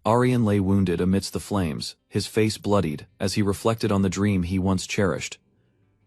Aryan lay wounded amidst the flames, his face bloodied, as he reflected on the dream he once cherished.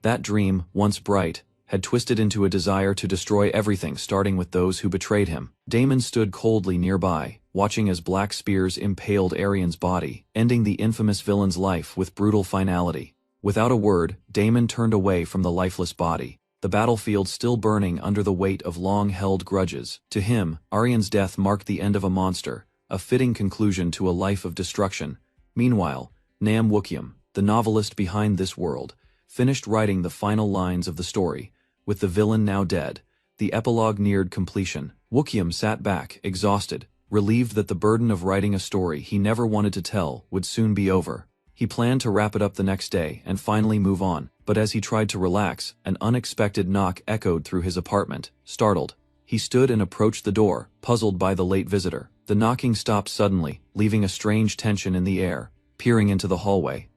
That dream, once bright, had twisted into a desire to destroy everything, starting with those who betrayed him. Damon stood coldly nearby, watching as black spears impaled Aryan's body, ending the infamous villain's life with brutal finality. Without a word, Damon turned away from the lifeless body, the battlefield still burning under the weight of long-held grudges. To him, Aryan's death marked the end of a monster, a fitting conclusion to a life of destruction. Meanwhile, ManhwaCapped, the novelist behind this world, finished writing the final lines of the story. With the villain now dead, the epilogue neared completion. ManhwaCapped sat back, exhausted, relieved that the burden of writing a story he never wanted to tell would soon be over. He planned to wrap it up the next day and finally move on, but as he tried to relax, an unexpected knock echoed through his apartment. Startled, he stood and approached the door, puzzled by the late visitor. The knocking stopped suddenly, leaving a strange tension in the air. Peering into the hallway,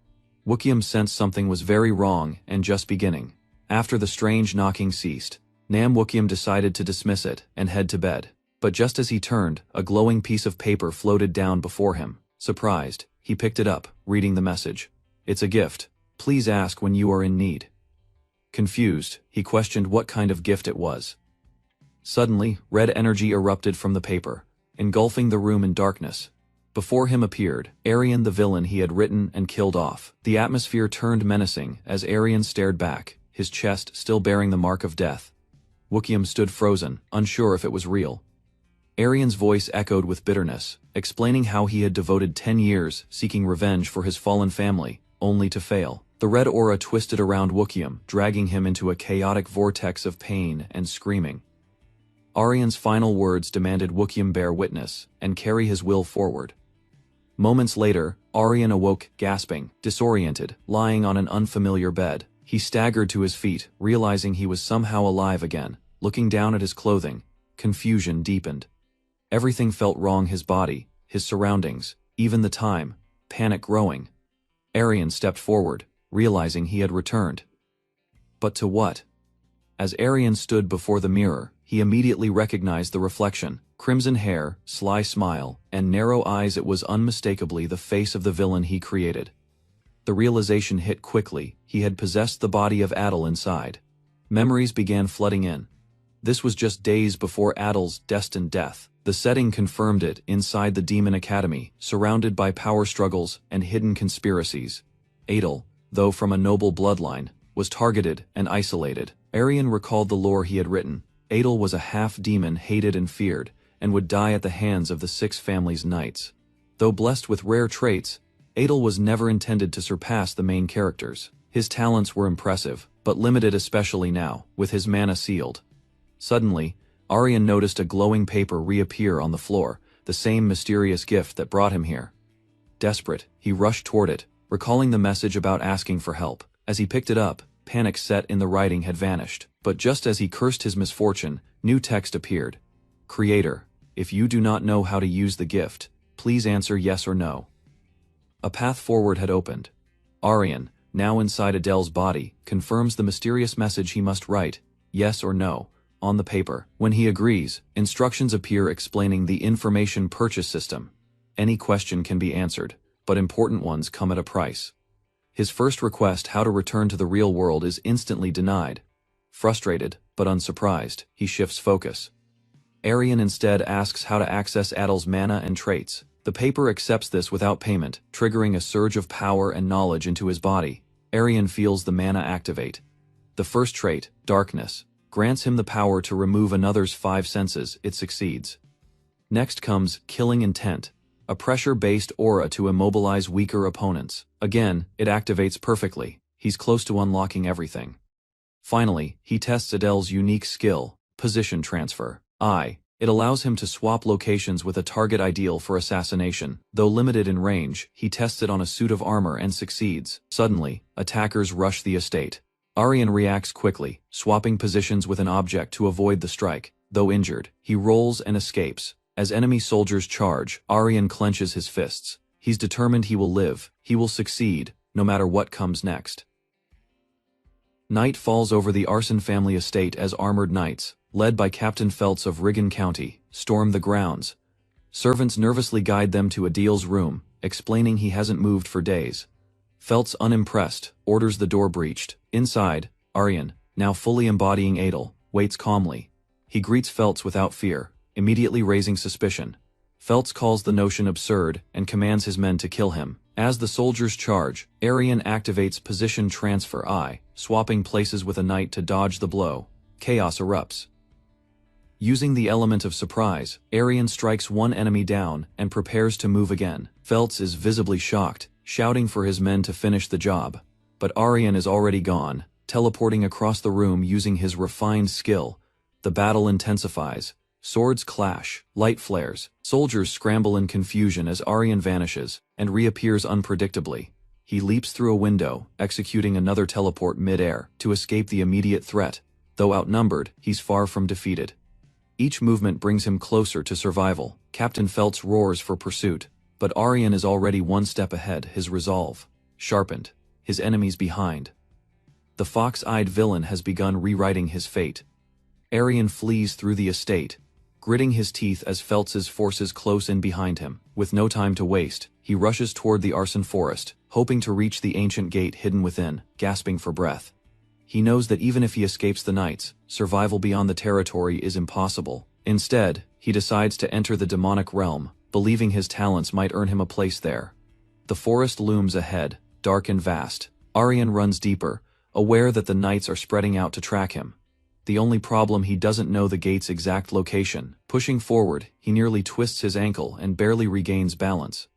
ManhwaCapped sensed something was very wrong and just beginning. After the strange knocking ceased, ManhwaCapped decided to dismiss it and head to bed. But just as he turned, a glowing piece of paper floated down before him. Surprised, he picked it up, reading the message. "It's a gift. Please ask when you are in need." Confused, he questioned what kind of gift it was. Suddenly, red energy erupted from the paper, engulfing the room in darkness. Before him appeared Aryan, the villain he had written and killed off. The atmosphere turned menacing as Aryan stared back, his chest still bearing the mark of death. ManhwaCapped stood frozen, unsure if it was real. Aryan's voice echoed with bitterness, explaining how he had devoted 10 years seeking revenge for his fallen family, only to fail. The red aura twisted around ManhwaCapped, dragging him into a chaotic vortex of pain and screaming. Aryan's final words demanded ManhwaCapped bear witness and carry his will forward. Moments later, Aryan awoke, gasping, disoriented, lying on an unfamiliar bed. He staggered to his feet, realizing he was somehow alive again. Looking down at his clothing, confusion deepened. Everything felt wrong: his body, his surroundings, even the time, panic growing. Aryan stepped forward, realizing he had returned. But to what? As Aryan stood before the mirror, he immediately recognized the reflection. Crimson hair, sly smile, and narrow eyes. It was unmistakably the face of the villain he created. The realization hit quickly: he had possessed the body of Adel inside. Memories began flooding in. This was just days before Adel's destined death. The setting confirmed it: inside the Demon Academy, surrounded by power struggles and hidden conspiracies. Adel, though from a noble bloodline, was targeted and isolated. Aryan recalled the lore he had written. Adel was a half-demon, hated and feared, and would die at the hands of the Six Families Knights. Though blessed with rare traits, Adel was never intended to surpass the main characters. His talents were impressive, but limited, especially now, with his mana sealed. Suddenly, Aryan noticed a glowing paper reappear on the floor, the same mysterious gift that brought him here. Desperate, he rushed toward it, recalling the message about asking for help. As he picked it up, panic set in the writing had vanished. But just as he cursed his misfortune, new text appeared. "Creator, if you do not know how to use the gift, please answer yes or no." A path forward had opened. Aryan, now inside Adel's body, confirms the mysterious message he must write, yes or no, on the paper. When he agrees, instructions appear explaining the information purchase system. Any question can be answered, but important ones come at a price. His first request, how to return to the real world, is instantly denied. Frustrated, but unsurprised, he shifts focus. Aryan instead asks how to access Adel's mana and traits. The paper accepts this without payment, triggering a surge of power and knowledge into his body. Aryan feels the mana activate. The first trait, darkness, grants him the power to remove another's 5 senses. It succeeds. Next comes killing intent, a pressure-based aura to immobilize weaker opponents. Again, it activates perfectly. He's close to unlocking everything. Finally, he tests Adel's unique skill, position transfer. It allows him to swap locations with a target ideal for assassination. Though limited in range, he tests it on a suit of armor and succeeds. Suddenly, attackers rush the estate. Aryan reacts quickly, swapping positions with an object to avoid the strike. Though injured, he rolls and escapes. As enemy soldiers charge, Aryan clenches his fists. He's determined he will live, he will succeed, no matter what comes next. Night falls over the Arson family estate as armored knights, led by Captain Feltz of Riggin County, storm the grounds. Servants nervously guide them to Adil's room, explaining he hasn't moved for days. Feltz, unimpressed, orders the door breached. Inside, Aryan, now fully embodying Adil, waits calmly. He greets Feltz without fear, immediately raising suspicion. Feltz calls the notion absurd and commands his men to kill him. As the soldiers charge, Aryan activates position transfer I, swapping places with a knight to dodge the blow. Chaos erupts. Using the element of surprise, Aryan strikes one enemy down and prepares to move again. Feltz is visibly shocked, shouting for his men to finish the job. But Aryan is already gone, teleporting across the room using his refined skill. The battle intensifies. Swords clash, light flares, soldiers scramble in confusion as Aryan vanishes and reappears unpredictably. He leaps through a window, executing another teleport mid-air to escape the immediate threat. Though outnumbered, he's far from defeated. Each movement brings him closer to survival. Captain Feltz roars for pursuit, but Aryan is already one step ahead, his resolve sharpened, his enemies behind. The fox-eyed villain has begun rewriting his fate. Aryan flees through the estate, gritting his teeth as Feltz's forces close in behind him. With no time to waste, he rushes toward the arson forest, hoping to reach the ancient gate hidden within, gasping for breath. He knows that even if he escapes the knights, survival beyond the territory is impossible. Instead, he decides to enter the demonic realm, believing his talents might earn him a place there. The forest looms ahead, dark and vast. Aryan runs deeper, aware that the knights are spreading out to track him. The only problem, he doesn't know the gate's exact location. Pushing forward, he nearly twists his ankle and barely regains balance.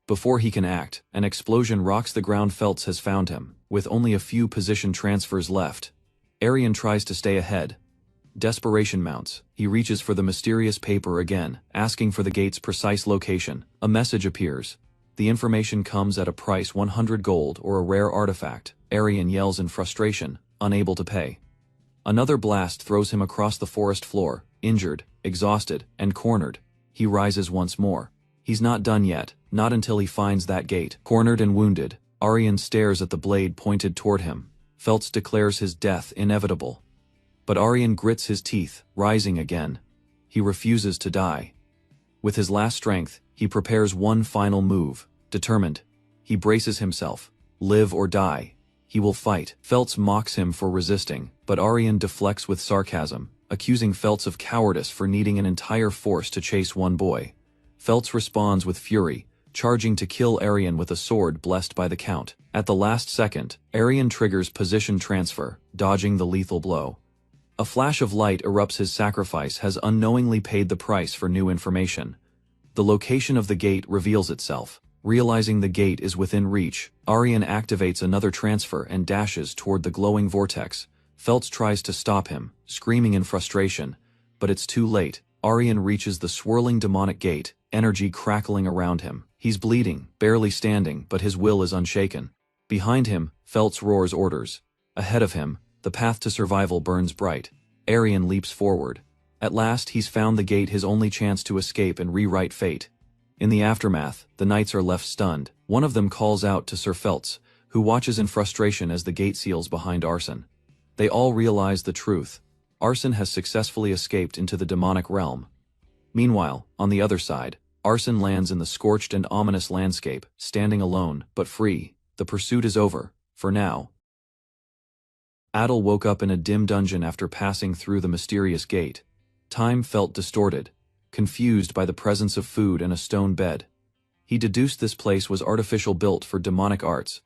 Before he can act, an explosion rocks the ground. Feltz has found him, with only a few position transfers left. Aryan tries to stay ahead. Desperation mounts. He reaches for the mysterious paper again, asking for the gate's precise location. A message appears. The information comes at a price: 100 gold or a rare artifact. Aryan yells in frustration, unable to pay. Another blast throws him across the forest floor, injured, exhausted, and cornered. He rises once more. He's not done yet, not until he finds that gate. Cornered and wounded, Aryan stares at the blade pointed toward him. Feltz declares his death inevitable. But Aryan grits his teeth, rising again. He refuses to die. With his last strength, he prepares one final move. Determined, he braces himself. Live or die. He will fight. Feltz mocks him for resisting, but Aryan deflects with sarcasm, accusing Feltz of cowardice for needing an entire force to chase one boy. Feltz responds with fury, charging to kill Aryan with a sword blessed by the Count. At the last second, Aryan triggers position transfer, dodging the lethal blow. A flash of light erupts. His sacrifice has unknowingly paid the price for new information. The location of the gate reveals itself. Realizing the gate is within reach, Aryan activates another transfer and dashes toward the glowing vortex. Feltz tries to stop him, screaming in frustration, but it's too late. Aryan reaches the swirling demonic gate, energy crackling around him. He's bleeding, barely standing, but his will is unshaken. Behind him, Feltz roars orders. Ahead of him, the path to survival burns bright. Aryan leaps forward. At last he's found the gate, his only chance to escape and rewrite fate. In the aftermath, the knights are left stunned. One of them calls out to Sir Feltz, who watches in frustration as the gate seals behind Arson. They all realize the truth. Arson has successfully escaped into the demonic realm. Meanwhile, on the other side, Arson lands in the scorched and ominous landscape, standing alone, but free. The pursuit is over, for now. Adil woke up in a dim dungeon after passing through the mysterious gate. Time felt distorted, confused by the presence of food and a stone bed. He deduced this place was artificial, built for demonic arts.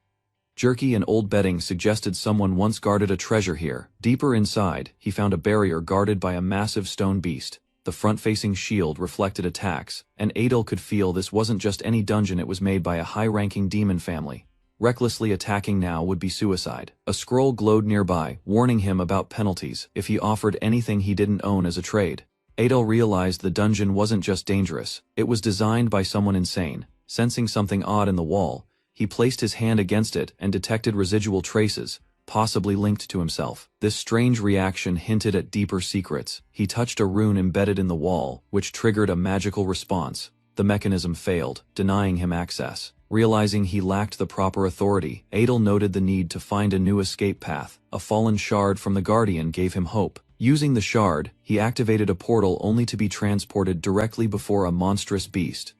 Jerky and old bedding suggested someone once guarded a treasure here. Deeper inside, he found a barrier guarded by a massive stone beast. The front-facing shield reflected attacks, and Adil could feel this wasn't just any dungeon, it was made by a high-ranking demon family. Recklessly attacking now would be suicide. A scroll glowed nearby, warning him about penalties if he offered anything he didn't own as a trade. Adil realized the dungeon wasn't just dangerous, it was designed by someone insane. Sensing something odd in the wall, he placed his hand against it and detected residual traces, possibly linked to himself. This strange reaction hinted at deeper secrets. He touched a rune embedded in the wall, which triggered a magical response. The mechanism failed, denying him access. Realizing he lacked the proper authority, Adil noted the need to find a new escape path. A fallen shard from the Guardian gave him hope. Using the shard, he activated a portal only to be transported directly before a monstrous beast.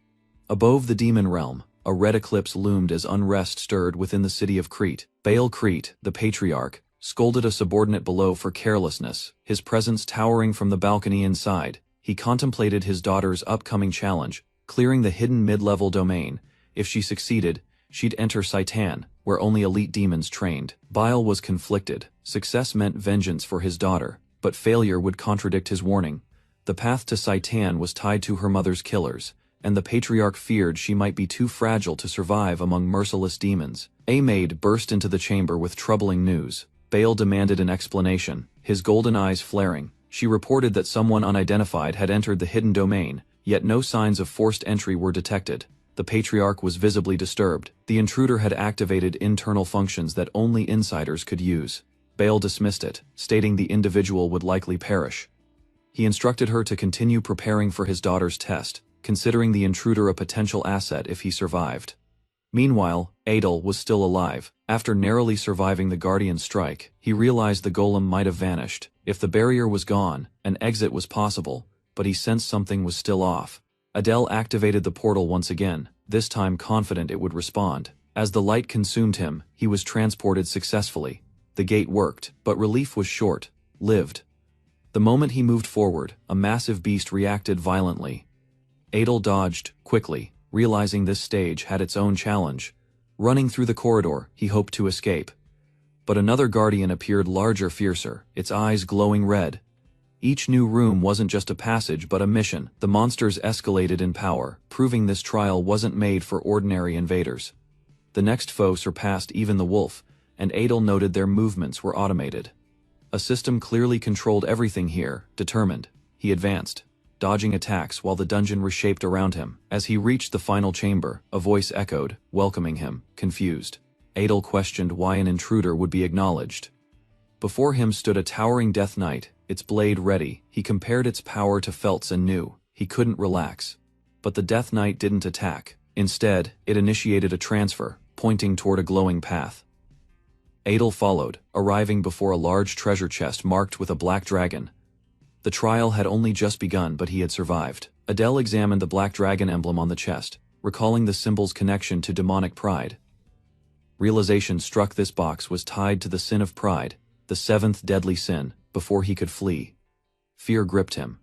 Above the demon realm, a red eclipse loomed as unrest stirred within the city of Crete. Baal Crete, the patriarch, scolded a subordinate below for carelessness, his presence towering from the balcony inside. He contemplated his daughter's upcoming challenge, clearing the hidden mid-level domain. If she succeeded, she'd enter Saitan, where only elite demons trained. Baal was conflicted. Success meant vengeance for his daughter, but failure would contradict his warning. The path to Saitan was tied to her mother's killers, and the patriarch feared she might be too fragile to survive among merciless demons. A maid burst into the chamber with troubling news. Baal demanded an explanation, his golden eyes flaring. She reported that someone unidentified had entered the hidden domain, yet no signs of forced entry were detected. The patriarch was visibly disturbed. The intruder had activated internal functions that only insiders could use. Baal dismissed it, stating the individual would likely perish. He instructed her to continue preparing for his daughter's test, considering the intruder a potential asset if he survived. Meanwhile, Adel was still alive. After narrowly surviving the Guardian's strike, he realized the golem might have vanished. If the barrier was gone, an exit was possible, but he sensed something was still off. Adel activated the portal once again, this time confident it would respond. As the light consumed him, he was transported successfully. The gate worked, but relief was short-lived. The moment he moved forward, a massive beast reacted violently. Adel dodged quickly, realizing this stage had its own challenge. Running through the corridor, he hoped to escape. But another guardian appeared larger, fiercer, its eyes glowing red. Each new room wasn't just a passage but a mission. The monsters escalated in power, proving this trial wasn't made for ordinary invaders. The next foe surpassed even the wolf, and Adel noted their movements were automated. A system clearly controlled everything here. Determined, he advanced, dodging attacks while the dungeon reshaped around him. As he reached the final chamber, a voice echoed, welcoming him. Confused, Adel questioned why an intruder would be acknowledged. Before him stood a towering Death Knight, its blade ready. He compared its power to Felt's and knew he couldn't relax. But the Death Knight didn't attack. Instead, it initiated a transfer, pointing toward a glowing path. Adel followed, arriving before a large treasure chest marked with a black dragon. The trial had only just begun, but he had survived. Adel examined the black dragon emblem on the chest, recalling the symbol's connection to demonic pride. Realization struck: this box was tied to the sin of pride, the seventh deadly sin. Before he could flee, fear gripped him.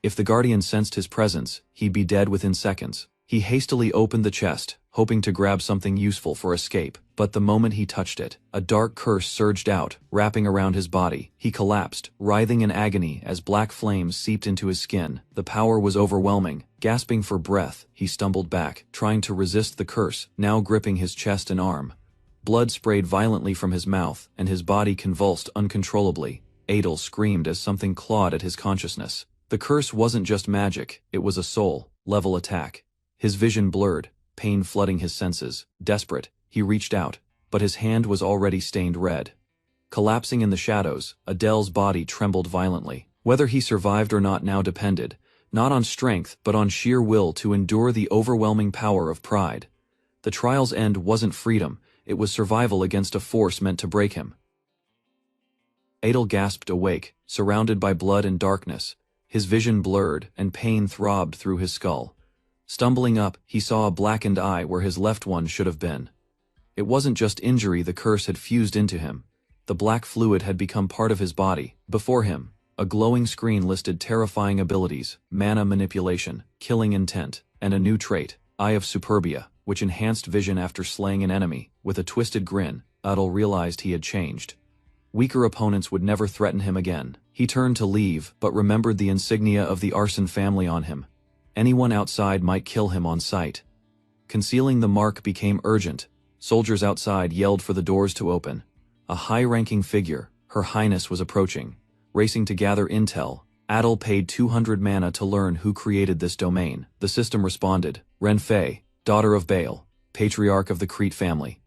If the Guardian sensed his presence, he'd be dead within seconds. He hastily opened the chest, hoping to grab something useful for escape, but the moment he touched it, a dark curse surged out, wrapping around his body. He collapsed, writhing in agony as black flames seeped into his skin. The power was overwhelming. Gasping for breath, he stumbled back, trying to resist the curse, now gripping his chest and arm. Blood sprayed violently from his mouth, and his body convulsed uncontrollably. Adel screamed as something clawed at his consciousness. The curse wasn't just magic, it was a soul-level attack. His vision blurred, pain flooding his senses. Desperate, he reached out, but his hand was already stained red. Collapsing in the shadows, Adel's body trembled violently. Whether he survived or not now depended, not on strength but on sheer will to endure the overwhelming power of pride. The trial's end wasn't freedom, it was survival against a force meant to break him. Adel gasped awake, surrounded by blood and darkness. His vision blurred, and pain throbbed through his skull. Stumbling up, he saw a blackened eye where his left one should have been. It wasn't just injury, the curse had fused into him. The black fluid had become part of his body. Before him, a glowing screen listed terrifying abilities: mana manipulation, killing intent, and a new trait, Eye of Superbia, which enhanced vision after slaying an enemy. With a twisted grin, Adel realized he had changed. Weaker opponents would never threaten him again. He turned to leave, but remembered the insignia of the arson family on him. Anyone outside might kill him on sight. Concealing the mark became urgent. Soldiers outside yelled for the doors to open. A high-ranking figure, Her Highness, was approaching. Racing to gather intel, Adel paid 200 mana to learn who created this domain. The system responded: Renfei, daughter of Baal, patriarch of the Crete family.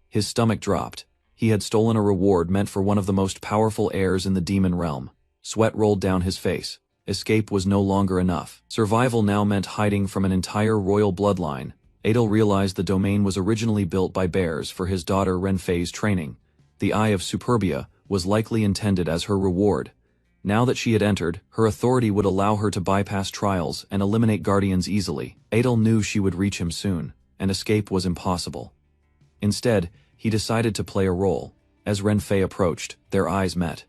His stomach dropped. He had stolen a reward meant for one of the most powerful heirs in the demon realm. Sweat rolled down his face. Escape was no longer enough. Survival now meant hiding from an entire royal bloodline. Adel realized the domain was originally built by bears for his daughter Renfei's training. The Eye of Superbia was likely intended as her reward. Now that she had entered, her authority would allow her to bypass trials and eliminate guardians easily. Adel knew she would reach him soon, and escape was impossible. Instead, he decided to play a role. As Renfei approached, their eyes met.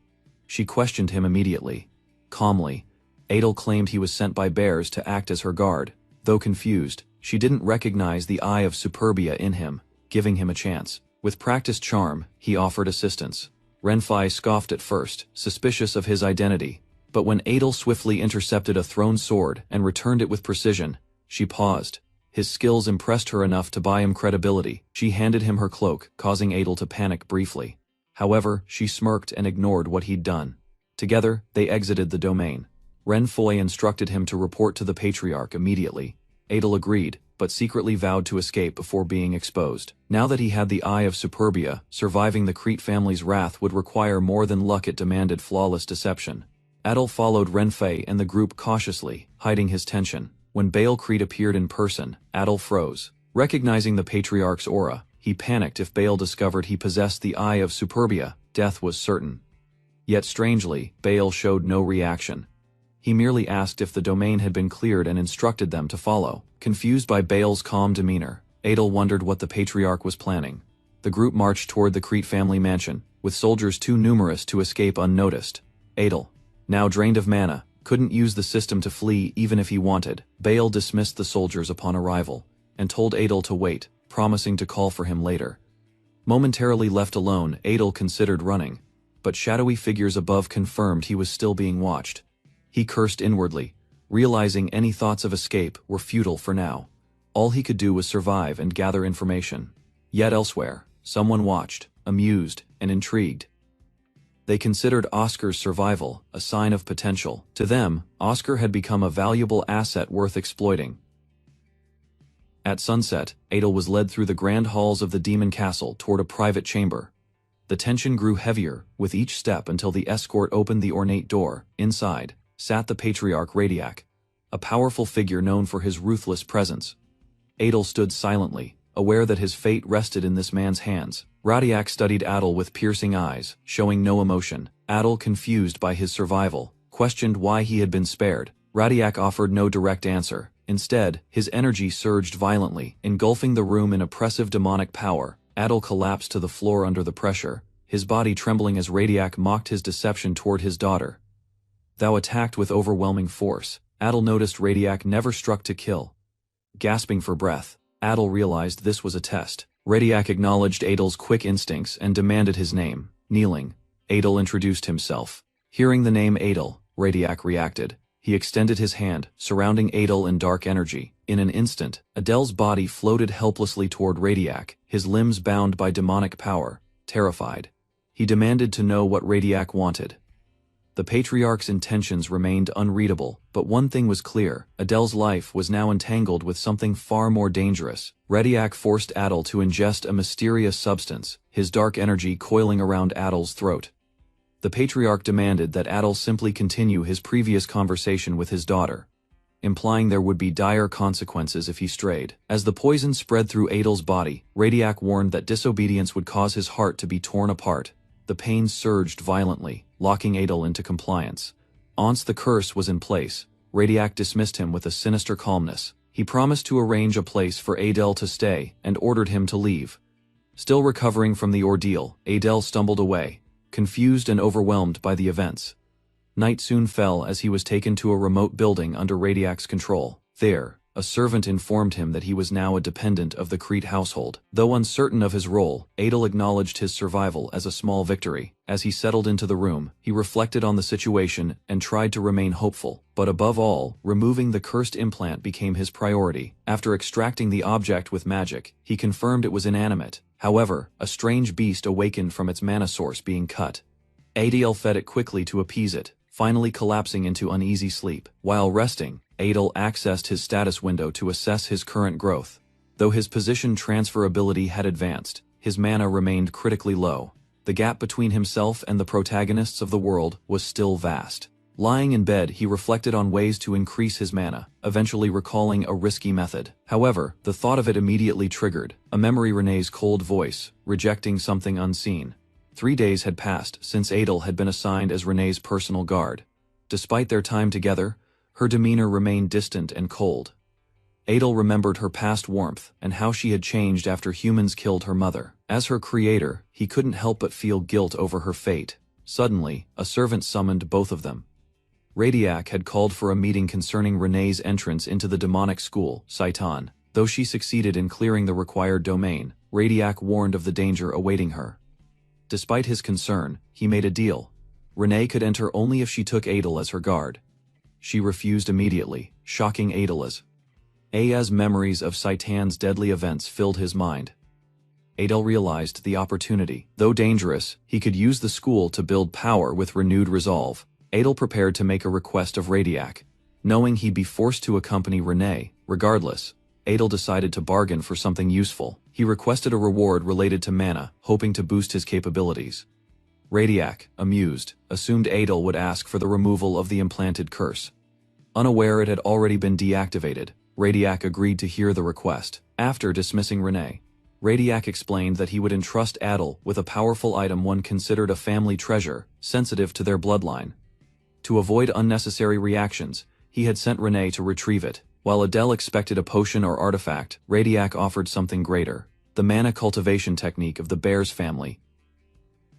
She questioned him immediately. Calmly, Adel claimed he was sent by bears to act as her guard. Though confused, she didn't recognize the eye of Superbia in him, giving him a chance. With practiced charm, he offered assistance. Renfei scoffed at first, suspicious of his identity, but when Adel swiftly intercepted a thrown sword and returned it with precision, she paused. His skills impressed her enough to buy him credibility. She handed him her cloak, causing Adel to panic briefly. However, she smirked and ignored what he'd done. Together, they exited the domain. Renfei instructed him to report to the Patriarch immediately. Adel agreed, but secretly vowed to escape before being exposed. Now that he had the eye of Superbia, surviving the Crete family's wrath would require more than luck. It demanded flawless deception. Adel followed Renfei and the group cautiously, hiding his tension. When Baal Crete appeared in person, Adel froze. Recognizing the Patriarch's aura, he panicked. If Baal discovered he possessed the eye of Superbia, death was certain. Yet strangely, Baal showed no reaction. He merely asked if the domain had been cleared and instructed them to follow. Confused by Baal's calm demeanor, Adel wondered what the Patriarch was planning. The group marched toward the Crete family mansion, with soldiers too numerous to escape unnoticed. Adel, now drained of mana, couldn't use the system to flee even if he wanted. Baal dismissed the soldiers upon arrival, and told Adel to wait, promising to call for him later. Momentarily left alone, Adel considered running, but shadowy figures above confirmed he was still being watched. He cursed inwardly, realizing any thoughts of escape were futile for now. All he could do was survive and gather information. Yet elsewhere, someone watched, amused, and intrigued. They considered Oscar's survival a sign of potential. To them, Oscar had become a valuable asset worth exploiting. At sunset, Adel was led through the grand halls of the demon castle toward a private chamber. The tension grew heavier with each step until the escort opened the ornate door. Inside sat the Patriarch Radiac, a powerful figure known for his ruthless presence. Adel stood silently, aware that his fate rested in this man's hands. Radiac studied Adel with piercing eyes, showing no emotion. Adel, confused by his survival, questioned why he had been spared. Radiac offered no direct answer. Instead, his energy surged violently, engulfing the room in oppressive demonic power. Adel collapsed to the floor under the pressure, his body trembling as Radiac mocked his deception toward his daughter. Thou attacked with overwhelming force. Adel noticed Radiac never struck to kill. Gasping for breath, Adel realized this was a test. Radiac acknowledged Adel's quick instincts and demanded his name. Kneeling, Adel introduced himself. Hearing the name Adel, Radiac reacted. He extended his hand, surrounding Adel in dark energy. In an instant, Adel's body floated helplessly toward Radiac, his limbs bound by demonic power. Terrified, he demanded to know what Radiac wanted. The Patriarch's intentions remained unreadable, but one thing was clear: Adel's life was now entangled with something far more dangerous. Radiac forced Adel to ingest a mysterious substance, his dark energy coiling around Adel's throat. The Patriarch demanded that Adel simply continue his previous conversation with his daughter, implying there would be dire consequences if he strayed. As the poison spread through Adel's body, Radiac warned that disobedience would cause his heart to be torn apart. The pain surged violently, locking Adel into compliance. Once the curse was in place, Radiac dismissed him with a sinister calmness. He promised to arrange a place for Adel to stay and ordered him to leave. Still recovering from the ordeal, Adel stumbled away, confused and overwhelmed by the events. Night soon fell as he was taken to a remote building under Radiac's control. There, a servant informed him that he was now a dependent of the Crete household. Though uncertain of his role, Adel acknowledged his survival as a small victory. As he settled into the room, he reflected on the situation and tried to remain hopeful. But above all, removing the cursed implant became his priority. After extracting the object with magic, he confirmed it was inanimate. However, a strange beast awakened from its mana source being cut. Adel fed it quickly to appease it, finally collapsing into uneasy sleep. While resting, Adel accessed his status window to assess his current growth. Though his position transfer ability had advanced, his mana remained critically low. The gap between himself and the protagonists of the world was still vast. Lying in bed, he reflected on ways to increase his mana, eventually recalling a risky method. However, the thought of it immediately triggered a memory: Renee's cold voice, rejecting something unseen. 3 days had passed since Adel had been assigned as Renee's personal guard. Despite their time together, her demeanor remained distant and cold. Adel remembered her past warmth and how she had changed after humans killed her mother. As her creator, he couldn't help but feel guilt over her fate. Suddenly, a servant summoned both of them. Radiac had called for a meeting concerning Renee's entrance into the demonic school, Saitan. Though she succeeded in clearing the required domain, Radiac warned of the danger awaiting her. Despite his concern, he made a deal. Renee could enter only if she took Adel as her guard. She refused immediately, shocking Adel as memories of Saitan's deadly events filled his mind. Adel realized the opportunity. Though dangerous, he could use the school to build power with renewed resolve. Adel prepared to make a request of Radiac. Knowing he'd be forced to accompany Renee, regardless, Adel decided to bargain for something useful. He requested a reward related to mana, hoping to boost his capabilities. Radiac, amused, assumed Adel would ask for the removal of the implanted curse. Unaware it had already been deactivated, Radiac agreed to hear the request. After dismissing Renee, Radiac explained that he would entrust Adel with a powerful item one considered a family treasure, sensitive to their bloodline. To avoid unnecessary reactions, he had sent Renee to retrieve it. While Adele expected a potion or artifact, Radiac offered something greater, the mana cultivation technique of the Bear's family.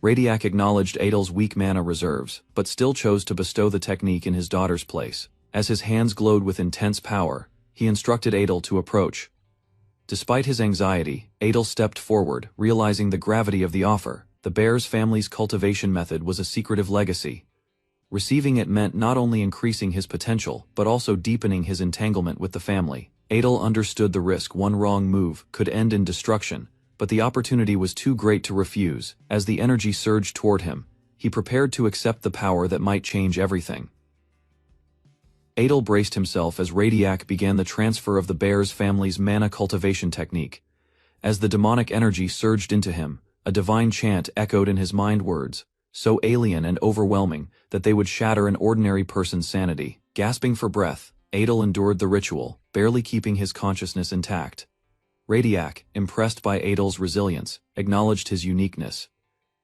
Radiac acknowledged Adel's weak mana reserves, but still chose to bestow the technique in his daughter's place. As his hands glowed with intense power, he instructed Adel to approach. Despite his anxiety, Adel stepped forward, realizing the gravity of the offer. The Bear's family's cultivation method was a secretive legacy. Receiving it meant not only increasing his potential, but also deepening his entanglement with the family. Adel understood the risk one wrong move could end in destruction, but the opportunity was too great to refuse. As the energy surged toward him, he prepared to accept the power that might change everything. Adel braced himself as Radiac began the transfer of the Bear's family's mana cultivation technique. As the demonic energy surged into him, a divine chant echoed in his mind, words so alien and overwhelming that they would shatter an ordinary person's sanity. Gasping for breath, Adel endured the ritual, barely keeping his consciousness intact. Radiac, impressed by Adel's resilience, acknowledged his uniqueness.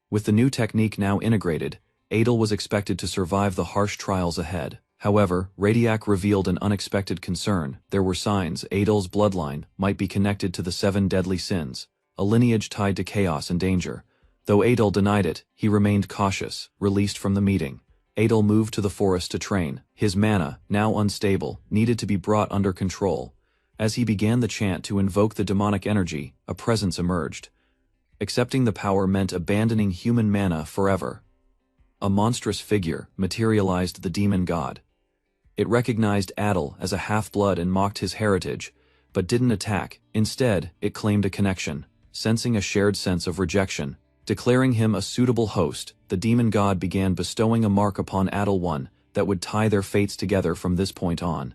With the new technique now integrated, Adel was expected to survive the harsh trials ahead. However, Radiac revealed an unexpected concern. There were signs Adel's bloodline might be connected to the 7 deadly sins, a lineage tied to chaos and danger. Though Adel denied it, he remained cautious. Released from the meeting, Adel moved to the forest to train. His mana, now unstable, needed to be brought under control. As he began the chant to invoke the demonic energy, a presence emerged. Accepting the power meant abandoning human mana forever. A monstrous figure materialized, the demon god. It recognized Adel as a half-blood and mocked his heritage, but didn't attack. Instead, it claimed a connection. Sensing a shared sense of rejection, declaring him a suitable host, the demon god began bestowing a mark upon Adel, one that would tie their fates together from this point on.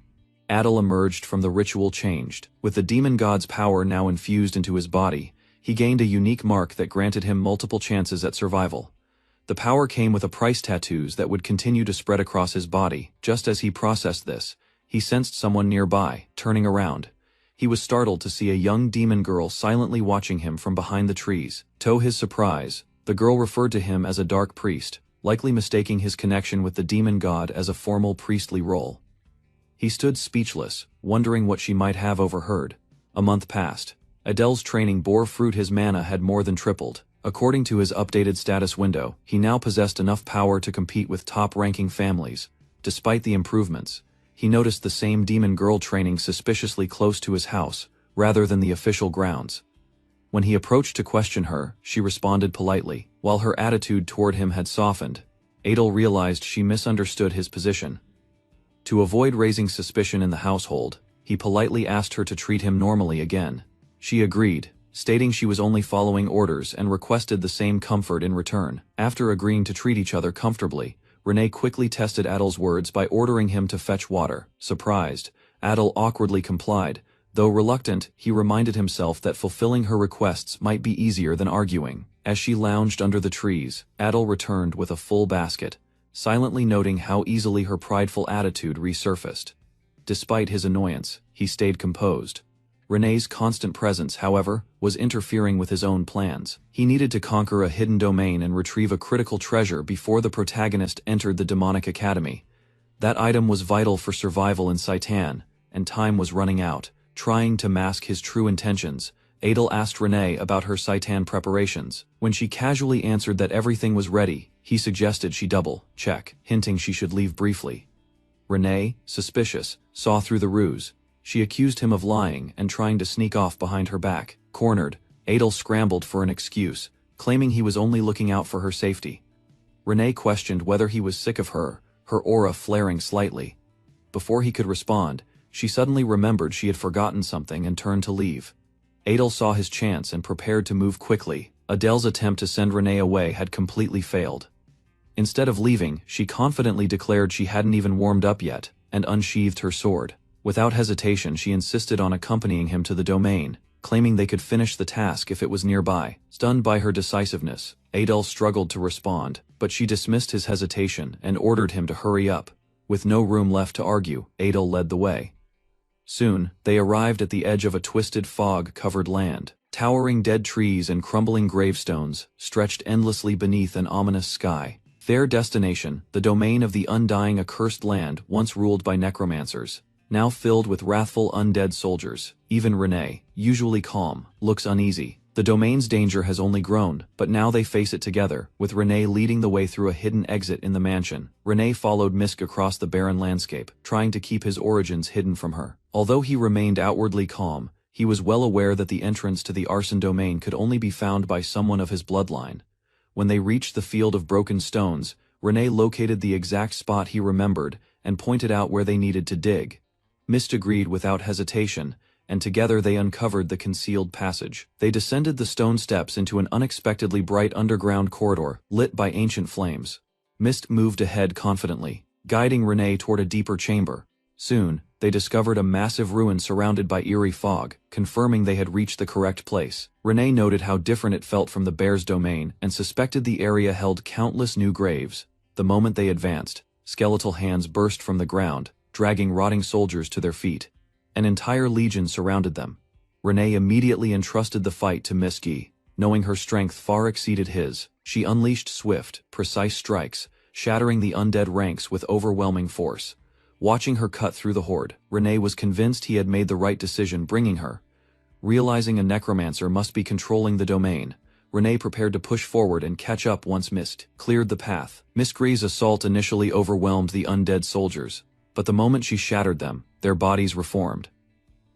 Adel emerged from the ritual changed. With the demon god's power now infused into his body, he gained a unique mark that granted him multiple chances at survival. The power came with a price tattoos that would continue to spread across his body. Just as he processed this, he sensed someone nearby. Turning around, he was startled to see a young demon girl silently watching him from behind the trees. To his surprise, the girl referred to him as a dark priest, likely mistaking his connection with the demon god as a formal priestly role. He stood speechless, wondering what she might have overheard. A month passed. Adel's training bore fruit. His mana had more than tripled. According to his updated status window, he now possessed enough power to compete with top-ranking families. Despite the improvements, he noticed the same demon girl training suspiciously close to his house, rather than the official grounds. When he approached to question her, she responded politely. While her attitude toward him had softened, Adel realized she misunderstood his position. To avoid raising suspicion in the household, he politely asked her to treat him normally again. She agreed, stating she was only following orders, and requested the same comfort in return. After agreeing to treat each other comfortably, Renee quickly tested Adel's words by ordering him to fetch water. Surprised, Adel awkwardly complied. Though reluctant, he reminded himself that fulfilling her requests might be easier than arguing. As she lounged under the trees, Adel returned with a full basket, silently noting how easily her prideful attitude resurfaced. Despite his annoyance, he stayed composed. Renee's constant presence, however, was interfering with his own plans. He needed to conquer a hidden domain and retrieve a critical treasure before the protagonist entered the demonic academy. That item was vital for survival in Saitan, and time was running out. Trying to mask his true intentions, Adel asked Renee about her Saitan preparations. When she casually answered that everything was ready, he suggested she double-check, hinting she should leave briefly. Renee, suspicious, saw through the ruse. She accused him of lying and trying to sneak off behind her back. Cornered, Adel scrambled for an excuse, claiming he was only looking out for her safety. Renee questioned whether he was sick of her aura flaring slightly. Before he could respond, she suddenly remembered she had forgotten something and turned to leave. Adel saw his chance and prepared to move quickly. Adele's attempt to send Renee away had completely failed. Instead of leaving, she confidently declared she hadn't even warmed up yet, and unsheathed her sword. Without hesitation, she insisted on accompanying him to the domain, claiming they could finish the task if it was nearby. Stunned by her decisiveness, Adel struggled to respond, but she dismissed his hesitation and ordered him to hurry up. With no room left to argue, Adel led the way. Soon, they arrived at the edge of a twisted fog-covered land. Towering dead trees and crumbling gravestones stretched endlessly beneath an ominous sky. Their destination, the domain of the undying accursed land once ruled by necromancers, now filled with wrathful undead soldiers. Even Renee, usually calm, looks uneasy. The domain's danger has only grown, but now they face it together, with Renee leading the way through a hidden exit in the mansion. Renee followed Misk across the barren landscape, trying to keep his origins hidden from her. Although he remained outwardly calm, he was well aware that the entrance to the arson domain could only be found by someone of his bloodline. When they reached the field of broken stones, Renee located the exact spot he remembered and pointed out where they needed to dig. Mist agreed without hesitation, and together they uncovered the concealed passage. They descended the stone steps into an unexpectedly bright underground corridor, lit by ancient flames. Mist moved ahead confidently, guiding Renee toward a deeper chamber. Soon, they discovered a massive ruin surrounded by eerie fog, confirming they had reached the correct place. Renee noted how different it felt from the bear's domain and suspected the area held countless new graves. The moment they advanced, skeletal hands burst from the ground, dragging rotting soldiers to their feet. An entire legion surrounded them. Renee immediately entrusted the fight to Miski. Knowing her strength far exceeded his, she unleashed swift, precise strikes, shattering the undead ranks with overwhelming force. Watching her cut through the horde, Renee was convinced he had made the right decision bringing her. Realizing a necromancer must be controlling the domain, Renee prepared to push forward and catch up once Mist cleared the path. Miskri's assault initially overwhelmed the undead soldiers, but the moment she shattered them, their bodies reformed.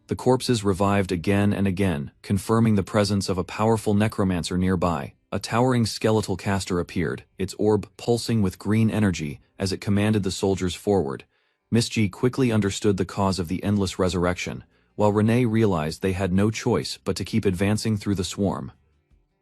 The corpses revived again and again, confirming the presence of a powerful necromancer nearby. A towering skeletal caster appeared, its orb pulsing with green energy as it commanded the soldiers forward. Miss G quickly understood the cause of the endless resurrection, while Renee realized they had no choice but to keep advancing through the swarm.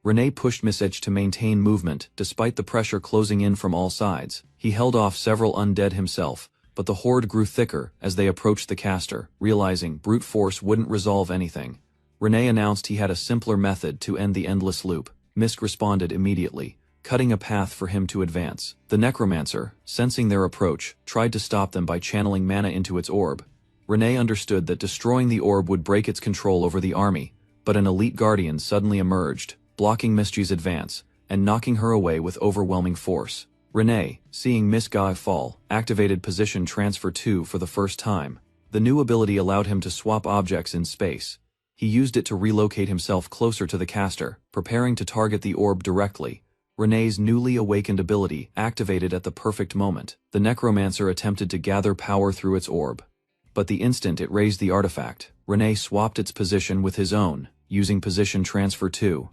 Renee pushed Miss H to maintain movement despite the pressure closing in from all sides. He held off several undead himself, but the horde grew thicker as they approached the caster. Realizing brute force wouldn't resolve anything, Renee announced he had a simpler method to end the endless loop. Misk responded immediately, cutting a path for him to advance. The necromancer, sensing their approach, tried to stop them by channeling mana into its orb. Renee understood that destroying the orb would break its control over the army, but an elite guardian suddenly emerged, blocking Misty's advance, and knocking her away with overwhelming force. Renee, seeing Miss Guy fall, activated Position Transfer 2 for the first time. The new ability allowed him to swap objects in space. He used it to relocate himself closer to the caster, preparing to target the orb directly. Renee's newly awakened ability activated at the perfect moment. The necromancer attempted to gather power through its orb. But the instant it raised the artifact, Renee swapped its position with his own, using Position Transfer 2.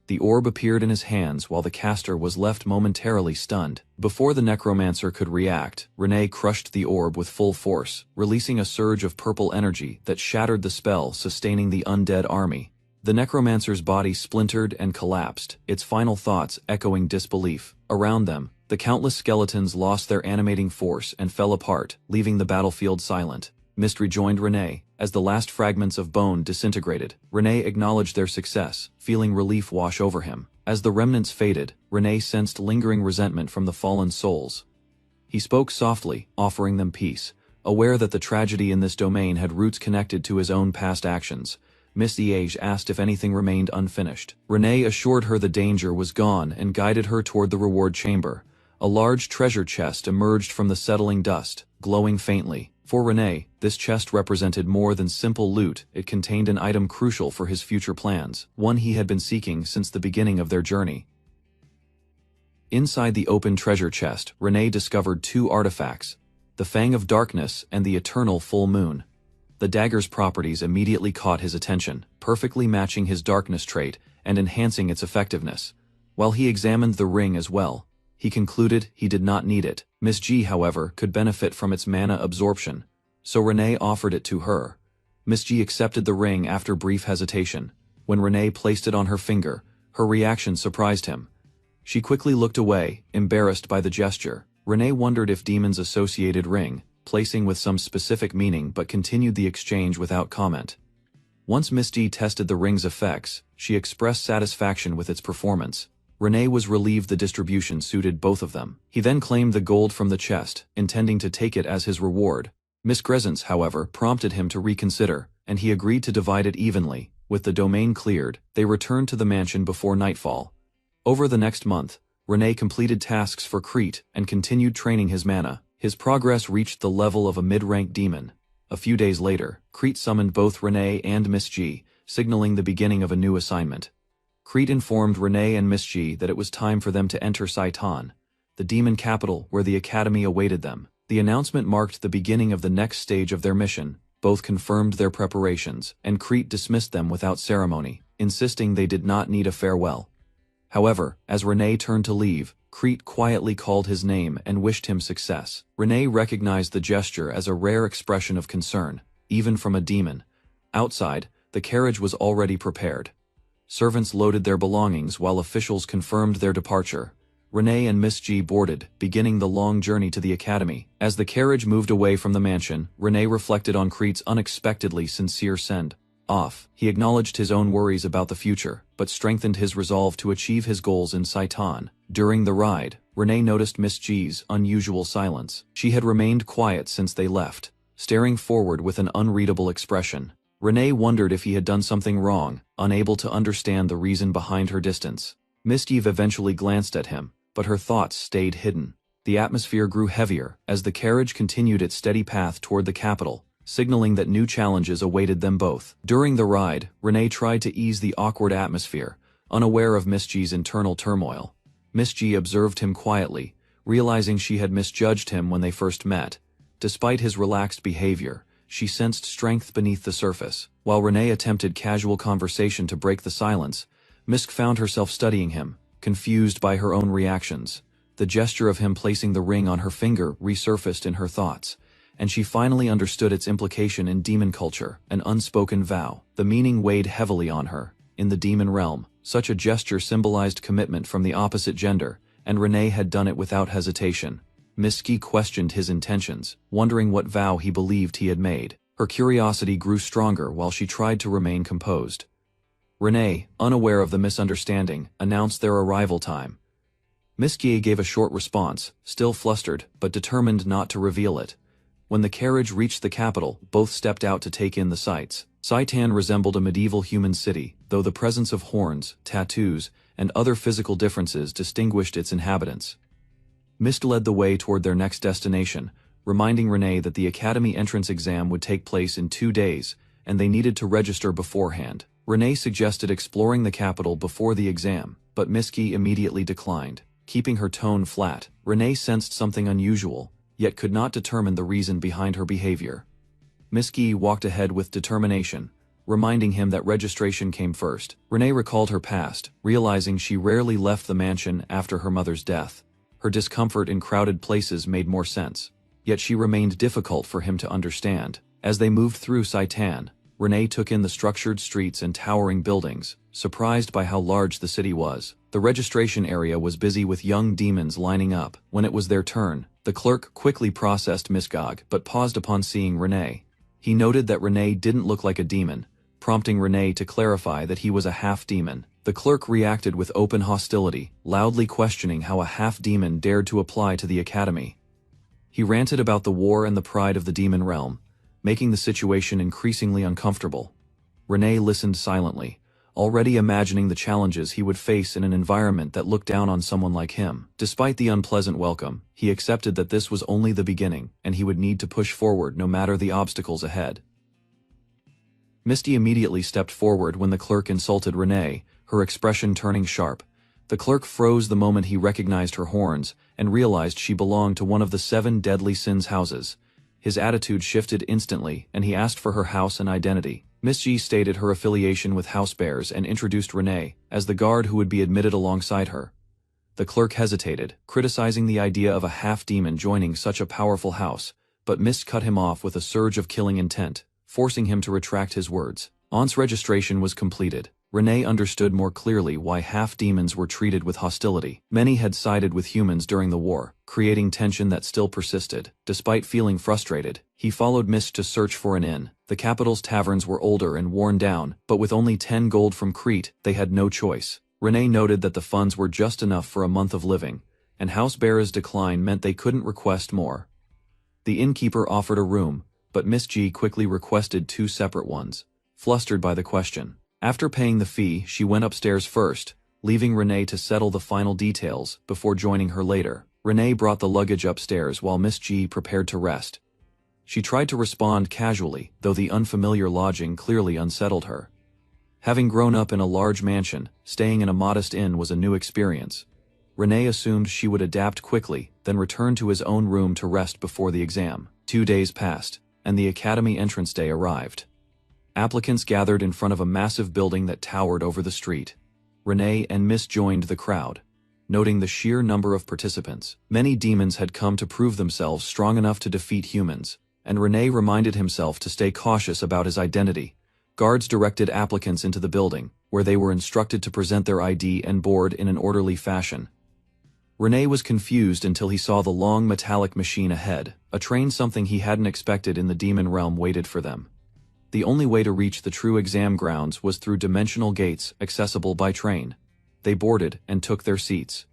The orb appeared in his hands while the caster was left momentarily stunned. Before the necromancer could react, Renee crushed the orb with full force, releasing a surge of purple energy that shattered the spell, sustaining the undead army. The necromancer's body splintered and collapsed, its final thoughts echoing disbelief. Around them, the countless skeletons lost their animating force and fell apart, leaving the battlefield silent. Mist rejoined Renee. As the last fragments of bone disintegrated, Renee acknowledged their success, feeling relief wash over him. As the remnants faded, Renee sensed lingering resentment from the fallen souls. He spoke softly, offering them peace, aware that the tragedy in this domain had roots connected to his own past actions. Miss Liege asked if anything remained unfinished. Renee assured her the danger was gone and guided her toward the reward chamber. A large treasure chest emerged from the settling dust, glowing faintly. For Renee, this chest represented more than simple loot. It contained an item crucial for his future plans, one he had been seeking since the beginning of their journey. Inside the open treasure chest, Renee discovered two artifacts, the Fang of Darkness and the Eternal Full Moon. The dagger's properties immediately caught his attention, perfectly matching his darkness trait and enhancing its effectiveness. While he examined the ring as well, he concluded he did not need it. Miss G, however, could benefit from its mana absorption, so Renee offered it to her. Miss G accepted the ring after brief hesitation. When Renee placed it on her finger, her reaction surprised him. She quickly looked away, embarrassed by the gesture. Renee wondered if demons associated ring, placing with some specific meaning, but continued the exchange without comment. Once Miss G tested the ring's effects, she expressed satisfaction with its performance. Renee was relieved the distribution suited both of them. He then claimed the gold from the chest, intending to take it as his reward. Miss Gresence, however, prompted him to reconsider, and he agreed to divide it evenly. With the domain cleared, they returned to the mansion before nightfall. Over the next month, Renee completed tasks for Crete and continued training his mana. His progress reached the level of a mid-rank demon. A few days later, Crete summoned both Renee and Miss G, signaling the beginning of a new assignment. Crete informed Renee and Miss G that it was time for them to enter Saitan, the demon capital where the academy awaited them. The announcement marked the beginning of the next stage of their mission. Both confirmed their preparations, and Crete dismissed them without ceremony, insisting they did not need a farewell. However, as Renee turned to leave, Crete quietly called his name and wished him success. Renee recognized the gesture as a rare expression of concern, even from a demon. Outside, the carriage was already prepared. Servants loaded their belongings while officials confirmed their departure. Renee and Miss G boarded, beginning the long journey to the academy. As the carriage moved away from the mansion, Renee reflected on Crete's unexpectedly sincere send-off. He acknowledged his own worries about the future, but strengthened his resolve to achieve his goals in Saitan. During the ride, Renee noticed Miss G's unusual silence. She had remained quiet since they left, staring forward with an unreadable expression. Renee wondered if he had done something wrong, unable to understand the reason behind her distance. Miss G eventually glanced at him, but her thoughts stayed hidden. The atmosphere grew heavier as the carriage continued its steady path toward the capital, signaling that new challenges awaited them both. During the ride, Renee tried to ease the awkward atmosphere, unaware of Miss G's internal turmoil. Miss G observed him quietly, realizing she had misjudged him when they first met. Despite his relaxed behavior, she sensed strength beneath the surface. While Renee attempted casual conversation to break the silence, Miss G found herself studying him, confused by her own reactions. The gesture of him placing the ring on her finger resurfaced in her thoughts, and she finally understood its implication in demon culture, an unspoken vow. The meaning weighed heavily on her. In the demon realm, such a gesture symbolized commitment from the opposite gender, and Renee had done it without hesitation. Miss G questioned his intentions, wondering what vow he believed he had made. Her curiosity grew stronger while she tried to remain composed. Renee, unaware of the misunderstanding, announced their arrival time. Miss G gave a short response, still flustered, but determined not to reveal it. When the carriage reached the capital, both stepped out to take in the sights. Saitan resembled a medieval human city, though the presence of horns, tattoos, and other physical differences distinguished its inhabitants. Mist led the way toward their next destination, reminding Renee that the academy entrance exam would take place in 2 days, and they needed to register beforehand. Renee suggested exploring the capital before the exam, but Miss G immediately declined. Keeping her tone flat, Renee sensed something unusual, yet could not determine the reason behind her behavior. Miss G walked ahead with determination, reminding him that registration came first. Renee recalled her past, realizing she rarely left the mansion after her mother's death. Her discomfort in crowded places made more sense, yet she remained difficult for him to understand. As they moved through Saitan, Renee took in the structured streets and towering buildings, surprised by how large the city was. The registration area was busy with young demons lining up. When it was their turn, the clerk quickly processed Miss Gog, but paused upon seeing Renee. He noted that Renee didn't look like a demon, prompting Renee to clarify that he was a half-demon. The clerk reacted with open hostility, loudly questioning how a half-demon dared to apply to the academy. He ranted about the war and the pride of the demon realm, making the situation increasingly uncomfortable. Renee listened silently, already imagining the challenges he would face in an environment that looked down on someone like him. Despite the unpleasant welcome, he accepted that this was only the beginning, and he would need to push forward no matter the obstacles ahead. Misty immediately stepped forward when the clerk insulted Renee, her expression turning sharp. The clerk froze the moment he recognized her horns and realized she belonged to one of the 7 deadly sins houses. His attitude shifted instantly, and he asked for her house and identity. Miss G stated her affiliation with House Bears and introduced Renee as the guard who would be admitted alongside her. The clerk hesitated, criticizing the idea of a half-demon joining such a powerful house, but Mist cut him off with a surge of killing intent, forcing him to retract his words. Once registration was completed, Renee understood more clearly why half-demons were treated with hostility. Many had sided with humans during the war, creating tension that still persisted. Despite feeling frustrated, he followed Mist to search for an inn. The capital's taverns were older and worn down, but with only 10 gold from Crete, they had no choice. Renee noted that the funds were just enough for a month of living, and House Bear's decline meant they couldn't request more. The innkeeper offered a room, but Miss G quickly requested 2 separate ones, flustered by the question. After paying the fee, she went upstairs first, leaving Renee to settle the final details before joining her later. Renee brought the luggage upstairs while Miss G prepared to rest. She tried to respond casually, though the unfamiliar lodging clearly unsettled her. Having grown up in a large mansion, staying in a modest inn was a new experience. Renee assumed she would adapt quickly, then return to his own room to rest before the exam. 2 days passed, and the academy entrance day arrived. Applicants gathered in front of a massive building that towered over the street. Renee and Miss joined the crowd, noting the sheer number of participants. Many demons had come to prove themselves strong enough to defeat humans, and Renee reminded himself to stay cautious about his identity. Guards directed applicants into the building, where they were instructed to present their ID and board in an orderly fashion. Renee was confused until he saw the long metallic machine ahead. A train something he hadn't expected in the demon realm waited for them. The only way to reach the true exam grounds was through dimensional gates accessible by train. They boarded and took their seats.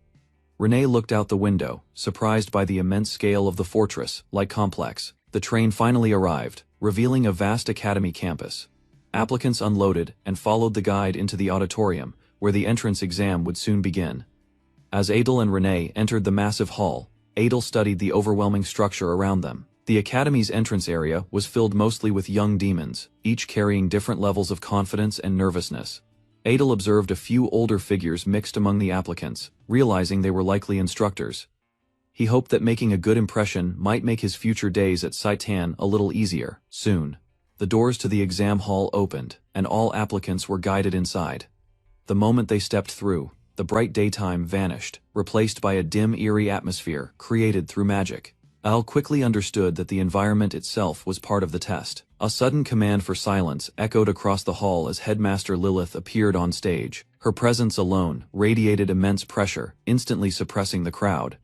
Renee looked out the window, surprised by the immense scale of the fortress-like complex. The train finally arrived, revealing a vast academy campus. Applicants unloaded and followed the guide into the auditorium, where the entrance exam would soon begin. As Adel and Renee entered the massive hall, Adel studied the overwhelming structure around them. The academy's entrance area was filled mostly with young demons, each carrying different levels of confidence and nervousness. Adel observed a few older figures mixed among the applicants, realizing they were likely instructors. He hoped that making a good impression might make his future days at Saitan a little easier. Soon, the doors to the exam hall opened, and all applicants were guided inside. The moment they stepped through, the bright daytime vanished, replaced by a dim, eerie atmosphere created through magic. Al quickly understood that the environment itself was part of the test. A sudden command for silence echoed across the hall as Headmaster Lilith appeared on stage. Her presence alone radiated immense pressure, instantly suppressing the crowd.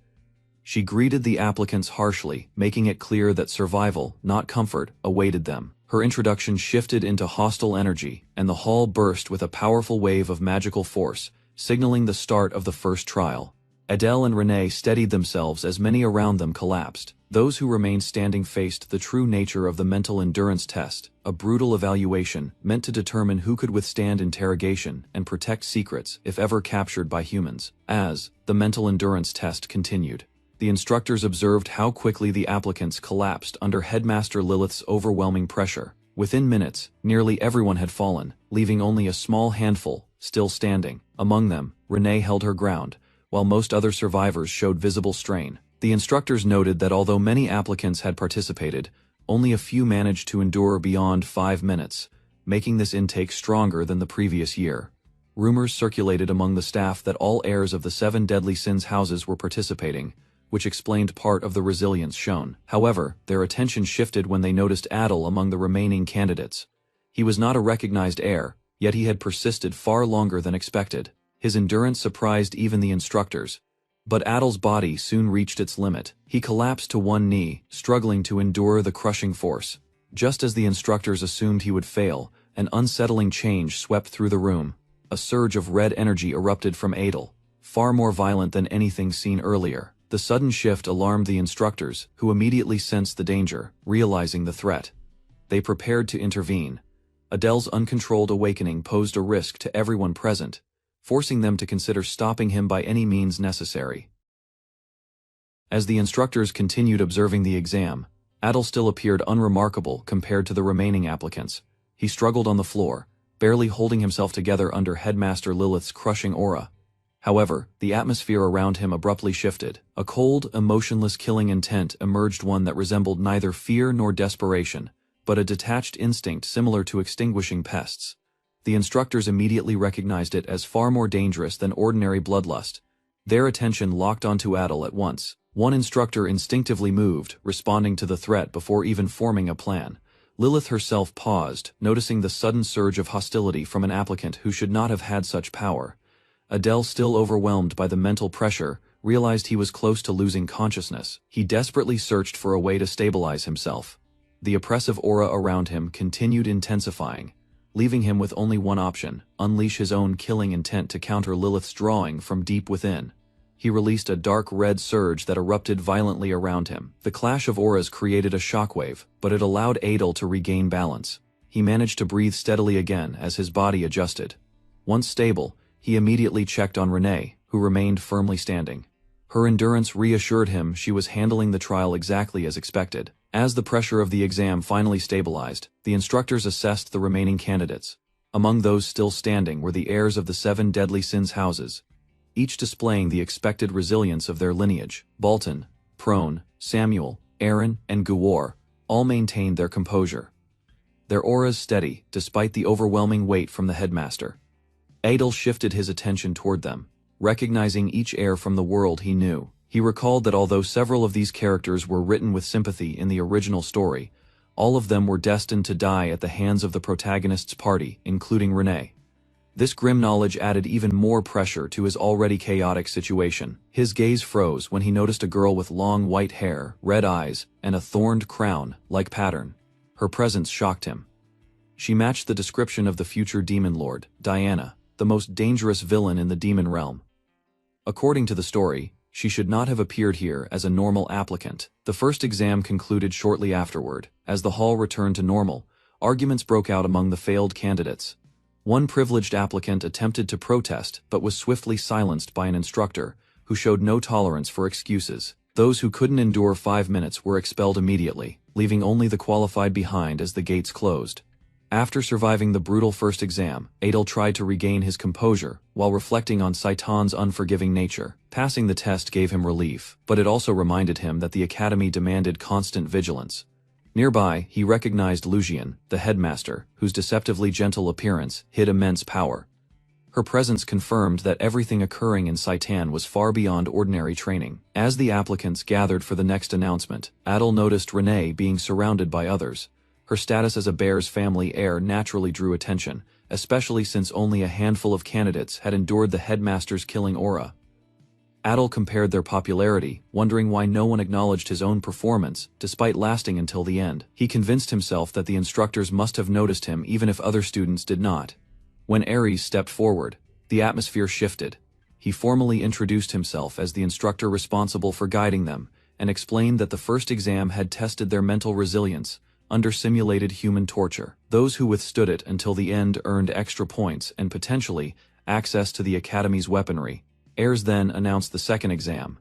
She greeted the applicants harshly, making it clear that survival, not comfort, awaited them. Her introduction shifted into hostile energy, and the hall burst with a powerful wave of magical force, signaling the start of the first trial. Adele and Renee steadied themselves as many around them collapsed. Those who remained standing faced the true nature of the mental endurance test, a brutal evaluation meant to determine who could withstand interrogation and protect secrets if ever captured by humans. As the mental endurance test continued, the instructors observed how quickly the applicants collapsed under Headmaster Lilith's overwhelming pressure. Within minutes, nearly everyone had fallen, leaving only a small handful still standing. Among them, Renee held her ground, while most other survivors showed visible strain. The instructors noted that although many applicants had participated, only a few managed to endure beyond 5 minutes, making this intake stronger than the previous year. Rumors circulated among the staff that all heirs of the 7 deadly sins houses were participating, which explained part of the resilience shown. However, their attention shifted when they noticed Adel among the remaining candidates. He was not a recognized heir, yet he had persisted far longer than expected. His endurance surprised even the instructors. But Adel's body soon reached its limit. He collapsed to one knee, struggling to endure the crushing force. Just as the instructors assumed he would fail, an unsettling change swept through the room. A surge of red energy erupted from Adel, far more violent than anything seen earlier. The sudden shift alarmed the instructors, who immediately sensed the danger, realizing the threat. They prepared to intervene. Adele's uncontrolled awakening posed a risk to everyone present, forcing them to consider stopping him by any means necessary. As the instructors continued observing the exam, Adele still appeared unremarkable compared to the remaining applicants. He struggled on the floor, barely holding himself together under Headmaster Lilith's crushing aura. However, the atmosphere around him abruptly shifted. A cold, emotionless killing intent emerged, one that resembled neither fear nor desperation, but a detached instinct similar to extinguishing pests. The instructors immediately recognized it as far more dangerous than ordinary bloodlust. Their attention locked onto Adele at once. One instructor instinctively moved, responding to the threat before even forming a plan. Lilith herself paused, noticing the sudden surge of hostility from an applicant who should not have had such power. Adele, still overwhelmed by the mental pressure, realized he was close to losing consciousness. He desperately searched for a way to stabilize himself. The oppressive aura around him continued intensifying, leaving him with only one option: unleash his own killing intent to counter Lilith's drawing from deep within. He released a dark red surge that erupted violently around him. The clash of auras created a shockwave, but it allowed Adele to regain balance. He managed to breathe steadily again as his body adjusted. Once stable, he immediately checked on Renee, who remained firmly standing. Her endurance reassured him she was handling the trial exactly as expected. As the pressure of the exam finally stabilized, the instructors assessed the remaining candidates. Among those still standing were the heirs of the 7 deadly sins houses, each displaying the expected resilience of their lineage. Bolton, Prone, Samuel, Aaron, and Guwar all maintained their composure, their auras steady despite the overwhelming weight from the headmaster. Adele shifted his attention toward them, recognizing each heir from the world he knew. He recalled that although several of these characters were written with sympathy in the original story, all of them were destined to die at the hands of the protagonist's party, including Renee. This grim knowledge added even more pressure to his already chaotic situation. His gaze froze when he noticed a girl with long white hair, red eyes, and a thorned crown-like pattern. Her presence shocked him. She matched the description of the future demon lord, Diana, the most dangerous villain in the demon realm. According to the story, she should not have appeared here as a normal applicant. The first exam concluded shortly afterward. As the hall returned to normal, arguments broke out among the failed candidates. One privileged applicant attempted to protest but was swiftly silenced by an instructor who showed no tolerance for excuses. Those who couldn't endure 5 minutes were expelled immediately, leaving only the qualified behind as the gates closed. After surviving the brutal first exam, Adele tried to regain his composure while reflecting on Saitan's unforgiving nature. Passing the test gave him relief, but it also reminded him that the academy demanded constant vigilance. Nearby, he recognized Lucian, the headmaster, whose deceptively gentle appearance hid immense power. Her presence confirmed that everything occurring in Saitan was far beyond ordinary training. As the applicants gathered for the next announcement, Adele noticed Renee being surrounded by others. Her status as a Bears family heir naturally drew attention, especially since only a handful of candidates had endured the headmaster's killing aura. Adele compared their popularity, wondering why no one acknowledged his own performance, despite lasting until the end. He convinced himself that the instructors must have noticed him even if other students did not. When Ares stepped forward, the atmosphere shifted. He formally introduced himself as the instructor responsible for guiding them, and explained that the first exam had tested their mental resilience under simulated human torture. Those who withstood it until the end earned extra points and potentially access to the Academy's weaponry. Ayres then announced the second exam.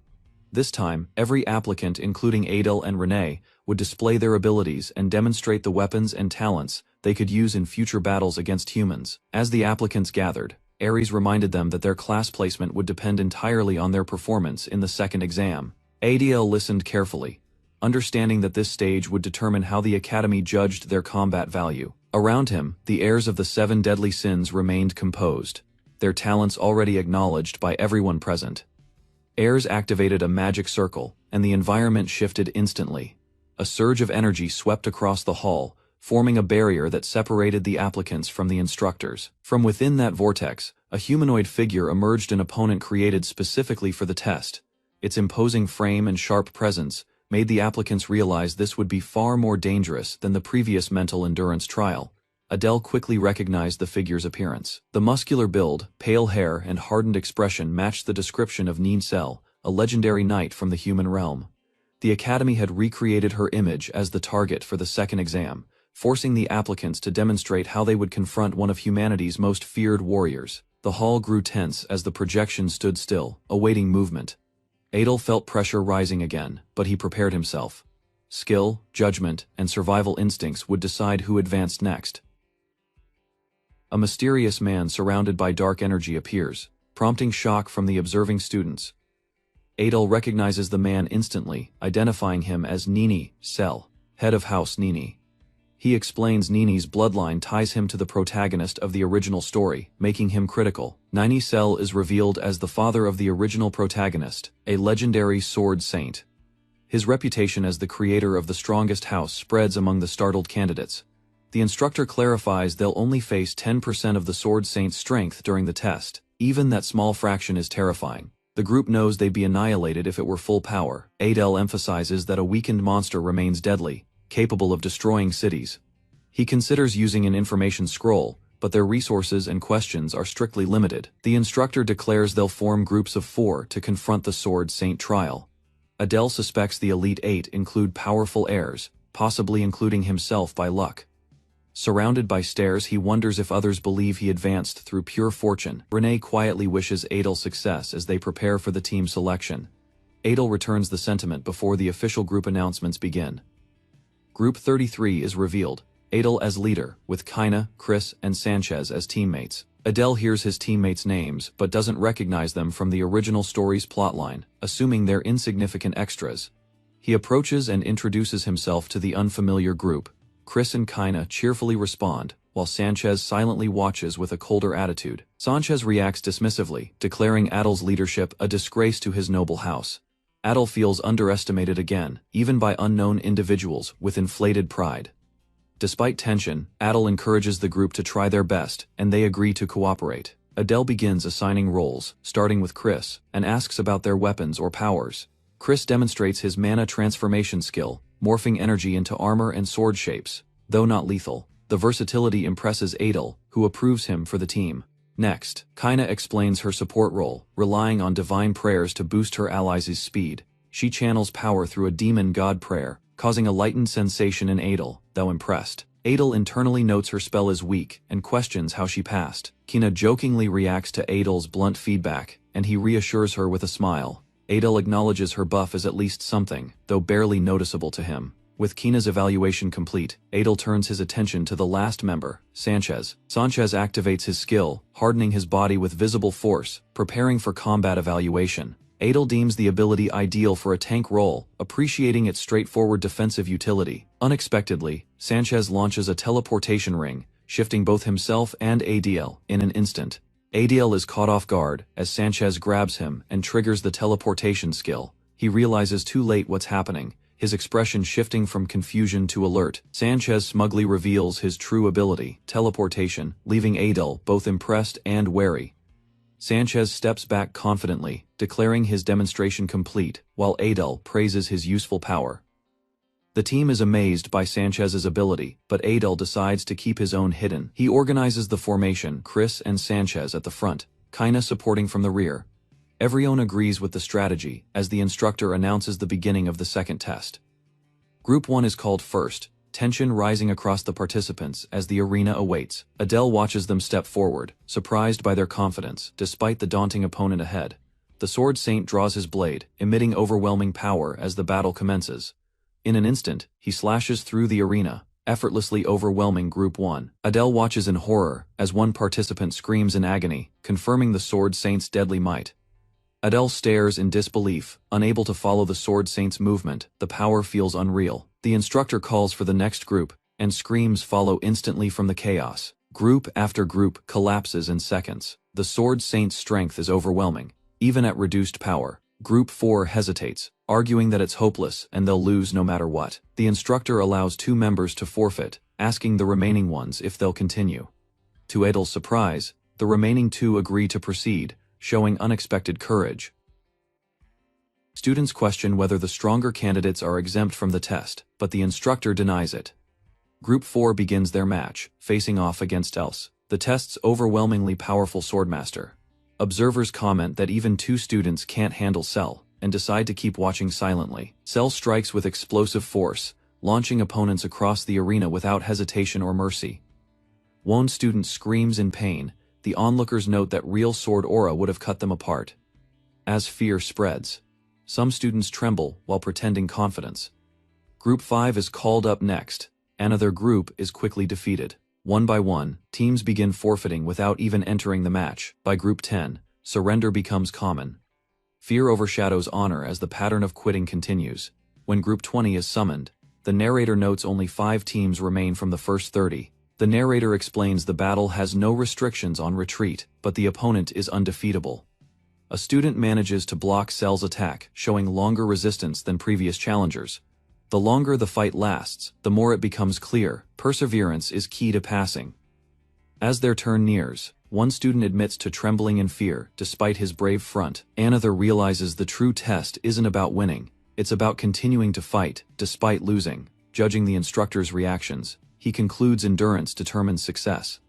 This time, every applicant, including Adele and Renee, would display their abilities and demonstrate the weapons and talents they could use in future battles against humans. As the applicants gathered, Ares reminded them that their class placement would depend entirely on their performance in the second exam. Adele listened carefully, understanding that this stage would determine how the Academy judged their combat value. Around him, the heirs of the 7 deadly sins remained composed, their talents already acknowledged by everyone present. Ayres activated a magic circle, and the environment shifted instantly. A surge of energy swept across the hall, forming a barrier that separated the applicants from the instructors. From within that vortex, a humanoid figure emerged, an opponent created specifically for the test. Its imposing frame and sharp presence made the applicants realize this would be far more dangerous than the previous mental endurance trial. Adele quickly recognized the figure's appearance. The muscular build, pale hair, and hardened expression matched the description of Nincel, a legendary knight from the human realm. The Academy had recreated her image as the target for the second exam, forcing the applicants to demonstrate how they would confront one of humanity's most feared warriors. The hall grew tense as the projection stood still, awaiting movement. Adel felt pressure rising again, but he prepared himself. Skill, judgment, and survival instincts would decide who advanced next. A mysterious man surrounded by dark energy appears, prompting shock from the observing students. Adel recognizes the man instantly, identifying him as Nini Sel, head of House Nini. He explains Nini's bloodline ties him to the protagonist of the original story, making him critical. Nini Sel is revealed as the father of the original protagonist, a legendary sword saint. His reputation as the creator of the strongest house spreads among the startled candidates. The instructor clarifies they'll only face 10% of the sword saint's strength during the test. Even that small fraction is terrifying. The group knows they'd be annihilated if it were full power. Adel emphasizes that a weakened monster remains deadly, capable of destroying cities. He considers using an information scroll, but their resources and questions are strictly limited. The instructor declares they'll form groups of 4 to confront the Sword Saint trial. Adel suspects the Elite 8 include powerful heirs, possibly including himself by luck. Surrounded by stares, he wonders if others believe he advanced through pure fortune. Renee quietly wishes Adel success as they prepare for the team selection. Adel returns the sentiment before the official group announcements begin. Group 33 is revealed, Adel as leader, with Kaina, Chris, and Sanchez as teammates. Adel hears his teammates' names but doesn't recognize them from the original story's plotline, assuming they're insignificant extras. He approaches and introduces himself to the unfamiliar group. Chris and Kaina cheerfully respond, while Sanchez silently watches with a colder attitude. Sanchez reacts dismissively, declaring Adel's leadership a disgrace to his noble house. Adel feels underestimated again, even by unknown individuals with inflated pride. Despite tension, Adel encourages the group to try their best, and they agree to cooperate. Adel begins assigning roles, starting with Chris, and asks about their weapons or powers. Chris demonstrates his mana transformation skill, morphing energy into armor and sword shapes. Though not lethal, the versatility impresses Adel, who approves him for the team. Next, Kaina explains her support role, relying on divine prayers to boost her allies' speed. She channels power through a demon god prayer, causing a lightened sensation in Adel, though impressed. Adel internally notes her spell is weak and questions how she passed. Kaina jokingly reacts to Adel's blunt feedback, and he reassures her with a smile. Adel acknowledges her buff is at least something, though barely noticeable to him. With Kaina's evaluation complete, Adel turns his attention to the last member, Sanchez. Sanchez activates his skill, hardening his body with visible force, preparing for combat evaluation. Adel deems the ability ideal for a tank role, appreciating its straightforward defensive utility. Unexpectedly, Sanchez launches a teleportation ring, shifting both himself and Adel in an instant. Adel is caught off guard as Sanchez grabs him and triggers the teleportation skill. He realizes too late what's happening, his expression shifting from confusion to alert. Sanchez smugly reveals his true ability, teleportation, leaving Adel both impressed and wary. Sanchez steps back confidently, declaring his demonstration complete, while Adel praises his useful power. The team is amazed by Sanchez's ability, but Adel decides to keep his own hidden. He organizes the formation, Chris and Sanchez at the front, Kaina supporting from the rear. Everyone agrees with the strategy, as the instructor announces the beginning of the second test. Group 1 is called first, tension rising across the participants as the arena awaits. Adel watches them step forward, surprised by their confidence, despite the daunting opponent ahead. The Sword Saint draws his blade, emitting overwhelming power as the battle commences. In an instant, he slashes through the arena, effortlessly overwhelming Group 1. Adel watches in horror as one participant screams in agony, confirming the Sword Saint's deadly might. Adel stares in disbelief, unable to follow the Sword Saint's movement. The power feels unreal. The instructor calls for the next group, and screams follow instantly from the chaos. Group after group collapses in seconds. The Sword Saint's strength is overwhelming, even at reduced power. Group 4 hesitates, arguing that it's hopeless and they'll lose no matter what. The instructor allows 2 members to forfeit, asking the remaining ones if they'll continue. To Adel's surprise, the remaining 2 agree to proceed, showing unexpected courage. Students question whether the stronger candidates are exempt from the test, but the instructor denies it. Group 4 begins their match, facing off against else, the test's overwhelmingly powerful swordmaster. Observers comment that even 2 students can't handle Cell, and decide to keep watching silently. Cell strikes with explosive force, launching opponents across the arena without hesitation or mercy. One student screams in pain. The onlookers note that real sword aura would have cut them apart. As fear spreads, some students tremble while pretending confidence. Group 5 is called up next. Another group is quickly defeated. One by one, teams begin forfeiting without even entering the match. By Group 10, surrender becomes common. Fear overshadows honor as the pattern of quitting continues. When Group 20 is summoned, the narrator notes only 5 teams remain from the first 30. The narrator explains the battle has no restrictions on retreat, but the opponent is undefeatable. A student manages to block Cell's attack, showing longer resistance than previous challengers. The longer the fight lasts, the more it becomes clear, perseverance is key to passing. As their turn nears, one student admits to trembling in fear, despite his brave front. Another realizes the true test isn't about winning, it's about continuing to fight, despite losing. Judging the instructor's reactions, he concludes endurance determines success.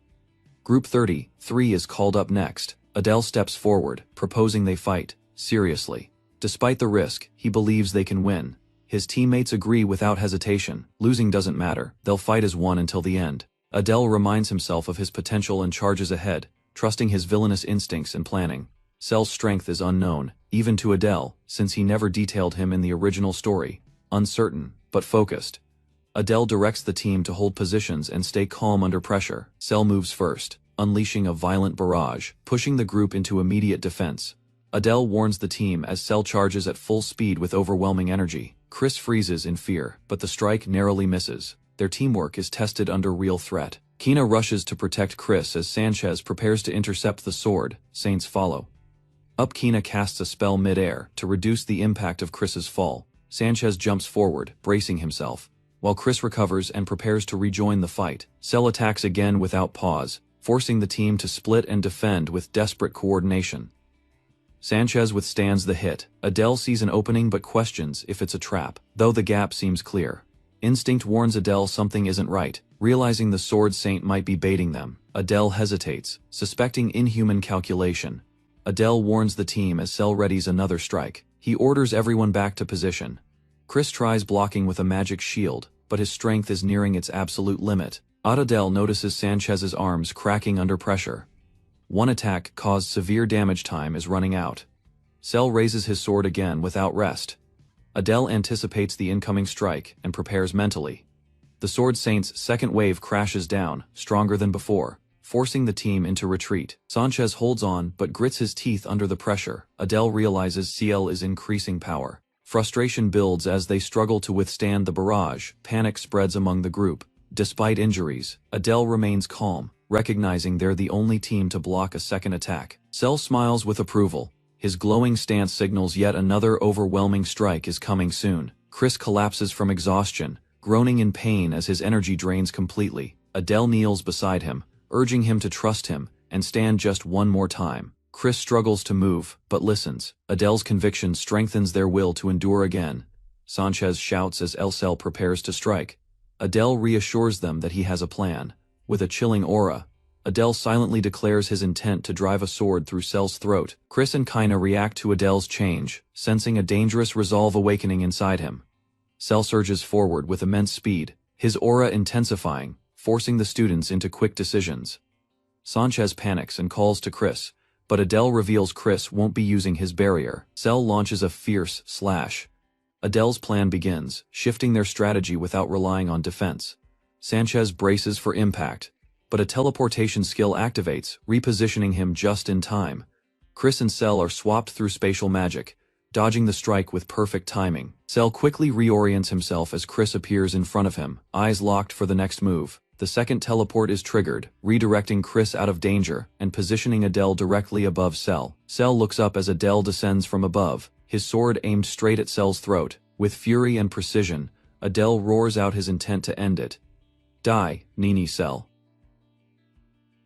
Group 33 is called up next. Adele steps forward, proposing they fight, seriously. Despite the risk, he believes they can win. His teammates agree without hesitation. Losing doesn't matter, they'll fight as one until the end. Adele reminds himself of his potential and charges ahead, trusting his villainous instincts and planning. Cell's strength is unknown, even to Adele, since he never detailed him in the original story. Uncertain, but focused. Adele directs the team to hold positions and stay calm under pressure. Cell moves first, unleashing a violent barrage, pushing the group into immediate defense. Adele warns the team as Cell charges at full speed with overwhelming energy. Chris freezes in fear, but the strike narrowly misses. Their teamwork is tested under real threat. Kina rushes to protect Chris as Sanchez prepares to intercept the sword. Saints follow. Kina casts a spell mid-air to reduce the impact of Chris's fall. Sanchez jumps forward, bracing himself. While Chris recovers and prepares to rejoin the fight, Cell attacks again without pause, forcing the team to split and defend with desperate coordination. Sanchez withstands the hit. Adele sees an opening but questions if it's a trap, though the gap seems clear. Instinct warns Adele something isn't right, realizing the Sword Saint might be baiting them. Adele hesitates, suspecting inhuman calculation. Adele warns the team as Cell readies another strike. He orders everyone back to position. Chris tries blocking with a magic shield, but his strength is nearing its absolute limit. Adele notices Sanchez's arms cracking under pressure. One attack caused severe damage. Time is running out. Cell raises his sword again without rest. Adele anticipates the incoming strike and prepares mentally. The Sword Saint's second wave crashes down, stronger than before, forcing the team into retreat. Sanchez holds on but grits his teeth under the pressure. Adele realizes CL is increasing power. Frustration builds as they struggle to withstand the barrage. Panic spreads among the group. Despite injuries, Adele remains calm, recognizing they're the only team to block a second attack. Cell smiles with approval. His glowing stance signals yet another overwhelming strike is coming soon. Chris collapses from exhaustion, groaning in pain as his energy drains completely. Adele kneels beside him, urging him to trust him and stand just one more time. Chris struggles to move, but listens. Adele's conviction strengthens their will to endure again. Sanchez shouts as Cell prepares to strike. Adele reassures them that he has a plan. With a chilling aura, Adele silently declares his intent to drive a sword through Cell's throat. Chris and Kina react to Adele's change, sensing a dangerous resolve awakening inside him. Cell surges forward with immense speed, his aura intensifying, forcing the students into quick decisions. Sanchez panics and calls to Chris, but Adele reveals Chris won't be using his barrier. Cell launches a fierce slash. Adele's plan begins, shifting their strategy without relying on defense. Sanchez braces for impact, but a teleportation skill activates, repositioning him just in time. Chris and Cell are swapped through spatial magic, dodging the strike with perfect timing. Cell quickly reorients himself as Chris appears in front of him, eyes locked for the next move. The second teleport is triggered, redirecting Chris out of danger and positioning Adele directly above Cell. Cell looks up as Adele descends from above, his sword aimed straight at Cell's throat. With fury and precision, Adele roars out his intent to end it. Die, Nini Cell.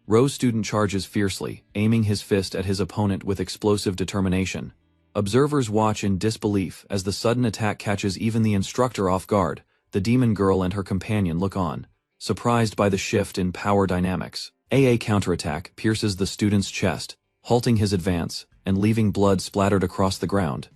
Rose student charges fiercely, aiming his fist at his opponent with explosive determination. Observers watch in disbelief as the sudden attack catches even the instructor off guard. The demon girl and her companion look on, surprised by the shift in power dynamics. A counterattack pierces the student's chest, halting his advance and leaving blood splattered across the ground.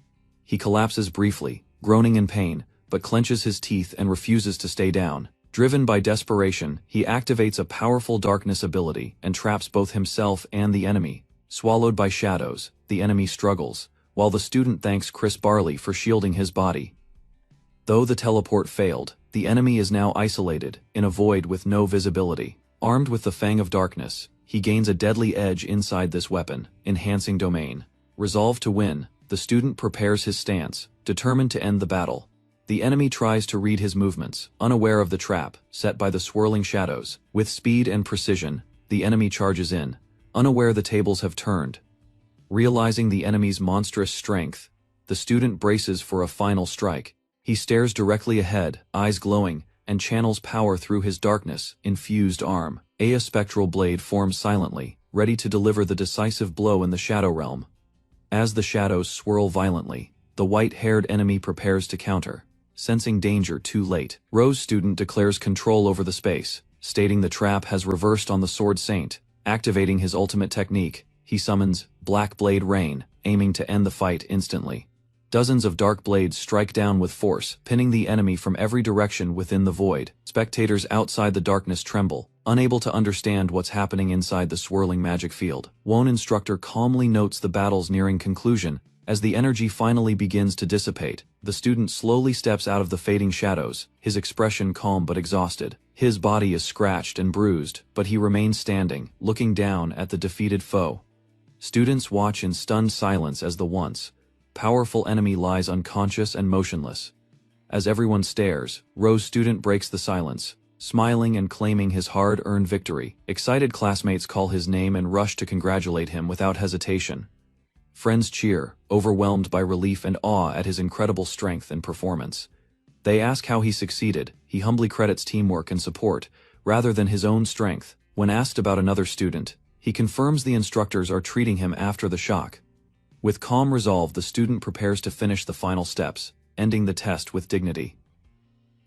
He collapses briefly, groaning in pain, but clenches his teeth and refuses to stay down. Driven by desperation, he activates a powerful darkness ability and traps both himself and the enemy. Swallowed by shadows, the enemy struggles, while the student thanks Chris Barley for shielding his body. Though the teleport failed, the enemy is now isolated, in a void with no visibility. Armed with the Fang of Darkness, he gains a deadly edge inside this weapon, enhancing domain. Resolved to win, the student prepares his stance, determined to end the battle. The enemy tries to read his movements, unaware of the trap set by the swirling shadows. With speed and precision, the enemy charges in, unaware the tables have turned. Realizing the enemy's monstrous strength, the student braces for a final strike. He stares directly ahead, eyes glowing, and channels power through his darkness-infused arm. A spectral blade forms silently, ready to deliver the decisive blow in the Shadow Realm. As the shadows swirl violently, the white-haired enemy prepares to counter. Sensing danger too late, Rose Student declares control over the space, stating the trap has reversed on the Sword Saint. Activating his ultimate technique, he summons Black Blade Rain, aiming to end the fight instantly. Dozens of dark blades strike down with force, pinning the enemy from every direction within the void. Spectators outside the darkness tremble, unable to understand what's happening inside the swirling magic field. One instructor calmly notes the battle's nearing conclusion. As the energy finally begins to dissipate, the student slowly steps out of the fading shadows, his expression calm but exhausted. His body is scratched and bruised, but he remains standing, looking down at the defeated foe. Students watch in stunned silence as the once powerful enemy lies unconscious and motionless. As everyone stares, Rose Student breaks the silence, smiling and claiming his hard-earned victory. Excited classmates call his name and rush to congratulate him without hesitation. Friends cheer, overwhelmed by relief and awe at his incredible strength and performance. They ask how he succeeded. He humbly credits teamwork and support, rather than his own strength. When asked about another student, he confirms the instructors are treating him after the shock. With calm resolve, the student prepares to finish the final steps, ending the test with dignity.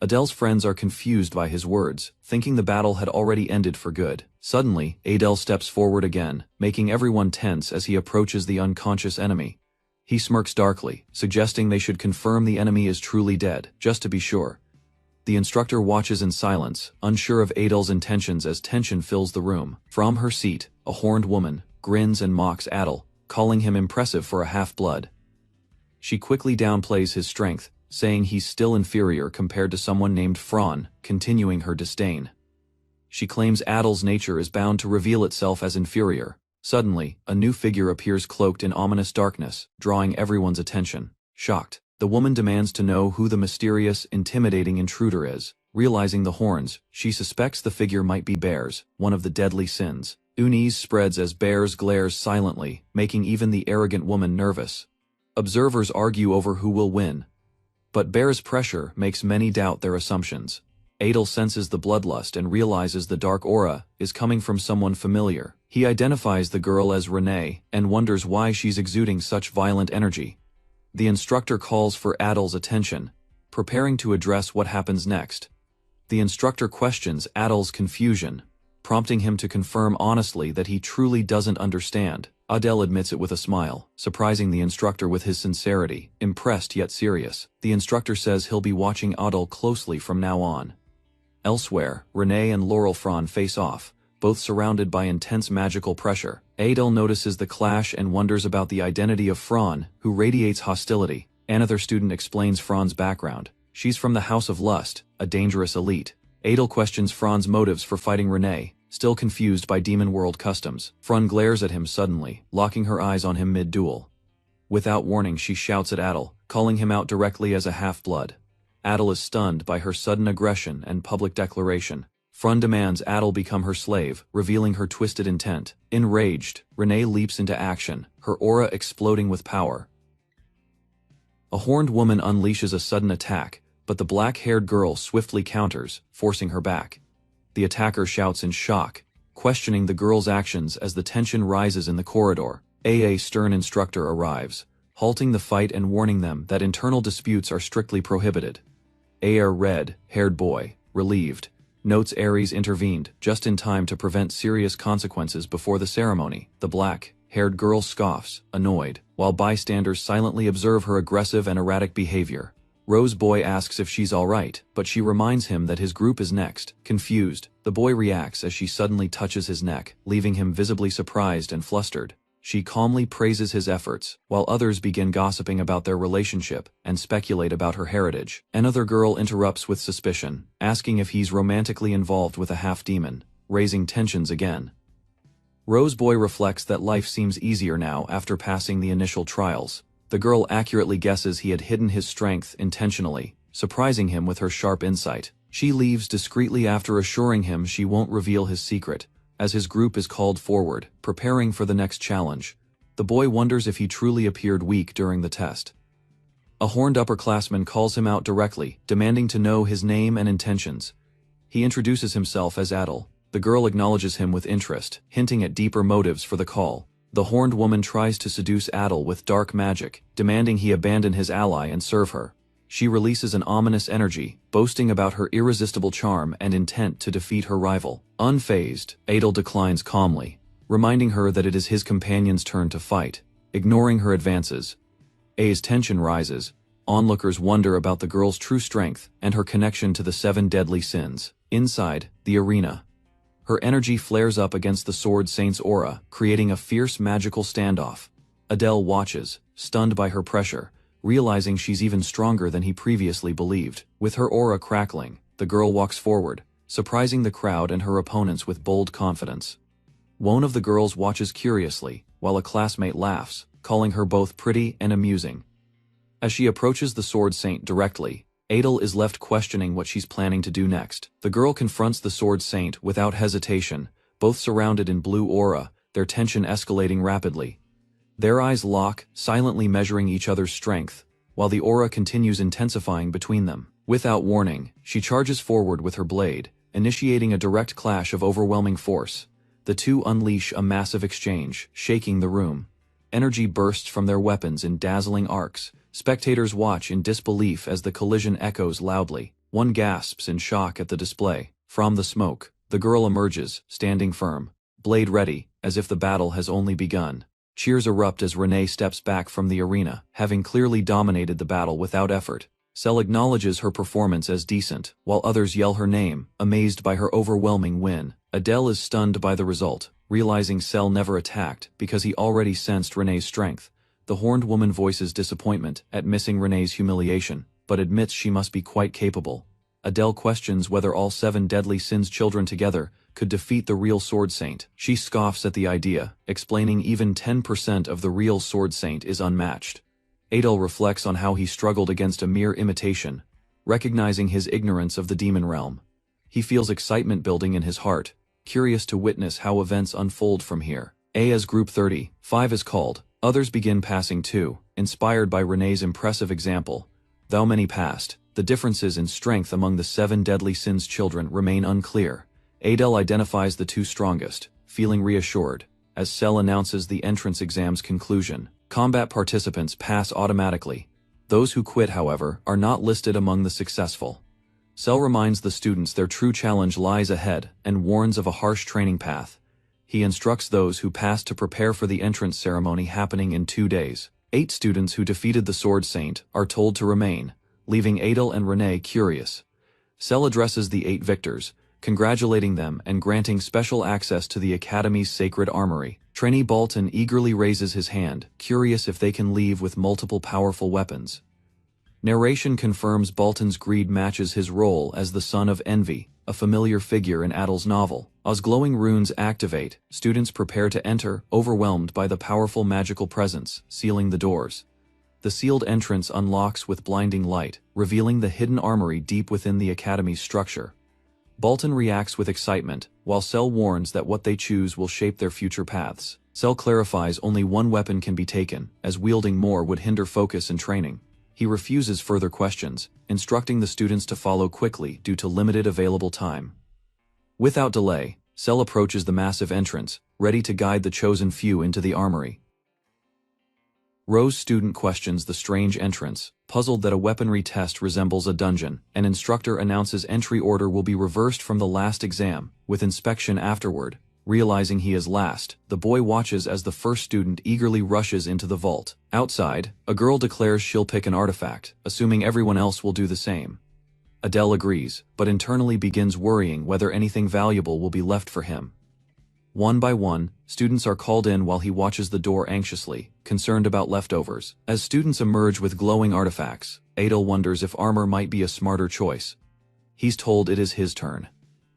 Adele's friends are confused by his words, thinking the battle had already ended for good. Suddenly, Adele steps forward again, making everyone tense as he approaches the unconscious enemy. He smirks darkly, suggesting they should confirm the enemy is truly dead, just to be sure. The instructor watches in silence, unsure of Adele's intentions as tension fills the room. From her seat, a horned woman grins and mocks Adele, calling him impressive for a half-blood. She quickly downplays his strength, saying he's still inferior compared to someone named Fran, continuing her disdain. She claims Adele's nature is bound to reveal itself as inferior. Suddenly, a new figure appears cloaked in ominous darkness, drawing everyone's attention. Shocked, the woman demands to know who the mysterious, intimidating intruder is. Realizing the horns, she suspects the figure might be Bears, one of the deadly sins. Unease spreads as Bears glares silently, making even the arrogant woman nervous. Observers argue over who will win, but Bear's pressure makes many doubt their assumptions. Adele senses the bloodlust and realizes the dark aura is coming from someone familiar. He identifies the girl as Renee and wonders why she's exuding such violent energy. The instructor calls for Adele's attention, preparing to address what happens next. The instructor questions Adele's confusion, prompting him to confirm honestly that he truly doesn't understand. Adele admits it with a smile, surprising the instructor with his sincerity, impressed yet serious. The instructor says he'll be watching Adele closely from now on. Elsewhere, Renee and Laurel Fran face off, both surrounded by intense magical pressure. Adele notices the clash and wonders about the identity of Fran, who radiates hostility. Another student explains Fran's background. She's from the House of Lust, a dangerous elite. Adele questions Fran's motives for fighting Renee, still confused by Demon World customs. Fran glares at him suddenly, locking her eyes on him mid-duel. Without warning, she shouts at Adele, calling him out directly as a half-blood. Adele is stunned by her sudden aggression and public declaration. Fran demands Adele become her slave, revealing her twisted intent. Enraged, Renee leaps into action, her aura exploding with power. A horned woman unleashes a sudden attack, but the black-haired girl swiftly counters, forcing her back. The attacker shouts in shock, questioning the girl's actions as the tension rises in the corridor. A stern instructor arrives, halting the fight and warning them that internal disputes are strictly prohibited. A red-haired boy, relieved, notes Aries intervened just in time to prevent serious consequences before the ceremony. The black-haired girl scoffs, annoyed, while bystanders silently observe her aggressive and erratic behavior. Rose Boy asks if she's alright, but she reminds him that his group is next. Confused, the boy reacts as she suddenly touches his neck, leaving him visibly surprised and flustered. She calmly praises his efforts, while others begin gossiping about their relationship and speculate about her heritage. Another girl interrupts with suspicion, asking if he's romantically involved with a half-demon, raising tensions again. Rose Boy reflects that life seems easier now after passing the initial trials. The girl accurately guesses he had hidden his strength intentionally, surprising him with her sharp insight. She leaves discreetly after assuring him she won't reveal his secret, as his group is called forward, preparing for the next challenge. The boy wonders if he truly appeared weak during the test. A horned upperclassman calls him out directly, demanding to know his name and intentions. He introduces himself as Adel. The girl acknowledges him with interest, hinting at deeper motives for the call. The horned woman tries to seduce Adel with dark magic, demanding he abandon his ally and serve her. She releases an ominous energy, boasting about her irresistible charm and intent to defeat her rival. Unfazed, Adel declines calmly, reminding her that it is his companion's turn to fight. Ignoring her advances, A's tension rises. Onlookers wonder about the girl's true strength and her connection to the 7 deadly sins. Inside the arena, her energy flares up against the Sword Saint's aura, creating a fierce magical standoff. Adele watches, stunned by her pressure, realizing she's even stronger than he previously believed. With her aura crackling, the girl walks forward, surprising the crowd and her opponents with bold confidence. One of the girls watches curiously, while a classmate laughs, calling her both pretty and amusing. As she approaches the Sword Saint directly, Adel is left questioning what she's planning to do next. The girl confronts the Sword Saint without hesitation, both surrounded in blue aura, their tension escalating rapidly. Their eyes lock, silently measuring each other's strength, while the aura continues intensifying between them. Without warning, she charges forward with her blade, initiating a direct clash of overwhelming force. The two unleash a massive exchange, shaking the room. Energy bursts from their weapons in dazzling arcs. Spectators watch in disbelief as the collision echoes loudly. One gasps in shock at the display. From the smoke, the girl emerges, standing firm, blade ready, as if the battle has only begun. Cheers erupt as Renee steps back from the arena, having clearly dominated the battle without effort. Cell acknowledges her performance as decent, while others yell her name, amazed by her overwhelming win. Adele is stunned by the result, realizing Cell never attacked because he already sensed Renee's strength. The horned woman voices disappointment at missing Renee's humiliation, but admits she must be quite capable. Adele questions whether all 7 deadly sins children together could defeat the real Sword Saint. She scoffs at the idea, explaining even 10% of the real Sword Saint is unmatched. Adel reflects on how he struggled against a mere imitation, recognizing his ignorance of the demon realm. He feels excitement building in his heart, curious to witness how events unfold from here. As Group 35 is called, others begin passing too, inspired by Renee's impressive example. Though many passed, the differences in strength among the 7 deadly sins children remain unclear. Adele identifies the 2 strongest, feeling reassured. As Cell announces the entrance exam's conclusion, combat participants pass automatically. Those who quit, however, are not listed among the successful. Cell reminds the students their true challenge lies ahead and warns of a harsh training path. He instructs those who passed to prepare for the entrance ceremony happening in 2 days. 8 students who defeated the Sword Saint are told to remain, leaving Adel and Renee curious. Cell addresses the 8 victors, congratulating them and granting special access to the Academy's sacred armory. Trainee Bolton eagerly raises his hand, curious if they can leave with multiple powerful weapons. Narration confirms Bolton's greed matches his role as the son of Envy, a familiar figure in Adel's novel. As glowing runes activate, students prepare to enter, overwhelmed by the powerful magical presence, sealing the doors. The sealed entrance unlocks with blinding light, revealing the hidden armory deep within the Academy's structure. Bolton reacts with excitement, while Cell warns that what they choose will shape their future paths. Cell clarifies only one weapon can be taken, as wielding more would hinder focus and training. He refuses further questions, instructing the students to follow quickly due to limited available time. Without delay, Cell approaches the massive entrance, ready to guide the chosen few into the armory. Rose student questions the strange entrance, puzzled that a weaponry test resembles a dungeon. An instructor announces entry order will be reversed from the last exam, with inspection afterward. Realizing he is last, the boy watches as the first student eagerly rushes into the vault. Outside, a girl declares she'll pick an artifact, assuming everyone else will do the same. Adele agrees, but internally begins worrying whether anything valuable will be left for him. One by one, students are called in while he watches the door anxiously, concerned about leftovers. As students emerge with glowing artifacts, Adele wonders if armor might be a smarter choice. He's told it is his turn.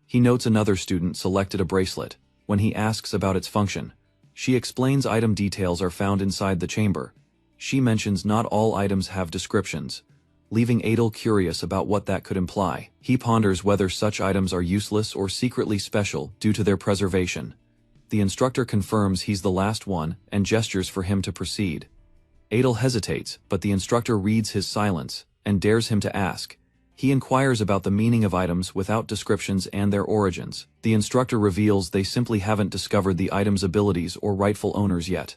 He notes another student selected a bracelet. When he asks about its function, she explains item details are found inside the chamber. She mentions not all items have descriptions, leaving Adele curious about what that could imply. He ponders whether such items are useless or secretly special due to their preservation. The instructor confirms he's the last one and gestures for him to proceed. Adele hesitates, but the instructor reads his silence and dares him to ask. He inquires about the meaning of items without descriptions and their origins. The instructor reveals they simply haven't discovered the item's abilities or rightful owners yet.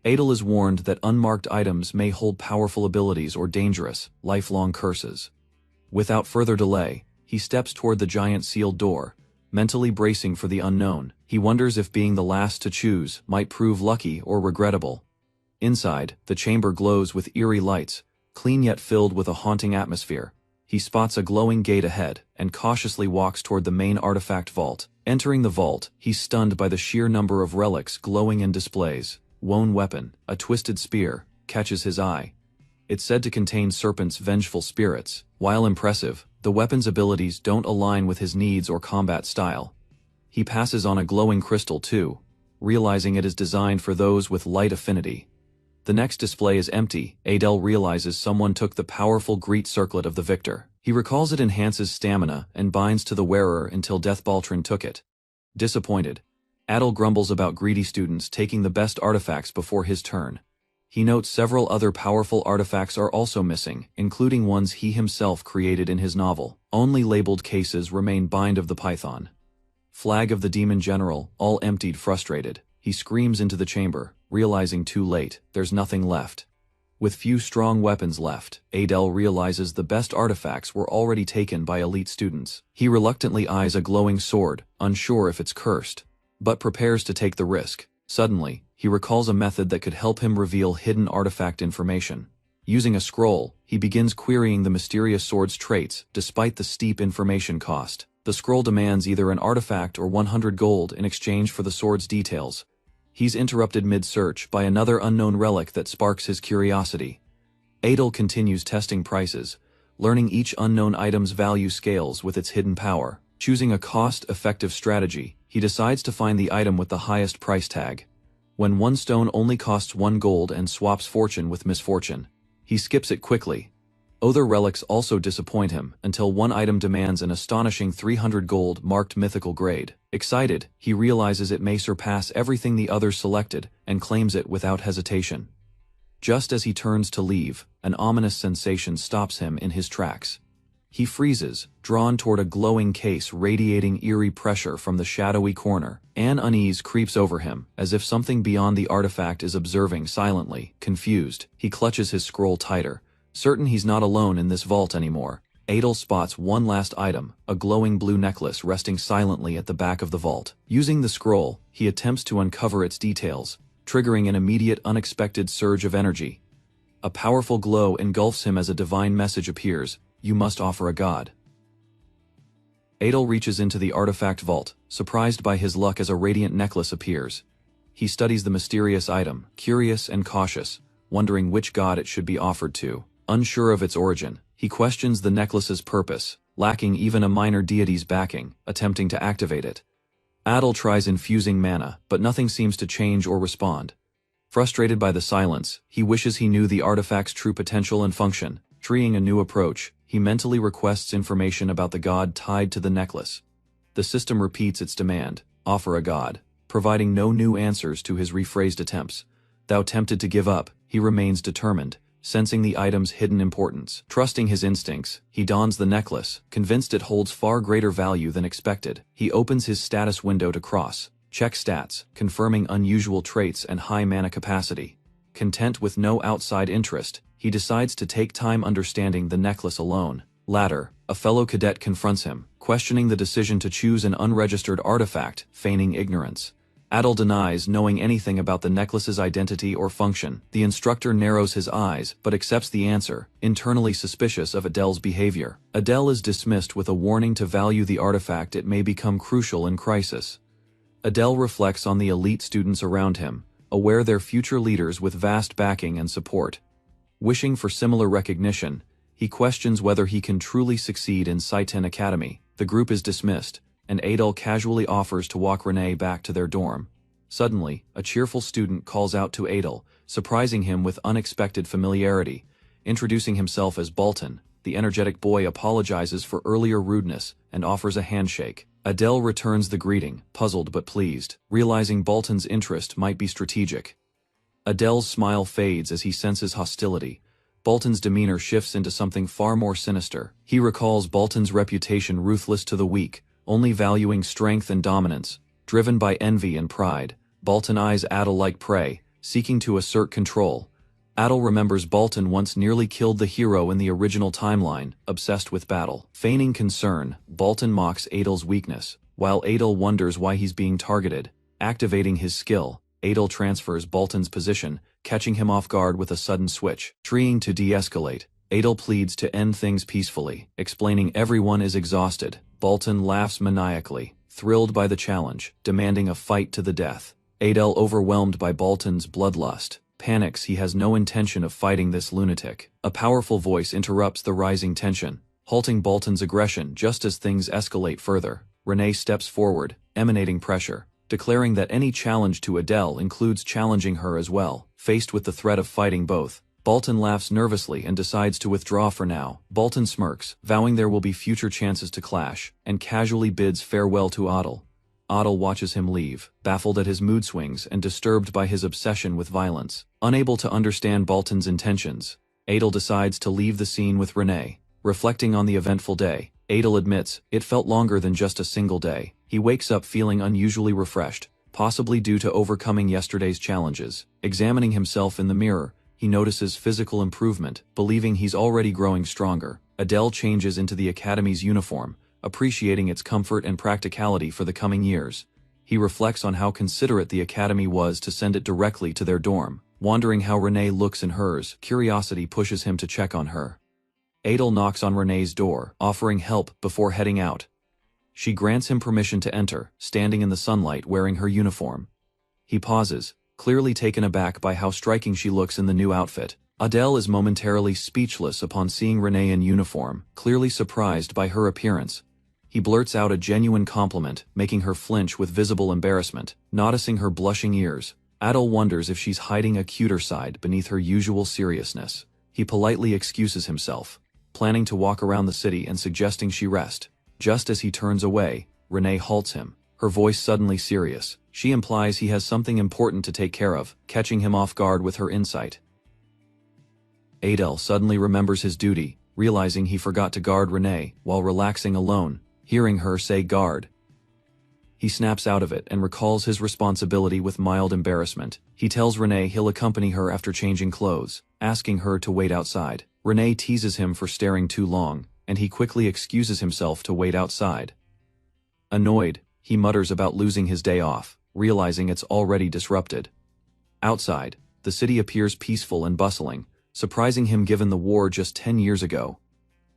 Adele is warned that unmarked items may hold powerful abilities or dangerous, lifelong curses. Without further delay, he steps toward the giant sealed door, mentally bracing for the unknown. He wonders if being the last to choose might prove lucky or regrettable. Inside, the chamber glows with eerie lights, clean yet filled with a haunting atmosphere. He spots a glowing gate ahead and cautiously walks toward the main artifact vault. Entering the vault, he's stunned by the sheer number of relics glowing in displays. One weapon, a twisted spear, catches his eye. It's said to contain serpents' vengeful spirits. While impressive, the weapon's abilities don't align with his needs or combat style. He passes on a glowing crystal too, realizing it is designed for those with light affinity. The next display is empty. Adele realizes someone took the powerful greet circlet of the victor. He recalls it enhances stamina and binds to the wearer until Deathbaltrin took it. Disappointed, Adele grumbles about greedy students taking the best artifacts before his turn. He notes several other powerful artifacts are also missing, including ones he himself created in his novel. Only labeled cases remain. Bind of the Python. Flag of the Demon General, all emptied. Frustrated, he screams into the chamber, realizing too late, there's nothing left. With few strong weapons left, Adele realizes the best artifacts were already taken by elite students. He reluctantly eyes a glowing sword, unsure if it's cursed, but prepares to take the risk. Suddenly, he recalls a method that could help him reveal hidden artifact information. Using a scroll, he begins querying the mysterious sword's traits, despite the steep information cost. The scroll demands either an artifact or 100 gold in exchange for the sword's details. He's interrupted mid-search by another unknown relic that sparks his curiosity. Adele continues testing prices, learning each unknown item's value scales with its hidden power. Choosing a cost-effective strategy, he decides to find the item with the highest price tag. When one stone only costs 1 gold and swaps fortune with misfortune, he skips it quickly. Other relics also disappoint him until one item demands an astonishing 300 gold marked mythical grade. Excited, he realizes it may surpass everything the others selected and claims it without hesitation. Just as he turns to leave, an ominous sensation stops him in his tracks. He freezes, drawn toward a glowing case radiating eerie pressure from the shadowy corner. An unease creeps over him, as if something beyond the artifact is observing silently. Confused, he clutches his scroll tighter, certain he's not alone in this vault anymore. Adele spots one last item, a glowing blue necklace resting silently at the back of the vault. Using the scroll, he attempts to uncover its details, triggering an immediate unexpected surge of energy. A powerful glow engulfs him as a divine message appears. You must offer a god. Adele reaches into the artifact vault, surprised by his luck as a radiant necklace appears. He studies the mysterious item, curious and cautious, wondering which god it should be offered to. Unsure of its origin, he questions the necklace's purpose, lacking even a minor deity's backing, attempting to activate it. Adele tries infusing mana, but nothing seems to change or respond. Frustrated by the silence, he wishes he knew the artifact's true potential and function. Trying a new approach, he mentally requests information about the god tied to the necklace. The system repeats its demand, offer a god, providing no new answers to his rephrased attempts. Though tempted to give up, he remains determined, sensing the item's hidden importance. Trusting his instincts, he dons the necklace, convinced it holds far greater value than expected. He opens his status window to cross, check stats, confirming unusual traits and high mana capacity. Content with no outside interest, he decides to take time understanding the necklace alone. Later, A fellow cadet confronts him, questioning the decision to choose an unregistered artifact, feigning ignorance. Adel denies knowing anything about the necklace's identity or function. The instructor narrows his eyes but accepts the answer, internally suspicious of Adel's behavior. Adel is dismissed with a warning to value the artifact. It may become crucial in crisis. Adel reflects on the elite students around him, aware they're future leaders with vast backing and support. Wishing for similar recognition, he questions whether he can truly succeed in Saiten Academy. The group is dismissed, and Adel casually offers to walk Renee back to their dorm. Suddenly, a cheerful student calls out to Adel, surprising him with unexpected familiarity. Introducing himself as Balton, the energetic boy apologizes for earlier rudeness and offers a handshake. Adel returns the greeting, puzzled but pleased, realizing Balton's interest might be strategic. Adel's smile fades as he senses hostility. Balton's demeanor shifts into something far more sinister. He recalls Balton's reputation, ruthless to the weak, only valuing strength and dominance. Driven by envy and pride, Balton eyes Adel like prey, seeking to assert control. Adel remembers Balton once nearly killed the hero in the original timeline, obsessed with battle. Feigning concern, Balton mocks Adel's weakness, while Adel wonders why he's being targeted. Activating his skill, Adel transfers Balton's position, catching him off guard with a sudden switch. Trying to de-escalate, Adel pleads to end things peacefully, explaining everyone is exhausted. Balton laughs maniacally, thrilled by the challenge, demanding a fight to the death. Adel, overwhelmed by Balton's bloodlust, panics. He has no intention of fighting this lunatic. A powerful voice interrupts the rising tension, halting Balton's aggression just as things escalate further. Renee steps forward, emanating pressure, declaring that any challenge to Adel includes challenging her as well. Faced with the threat of fighting both, Balton laughs nervously and decides to withdraw for now. Balton smirks, vowing there will be future chances to clash, and casually bids farewell to Adel. Adel watches him leave, baffled at his mood swings and disturbed by his obsession with violence. Unable to understand Balton's intentions, Adel decides to leave the scene with Renee. Reflecting on the eventful day, Adel admits it felt longer than just a single day. He wakes up feeling unusually refreshed, possibly due to overcoming yesterday's challenges. Examining himself in the mirror, he notices physical improvement, believing he's already growing stronger. Adel changes into the academy's uniform, appreciating its comfort and practicality for the coming years. He reflects on how considerate the academy was to send it directly to their dorm. Wondering how Renee looks in hers, curiosity pushes him to check on her. Adel knocks on Renee's door, offering help before heading out. She grants him permission to enter, standing in the sunlight wearing her uniform. He pauses, clearly taken aback by how striking she looks in the new outfit. Adel is momentarily speechless upon seeing Renee in uniform, clearly surprised by her appearance. He blurts out a genuine compliment, making her flinch with visible embarrassment. Noticing her blushing ears, Adel wonders if she's hiding a cuter side beneath her usual seriousness. He politely excuses himself, planning to walk around the city and suggesting she rest. Just as he turns away, Renee halts him, her voice suddenly serious. She implies he has something important to take care of, catching him off guard with her insight. Adel suddenly remembers his duty, realizing he forgot to guard Renee while relaxing alone. Hearing her say guard, he snaps out of it and recalls his responsibility with mild embarrassment. He tells Renee he'll accompany her after changing clothes, asking her to wait outside. Renee teases him for staring too long, and he quickly excuses himself to wait outside. Annoyed, he mutters about losing his day off, realizing it's already disrupted. Outside, the city appears peaceful and bustling, surprising him given the war just 10 years ago.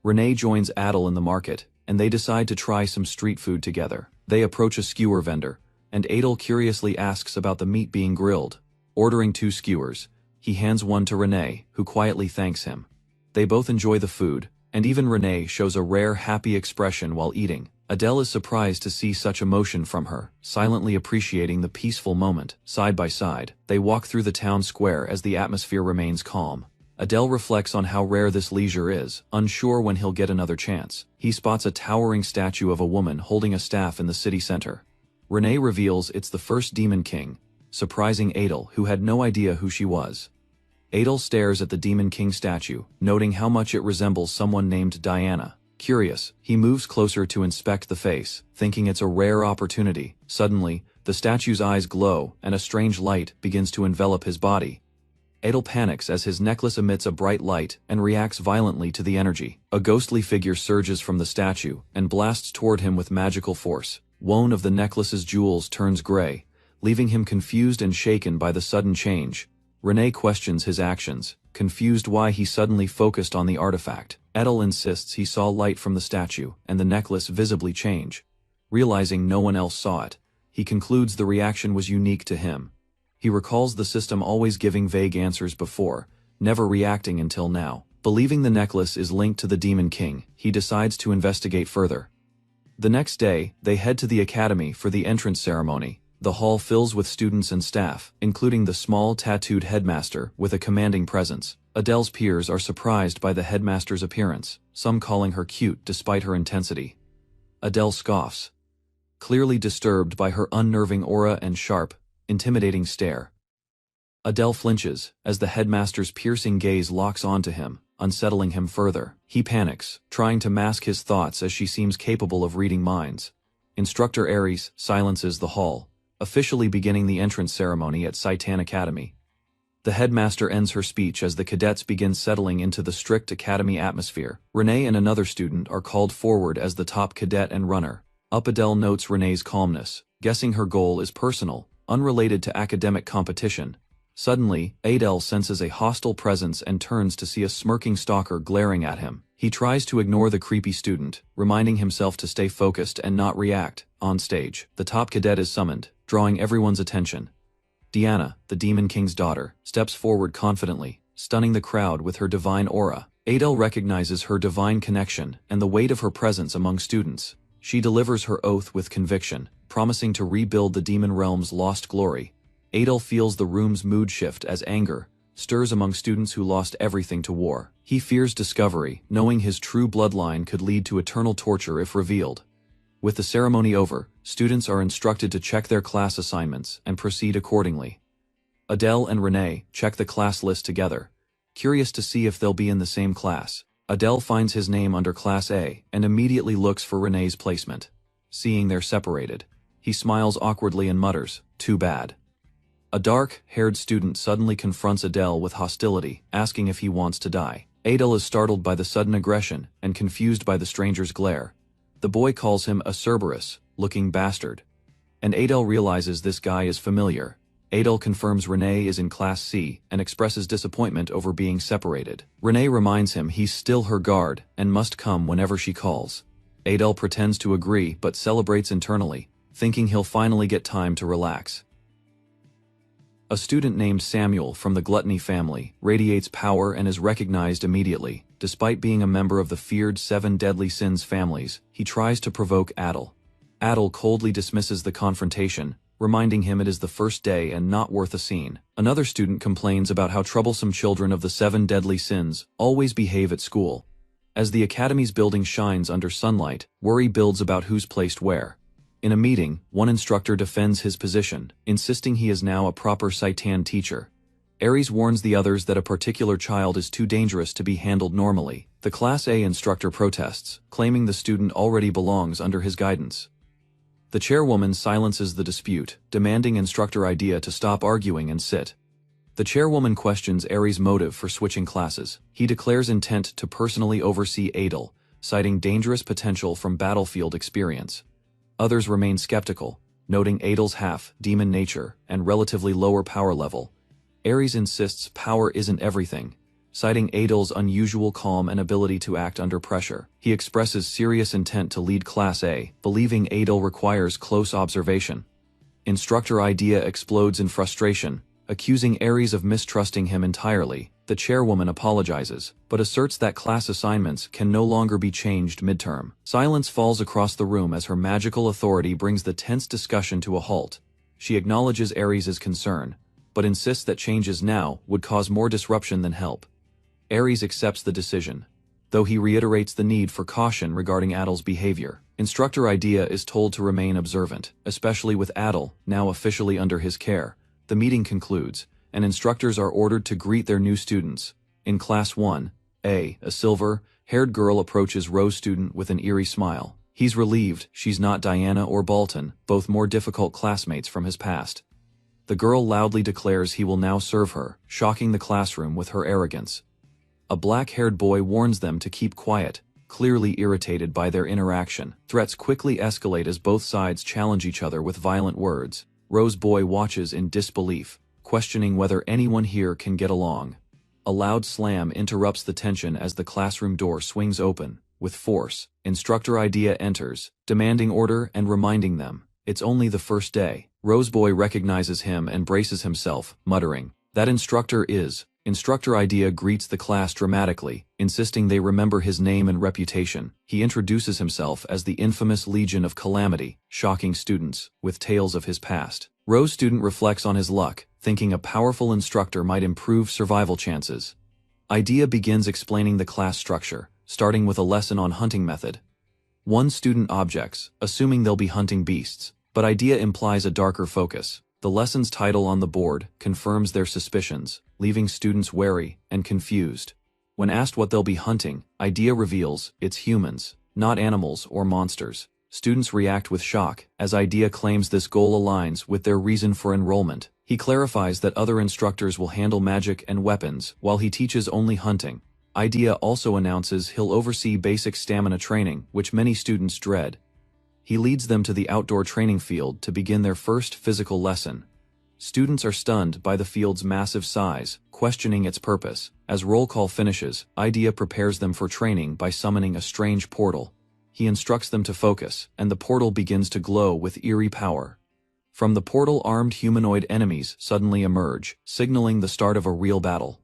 Renee joins Adel in the market, and they decide to try some street food together. They approach a skewer vendor, and Adel curiously asks about the meat being grilled. Ordering 2 skewers, he hands one to Renee, who quietly thanks him. They both enjoy the food, and even Renee shows a rare happy expression while eating. Adel is surprised to see such emotion from her, silently appreciating the peaceful moment. Side by side, they walk through the town square as the atmosphere remains calm. Adel reflects on how rare this leisure is, unsure when he'll get another chance. He spots a towering statue of a woman holding a staff in the city center. Renee reveals it's the first Demon King, surprising Adel, who had no idea who she was. Adel stares at the Demon King statue, noting how much it resembles someone named Diana. Curious, he moves closer to inspect the face, thinking it's a rare opportunity. Suddenly, the statue's eyes glow, and a strange light begins to envelop his body. Adel panics as his necklace emits a bright light and reacts violently to the energy. A ghostly figure surges from the statue and blasts toward him with magical force. One of the necklace's jewels turns gray, leaving him confused and shaken by the sudden change. Renee questions his actions, confused why he suddenly focused on the artifact. Adel insists he saw light from the statue and the necklace visibly change. Realizing no one else saw it, he concludes the reaction was unique to him. He recalls the system always giving vague answers before, never reacting until now. Believing the necklace is linked to the Demon King, he decides to investigate further. The next day, they head to the academy for the entrance ceremony. The hall fills with students and staff, including the small tattooed headmaster with a commanding presence. Adel's peers are surprised by the headmaster's appearance, some calling her cute despite her intensity. Adel scoffs, clearly disturbed by her unnerving aura and sharp, intimidating stare. Adel flinches as the headmaster's piercing gaze locks onto him, unsettling him further. He panics, trying to mask his thoughts as she seems capable of reading minds. Instructor Aries silences the hall, officially beginning the entrance ceremony at Saitan Academy. The headmaster ends her speech as the cadets begin settling into the strict academy atmosphere. Renee and another student are called forward as the top cadet and runner. Adel notes Renee's calmness, guessing her goal is personal, unrelated to academic competition. Suddenly, Adel senses a hostile presence and turns to see a smirking stalker glaring at him. He tries to ignore the creepy student, reminding himself to stay focused and not react. On stage, the top cadet is summoned, drawing everyone's attention. Diana, the Demon King's daughter, steps forward confidently, stunning the crowd with her divine aura. Adel recognizes her divine connection and the weight of her presence among students. She delivers her oath with conviction, promising to rebuild the demon realm's lost glory. Adel feels the room's mood shift as anger stirs among students who lost everything to war. He fears discovery, knowing his true bloodline could lead to eternal torture if revealed. With the ceremony over, students are instructed to check their class assignments and proceed accordingly. Adel and Renee check the class list together, curious to see if they'll be in the same class. Adel finds his name under Class A and immediately looks for Renee's placement. Seeing they're separated, he smiles awkwardly and mutters, "Too bad." A dark-haired student suddenly confronts Adel with hostility, asking if he wants to die. Adel is startled by the sudden aggression and confused by the stranger's glare. The boy calls him a Cerberus-looking bastard. And Adel realizes this guy is familiar. Adel confirms Renee is in Class C and expresses disappointment over being separated. Renee reminds him he's still her guard and must come whenever she calls. Adel pretends to agree but celebrates internally, thinking he'll finally get time to relax. A student named Samuel from the Gluttony family radiates power and is recognized immediately. Despite being a member of the feared 7 deadly sins families, he tries to provoke Adel. Adel coldly dismisses the confrontation, reminding him it is the first day and not worth a scene. Another student complains about how troublesome children of the 7 deadly sins always behave at school. As the academy's building shines under sunlight, worry builds about who's placed where. In a meeting, one instructor defends his position, insisting he is now a proper Saitan teacher. Aries warns the others that a particular child is too dangerous to be handled normally. The Class A instructor protests, claiming the student already belongs under his guidance. The chairwoman silences the dispute, demanding Instructor Idea to stop arguing and sit. The chairwoman questions Aries' motive for switching classes. He declares intent to personally oversee Adel, citing dangerous potential from battlefield experience. Others remain skeptical, noting Adel's half-demon nature and relatively lower power level. Aries insists power isn't everything, citing Adel's unusual calm and ability to act under pressure. He expresses serious intent to lead Class A, believing Adel requires close observation. Instructor Idea explodes in frustration, accusing Aries of mistrusting him entirely. The chairwoman apologizes, but asserts that class assignments can no longer be changed midterm. Silence falls across the room as her magical authority brings the tense discussion to a halt. She acknowledges Aries' concern, but insists that changes now would cause more disruption than help. Aries accepts the decision, though he reiterates the need for caution regarding Adel's behavior. Instructor Idea is told to remain observant, especially with Adel, now officially under his care. The meeting concludes, and instructors are ordered to greet their new students. In Class 1A, a silver-haired girl approaches Rose student with an eerie smile. He's relieved she's not Diana or Balton, both more difficult classmates from his past. The girl loudly declares he will now serve her, shocking the classroom with her arrogance. A black-haired boy warns them to keep quiet, clearly irritated by their interaction. Threats quickly escalate as both sides challenge each other with violent words. Rose Boy watches in disbelief, questioning whether anyone here can get along. A loud slam interrupts the tension as the classroom door swings open. With force, Instructor Idea enters, demanding order and reminding them, it's only the first day. Rose Boy recognizes him and braces himself, muttering, "That instructor is." Instructor Idea greets the class dramatically, insisting they remember his name and reputation. He introduces himself as the infamous Legion of Calamity, shocking students with tales of his past. Rose student reflects on his luck, thinking a powerful instructor might improve survival chances. Idea begins explaining the class structure, starting with a lesson on hunting method. One student objects, assuming they'll be hunting beasts, but Idea implies a darker focus. The lesson's title on the board confirms their suspicions, leaving students wary and confused. When asked what they'll be hunting, Idea reveals it's humans, not animals or monsters. Students react with shock, as Idea claims this goal aligns with their reason for enrollment. He clarifies that other instructors will handle magic and weapons, while he teaches only hunting. Idea also announces he'll oversee basic stamina training, which many students dread. He leads them to the outdoor training field to begin their first physical lesson. Students are stunned by the field's massive size, questioning its purpose. As roll call finishes, Idea prepares them for training by summoning a strange portal. He instructs them to focus, and the portal begins to glow with eerie power. From the portal, armed humanoid enemies suddenly emerge, signaling the start of a real battle.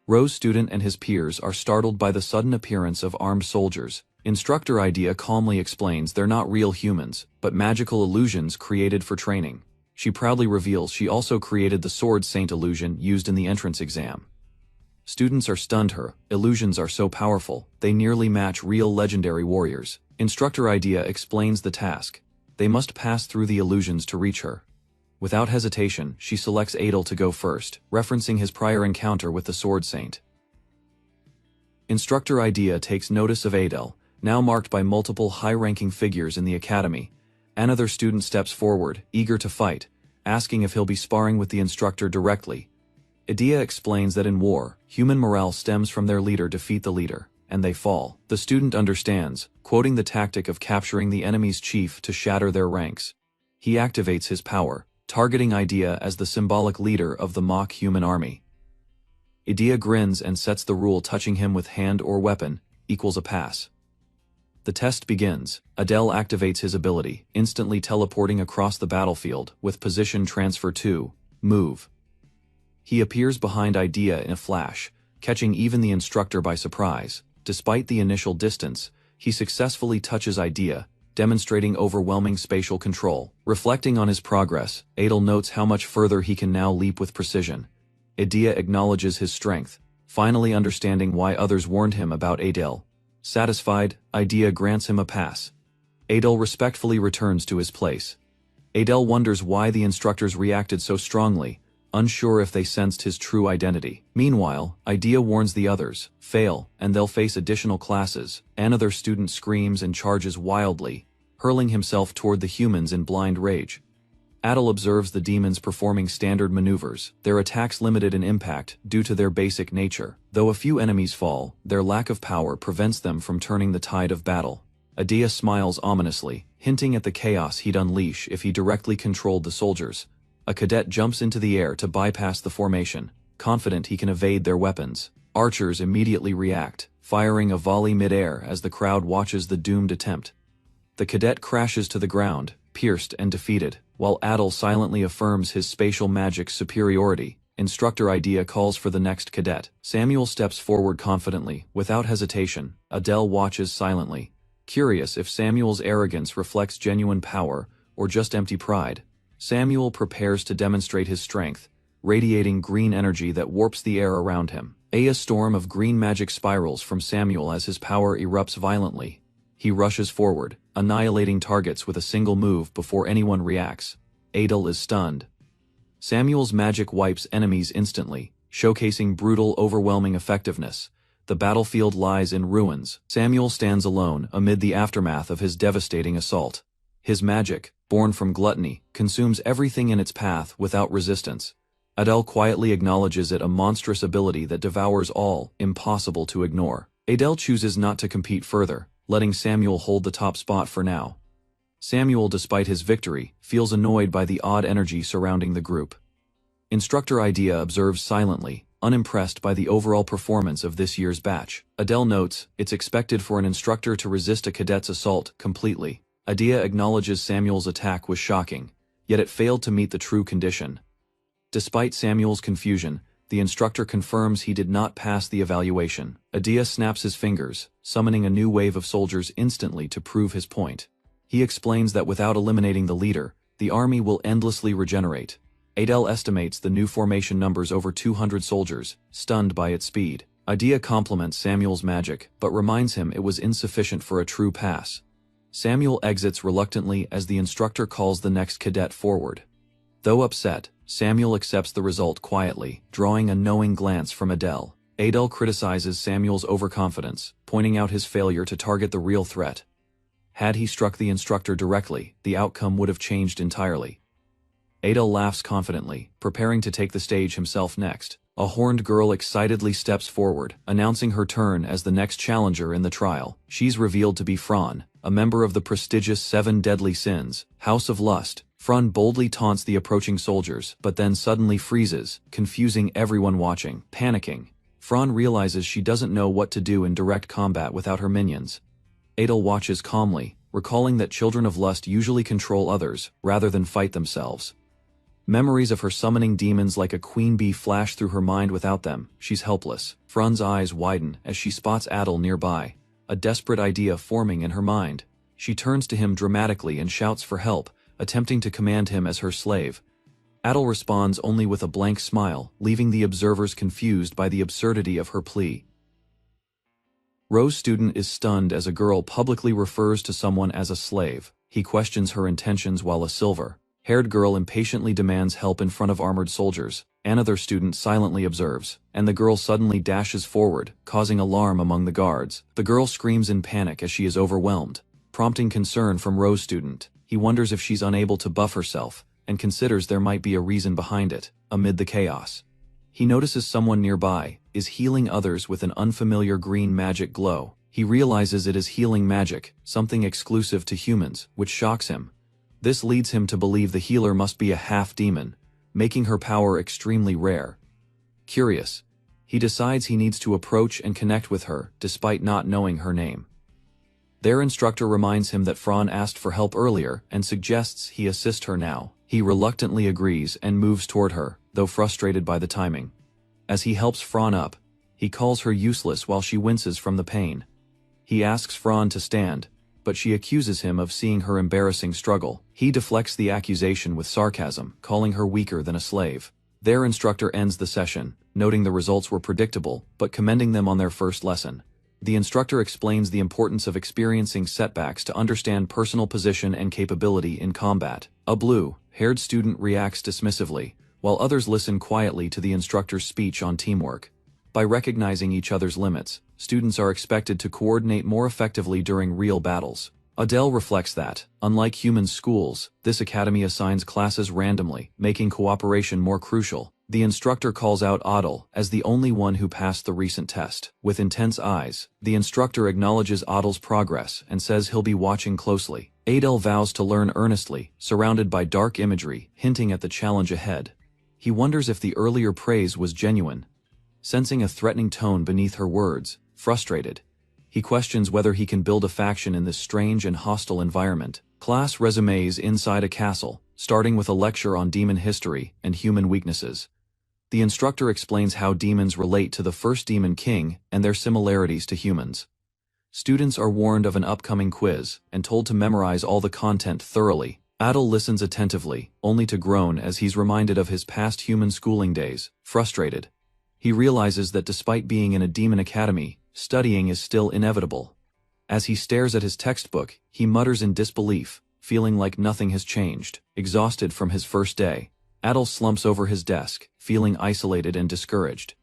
Rose student and his peers are startled by the sudden appearance of armed soldiers. Instructor Idea calmly explains they're not real humans, but magical illusions created for training. She proudly reveals she also created the Sword Saint illusion used in the entrance exam. Students are stunned. Her illusions are so powerful, they nearly match real legendary warriors. Instructor Idea explains the task. They must pass through the illusions to reach her. Without hesitation, she selects Adel to go first, referencing his prior encounter with the Sword Saint. Instructor Idea takes notice of Adel, now marked by multiple high-ranking figures in the academy. Another student steps forward, eager to fight, asking if he'll be sparring with the instructor directly. Idea explains that in war, human morale stems from their leader defeat the leader, and they fall. The student understands, quoting the tactic of capturing the enemy's chief to shatter their ranks. He activates his power, targeting Idea as the symbolic leader of the mock human army. Idea grins and sets the rule touching him with hand or weapon equals a pass. The test begins. Adel activates his ability, instantly teleporting across the battlefield with position transfer to move. He appears behind Idea in a flash, catching even the instructor by surprise. Despite the initial distance, he successfully touches Idea, demonstrating overwhelming spatial control. Reflecting on his progress, Adel notes how much further he can now leap with precision. Idea acknowledges his strength, finally understanding why others warned him about Adel. Satisfied, Idea grants him a pass. Adel respectfully returns to his place. Adel wonders why the instructors reacted so strongly, unsure if they sensed his true identity. Meanwhile, Idea warns the others, fail, and they'll face additional classes. Another student screams and charges wildly, hurling himself toward the humans in blind rage. Adel observes the demons performing standard maneuvers, their attacks limited in impact due to their basic nature. Though a few enemies fall, their lack of power prevents them from turning the tide of battle. Idea smiles ominously, hinting at the chaos he'd unleash if he directly controlled the soldiers. A cadet jumps into the air to bypass the formation, confident he can evade their weapons. Archers immediately react, firing a volley mid-air as the crowd watches the doomed attempt. The cadet crashes to the ground, pierced and defeated, while Adel silently affirms his spatial magic's superiority. Instructor Idea calls for the next cadet. Samuel steps forward confidently, without hesitation. Adel watches silently, curious if Samuel's arrogance reflects genuine power or just empty pride. Samuel prepares to demonstrate his strength, radiating green energy that warps the air around him. A storm of green magic spirals from Samuel as his power erupts violently. He rushes forward, annihilating targets with a single move before anyone reacts. Adel is stunned. Samuel's magic wipes enemies instantly, showcasing brutal, overwhelming effectiveness. The battlefield lies in ruins. Samuel stands alone amid the aftermath of his devastating assault. His magic, born from gluttony, consumes everything in its path without resistance. Adele quietly acknowledges it a monstrous ability that devours all, impossible to ignore. Adele chooses not to compete further, letting Samuel hold the top spot for now. Samuel, despite his victory, feels annoyed by the odd energy surrounding the group. Instructor Idea observes silently, unimpressed by the overall performance of this year's batch. Adele notes, it's expected for an instructor to resist a cadet's assault completely. Idea acknowledges Samuel's attack was shocking, yet it failed to meet the true condition. Despite Samuel's confusion, the instructor confirms he did not pass the evaluation. Idea snaps his fingers, summoning a new wave of soldiers instantly to prove his point. He explains that without eliminating the leader, the army will endlessly regenerate. Adele estimates the new formation numbers over 200 soldiers, stunned by its speed. Idea compliments Samuel's magic, but reminds him it was insufficient for a true pass. Samuel exits reluctantly as the instructor calls the next cadet forward. Though upset, Samuel accepts the result quietly, drawing a knowing glance from Adele. Adele criticizes Samuel's overconfidence, pointing out his failure to target the real threat. Had he struck the instructor directly, the outcome would have changed entirely. Adele laughs confidently, preparing to take the stage himself next. A horned girl excitedly steps forward, announcing her turn as the next challenger in the trial. She's revealed to be Fran, a member of the prestigious 7 Deadly Sins, House of Lust. Fran boldly taunts the approaching soldiers, but then suddenly freezes, confusing everyone watching. Panicking, Fran realizes she doesn't know what to do in direct combat without her minions. Adele watches calmly, recalling that children of lust usually control others, rather than fight themselves. Memories of her summoning demons like a queen bee flash through her mind. Without them, she's helpless. Fran's eyes widen as she spots Adele nearby, a desperate idea forming in her mind. She turns to him dramatically and shouts for help, attempting to command him as her slave. Adele responds only with a blank smile, leaving the observers confused by the absurdity of her plea. Rose's student is stunned as a girl publicly refers to someone as a slave. He questions her intentions while a silver-haired girl impatiently demands help in front of armored soldiers. Another student silently observes, and the girl suddenly dashes forward, causing alarm among the guards. The girl screams in panic as she is overwhelmed, prompting concern from Rose's student. He wonders if she's unable to buff herself, and considers there might be a reason behind it. Amid the chaos, he notices someone nearby is healing others with an unfamiliar green magic glow. He realizes it is healing magic, something exclusive to humans, which shocks him. This leads him to believe the healer must be a half-demon, making her power extremely rare. Curious, he decides he needs to approach and connect with her, despite not knowing her name. Their instructor reminds him that Fran asked for help earlier and suggests he assist her now. He reluctantly agrees and moves toward her, though frustrated by the timing. As he helps Fran up, he calls her useless while she winces from the pain. He asks Fran to stand, but she accuses him of seeing her embarrassing struggle. He deflects the accusation with sarcasm, calling her weaker than a slave. Their instructor ends the session, noting the results were predictable, but commending them on their first lesson. The instructor explains the importance of experiencing setbacks to understand personal position and capability in combat. A blue-haired student reacts dismissively, while others listen quietly to the instructor's speech on teamwork. By recognizing each other's limits, students are expected to coordinate more effectively during real battles. Adele reflects that, unlike human schools, this academy assigns classes randomly, making cooperation more crucial. The instructor calls out Adele as the only one who passed the recent test. With intense eyes, the instructor acknowledges Adele's progress and says he'll be watching closely. Adele vows to learn earnestly, surrounded by dark imagery, hinting at the challenge ahead. He wonders if the earlier praise was genuine. Sensing a threatening tone beneath her words, frustrated, he questions whether he can build a faction in this strange and hostile environment. Class resumes inside a castle, starting with a lecture on demon history and human weaknesses. The instructor explains how demons relate to the first demon king and their similarities to humans. Students are warned of an upcoming quiz and told to memorize all the content thoroughly. Adele listens attentively, only to groan as he's reminded of his past human schooling days. Frustrated, he realizes that despite being in a demon academy, studying is still inevitable. As he stares at his textbook, he mutters in disbelief, feeling like nothing has changed. Exhausted from his first day, Adele slumps over his desk, feeling isolated and discouraged.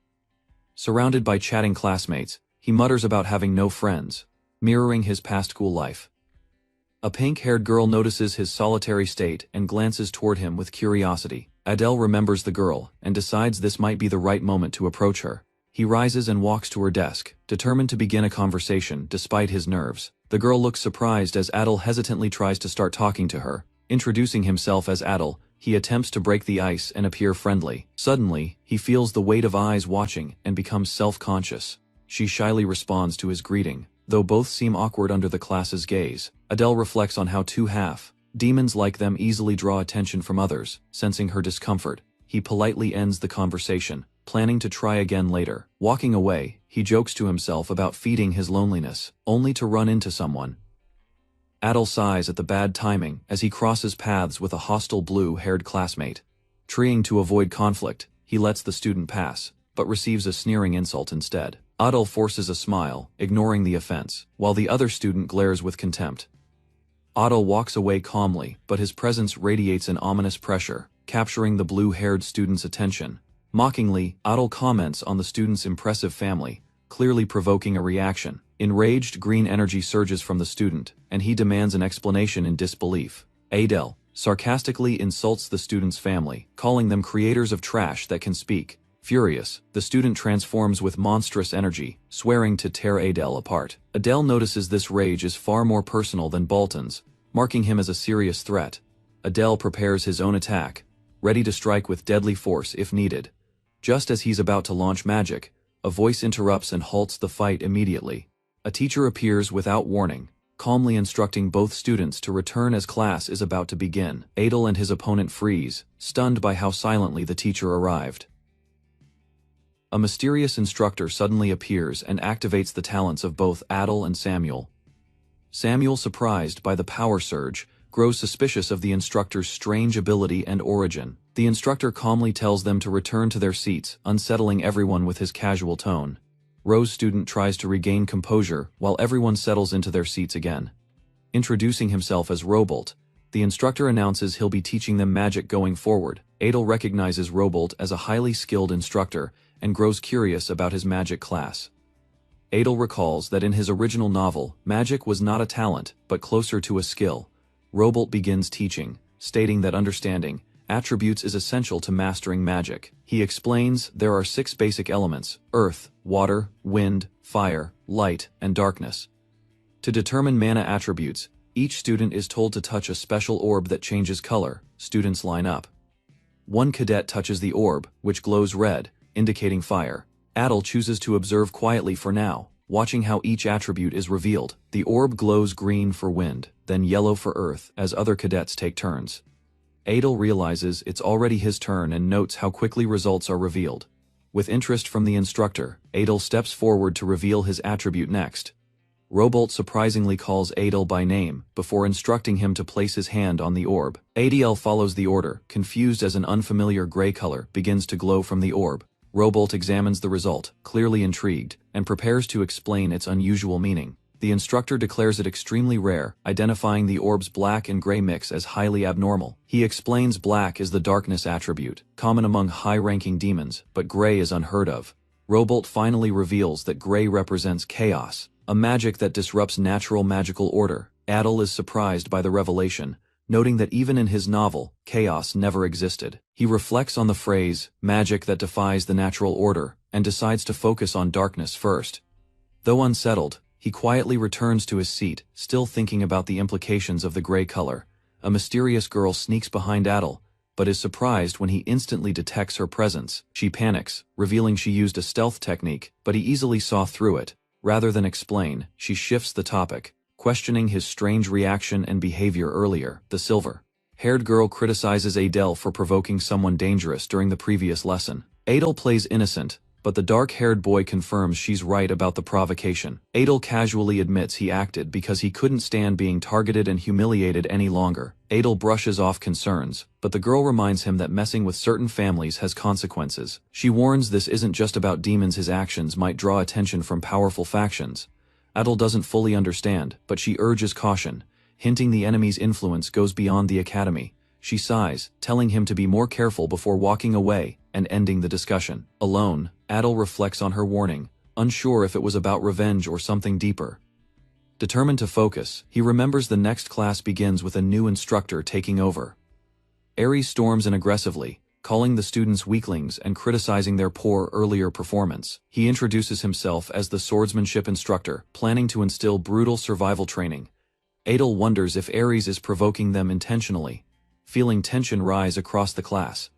Surrounded by chatting classmates, he mutters about having no friends, mirroring his past school life. A pink-haired girl notices his solitary state and glances toward him with curiosity. Adele remembers the girl and decides this might be the right moment to approach her. He rises and walks to her desk, determined to begin a conversation despite his nerves. The girl looks surprised as Adele hesitantly tries to start talking to her. Introducing himself as Adele, he attempts to break the ice and appear friendly. Suddenly, he feels the weight of eyes watching and becomes self-conscious. She shyly responds to his greeting, though both seem awkward under the class's gaze. Adele reflects on how demons like them easily draw attention from others. Sensing her discomfort, he politely ends the conversation, planning to try again later. Walking away, he jokes to himself about feeding his loneliness, only to run into someone. Adele sighs at the bad timing as he crosses paths with a hostile blue-haired classmate. Trying to avoid conflict, he lets the student pass, but receives a sneering insult instead. Adele forces a smile, ignoring the offense, while the other student glares with contempt. Adele walks away calmly, but his presence radiates an ominous pressure, capturing the blue-haired student's attention. Mockingly, Adele comments on the student's impressive family, clearly provoking a reaction. Enraged, green energy surges from the student, and he demands an explanation in disbelief. Adele sarcastically insults the student's family, calling them creators of trash that can speak. Furious, the student transforms with monstrous energy, swearing to tear Adele apart. Adele notices this rage is far more personal than Bolton's, marking him as a serious threat. Adele prepares his own attack, ready to strike with deadly force if needed. Just as he's about to launch magic, a voice interrupts and halts the fight immediately. A teacher appears without warning, calmly instructing both students to return as class is about to begin. Adele and his opponent freeze, stunned by how silently the teacher arrived. A mysterious instructor suddenly appears and activates the talents of both Adele and Samuel. Samuel, surprised by the power surge, grows suspicious of the instructor's strange ability and origin. The instructor calmly tells them to return to their seats, unsettling everyone with his casual tone. Rose's student tries to regain composure while everyone settles into their seats again. Introducing himself as Robolt, the instructor announces he'll be teaching them magic going forward. Adele recognizes Robolt as a highly skilled instructor and grows curious about his magic class. Adele recalls that in his original novel, magic was not a talent, but closer to a skill. Robolt begins teaching, stating that understanding attributes is essential to mastering magic. He explains there are 6 basic elements: earth, water, wind, fire, light, and darkness. To determine mana attributes, each student is told to touch a special orb that changes color. Students line up. One cadet touches the orb, which glows red, indicating fire. Adele chooses to observe quietly for now, watching how each attribute is revealed. The orb glows green for wind, then yellow for earth, as other cadets take turns. Adele realizes it's already his turn and notes how quickly results are revealed. With interest from the instructor, Adele steps forward to reveal his attribute next. Robolt surprisingly calls Adele by name, before instructing him to place his hand on the orb. Adele follows the order, confused as an unfamiliar gray color begins to glow from the orb. Robolt examines the result, clearly intrigued, and prepares to explain its unusual meaning. The instructor declares it extremely rare, identifying the orb's black and gray mix as highly abnormal. He explains black is the darkness attribute, common among high-ranking demons, but gray is unheard of. Robolt finally reveals that gray represents chaos, a magic that disrupts natural magical order. Adele is surprised by the revelation, noting that even in his novel, chaos never existed. He reflects on the phrase, magic that defies the natural order, and decides to focus on darkness first. Though unsettled, he quietly returns to his seat, still thinking about the implications of the gray color. A mysterious girl sneaks behind Adele, but is surprised when he instantly detects her presence. She panics, revealing she used a stealth technique, but he easily saw through it. Rather than explain, she shifts the topic, questioning his strange reaction and behavior earlier. The silver-haired girl criticizes Adele for provoking someone dangerous during the previous lesson. Adele plays innocent, but the dark-haired boy confirms she's right about the provocation. Adele casually admits he acted because he couldn't stand being targeted and humiliated any longer. Adele brushes off concerns, but the girl reminds him that messing with certain families has consequences. She warns this isn't just about demons, his actions might draw attention from powerful factions. Adele doesn't fully understand, but she urges caution, hinting the enemy's influence goes beyond the academy. She sighs, telling him to be more careful before walking away and ending the discussion. Alone, Adele reflects on her warning, unsure if it was about revenge or something deeper. Determined to focus, he remembers the next class begins with a new instructor taking over. Aries storms in aggressively, calling the students weaklings and criticizing their poor earlier performance. He introduces himself as the swordsmanship instructor, planning to instill brutal survival training. Adel wonders if Aries is provoking them intentionally, feeling tension rise across the class.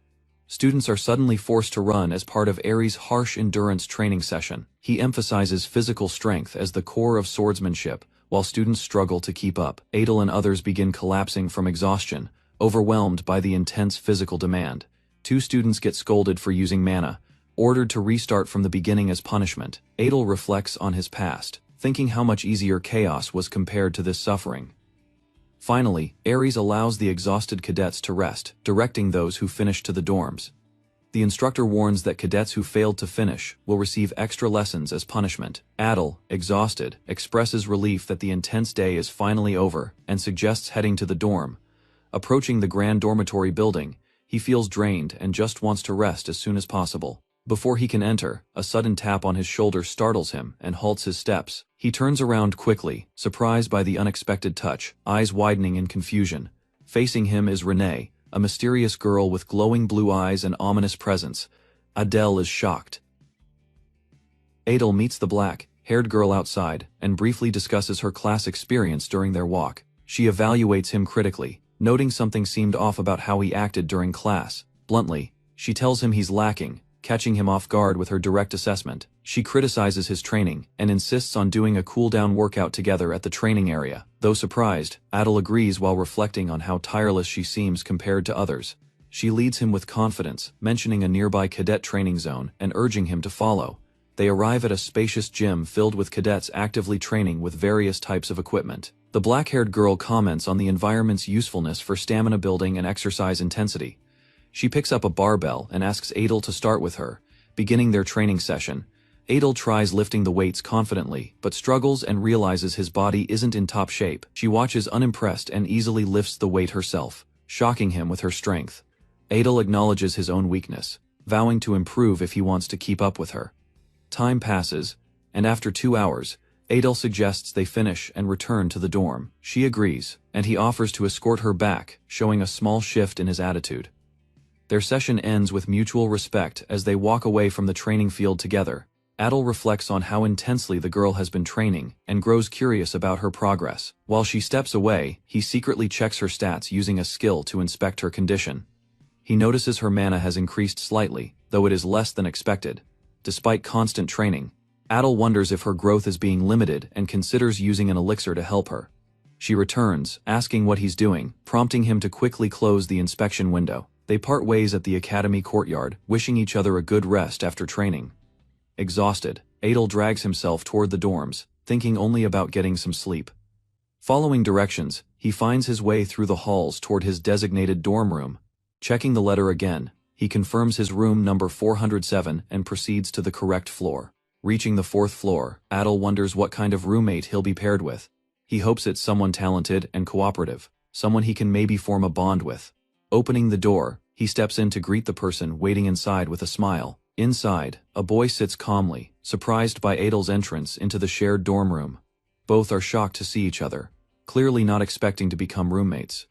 Students are suddenly forced to run as part of Aries' harsh endurance training session. He emphasizes physical strength as the core of swordsmanship, while students struggle to keep up. Adel and others begin collapsing from exhaustion, overwhelmed by the intense physical demand. 2 students get scolded for using mana, ordered to restart from the beginning as punishment. Adel reflects on his past, thinking how much easier chaos was compared to this suffering. Finally, Aries allows the exhausted cadets to rest, directing those who finish to the dorms. The instructor warns that cadets who failed to finish will receive extra lessons as punishment. Adel, exhausted, expresses relief that the intense day is finally over and suggests heading to the dorm. Approaching the grand dormitory building, he feels drained and just wants to rest as soon as possible. Before he can enter, a sudden tap on his shoulder startles him and halts his steps. He turns around quickly, surprised by the unexpected touch, eyes widening in confusion. Facing him is Renee, a mysterious girl with glowing blue eyes and ominous presence. Adele is shocked. Adel meets the black-haired girl outside and briefly discusses her class experience during their walk. She evaluates him critically, noting something seemed off about how he acted during class. Bluntly, she tells him he's lacking, catching him off guard with her direct assessment. She criticizes his training and insists on doing a cool-down workout together at the training area. Though surprised, Adel agrees while reflecting on how tireless she seems compared to others. She leads him with confidence, mentioning a nearby cadet training zone and urging him to follow. They arrive at a spacious gym filled with cadets actively training with various types of equipment. The black-haired girl comments on the environment's usefulness for stamina building and exercise intensity. She picks up a barbell and asks Adel to start with her, beginning their training session. Adel tries lifting the weights confidently, but struggles and realizes his body isn't in top shape. She watches unimpressed and easily lifts the weight herself, shocking him with her strength. Adel acknowledges his own weakness, vowing to improve if he wants to keep up with her. Time passes, and after 2 hours, Adel suggests they finish and return to the dorm. She agrees, and he offers to escort her back, showing a small shift in his attitude. Their session ends with mutual respect as they walk away from the training field together. Adel reflects on how intensely the girl has been training and grows curious about her progress. While she steps away, he secretly checks her stats using a skill to inspect her condition. He notices her mana has increased slightly, though it is less than expected. Despite constant training, Adel wonders if her growth is being limited and considers using an elixir to help her. She returns, asking what he's doing, prompting him to quickly close the inspection window. They part ways at the academy courtyard, wishing each other a good rest after training. Exhausted, Adel drags himself toward the dorms, thinking only about getting some sleep. Following directions, he finds his way through the halls toward his designated dorm room. Checking the letter again, he confirms his room number 407 and proceeds to the correct floor. Reaching the 4th floor, Adel wonders what kind of roommate he'll be paired with. He hopes it's someone talented and cooperative, someone he can maybe form a bond with. Opening the door, he steps in to greet the person waiting inside with a smile. Inside, a boy sits calmly, surprised by Adel's entrance into the shared dorm room. Both are shocked to see each other, clearly not expecting to become roommates.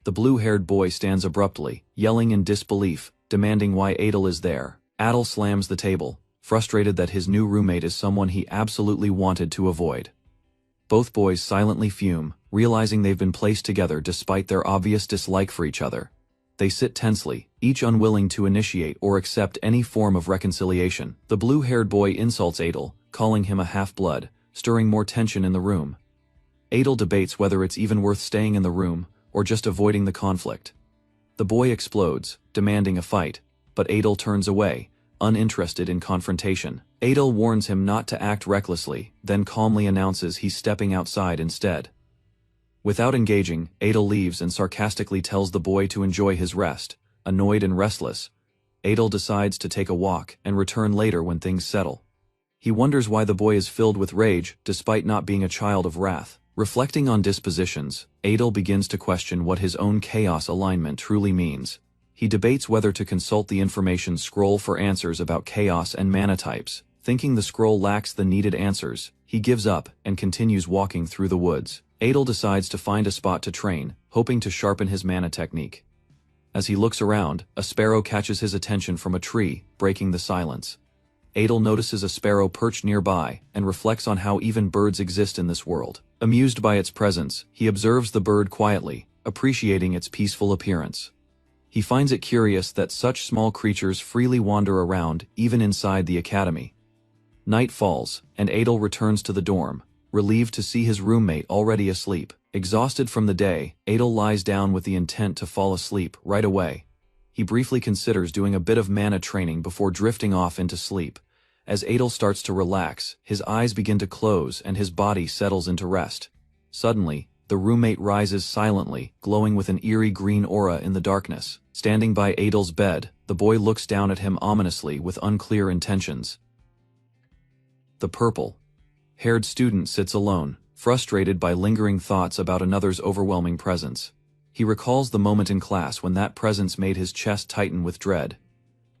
The blue-haired boy stands abruptly, yelling in disbelief, demanding why Adel is there. Adel slams the table, frustrated that his new roommate is someone he absolutely wanted to avoid. Both boys silently fume, realizing they've been placed together despite their obvious dislike for each other. They sit tensely, each unwilling to initiate or accept any form of reconciliation. The blue-haired boy insults Adel, calling him a half-blood, stirring more tension in the room. Adel debates whether it's even worth staying in the room or just avoiding the conflict. The boy explodes, demanding a fight, but Adel turns away, uninterested in confrontation. Adel warns him not to act recklessly, then calmly announces he's stepping outside instead. Without engaging, Adel leaves and sarcastically tells the boy to enjoy his rest. Annoyed and restless, Adel decides to take a walk and return later when things settle. He wonders why the boy is filled with rage, despite not being a child of wrath. Reflecting on dispositions, Adel begins to question what his own chaos alignment truly means. He debates whether to consult the information scroll for answers about chaos and mana types. Thinking the scroll lacks the needed answers, He gives up and continues walking through the woods. Adel decides to find a spot to train, hoping to sharpen his mana technique. As he looks around, a sparrow catches his attention from a tree, breaking the silence. Adel notices a sparrow perched nearby and reflects on how even birds exist in this world. Amused by its presence, he observes the bird quietly, appreciating its peaceful appearance. He finds it curious that such small creatures freely wander around, even inside the academy. Night falls, and Adel returns to the dorm, relieved to see his roommate already asleep. Exhausted from the day, Adel lies down with the intent to fall asleep right away. He briefly considers doing a bit of mana training before drifting off into sleep. As Adel starts to relax, his eyes begin to close and his body settles into rest. Suddenly, the roommate rises silently, glowing with an eerie green aura in the darkness. Standing by Adel's bed, the boy looks down at him ominously with unclear intentions. The purple-haired student sits alone, frustrated by lingering thoughts about another's overwhelming presence. He recalls the moment in class when that presence made his chest tighten with dread.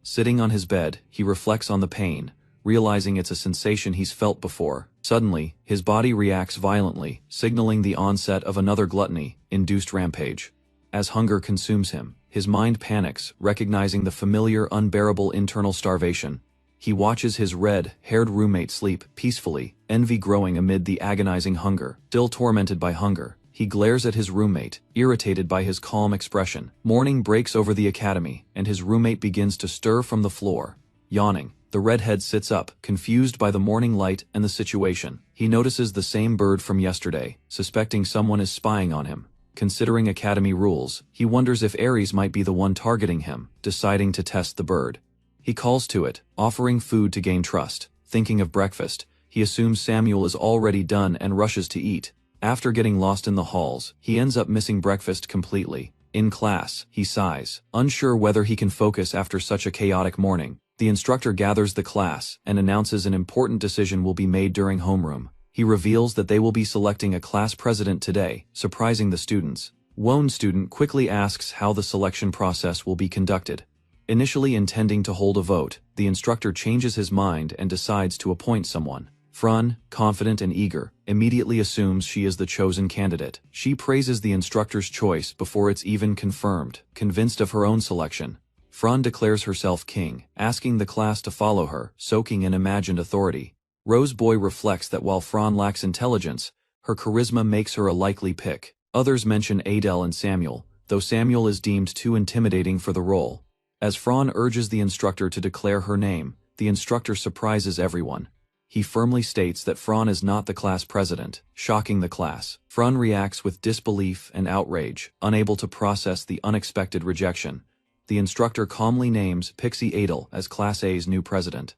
Sitting on his bed, he reflects on the pain, realizing it's a sensation he's felt before. Suddenly, his body reacts violently, signaling the onset of another gluttony-induced rampage. As hunger consumes him, his mind panics, recognizing the familiar, unbearable internal starvation. He watches his red-haired roommate sleep peacefully, envy growing amid the agonizing hunger. Still tormented by hunger, he glares at his roommate, irritated by his calm expression. Morning breaks over the academy, and his roommate begins to stir from the floor. Yawning, the redhead sits up, confused by the morning light and the situation. He notices the same bird from yesterday, suspecting someone is spying on him. Considering academy rules, he wonders if Ares might be the one targeting him, deciding to test the bird. He calls to it, offering food to gain trust. Thinking of breakfast, he assumes Samuel is already done and rushes to eat. After getting lost in the halls, he ends up missing breakfast completely. In class, he sighs, unsure whether he can focus after such a chaotic morning. The instructor gathers the class and announces an important decision will be made during homeroom. He reveals that they will be selecting a class president today, surprising the students. One student quickly asks how the selection process will be conducted. Initially intending to hold a vote, the instructor changes his mind and decides to appoint someone. Fran, confident and eager, immediately assumes she is the chosen candidate. She praises the instructor's choice before it's even confirmed. Convinced of her own selection, Fran declares herself king, asking the class to follow her, soaking in imagined authority. Roseboy reflects that while Fran lacks intelligence, her charisma makes her a likely pick. Others mention Adele and Samuel, though Samuel is deemed too intimidating for the role. As Fran urges the instructor to declare her name, the instructor surprises everyone. He firmly states that Fran is not the class president, shocking the class. Fran reacts with disbelief and outrage, unable to process the unexpected rejection. The instructor calmly names Pixie Adel as Class A's new president.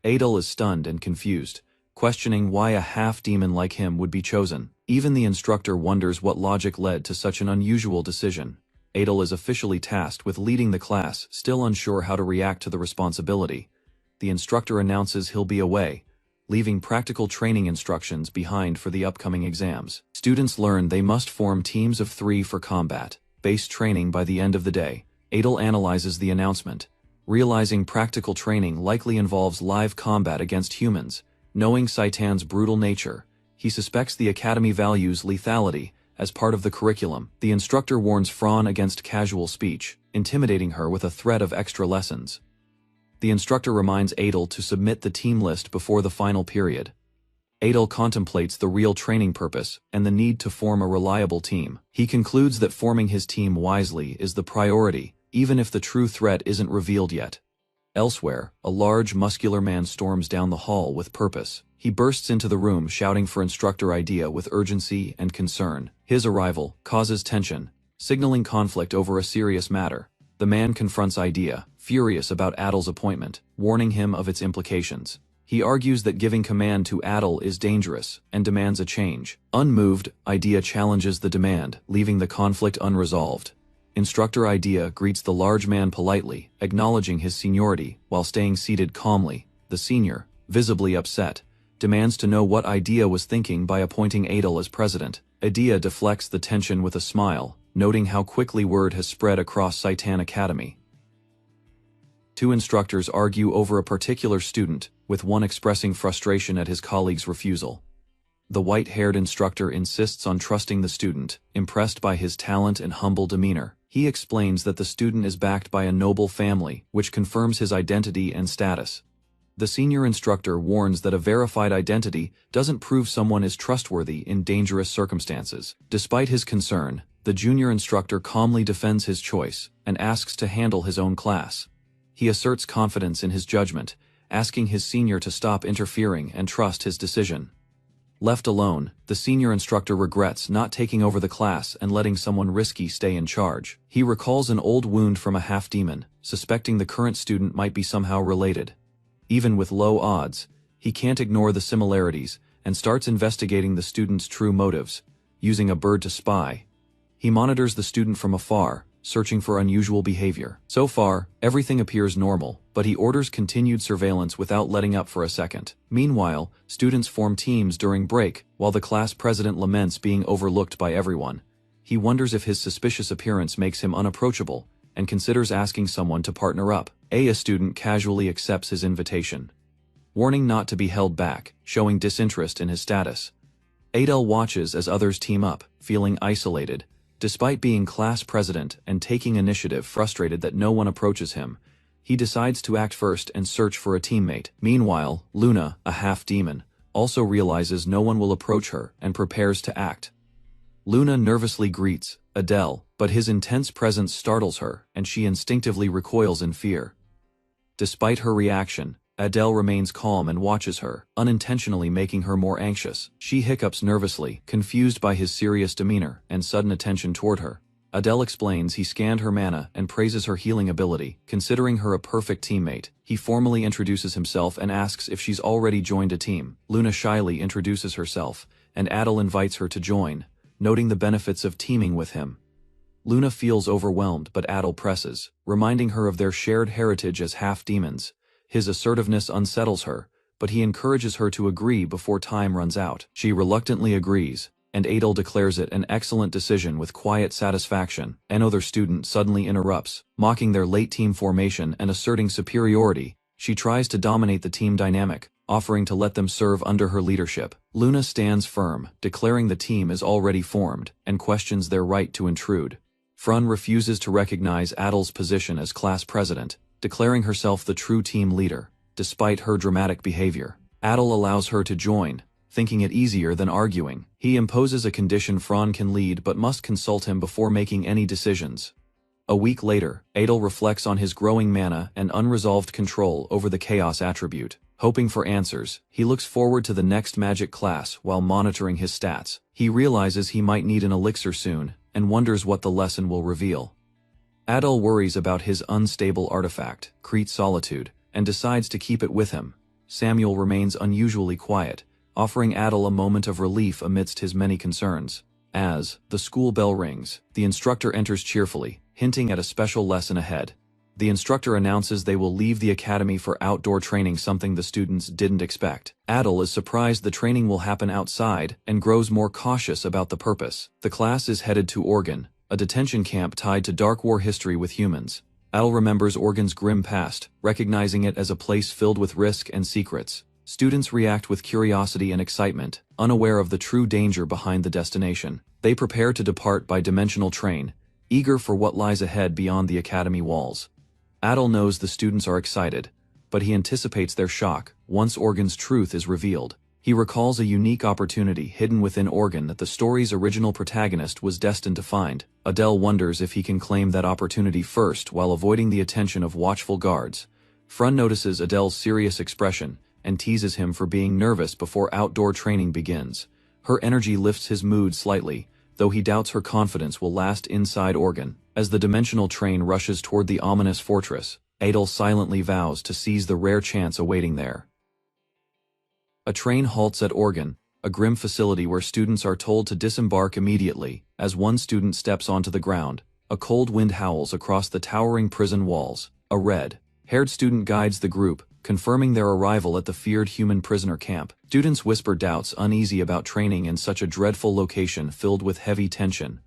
Adel is stunned and confused, questioning why a half-demon like him would be chosen. Even the instructor wonders what logic led to such an unusual decision. Adel is officially tasked with leading the class, still unsure how to react to the responsibility. The instructor announces he'll be away, leaving practical training instructions behind for the upcoming exams. Students learn they must form teams of 3 for combat-based training by the end of the day. Adel analyzes the announcement, realizing practical training likely involves live combat against humans. Knowing Saitan's brutal nature, he suspects the academy values lethality as part of the curriculum. The instructor warns Fran against casual speech, intimidating her with a threat of extra lessons. The instructor reminds Adel to submit the team list before the final period. Adel contemplates the real training purpose and the need to form a reliable team. He concludes that forming his team wisely is the priority, even if the true threat isn't revealed yet. Elsewhere, a large, muscular man storms down the hall with purpose. He bursts into the room shouting for instructor Idea with urgency and concern. His arrival causes tension, signaling conflict over a serious matter. The man confronts Idea, furious about Adel's appointment, warning him of its implications. He argues that giving command to Adel is dangerous and demands a change. Unmoved, Idea challenges the demand, leaving the conflict unresolved. Instructor Idea greets the large man politely, acknowledging his seniority while staying seated calmly. The senior, visibly upset, demands to know what Idea was thinking by appointing Adel as president. Idea deflects the tension with a smile, noting how quickly word has spread across Saitan Academy. 2 instructors argue over a particular student, with one expressing frustration at his colleague's refusal. The white-haired instructor insists on trusting the student, impressed by his talent and humble demeanor. He explains that the student is backed by a noble family, which confirms his identity and status. The senior instructor warns that a verified identity doesn't prove someone is trustworthy in dangerous circumstances. Despite his concern, the junior instructor calmly defends his choice and asks to handle his own class. He asserts confidence in his judgment, asking his senior to stop interfering and trust his decision. Left alone, the senior instructor regrets not taking over the class and letting someone risky stay in charge. He recalls an old wound from a half-demon, suspecting the current student might be somehow related. Even with low odds, he can't ignore the similarities and starts investigating the student's true motives, using a bird to spy. He monitors the student from afar, searching for unusual behavior. So far, everything appears normal, but he orders continued surveillance without letting up for a second. Meanwhile, students form teams during break, while the class president laments being overlooked by everyone. He wonders if his suspicious appearance makes him unapproachable, and considers asking someone to partner up. A student casually accepts his invitation, warning not to be held back, showing disinterest in his status. Adele watches as others team up, feeling isolated. Despite being class president and taking initiative, frustrated that no one approaches him, he decides to act first and search for a teammate. Meanwhile, Luna, a half-demon, also realizes no one will approach her and prepares to act. Luna nervously greets Adele, but his intense presence startles her and she instinctively recoils in fear. Despite her reaction, Adele remains calm and watches her, unintentionally making her more anxious. She hiccups nervously, confused by his serious demeanor and sudden attention toward her. Adele explains he scanned her mana and praises her healing ability, considering her a perfect teammate. He formally introduces himself and asks if she's already joined a team. Luna shyly introduces herself, and Adele invites her to join, noting the benefits of teaming with him. Luna feels overwhelmed, but Adele presses, reminding her of their shared heritage as half-demons. His assertiveness unsettles her, but he encourages her to agree before time runs out. She reluctantly agrees, and Adele declares it an excellent decision with quiet satisfaction. Another student suddenly interrupts, mocking their late team formation and asserting superiority. She tries to dominate the team dynamic, offering to let them serve under her leadership. Luna stands firm, declaring the team is already formed, and questions their right to intrude. Frun refuses to recognize Adele's position as class president, declaring herself the true team leader. Despite her dramatic behavior, Adele allows her to join, thinking it easier than arguing. He imposes a condition Frun can lead but must consult him before making any decisions. A week later, Adele reflects on his growing mana and unresolved control over the chaos attribute. Hoping for answers, he looks forward to the next magic class while monitoring his stats. He realizes he might need an elixir soon, and wonders what the lesson will reveal. Adele worries about his unstable artifact, Crete's Solitude, and decides to keep it with him. Samuel remains unusually quiet, offering Adele a moment of relief amidst his many concerns. As the school bell rings, the instructor enters cheerfully, hinting at a special lesson ahead. The instructor announces they will leave the academy for outdoor training, something the students didn't expect. Adele is surprised the training will happen outside and grows more cautious about the purpose. The class is headed to Oregon, a detention camp tied to dark war history with humans. Adele remembers Oregon's grim past, recognizing it as a place filled with risk and secrets. Students react with curiosity and excitement, unaware of the true danger behind the destination. They prepare to depart by dimensional train, eager for what lies ahead beyond the academy walls. Adele knows the students are excited, but he anticipates their shock once Oregon's truth is revealed. He recalls a unique opportunity hidden within Oregon that the story's original protagonist was destined to find. Adele wonders if he can claim that opportunity first while avoiding the attention of watchful guards. Frun notices Adele's serious expression and teases him for being nervous before outdoor training begins. Her energy lifts his mood slightly, though he doubts her confidence will last inside Oregon. As the dimensional train rushes toward the ominous fortress, Adele silently vows to seize the rare chance awaiting there. A train halts at Oregon, a grim facility where students are told to disembark immediately. As one student steps onto the ground, a cold wind howls across the towering prison walls. A red-haired student guides the group, confirming their arrival at the feared human prisoner camp. Students whisper doubts, uneasy about training in such a dreadful location filled with heavy tension.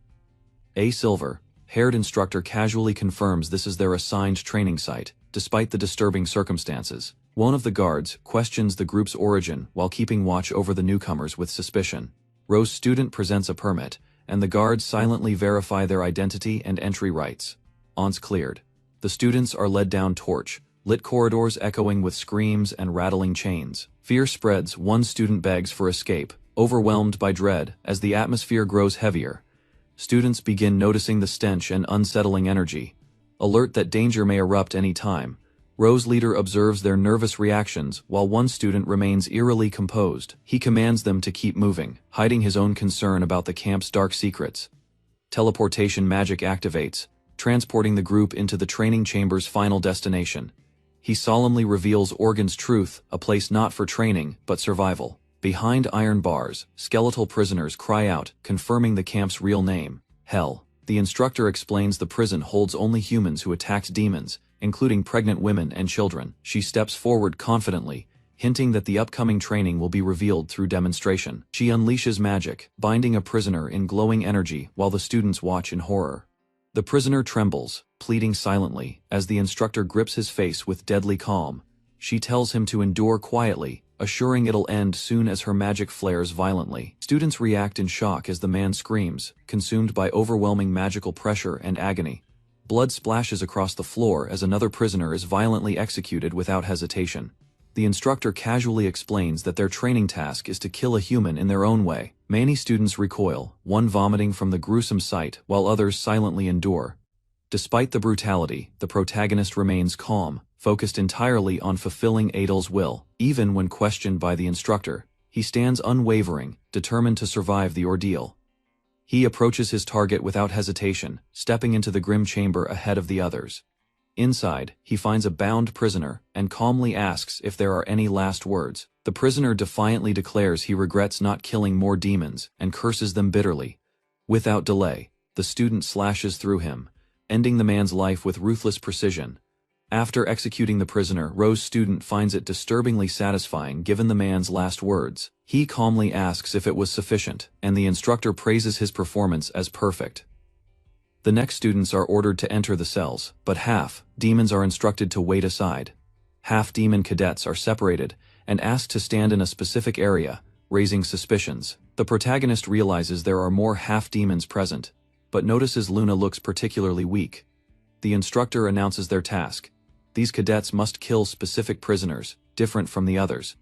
A silver-haired instructor casually confirms this is their assigned training site. Despite the disturbing circumstances, One of the guards questions the group's origin while keeping watch over the newcomers with suspicion. Ro's student presents a permit, and the guards silently verify their identity and entry rights. Once cleared, the students are led down torch-lit corridors echoing with screams and rattling chains. Fear spreads. One student begs for escape, overwhelmed by dread as the atmosphere grows heavier. Students begin noticing the stench and unsettling energy, alert that danger may erupt any time. Ro's leader observes their nervous reactions while one student remains eerily composed. He commands them to keep moving, hiding his own concern about the camp's dark secrets. Teleportation magic activates, transporting the group into the training chamber's final destination. He solemnly reveals Organ's truth, a place not for training, but survival. Behind iron bars, skeletal prisoners cry out, confirming the camp's real name, Hell. The instructor explains the prison holds only humans who attacked demons, including pregnant women and children. She steps forward confidently, hinting that the upcoming training will be revealed through demonstration. She unleashes magic, binding a prisoner in glowing energy while the students watch in horror. The prisoner trembles, pleading silently, as the instructor grips his face with deadly calm. She tells him to endure quietly, assuring it'll end soon as her magic flares violently. Students react in shock as the man screams, consumed by overwhelming magical pressure and agony. Blood splashes across the floor as another prisoner is violently executed without hesitation. The instructor casually explains that their training task is to kill a human in their own way. Many students recoil, one vomiting from the gruesome sight while others silently endure. Despite the brutality, the protagonist remains calm, focused entirely on fulfilling Adel's will. Even when questioned by the instructor, he stands unwavering, determined to survive the ordeal. He approaches his target without hesitation, stepping into the grim chamber ahead of the others. Inside, he finds a bound prisoner and calmly asks if there are any last words. The prisoner defiantly declares he regrets not killing more demons and curses them bitterly. Without delay, the student slashes through him, ending the man's life with ruthless precision. After executing the prisoner, Ro's student finds it disturbingly satisfying given the man's last words. He calmly asks if it was sufficient, and the instructor praises his performance as perfect. The next students are ordered to enter the cells, but half-demons are instructed to wait aside. Half-demon cadets are separated and asked to stand in a specific area, raising suspicions. The protagonist realizes there are more half-demons present, but notices Luna looks particularly weak. The instructor announces their task. These cadets must kill specific prisoners, different from the others.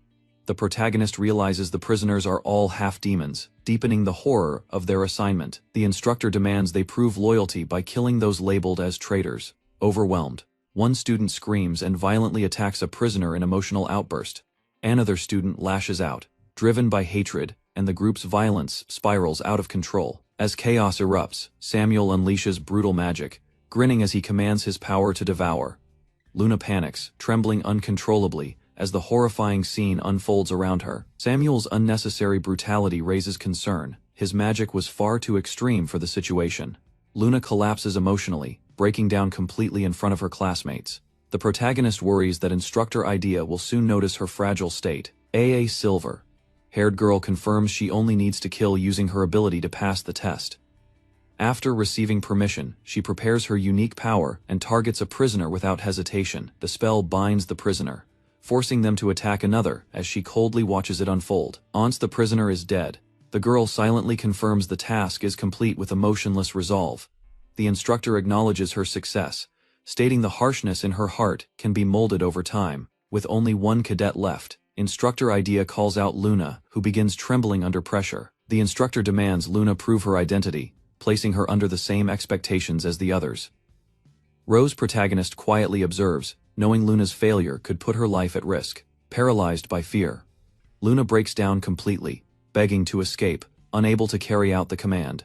The protagonist realizes the prisoners are all half-demons, deepening the horror of their assignment. The instructor demands they prove loyalty by killing those labeled as traitors. Overwhelmed, one student screams and violently attacks a prisoner in emotional outburst. Another student lashes out, driven by hatred, and the group's violence spirals out of control. As chaos erupts, Samuel unleashes brutal magic, grinning as he commands his power to devour. Luna panics, trembling uncontrollably, as the horrifying scene unfolds around her. Samuel's unnecessary brutality raises concern. His magic was far too extreme for the situation. Luna collapses emotionally, breaking down completely in front of her classmates. The protagonist worries that instructor Idea will soon notice her fragile state. A.A. Silver, haired girl confirms she only needs to kill using her ability to pass the test. After receiving permission, she prepares her unique power and targets a prisoner without hesitation. The spell binds the prisoner, forcing them to attack another as she coldly watches it unfold. Once the prisoner is dead, the girl silently confirms the task is complete with emotionless resolve. The instructor acknowledges her success, stating the harshness in her heart can be molded over time. With only one cadet left, instructor Idea calls out Luna, who begins trembling under pressure. The instructor demands Luna prove her identity, placing her under the same expectations as the others. Ro's protagonist quietly observes, knowing Luna's failure could put her life at risk. Paralyzed by fear, Luna breaks down completely, begging to escape, unable to carry out the command.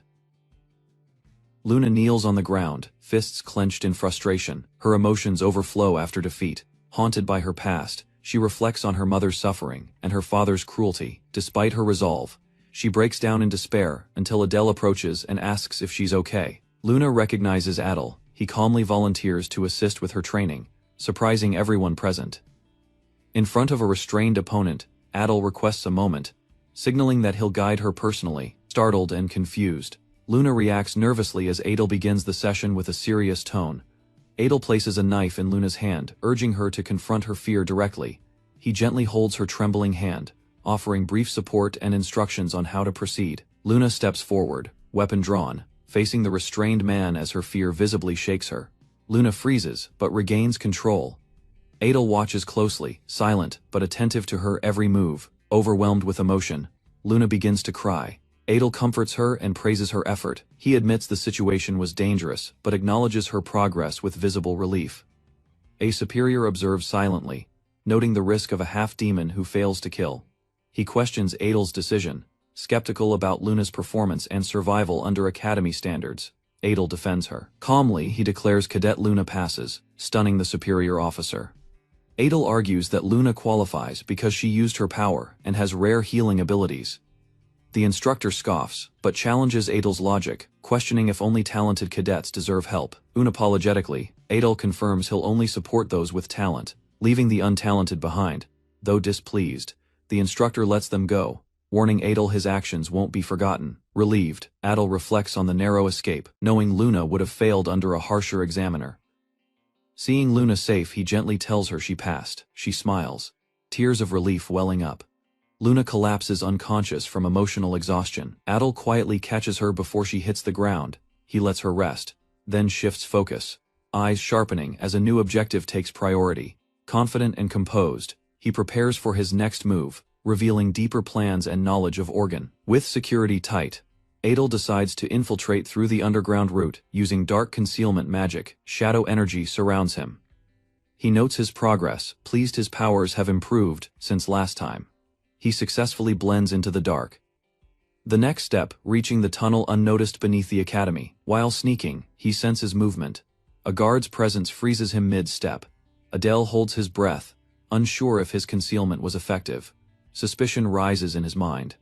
Luna kneels on the ground, fists clenched in frustration. Her emotions overflow after defeat. Haunted by her past, she reflects on her mother's suffering and her father's cruelty. Despite her resolve, she breaks down in despair until Adele approaches and asks if she's okay. Luna recognizes Adele. He calmly volunteers to assist with her training, surprising everyone present. In front of a restrained opponent, Adele requests a moment, signaling that he'll guide her personally. Startled and confused, Luna reacts nervously as Adele begins the session with a serious tone. Adele places a knife in Luna's hand, urging her to confront her fear directly. he gently holds her trembling hand, offering brief support and instructions on how to proceed. Luna steps forward, weapon drawn, facing the restrained man as her fear visibly shakes her. Luna freezes, but regains control. Adel watches closely, silent but attentive to her every move. Overwhelmed with emotion, Luna begins to cry. Adel comforts her and praises her effort. He admits the situation was dangerous, but acknowledges her progress with visible relief. A superior observes silently, noting the risk of a half-demon who fails to kill. He questions Adel's decision, skeptical about Luna's performance and survival under Academy standards. Adel defends her. Calmly, he declares Cadet Luna passes, stunning the superior officer. Adel argues that Luna qualifies because she used her power and has rare healing abilities. The instructor scoffs, but challenges Adel's logic, questioning if only talented cadets deserve help. Unapologetically, Adel confirms he'll only support those with talent, leaving the untalented behind. Though displeased, the instructor lets them go, warning Adel his actions won't be forgotten. Relieved, Adel reflects on the narrow escape, knowing Luna would have failed under a harsher examiner. Seeing Luna safe, he gently tells her she passed. She smiles, tears of relief welling up. Luna collapses unconscious from emotional exhaustion. Adel quietly catches her before she hits the ground. He lets her rest, then shifts focus, eyes sharpening as a new objective takes priority. Confident and composed, he prepares for his next move, revealing deeper plans and knowledge of Organ. With security tight, Adel decides to infiltrate through the underground route. Using dark concealment magic, shadow energy surrounds him. He notes his progress, pleased his powers have improved since last time. He successfully blends into the dark. The next step, reaching the tunnel unnoticed beneath the academy. While sneaking, he senses movement. A guard's presence freezes him mid-step. Adel holds his breath, unsure if his concealment was effective. Suspicion rises in his mind.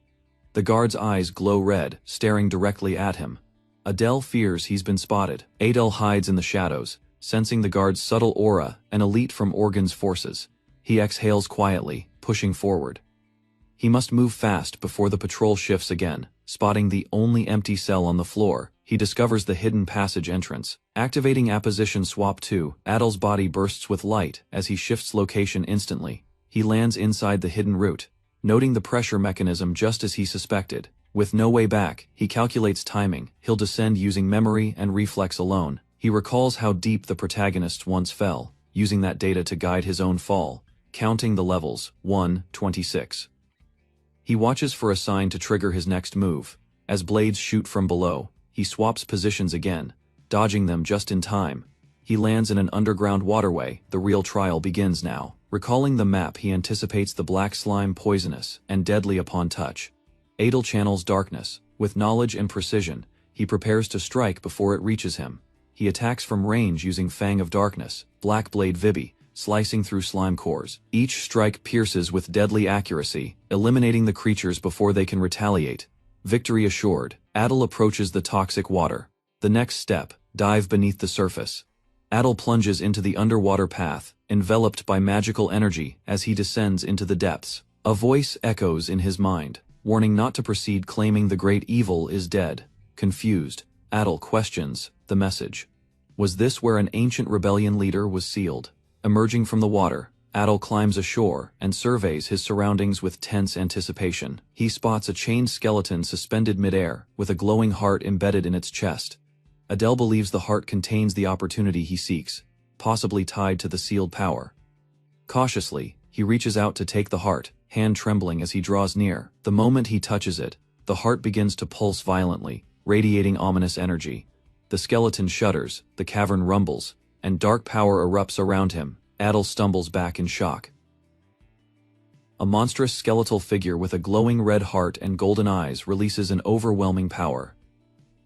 The guard's eyes glow red, staring directly at him. Adel fears he's been spotted. Adel hides in the shadows, sensing the guard's subtle aura, an elite from Organ's forces. He exhales quietly, pushing forward. He must move fast before the patrol shifts again. Spotting the only empty cell on the floor, he discovers the hidden passage entrance. Activating Apposition Swap 2, Adel's body bursts with light as he shifts location instantly. He lands inside the hidden route, noting the pressure mechanism just as he suspected. With no way back, he calculates timing. He'll descend using memory and reflex alone. He recalls how deep the protagonists once fell, using that data to guide his own fall, counting the levels, 1-26. He watches for a sign to trigger his next move. As blades shoot from below, he swaps positions again, dodging them just in time. He lands in an underground waterway. The real trial begins now. Recalling the map, he anticipates the black slime poisonous and deadly upon touch. Adel channels darkness. With knowledge and precision, he prepares to strike before it reaches him. He attacks from range using Fang of Darkness, Black Blade Vibi, slicing through slime cores. Each strike pierces with deadly accuracy, eliminating the creatures before they can retaliate. Victory assured, Adel approaches the toxic water. The next step, dive beneath the surface. Adel plunges into the underwater path, enveloped by magical energy as he descends into the depths. A voice echoes in his mind, warning not to proceed, claiming the great evil is dead. Confused, Adel questions the message. Was this where an ancient rebellion leader was sealed? Emerging from the water, Adel climbs ashore and surveys his surroundings with tense anticipation. He spots a chained skeleton suspended midair, with a glowing heart embedded in its chest. Adel believes the heart contains the opportunity he seeks, possibly tied to the sealed power. Cautiously, he reaches out to take the heart, hand trembling as he draws near. The moment he touches it, the heart begins to pulse violently, radiating ominous energy. The skeleton shudders, the cavern rumbles, and dark power erupts around him. Adel stumbles back in shock. A monstrous skeletal figure with a glowing red heart and golden eyes releases an overwhelming power.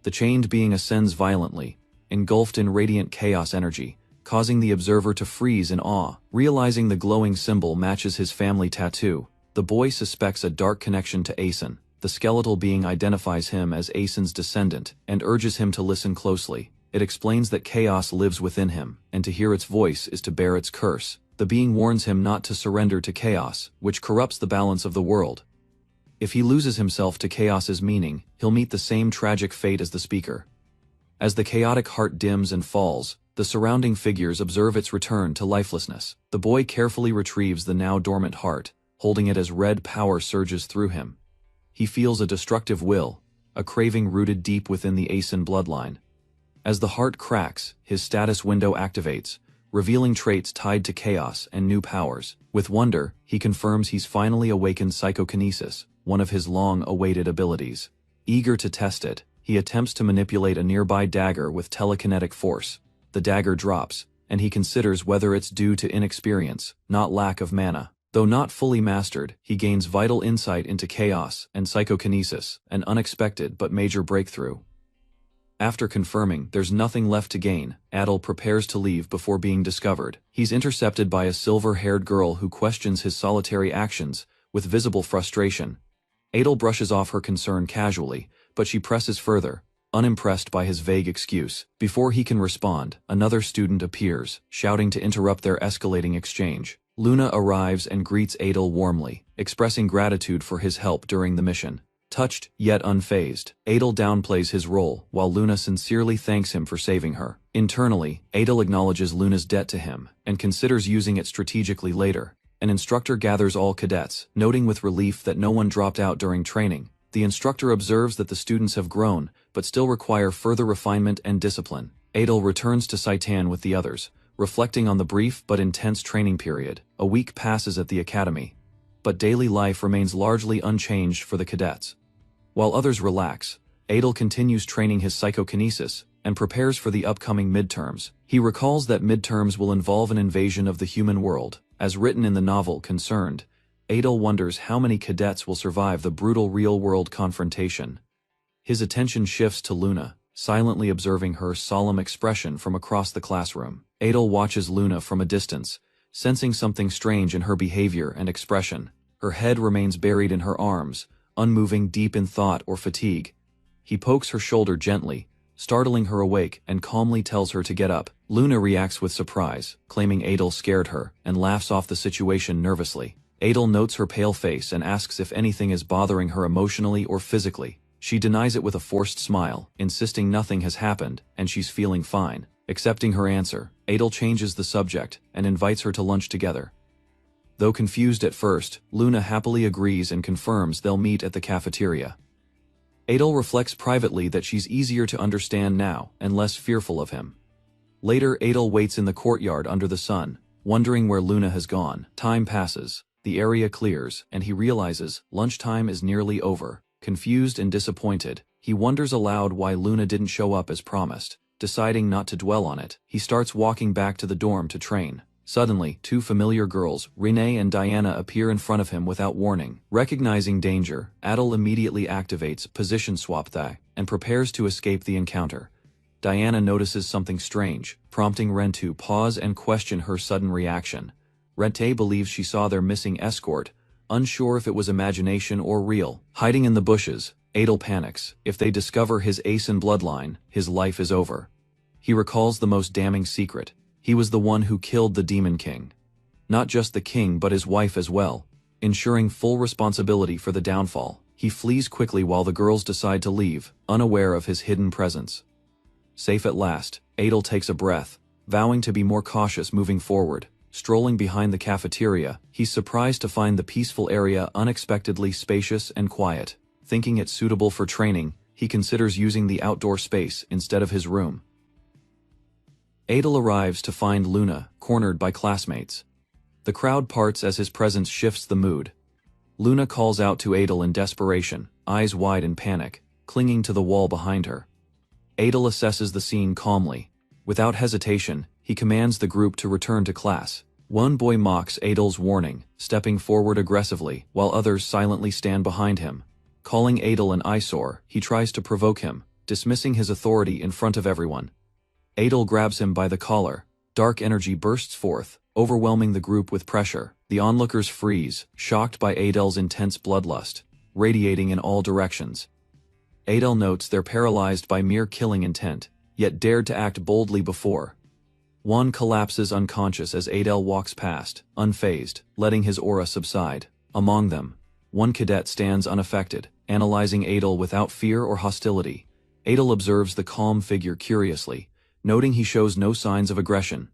The chained being ascends violently, engulfed in radiant chaos energy, causing the observer to freeze in awe. Realizing the glowing symbol matches his family tattoo, the boy suspects a dark connection to Asen. The skeletal being identifies him as Asen's descendant and urges him to listen closely. It explains that chaos lives within him, and to hear its voice is to bear its curse. The being warns him not to surrender to chaos, which corrupts the balance of the world. If he loses himself to chaos's meaning, he'll meet the same tragic fate as the speaker. As the chaotic heart dims and falls, The surrounding figures observe its return to lifelessness. The boy carefully retrieves the now dormant heart, holding it as red power surges through him. He feels a destructive will, a craving rooted deep within the Aeson bloodline. As the heart cracks, his status window activates, revealing traits tied to chaos and new powers. With wonder, he confirms he's finally awakened psychokinesis, one of his long-awaited abilities. Eager to test it, he attempts to manipulate a nearby dagger with telekinetic force. The dagger drops, and he considers whether it's due to inexperience, not lack of mana. Though not fully mastered, he gains vital insight into chaos and psychokinesis, an unexpected but major breakthrough. After confirming there's nothing left to gain, Adel prepares to leave before being discovered. He's intercepted by a silver-haired girl who questions his solitary actions with visible frustration. Adel brushes off her concern casually, but she presses further, unimpressed by his vague excuse. Before he can respond, another student appears, shouting to interrupt their escalating exchange. Luna arrives and greets Adel warmly, expressing gratitude for his help during the mission. Touched, yet unfazed, Adel downplays his role, while Luna sincerely thanks him for saving her. Internally, Adel acknowledges Luna's debt to him, and considers using it strategically later. An instructor gathers all cadets, noting with relief that no one dropped out during training. The instructor observes that the students have grown, but still require further refinement and discipline. Adel returns to Saitan with the others, reflecting on the brief but intense training period. A week passes at the academy, but daily life remains largely unchanged for the cadets. While others relax, Adel continues training his psychokinesis and prepares for the upcoming midterms. He recalls that midterms will involve an invasion of the human world. As written in the novel Concerned, Adel wonders how many cadets will survive the brutal real-world confrontation. His attention shifts to Luna, silently observing her solemn expression from across the classroom. Adel watches Luna from a distance, sensing something strange in her behavior and expression. Her head remains buried in her arms, unmoving, deep in thought or fatigue. He pokes her shoulder gently, startling her awake, and calmly tells her to get up. Luna reacts with surprise, claiming Adel scared her, and laughs off the situation nervously. Adel notes her pale face and asks if anything is bothering her emotionally or physically. She denies it with a forced smile, insisting nothing has happened and she's feeling fine. Accepting her answer, Adel changes the subject and invites her to lunch together. Though confused at first, Luna happily agrees and confirms they'll meet at the cafeteria. Adel reflects privately that she's easier to understand now and less fearful of him. Later, Adel waits in the courtyard under the sun, wondering where Luna has gone. Time passes, the area clears, and he realizes lunchtime is nearly over. Confused and disappointed, he wonders aloud why Luna didn't show up as promised. Deciding not to dwell on it, he starts walking back to the dorm to train. Suddenly, two familiar girls, Renee and Diana, appear in front of him without warning. Recognizing danger, Adel immediately activates Position Swap Thigh and prepares to escape the encounter. Diana notices something strange, prompting Ren to pause and question her sudden reaction. Rente believes she saw their missing escort, unsure if it was imagination or real. Hiding in the bushes, Adel panics. If they discover his Aeson bloodline, his life is over. He recalls the most damning secret. He was the one who killed the Demon King. Not just the king but his wife as well, ensuring full responsibility for the downfall. He flees quickly while the girls decide to leave, unaware of his hidden presence. Safe at last, Adel takes a breath, vowing to be more cautious moving forward. Strolling behind the cafeteria, he's surprised to find the peaceful area unexpectedly spacious and quiet. Thinking it suitable for training, he considers using the outdoor space instead of his room. Adel arrives to find Luna, cornered by classmates. The crowd parts as his presence shifts the mood. Luna calls out to Adel in desperation, eyes wide in panic, clinging to the wall behind her. Adel assesses the scene calmly. Without hesitation, he commands the group to return to class. One boy mocks Adel's warning, stepping forward aggressively, while others silently stand behind him. Calling Adel an eyesore, he tries to provoke him, dismissing his authority in front of everyone. Adel grabs him by the collar. Dark energy bursts forth, overwhelming the group with pressure. The onlookers freeze, shocked by Adel's intense bloodlust, radiating in all directions. Adel notes they're paralyzed by mere killing intent, yet dared to act boldly before. One collapses unconscious as Adel walks past, unfazed, letting his aura subside. Among them, one cadet stands unaffected, analyzing Adel without fear or hostility. Adel observes the calm figure curiously, Noting he shows no signs of aggression,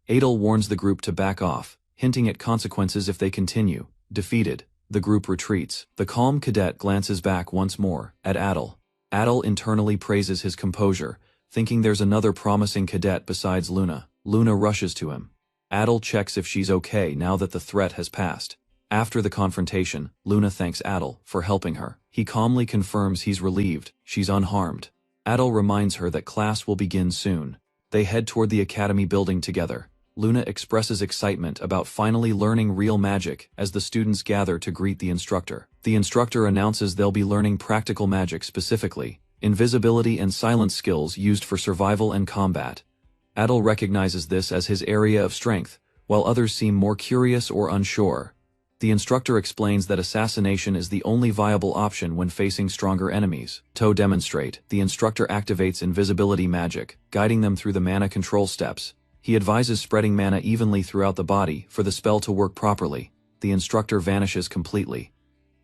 Adel warns the group to back off, hinting at consequences if they continue. Defeated, the group retreats. The calm cadet glances back once more at Adel. Adel internally praises his composure, thinking there's another promising cadet besides Luna. Luna rushes to him. Adel checks if she's okay now that the threat has passed. After the confrontation, Luna thanks Adel for helping her. He calmly confirms he's relieved she's unharmed. Adel reminds her that class will begin soon. They head toward the academy building together. Luna expresses excitement about finally learning real magic as the students gather to greet the instructor. The instructor announces they'll be learning practical magic, specifically invisibility and silence skills used for survival and combat. Adel recognizes this as his area of strength, while others seem more curious or unsure. The instructor explains that assassination is the only viable option when facing stronger enemies. To demonstrate, the instructor activates invisibility magic, guiding them through the mana control steps. He advises spreading mana evenly throughout the body for the spell to work properly. The instructor vanishes completely,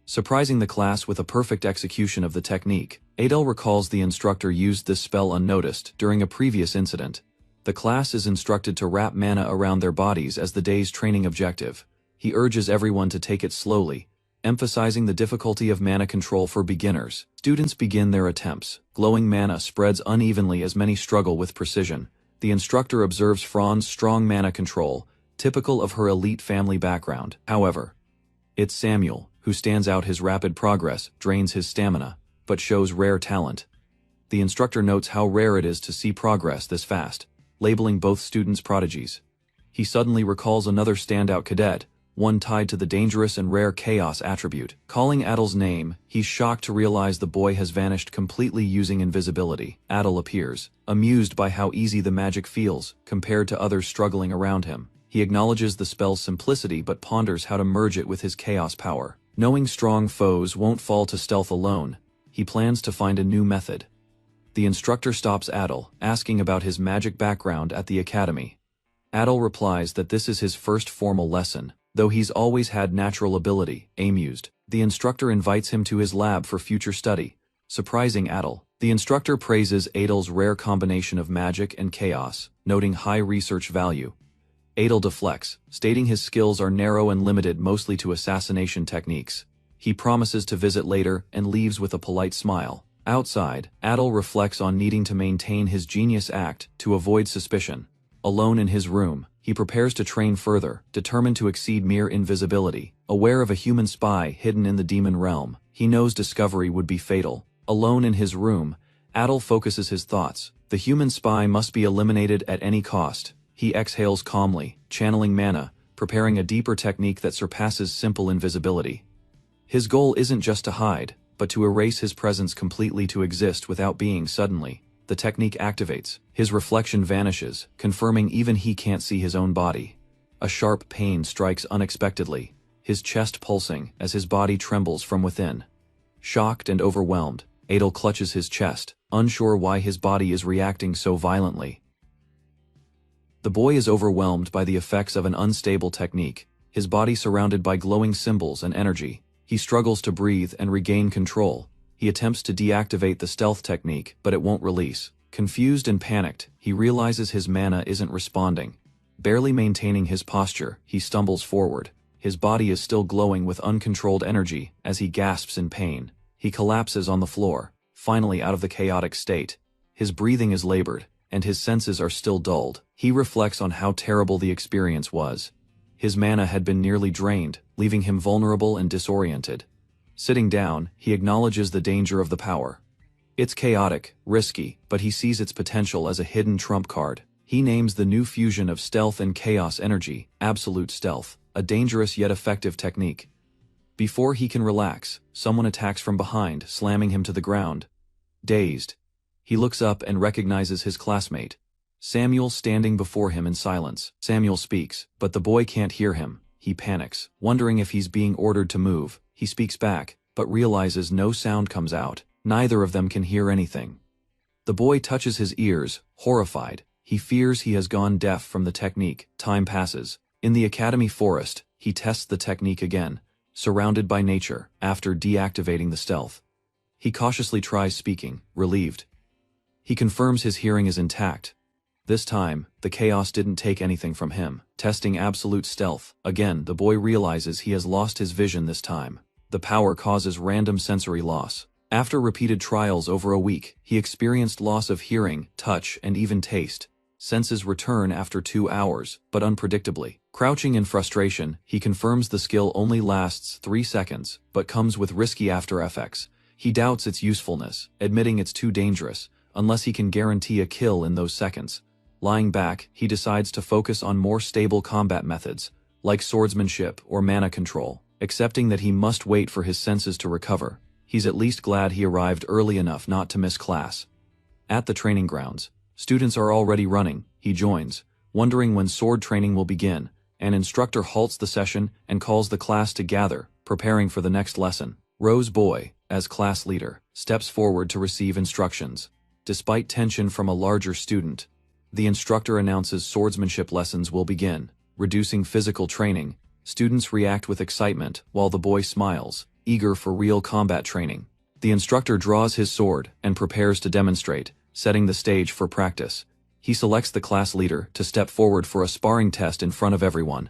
surprising the class with a perfect execution of the technique. Adel recalls the instructor used this spell unnoticed during a previous incident. The class is instructed to wrap mana around their bodies as the day's training objective. He urges everyone to take it slowly, emphasizing the difficulty of mana control for beginners. Students begin their attempts. Glowing mana spreads unevenly as many struggle with precision. The instructor observes Fran's strong mana control, typical of her elite family background. However, it's Samuel who stands out. His rapid progress drains his stamina, but shows rare talent. The instructor notes how rare it is to see progress this fast, labeling both students prodigies. He suddenly recalls another standout cadet, one tied to the dangerous and rare chaos attribute. Calling Adel's name, he's shocked to realize the boy has vanished completely using invisibility. Adel appears, amused by how easy the magic feels compared to others struggling around him. He acknowledges the spell's simplicity but ponders how to merge it with his chaos power. Knowing strong foes won't fall to stealth alone, he plans to find a new method. The instructor stops Adel, asking about his magic background at the academy. Adel replies that this is his first formal lesson, though he's always had natural ability. Amused, the instructor invites him to his lab for future study, surprising Adel. The instructor praises Adel's rare combination of magic and chaos, noting high research value. Adel deflects, stating his skills are narrow and limited mostly to assassination techniques. He promises to visit later and leaves with a polite smile. Outside, Adel reflects on needing to maintain his genius act to avoid suspicion. Alone in his room, he prepares to train further, determined to exceed mere invisibility. Aware of a human spy hidden in the demon realm, he knows discovery would be fatal. Alone in his room, Adel focuses his thoughts. The human spy must be eliminated at any cost. He exhales calmly, channeling mana, preparing a deeper technique that surpasses simple invisibility. His goal isn't just to hide, but to erase his presence completely, to exist without being. Suddenly, the technique activates. His reflection vanishes, confirming even he can't see his own body. A sharp pain strikes unexpectedly, his chest pulsing as his body trembles from within. Shocked and overwhelmed, Adel clutches his chest, unsure why his body is reacting so violently. The boy is overwhelmed by the effects of an unstable technique, his body surrounded by glowing symbols and energy. He struggles to breathe and regain control. He attempts to deactivate the stealth technique, but it won't release. Confused and panicked, he realizes his mana isn't responding. Barely maintaining his posture, he stumbles forward. His body is still glowing with uncontrolled energy as he gasps in pain. He collapses on the floor, finally out of the chaotic state. His breathing is labored, and his senses are still dulled. He reflects on how terrible the experience was. His mana had been nearly drained, leaving him vulnerable and disoriented. Sitting down, he acknowledges the danger of the power. It's chaotic, risky, but he sees its potential as a hidden trump card. He names the new fusion of stealth and chaos energy, absolute stealth, a dangerous yet effective technique. Before he can relax, someone attacks from behind, slamming him to the ground. Dazed, he looks up and recognizes his classmate, Samuel, standing before him in silence. Samuel speaks, but the boy can't hear him. He panics, wondering if he's being ordered to move. He speaks back, but realizes no sound comes out. Neither of them can hear anything. The boy touches his ears, horrified. He fears he has gone deaf from the technique. Time passes. In the academy forest, he tests the technique again, surrounded by nature. After deactivating the stealth, he cautiously tries speaking, relieved. He confirms his hearing is intact. This time, the chaos didn't take anything from him. Testing absolute stealth, again the boy realizes he has lost his vision this time. The power causes random sensory loss. After repeated trials over a week, he experienced loss of hearing, touch, and even taste. Senses return after 2 hours, but unpredictably. Crouching in frustration, he confirms the skill only lasts 3 seconds, but comes with risky after effects. He doubts its usefulness, admitting it's too dangerous, unless he can guarantee a kill in those seconds. Lying back, he decides to focus on more stable combat methods, like swordsmanship or mana control, accepting that he must wait for his senses to recover. He's at least glad he arrived early enough not to miss class. At the training grounds, students are already running. He joins, wondering when sword training will begin. An instructor halts the session and calls the class to gather, preparing for the next lesson. Rose Boy, as class leader, steps forward to receive instructions. Despite tension from a larger student, the instructor announces swordsmanship lessons will begin. Reducing physical training, students react with excitement while the boy smiles, eager for real combat training. The instructor draws his sword and prepares to demonstrate, setting the stage for practice. He selects the class leader to step forward for a sparring test in front of everyone.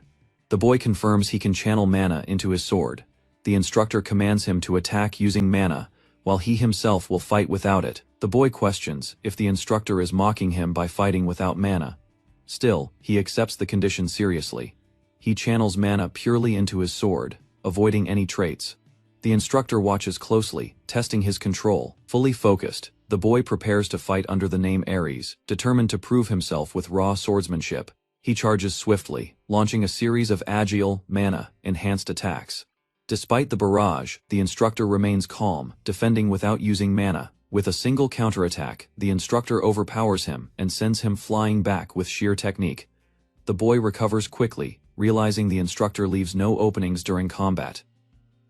The boy confirms he can channel mana into his sword. The instructor commands him to attack using mana, while he himself will fight without it. The boy questions if the instructor is mocking him by fighting without mana. Still, he accepts the condition seriously. He channels mana purely into his sword, avoiding any traits. The instructor watches closely, testing his control. Fully focused, the boy prepares to fight under the name Ares, determined to prove himself with raw swordsmanship. He charges swiftly, launching a series of agile, mana-enhanced attacks. Despite the barrage, the instructor remains calm, defending without using mana. With a single counterattack, the instructor overpowers him and sends him flying back with sheer technique. The boy recovers quickly, realizing the instructor leaves no openings during combat.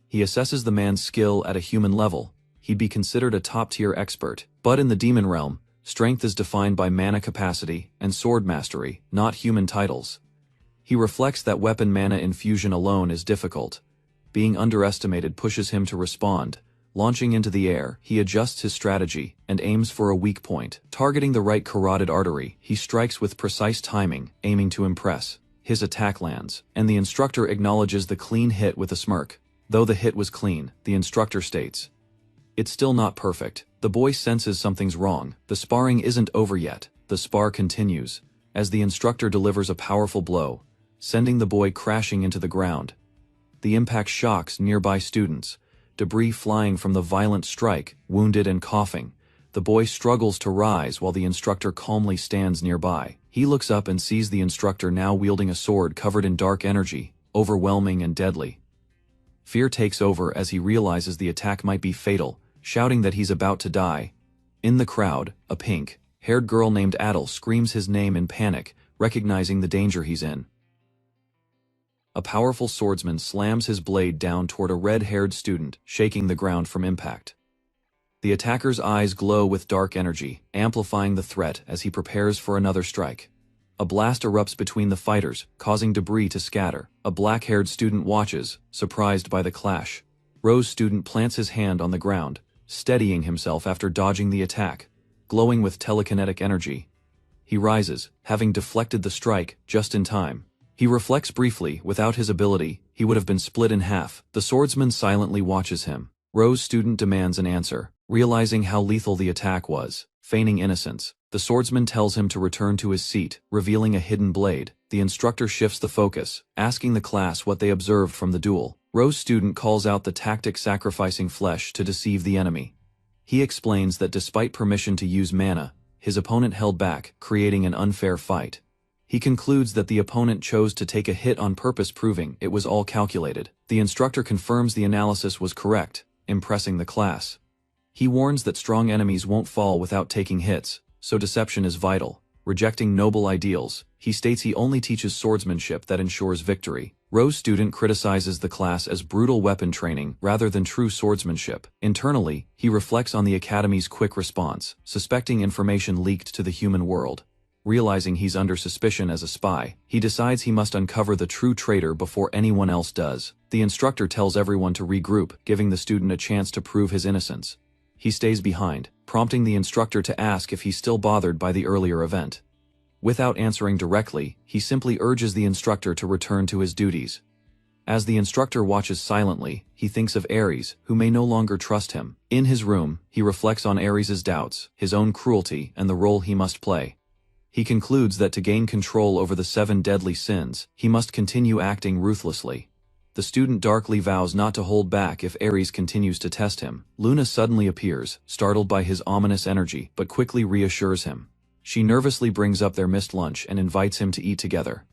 He assesses the man's skill at a human level. He'd be considered a top-tier expert, but in the demon realm, strength is defined by mana capacity and sword mastery, not human titles. He reflects that weapon mana infusion alone is difficult. Being underestimated pushes him to respond. Launching into the air, he adjusts his strategy and aims for a weak point. Targeting the right carotid artery, he strikes with precise timing, aiming to impress. His attack lands, and the instructor acknowledges the clean hit with a smirk. Though the hit was clean, the instructor states, "It's still not perfect." The boy senses something's wrong. The sparring isn't over yet. The spar continues, as the instructor delivers a powerful blow, sending the boy crashing into the ground. The impact shocks nearby students, debris flying from the violent strike, wounded and coughing. The boy struggles to rise while the instructor calmly stands nearby. He looks up and sees the instructor now wielding a sword covered in dark energy, overwhelming and deadly. Fear takes over as he realizes the attack might be fatal, shouting that he's about to die. In the crowd, a pink-haired girl named Adel screams his name in panic, recognizing the danger he's in. A powerful swordsman slams his blade down toward a red-haired student, shaking the ground from impact. The attacker's eyes glow with dark energy, amplifying the threat as he prepares for another strike. A blast erupts between the fighters, causing debris to scatter. A black-haired student watches, surprised by the clash. Rose student plants his hand on the ground, steadying himself after dodging the attack, glowing with telekinetic energy. He rises, having deflected the strike, just in time. He reflects briefly. Without his ability, he would have been split in half. The swordsman silently watches him. Rose student demands an answer, realizing how lethal the attack was. Feigning innocence, the swordsman tells him to return to his seat, revealing a hidden blade. The instructor shifts the focus, asking the class what they observed from the duel. Rose student calls out the tactic sacrificing flesh to deceive the enemy. He explains that despite permission to use mana, his opponent held back, creating an unfair fight. He concludes that the opponent chose to take a hit on purpose, proving it was all calculated. The instructor confirms the analysis was correct, impressing the class. He warns that strong enemies won't fall without taking hits, so deception is vital. Rejecting noble ideals, he states he only teaches swordsmanship that ensures victory. Rose student criticizes the class as brutal weapon training rather than true swordsmanship. Internally, he reflects on the academy's quick response, suspecting information leaked to the human world. Realizing he's under suspicion as a spy, he decides he must uncover the true traitor before anyone else does. The instructor tells everyone to regroup, giving the student a chance to prove his innocence. He stays behind, prompting the instructor to ask if he's still bothered by the earlier event. Without answering directly, he simply urges the instructor to return to his duties. As the instructor watches silently, he thinks of Ares, who may no longer trust him. In his room, he reflects on Ares's doubts, his own cruelty, and the role he must play. He concludes that to gain control over the 7 deadly sins, he must continue acting ruthlessly. The student darkly vows not to hold back if Ares continues to test him. Luna suddenly appears, startled by his ominous energy, but quickly reassures him. She nervously brings up their missed lunch and invites him to eat together.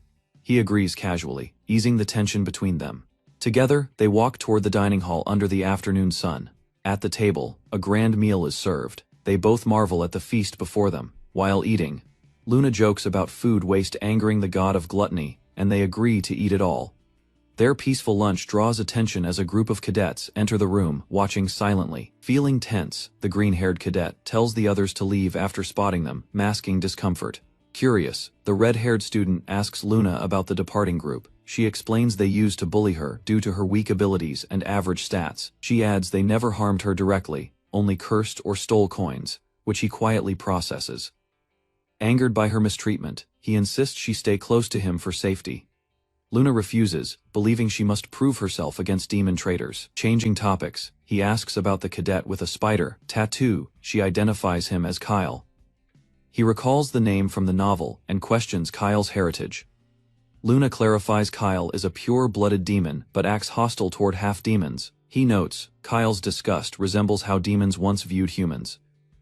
He agrees casually, easing the tension between them. Together, they walk toward the dining hall under the afternoon sun. At the table, a grand meal is served. They both marvel at the feast before them. While eating, Luna jokes about food waste angering the god of gluttony, and they agree to eat it all. Their peaceful lunch draws attention as a group of cadets enter the room, watching silently. Feeling tense, the green-haired cadet tells the others to leave after spotting them, masking discomfort. Curious, the red-haired student asks Luna about the departing group. She explains they used to bully her due to her weak abilities and average stats. She adds they never harmed her directly, only cursed or stole coins, which he quietly processes. Angered by her mistreatment, he insists she stay close to him for safety. Luna refuses, believing she must prove herself against demon traitors. Changing topics, he asks about the cadet with a spider tattoo. She identifies him as Kyle. He recalls the name from the novel and questions Kyle's heritage. Luna clarifies Kyle is a pure-blooded demon but acts hostile toward half-demons. He notes, Kyle's disgust resembles how demons once viewed humans.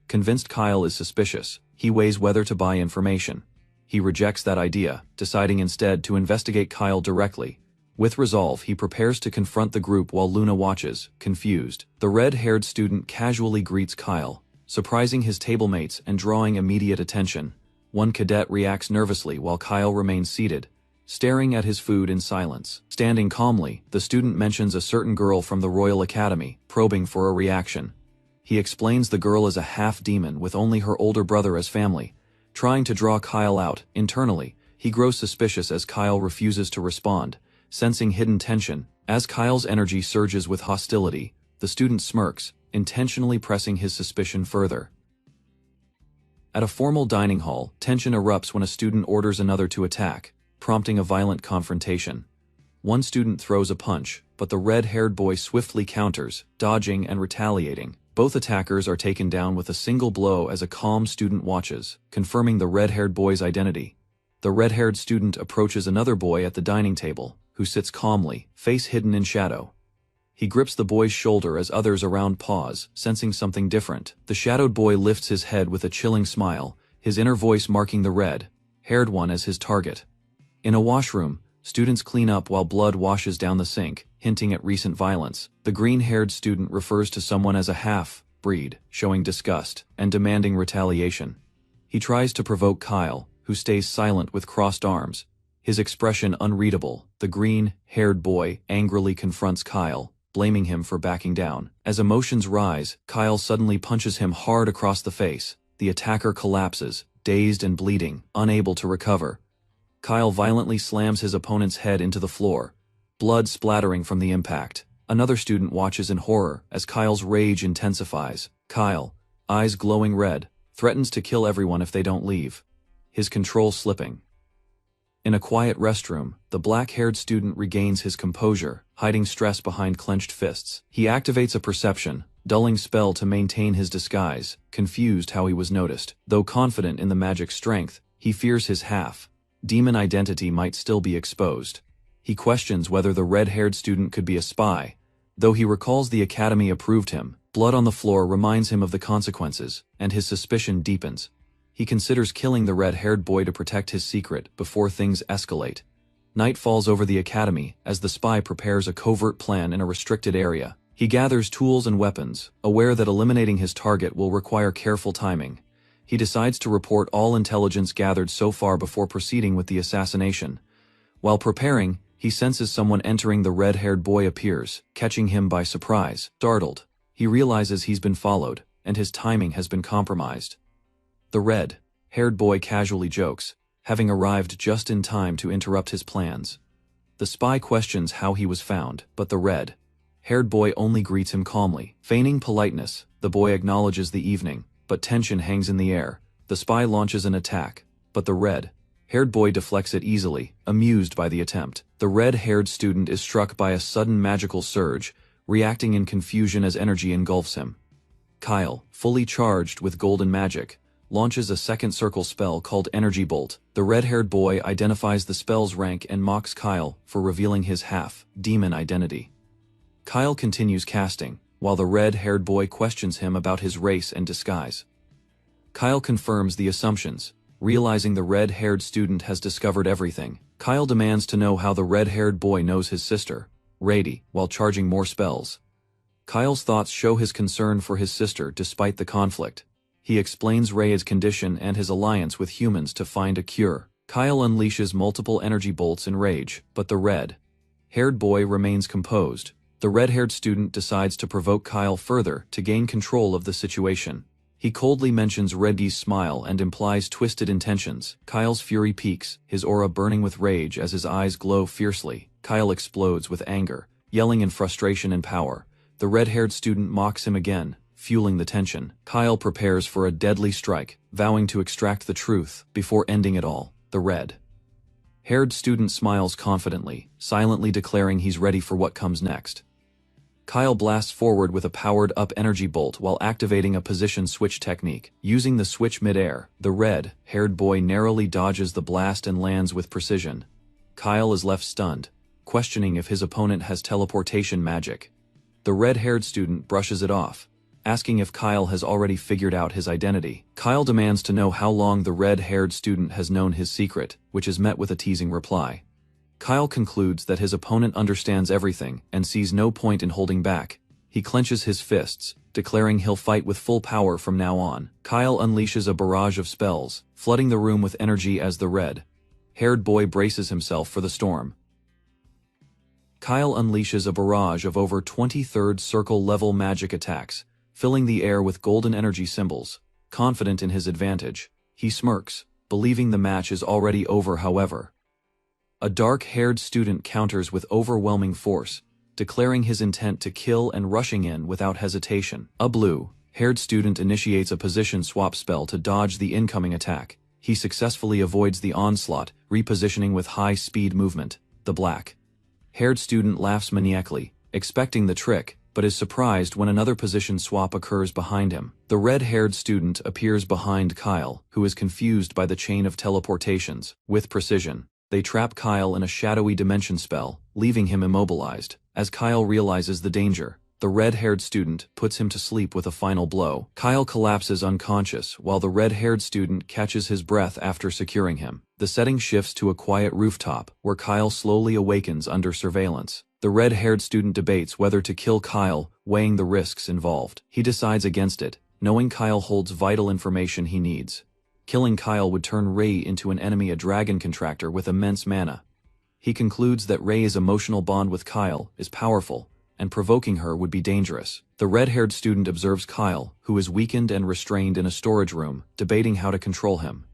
Convinced Kyle is suspicious, he weighs whether to buy information. He rejects that idea, deciding instead to investigate Kyle directly. With resolve, he prepares to confront the group while Luna watches, confused. The red-haired student casually greets Kyle, surprising his tablemates and drawing immediate attention. One cadet reacts nervously while Kyle remains seated, staring at his food in silence. Standing calmly, the student mentions a certain girl from the Royal Academy, probing for a reaction. He explains the girl is a half-demon with only her older brother as family. Trying to draw Kyle out. Internally, he grows suspicious as Kyle refuses to respond, sensing hidden tension. As Kyle's energy surges with hostility, the student smirks, intentionally pressing his suspicion further. At a formal dining hall, tension erupts when a student orders another to attack, prompting a violent confrontation. One student throws a punch, but the red-haired boy swiftly counters, dodging and retaliating. Both attackers are taken down with a single blow as a calm student watches, confirming the red-haired boy's identity. The red-haired student approaches another boy at the dining table, who sits calmly, face hidden in shadow. He grips the boy's shoulder as others around pause, sensing something different. The shadowed boy lifts his head with a chilling smile, his inner voice marking the red-haired one as his target. In a washroom, students clean up while blood washes down the sink, hinting at recent violence. The green-haired student refers to someone as a half-breed, showing disgust and demanding retaliation. He tries to provoke Kyle, who stays silent with crossed arms, his expression unreadable. The green-haired boy angrily confronts Kyle, blaming him for backing down. As emotions rise, Kyle suddenly punches him hard across the face. The attacker collapses, dazed and bleeding, unable to recover. Kyle violently slams his opponent's head into the floor, blood splattering from the impact. Another student watches in horror as Kyle's rage intensifies. Kyle, eyes glowing red, threatens to kill everyone if they don't leave, his control slipping. In a quiet restroom, the black-haired student regains his composure, hiding stress behind clenched fists. He activates a perception, dulling spell to maintain his disguise, confused how he was noticed. Though confident in the magic's strength, he fears his half-demon identity might still be exposed. He questions whether the red-haired student could be a spy. Though he recalls the academy approved him, blood on the floor reminds him of the consequences, and his suspicion deepens. He considers killing the red-haired boy to protect his secret before things escalate. Night falls over the academy as the spy prepares a covert plan in a restricted area. He gathers tools and weapons, aware that eliminating his target will require careful timing. He decides to report all intelligence gathered so far before proceeding with the assassination. While preparing, he senses someone entering. The red-haired boy appears, catching him by surprise. Startled, he realizes he's been followed, and his timing has been compromised. The red-haired boy casually jokes, having arrived just in time to interrupt his plans. The spy questions how he was found, but the red-haired boy only greets him calmly. Feigning politeness, the boy acknowledges the evening, but tension hangs in the air. The spy launches an attack, but the red Haired boy deflects it easily, amused by the attempt. The red-haired student is struck by a sudden magical surge, reacting in confusion as energy engulfs him. Kyle, fully charged with golden magic, launches a second circle spell called Energy Bolt. The red-haired boy identifies the spell's rank and mocks Kyle for revealing his half-demon identity. Kyle continues casting, while the red-haired boy questions him about his race and disguise. Kyle confirms the assumptions, realizing the red-haired student has discovered everything. Kyle demands to know how the red-haired boy knows his sister, Rady, while charging more spells. Kyle's thoughts show his concern for his sister despite the conflict. He explains Ray's condition and his alliance with humans to find a cure. Kyle unleashes multiple energy bolts in rage, but the red-haired boy remains composed. The red-haired student decides to provoke Kyle further to gain control of the situation. He coldly mentions Rady's smile and implies twisted intentions. Kyle's fury peaks, his aura burning with rage as his eyes glow fiercely. Kyle explodes with anger, yelling in frustration and power. The red-haired student mocks him again, fueling the tension. Kyle prepares for a deadly strike, vowing to extract the truth before ending it all. The red-haired student smiles confidently, silently declaring he's ready for what comes next. Kyle blasts forward with a powered-up energy bolt while activating a position switch technique. Using the switch mid-air, the red-haired boy narrowly dodges the blast and lands with precision. Kyle is left stunned, questioning if his opponent has teleportation magic. The red-haired student brushes it off, asking if Kyle has already figured out his identity. Kyle demands to know how long the red-haired student has known his secret, which is met with a teasing reply. Kyle concludes that his opponent understands everything and sees no point in holding back. He clenches his fists, declaring he'll fight with full power from now on. Kyle unleashes a barrage of spells, flooding the room with energy as the red-haired boy braces himself for the storm. Kyle unleashes a barrage of over 23rd circle-level magic attacks, filling the air with golden energy symbols. Confident in his advantage, he smirks, believing the match is already over. However, a dark-haired student counters with overwhelming force, declaring his intent to kill and rushing in without hesitation. A blue-haired student initiates a position swap spell to dodge the incoming attack. He successfully avoids the onslaught, repositioning with high-speed movement. The black-haired student laughs maniacally, expecting the trick, but is surprised when another position swap occurs behind him. The red-haired student appears behind Kyle, who is confused by the chain of teleportations. With precision, they trap Kyle in a shadowy dimension spell, leaving him immobilized. As Kyle realizes the danger, the red-haired student puts him to sleep with a final blow. Kyle collapses unconscious while the red-haired student catches his breath after securing him. The setting shifts to a quiet rooftop, where Kyle slowly awakens under surveillance. The red-haired student debates whether to kill Kyle, weighing the risks involved. He decides against it, knowing Kyle holds vital information he needs. Killing Kyle would turn Ray into an enemy, a dragon contractor with immense mana. He concludes that Ray's emotional bond with Kyle is powerful, and provoking her would be dangerous. The red-haired student observes Kyle, who is weakened and restrained in a storage room, debating how to control him.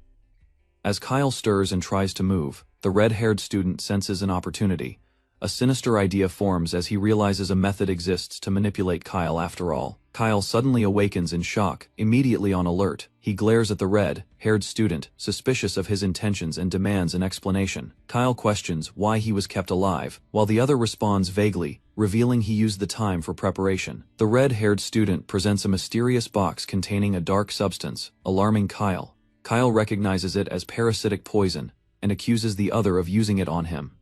As Kyle stirs and tries to move, the red-haired student senses an opportunity. A sinister idea forms as he realizes a method exists to manipulate Kyle after all. Kyle suddenly awakens in shock, immediately on alert. He glares at the red-haired student, suspicious of his intentions, and demands an explanation. Kyle questions why he was kept alive, while the other responds vaguely, revealing he used the time for preparation. The red-haired student presents a mysterious box containing a dark substance, alarming Kyle. Kyle recognizes it as parasitic poison, and accuses the other of using it on him.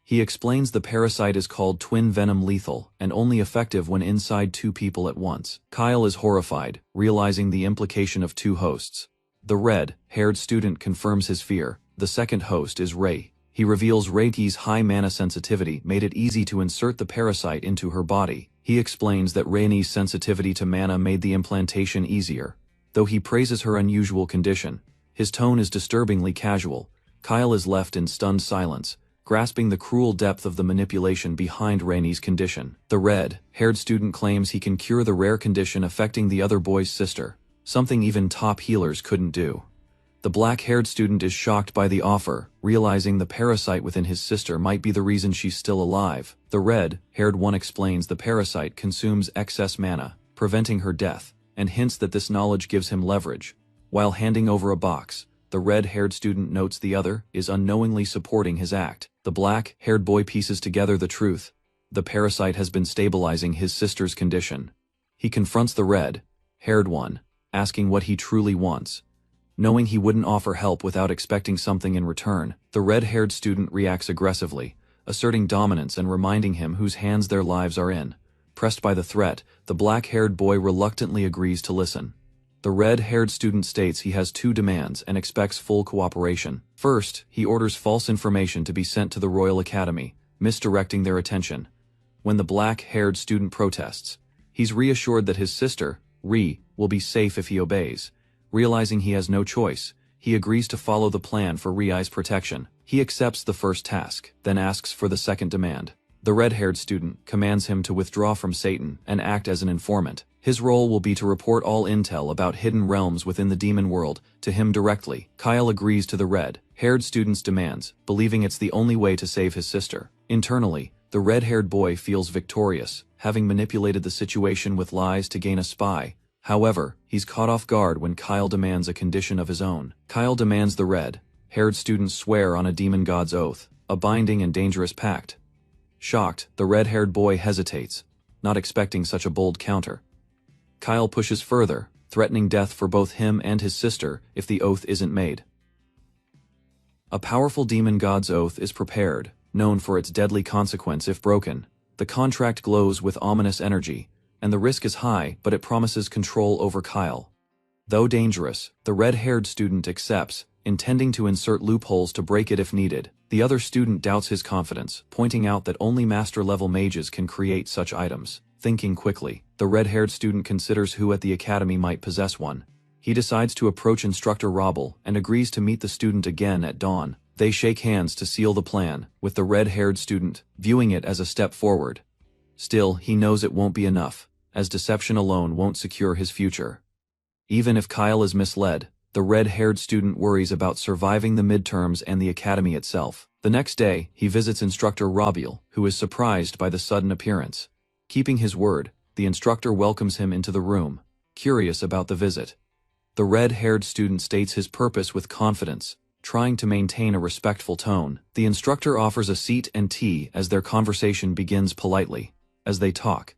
He explains the parasite is called twin venom lethal, and only effective when inside two people at once. Kyle is horrified, realizing the implication of two hosts. The red-haired student confirms his fear. The second host is Ray. He reveals Ray's high mana sensitivity made it easy to insert the parasite into her body. He explains that Ray's sensitivity to mana made the implantation easier. Though he praises her unusual condition, his tone is disturbingly casual. Kyle is left in stunned silence, grasping the cruel depth of the manipulation behind Ray's condition. The red-haired student claims he can cure the rare condition affecting the other boy's sister, something even top healers couldn't do. The black-haired student is shocked by the offer, realizing the parasite within his sister might be the reason she's still alive. The red-haired one explains the parasite consumes excess mana, preventing her death, and hints that this knowledge gives him leverage. While handing over a box, the red-haired student notes the other is unknowingly supporting his act. The black-haired boy pieces together the truth. The parasite has been stabilizing his sister's condition. He confronts the red-haired one, asking what he truly wants. Knowing he wouldn't offer help without expecting something in return, the red-haired student reacts aggressively, asserting dominance and reminding him whose hands their lives are in. Pressed by the threat, the black-haired boy reluctantly agrees to listen. The red-haired student states he has 2 demands and expects full cooperation. First, he orders false information to be sent to the Royal Academy, misdirecting their attention. When the black-haired student protests, he's reassured that his sister, Ri, will be safe if he obeys. Realizing he has no choice, he agrees to follow the plan for Ri's protection. He accepts the first task, then asks for the second demand. The red-haired student commands him to withdraw from Satan and act as an informant. His role will be to report all intel about hidden realms within the demon world to him directly. Kyle agrees to the red-haired student's demands, believing it's the only way to save his sister. Internally, the red-haired boy feels victorious, having manipulated the situation with lies to gain a spy. However, he's caught off guard when Kyle demands a condition of his own. Kyle demands the red-haired student swear on a demon god's oath, a binding and dangerous pact. Shocked, the red-haired boy hesitates, not expecting such a bold counter. Kyle pushes further, threatening death for both him and his sister if the oath isn't made. A powerful demon god's oath is prepared, known for its deadly consequence if broken. The contract glows with ominous energy, and the risk is high, but it promises control over Kyle. Though dangerous, the red-haired student accepts, intending to insert loopholes to break it if needed. The other student doubts his confidence, pointing out that only master-level mages can create such items. Thinking quickly, the red-haired student considers who at the academy might possess one. He decides to approach Instructor Robble and agrees to meet the student again at dawn. They shake hands to seal the plan, with the red-haired student viewing it as a step forward. Still, he knows it won't be enough, as deception alone won't secure his future. Even if Kyle is misled, the red-haired student worries about surviving the midterms and the academy itself. The next day, he visits Instructor Robble, who is surprised by the sudden appearance. Keeping his word, the instructor welcomes him into the room, curious about the visit. The red-haired student states his purpose with confidence, trying to maintain a respectful tone. The instructor offers a seat and tea as their conversation begins politely. As they talk,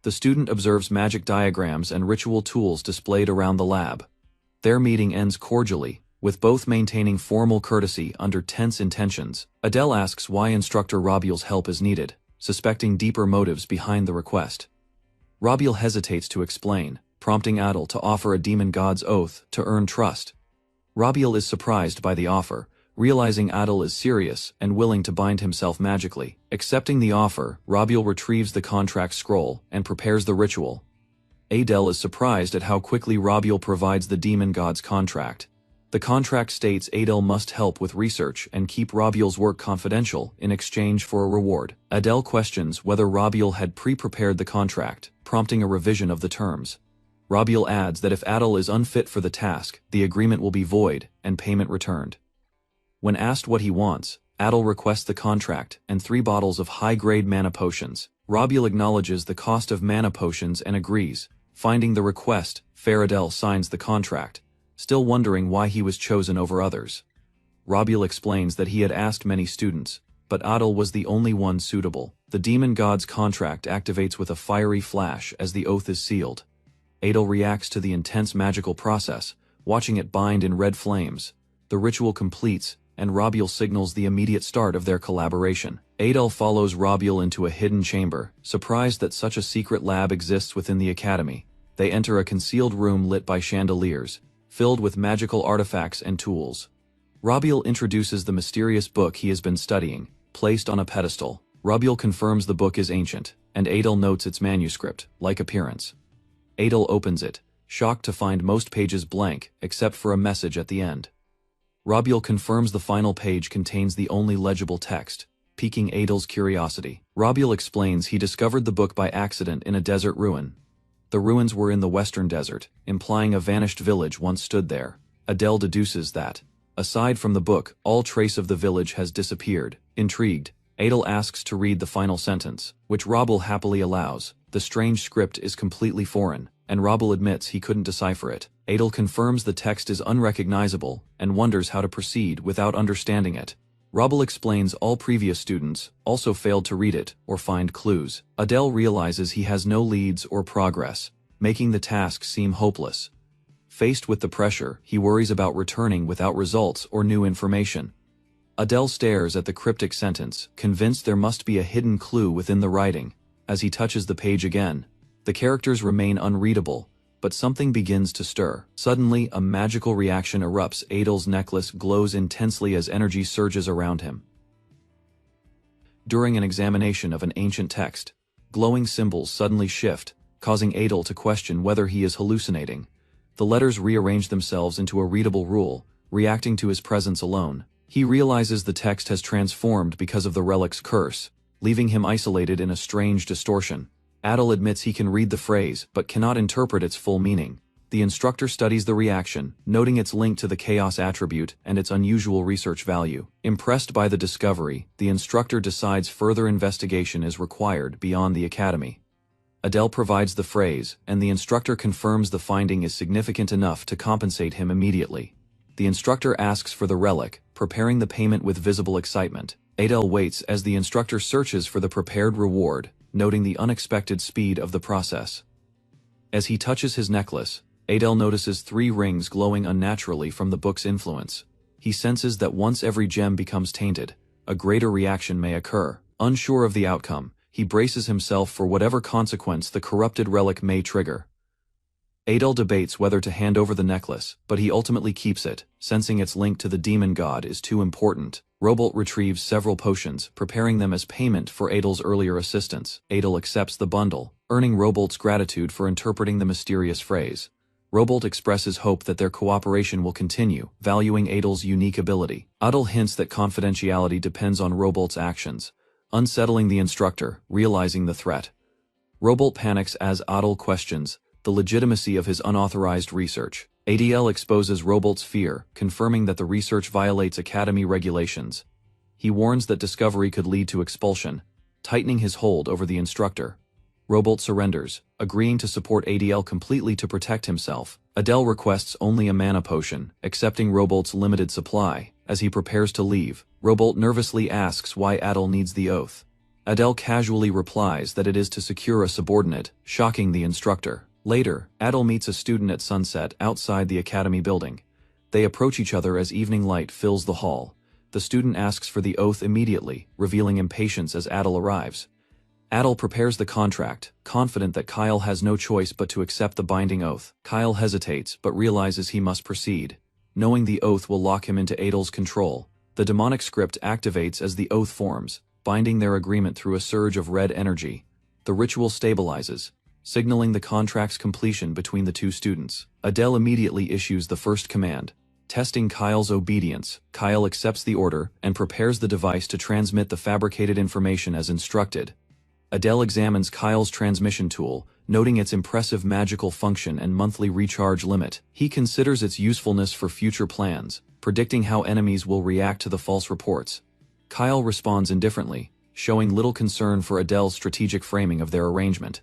the student observes magic diagrams and ritual tools displayed around the lab. Their meeting ends cordially, with both maintaining formal courtesy under tense intentions. Adele asks why Instructor Robble's help is needed, suspecting deeper motives behind the request. Robble hesitates to explain, prompting Adele to offer a demon god's oath to earn trust. Robble is surprised by the offer, realizing Adele is serious and willing to bind himself magically. Accepting the offer, Robble retrieves the contract scroll and prepares the ritual. Adele is surprised at how quickly Robble provides the demon god's contract. The contract states Adele must help with research and keep Robble's work confidential in exchange for a reward. Adele questions whether Robble had pre-prepared the contract, prompting a revision of the terms. Robble adds that if Adele is unfit for the task, the agreement will be void and payment returned. When asked what he wants, Adele requests the contract and 3 bottles of high-grade mana potions. Robble acknowledges the cost of mana potions and agrees. Finding the request, Adele signs the contract, still wondering why he was chosen over others. Robble explains that he had asked many students, but Adele was the only one suitable. The demon god's contract activates with a fiery flash as the oath is sealed. Adele reacts to the intense magical process, watching it bind in red flames. The ritual completes, and Robble signals the immediate start of their collaboration. Adele follows Robble into a hidden chamber, surprised that such a secret lab exists within the academy. They enter a concealed room lit by chandeliers, filled with magical artifacts and tools. Robble introduces the mysterious book he has been studying, placed on a pedestal. Robble confirms the book is ancient, and Adele notes its manuscript-like appearance. Adele opens it, shocked to find most pages blank except for a message at the end. Robble confirms the final page contains the only legible text, piquing Adele's curiosity. Robble explains he discovered the book by accident in a desert ruin. The ruins were in the western desert, implying a vanished village once stood there. Adele deduces that, aside from the book, all trace of the village has disappeared. Intrigued, Adele asks to read the final sentence, which Robble happily allows. The strange script is completely foreign, and Robel admits he couldn't decipher it. Adel confirms the text is unrecognizable and wonders how to proceed without understanding it. Robel explains all previous students also failed to read it or find clues. Adel realizes he has no leads or progress, making the task seem hopeless. Faced with the pressure, he worries about returning without results or new information. Adel stares at the cryptic sentence, convinced there must be a hidden clue within the writing. As he touches the page again, the characters remain unreadable, but something begins to stir. Suddenly, a magical reaction erupts. Adel's necklace glows intensely as energy surges around him. During an examination of an ancient text, glowing symbols suddenly shift, causing Adel to question whether he is hallucinating. The letters rearrange themselves into a readable rule, reacting to his presence alone. He realizes the text has transformed because of the relic's curse, leaving him isolated in a strange distortion. Adel admits he can read the phrase but cannot interpret its full meaning. The instructor studies the reaction, noting its link to the chaos attribute and its unusual research value. Impressed by the discovery, the instructor decides further investigation is required beyond the academy. Adel provides the phrase, and the instructor confirms the finding is significant enough to compensate him immediately. The instructor asks for the relic, preparing the payment with visible excitement. Adel waits as the instructor searches for the prepared reward, noting the unexpected speed of the process. As he touches his necklace, Adel notices 3 rings glowing unnaturally from the book's influence. He senses that once every gem becomes tainted, a greater reaction may occur. Unsure of the outcome, he braces himself for whatever consequence the corrupted relic may trigger. Adel debates whether to hand over the necklace, but he ultimately keeps it, sensing its link to the demon god is too important. Robel retrieves several potions, preparing them as payment for Adel's earlier assistance. Adel accepts the bundle, earning Robelt's gratitude for interpreting the mysterious phrase. Robelt expresses hope that their cooperation will continue, valuing Adel's unique ability. Adel hints that confidentiality depends on Robelt's actions, unsettling the instructor, realizing the threat. Robelt panics as Adel questions the legitimacy of his unauthorized research. Adel exposes Robelt's fear, confirming that the research violates academy regulations. He warns that discovery could lead to expulsion, tightening his hold over the instructor. Robelt surrenders, agreeing to support Adel completely to protect himself. Adel requests only a mana potion, accepting Robelt's limited supply. As he prepares to leave, Robelt nervously asks why Adel needs the oath. Adel casually replies that it is to secure a subordinate, shocking the instructor. Later, Adel meets a student at sunset outside the academy building. They approach each other as evening light fills the hall. The student asks for the oath immediately, revealing impatience as Adel arrives. Adel prepares the contract, confident that Kyle has no choice but to accept the binding oath. Kyle hesitates but realizes he must proceed. Knowing the oath will lock him into Adel's control, the demonic script activates as the oath forms, binding their agreement through a surge of red energy. The ritual stabilizes, signaling the contract's completion between the 2 students. Adel immediately issues the first command, testing Kyle's obedience. Kyle accepts the order and prepares the device to transmit the fabricated information as instructed. Adel examines Kyle's transmission tool, noting its impressive magical function and monthly recharge limit. He considers its usefulness for future plans, predicting how enemies will react to the false reports. Kyle responds indifferently, showing little concern for Adel's strategic framing of their arrangement.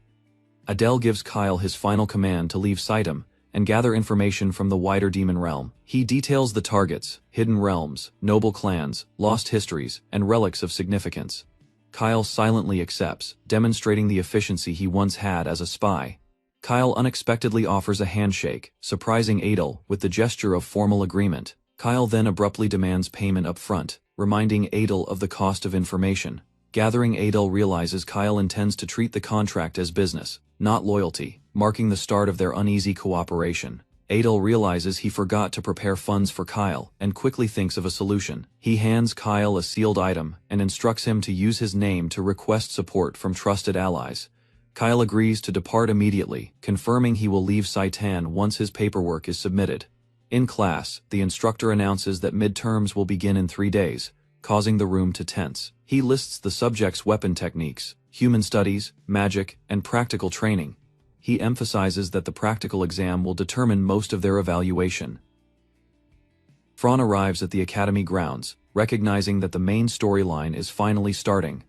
Adel gives Kyle his final command to leave Sidam and gather information from the wider demon realm. He details the targets, hidden realms, noble clans, lost histories, and relics of significance. Kyle silently accepts, demonstrating the efficiency he once had as a spy. Kyle unexpectedly offers a handshake, surprising Adel with the gesture of formal agreement. Kyle then abruptly demands payment up front, reminding Adel of the cost of information. Gathering Adel realizes Kyle intends to treat the contract as business, not loyalty, marking the start of their uneasy cooperation. Adel realizes he forgot to prepare funds for Kyle and quickly thinks of a solution. He hands Kyle a sealed item and instructs him to use his name to request support from trusted allies. Kyle agrees to depart immediately, confirming he will leave Saitan once his paperwork is submitted. In class, the instructor announces that midterms will begin in 3 days, causing the room to tense. He lists the subject's weapon techniques, human studies, magic, and practical training. He emphasizes that the practical exam will determine most of their evaluation. Fran arrives at the academy grounds, recognizing that the main storyline is finally starting.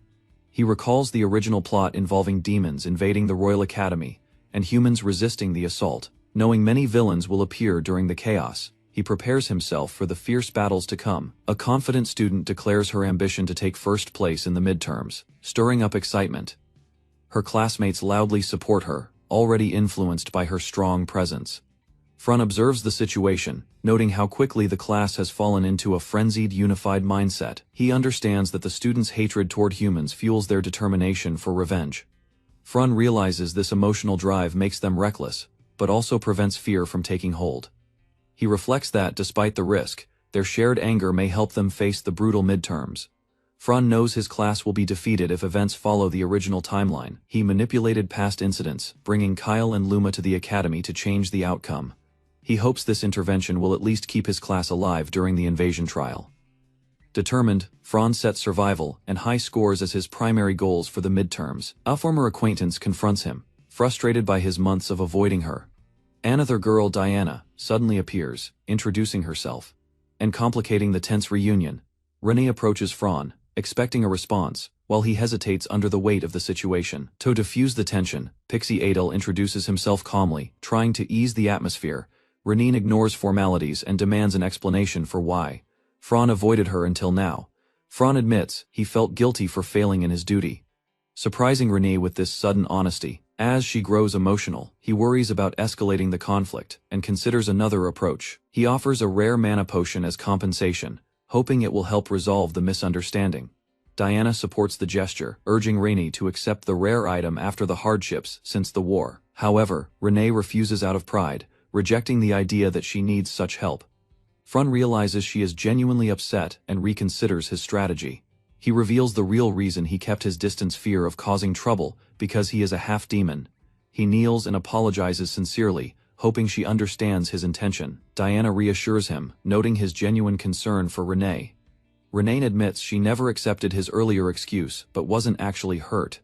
He recalls the original plot involving demons invading the Royal Academy, and humans resisting the assault. Knowing many villains will appear during the chaos, he prepares himself for the fierce battles to come. A confident student declares her ambition to take first place in the midterms, stirring up excitement. Her classmates loudly support her, already influenced by her strong presence. Fran observes the situation, noting how quickly the class has fallen into a frenzied, unified mindset. He understands that the students' hatred toward humans fuels their determination for revenge. Fran realizes this emotional drive makes them reckless, but also prevents fear from taking hold. He reflects that, despite the risk, their shared anger may help them face the brutal midterms. Fran knows his class will be defeated if events follow the original timeline. He manipulated past incidents, bringing Kyle and Luma to the academy to change the outcome. He hopes this intervention will at least keep his class alive during the invasion trial. Determined, Fran sets survival and high scores as his primary goals for the midterms. A former acquaintance confronts him, frustrated by his months of avoiding her. Another girl, Diana, suddenly appears, introducing herself and complicating the tense reunion. Renee approaches Fran, expecting a response, while he hesitates under the weight of the situation. To diffuse the tension, Pixie Adel introduces himself calmly, trying to ease the atmosphere. Renine ignores formalities and demands an explanation for why Fran avoided her until now. Fran admits he felt guilty for failing in his duty, surprising Renee with this sudden honesty. As she grows emotional, he worries about escalating the conflict and considers another approach. He offers a rare mana potion as compensation, hoping it will help resolve the misunderstanding. Diana supports the gesture, urging Renee to accept the rare item after the hardships since the war. However, Renee refuses out of pride, rejecting the idea that she needs such help. Fran realizes she is genuinely upset and reconsiders his strategy. He reveals the real reason he kept his distance: fear of causing trouble, because he is a half-demon. He kneels and apologizes sincerely, hoping she understands his intention. Diana reassures him, noting his genuine concern for Renee. Renee admits she never accepted his earlier excuse but wasn't actually hurt.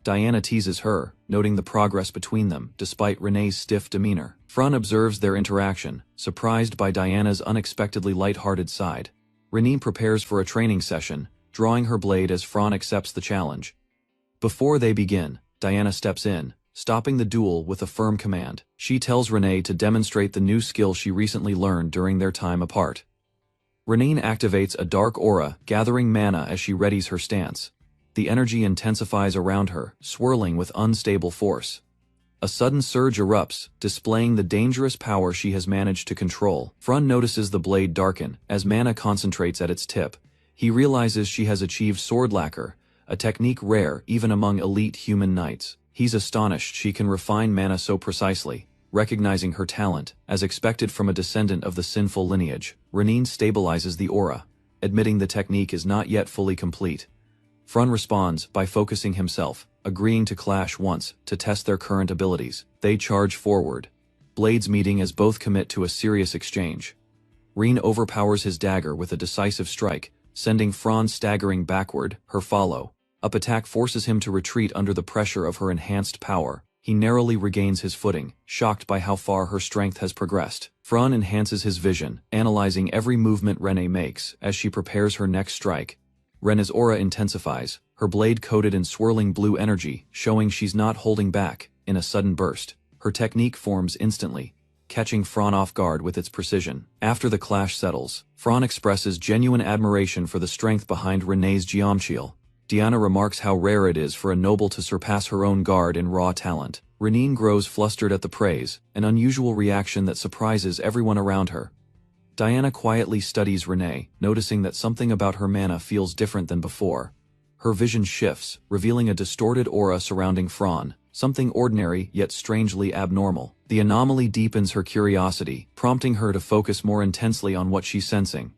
Diana teases her, noting the progress between them despite Renee's stiff demeanor. Fran observes their interaction, surprised by Diana's unexpectedly light-hearted side. Renee prepares for a training session, drawing her blade as Fran accepts the challenge. Before they begin, Diana steps in, stopping the duel with a firm command. She tells Renee to demonstrate the new skill she recently learned during their time apart. Renee activates a dark aura, gathering mana as she readies her stance. The energy intensifies around her, swirling with unstable force. A sudden surge erupts, displaying the dangerous power she has managed to control. Fran notices the blade darken as mana concentrates at its tip. He realizes she has achieved sword lacquer, a technique rare even among elite human knights. He's astonished she can refine mana so precisely, recognizing her talent, as expected from a descendant of the sinful lineage. Renine stabilizes the aura, admitting the technique is not yet fully complete. Fran responds by focusing himself, agreeing to clash once to test their current abilities. They charge forward, blades meeting as both commit to a serious exchange. Reen overpowers his dagger with a decisive strike, sending Fran staggering backward. Her follow-up attack forces him to retreat under the pressure of her enhanced power. He narrowly regains his footing, shocked by how far her strength has progressed. Fran enhances his vision, analyzing every movement Renee makes as she prepares her next strike. Rene's aura intensifies, her blade coated in swirling blue energy, showing she's not holding back. In a sudden burst, her technique forms instantly, catching Fran off guard with its precision. After the clash settles, Fran expresses genuine admiration for the strength behind Renee's geometry. Diana remarks how rare it is for a noble to surpass her own guard in raw talent. Renine grows flustered at the praise, an unusual reaction that surprises everyone around her. Diana quietly studies Renee, noticing that something about her mana feels different than before. Her vision shifts, revealing a distorted aura surrounding Fran, something ordinary yet strangely abnormal. The anomaly deepens her curiosity, prompting her to focus more intensely on what she's sensing.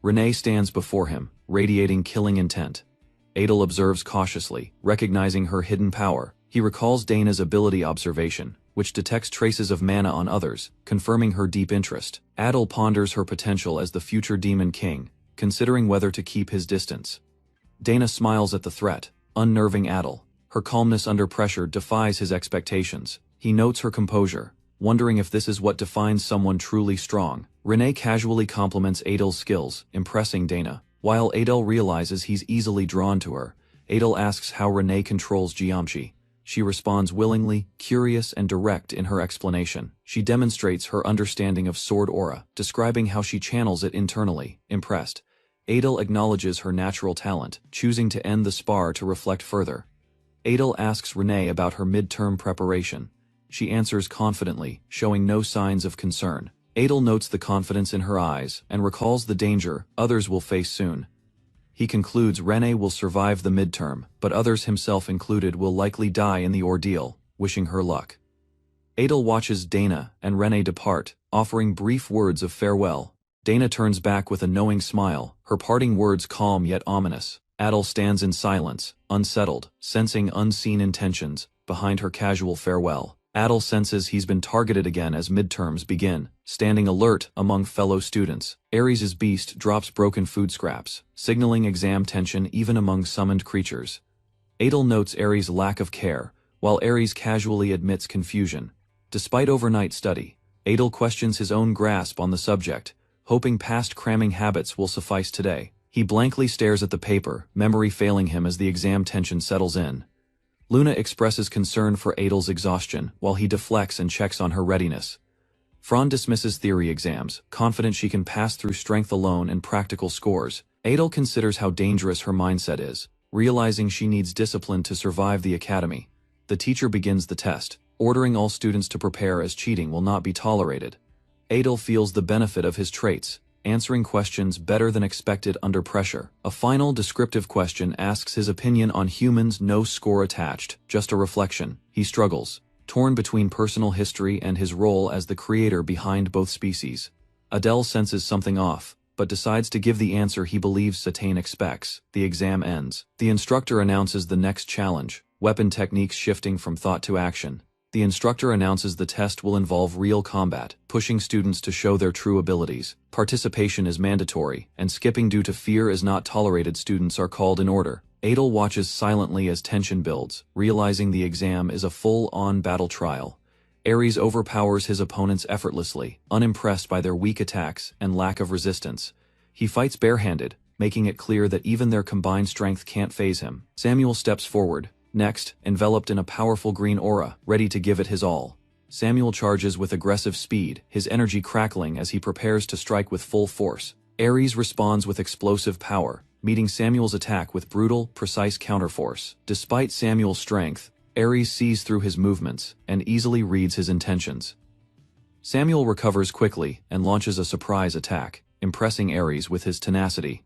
Renee stands before him, radiating killing intent. Adel observes cautiously, recognizing her hidden power. He recalls Dana's ability observation, which detects traces of mana on others, confirming her deep interest. Adel ponders her potential as the future Demon King, considering whether to keep his distance. Dana smiles at the threat, unnerving Adel. Her calmness under pressure defies his expectations. He notes her composure, wondering if this is what defines someone truly strong. Renee casually compliments Adel's skills, impressing Dana. While Adel realizes he's easily drawn to her, Adel asks how Renee controls geometry. She responds willingly, curious and direct in her explanation. She demonstrates her understanding of sword aura, describing how she channels it internally. Impressed, Adel acknowledges her natural talent, choosing to end the spar to reflect further. Adel asks Renee about her midterm preparation. She answers confidently, showing no signs of concern. Adel notes the confidence in her eyes and recalls the danger others will face soon. He concludes Renee will survive the midterm, but others, himself included, will likely die in the ordeal, wishing her luck. Adel watches Dana and Renee depart, offering brief words of farewell. Dana turns back with a knowing smile, her parting words calm yet ominous. Adel stands in silence, unsettled, sensing unseen intentions behind her casual farewell. Adel senses he's been targeted again as midterms begin, standing alert among fellow students. Ares' beast drops broken food scraps, signaling exam tension even among summoned creatures. Adel notes Ares' lack of care, while Ares casually admits confusion. Despite overnight study, Adel questions his own grasp on the subject, hoping past cramming habits will suffice today. He blankly stares at the paper, memory failing him as the exam tension settles in. Luna expresses concern for Adel's exhaustion, while he deflects and checks on her readiness. Fran dismisses theory exams, confident she can pass through strength alone and practical scores. Adel considers how dangerous her mindset is, realizing she needs discipline to survive the academy. The teacher begins the test, ordering all students to prepare as cheating will not be tolerated. Adel feels the benefit of his traits, answering questions better than expected under pressure. A final descriptive question asks his opinion on humans, no score attached, just a reflection. He struggles, torn between personal history and his role as the creator behind both species. Adel senses something off, but decides to give the answer he believes Satane expects. The exam ends. The instructor announces the next challenge, weapon techniques shifting from thought to action. The instructor announces the test will involve real combat, pushing students to show their true abilities. Participation is mandatory, and skipping due to fear is not tolerated. Students are called in order. Adel watches silently as tension builds, realizing the exam is a full-on battle trial. Ares overpowers his opponents effortlessly, unimpressed by their weak attacks and lack of resistance. He fights barehanded, making it clear that even their combined strength can't faze him. Samuel steps forward, next, enveloped in a powerful green aura, ready to give it his all. Samuel charges with aggressive speed, his energy crackling as he prepares to strike with full force. Ares responds with explosive power, meeting Samuel's attack with brutal, precise counterforce. Despite Samuel's strength, Ares sees through his movements and easily reads his intentions. Samuel recovers quickly and launches a surprise attack, impressing Ares with his tenacity.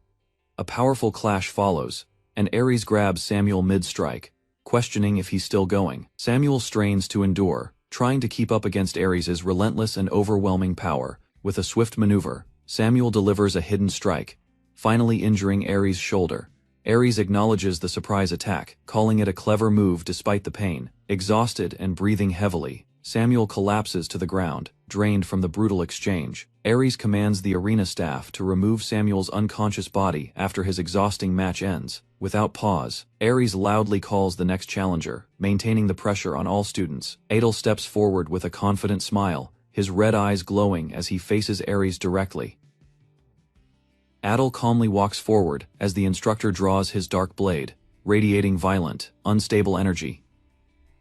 A powerful clash follows, and Ares grabs Samuel mid-strike, questioning if he's still going. Samuel strains to endure, trying to keep up against Ares' relentless and overwhelming power. With a swift maneuver, Samuel delivers a hidden strike, finally injuring Ares' shoulder. Ares acknowledges the surprise attack, calling it a clever move despite the pain. Exhausted and breathing heavily, Samuel collapses to the ground, drained from the brutal exchange. Ares commands the arena staff to remove Samuel's unconscious body after his exhausting match ends. Without pause, Ares loudly calls the next challenger, maintaining the pressure on all students. Adel steps forward with a confident smile, his red eyes glowing as he faces Ares directly. Adel calmly walks forward as the instructor draws his dark blade, radiating violent, unstable energy.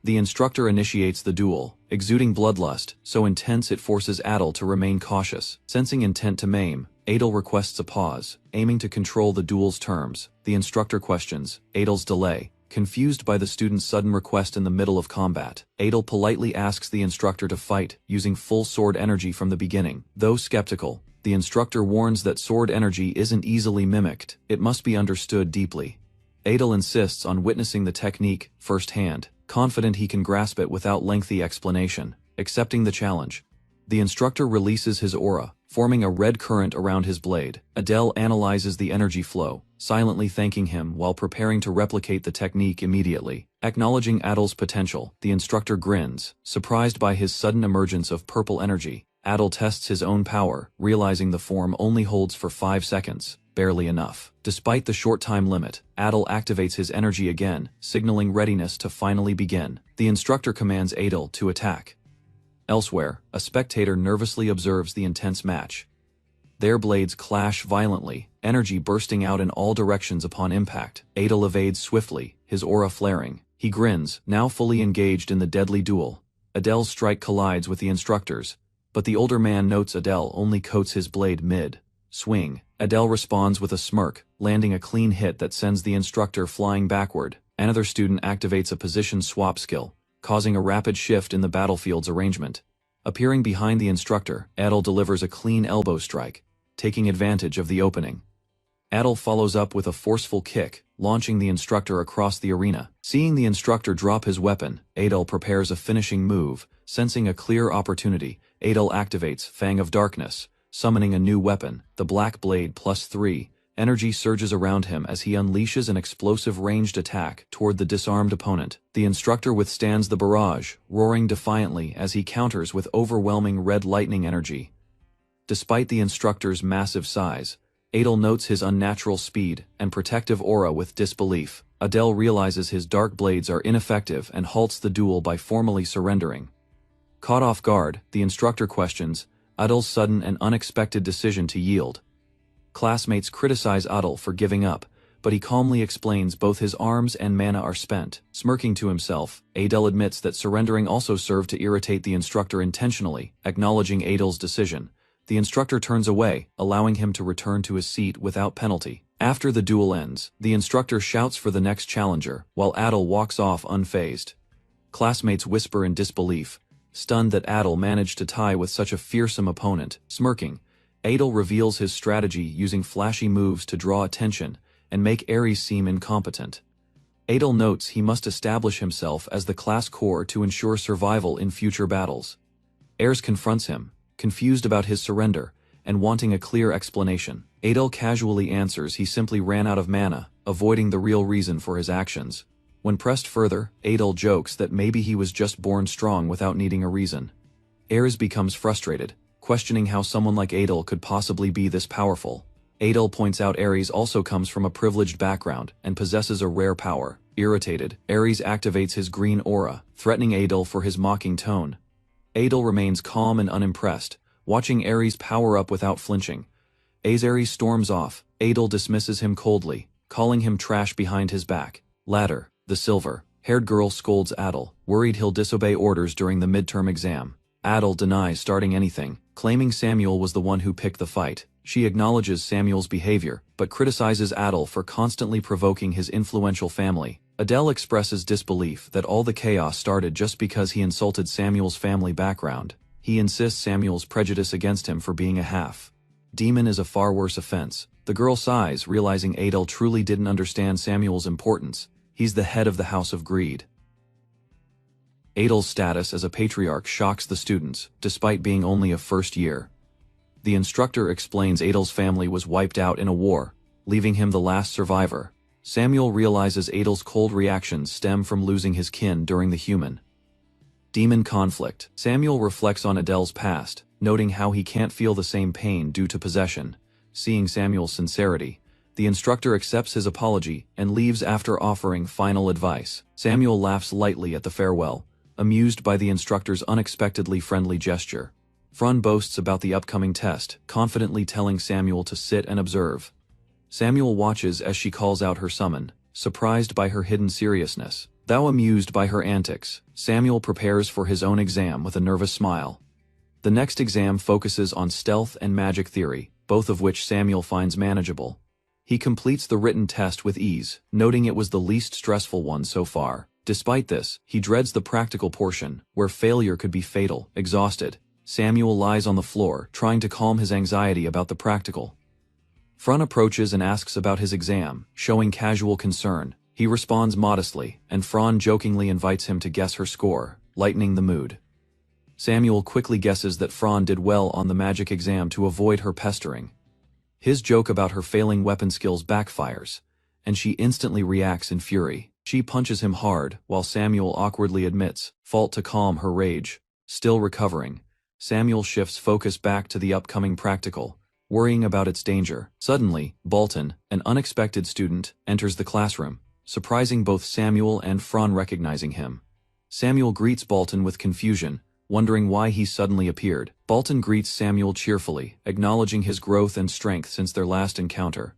The instructor initiates the duel, exuding bloodlust so intense it forces Adel to remain cautious. Sensing intent to maim, Adel requests a pause, aiming to control the duel's terms. The instructor questions Adel's delay, confused by the student's sudden request in the middle of combat. Adel politely asks the instructor to fight, using full sword energy from the beginning. Though skeptical, the instructor warns that sword energy isn't easily mimicked, it must be understood deeply. Adel insists on witnessing the technique firsthand, confident he can grasp it without lengthy explanation. Accepting the challenge, the instructor releases his aura, forming a red current around his blade. Adel analyzes the energy flow, silently thanking him while preparing to replicate the technique immediately. Acknowledging Adel's potential, the instructor grins, surprised by his sudden emergence of purple energy. Adel tests his own power, realizing the form only holds for 5 seconds, barely enough. Despite the short time limit, Adel activates his energy again, signaling readiness to finally begin. The instructor commands Adel to attack. Elsewhere, a spectator nervously observes the intense match. Their blades clash violently, energy bursting out in all directions upon impact. Adel evades swiftly, his aura flaring. He grins, now fully engaged in the deadly duel. Adele's strike collides with the instructor's, but the older man notes Adele only coats his blade mid-swing. Adele responds with a smirk, landing a clean hit that sends the instructor flying backward. Another student activates a position swap skill, causing a rapid shift in the battlefield's arrangement. Appearing behind the instructor, Adele delivers a clean elbow strike, taking advantage of the opening. Adele follows up with a forceful kick, launching the instructor across the arena. Seeing the instructor drop his weapon, Adele prepares a finishing move. Sensing a clear opportunity, Adele activates Fang of Darkness, summoning a new weapon, the Black Blade +3. Energy surges around him as he unleashes an explosive ranged attack toward the disarmed opponent. The instructor withstands the barrage, roaring defiantly as he counters with overwhelming red lightning energy. Despite the instructor's massive size, Adele notes his unnatural speed and protective aura with disbelief. Adele realizes his dark blades are ineffective and halts the duel by formally surrendering. Caught off guard, the instructor questions Adele's sudden and unexpected decision to yield. Classmates criticize Adele for giving up, but he calmly explains both his arms and mana are spent. Smirking to himself, Adele admits that surrendering also served to irritate the instructor intentionally. Acknowledging Adele's decision, the instructor turns away, allowing him to return to his seat without penalty. After the duel ends, the instructor shouts for the next challenger, while Adele walks off unfazed. Classmates whisper in disbelief, stunned that Adele managed to tie with such a fearsome opponent. Smirking, Adele reveals his strategy using flashy moves to draw attention and make Ares seem incompetent. Adele notes he must establish himself as the class core to ensure survival in future battles. Ares confronts him, confused about his surrender, and wanting a clear explanation. Adele casually answers he simply ran out of mana, avoiding the real reason for his actions. When pressed further, Adele jokes that maybe he was just born strong without needing a reason. Ares becomes frustrated, questioning how someone like Adele could possibly be this powerful. Adele points out Ares also comes from a privileged background and possesses a rare power. Irritated, Ares activates his green aura, threatening Adele for his mocking tone. Adele remains calm and unimpressed, watching Ares power up without flinching. As Ares storms off, Adele dismisses him coldly, calling him trash behind his back. Ladder, the silver-haired girl scolds Adele, worried he'll disobey orders during the midterm exam. Adele denies starting anything, claiming Samuel was the one who picked the fight. She acknowledges Samuel's behavior, but criticizes Adele for constantly provoking his influential family. Adele expresses disbelief that all the chaos started just because he insulted Samuel's family background. He insists Samuel's prejudice against him for being a half-demon is a far worse offense. The girl sighs, realizing Adele truly didn't understand Samuel's importance. He's the head of the House of Greed. Adele's status as a patriarch shocks the students, despite being only a first year. The instructor explains Adele's family was wiped out in a war, leaving him the last survivor. Samuel realizes Adele's cold reactions stem from losing his kin during the human-demon conflict. Samuel reflects on Adele's past, noting how he can't feel the same pain due to possession. Seeing Samuel's sincerity, the instructor accepts his apology and leaves after offering final advice. Samuel laughs lightly at the farewell, amused by the instructor's unexpectedly friendly gesture. Fran boasts about the upcoming test, confidently telling Samuel to sit and observe. Samuel watches as she calls out her summon, surprised by her hidden seriousness. Though amused by her antics, Samuel prepares for his own exam with a nervous smile. The next exam focuses on stealth and magic theory, both of which Samuel finds manageable. He completes the written test with ease, noting it was the least stressful one so far. Despite this, he dreads the practical portion, where failure could be fatal. Exhausted, Samuel lies on the floor, trying to calm his anxiety about the practical. Fran approaches and asks about his exam, showing casual concern. He responds modestly, and Fran jokingly invites him to guess her score, lightening the mood. Samuel quickly guesses that Fran did well on the magic exam to avoid her pestering. His joke about her failing weapon skills backfires, and she instantly reacts in fury. She punches him hard, while Samuel awkwardly admits fault to calm her rage. Still recovering, Samuel shifts focus back to the upcoming practical, worrying about its danger. Suddenly, Bolton, an unexpected student, enters the classroom, surprising both Samuel and Fran recognizing him. Samuel greets Bolton with confusion, wondering why he suddenly appeared. Bolton greets Samuel cheerfully, acknowledging his growth and strength since their last encounter.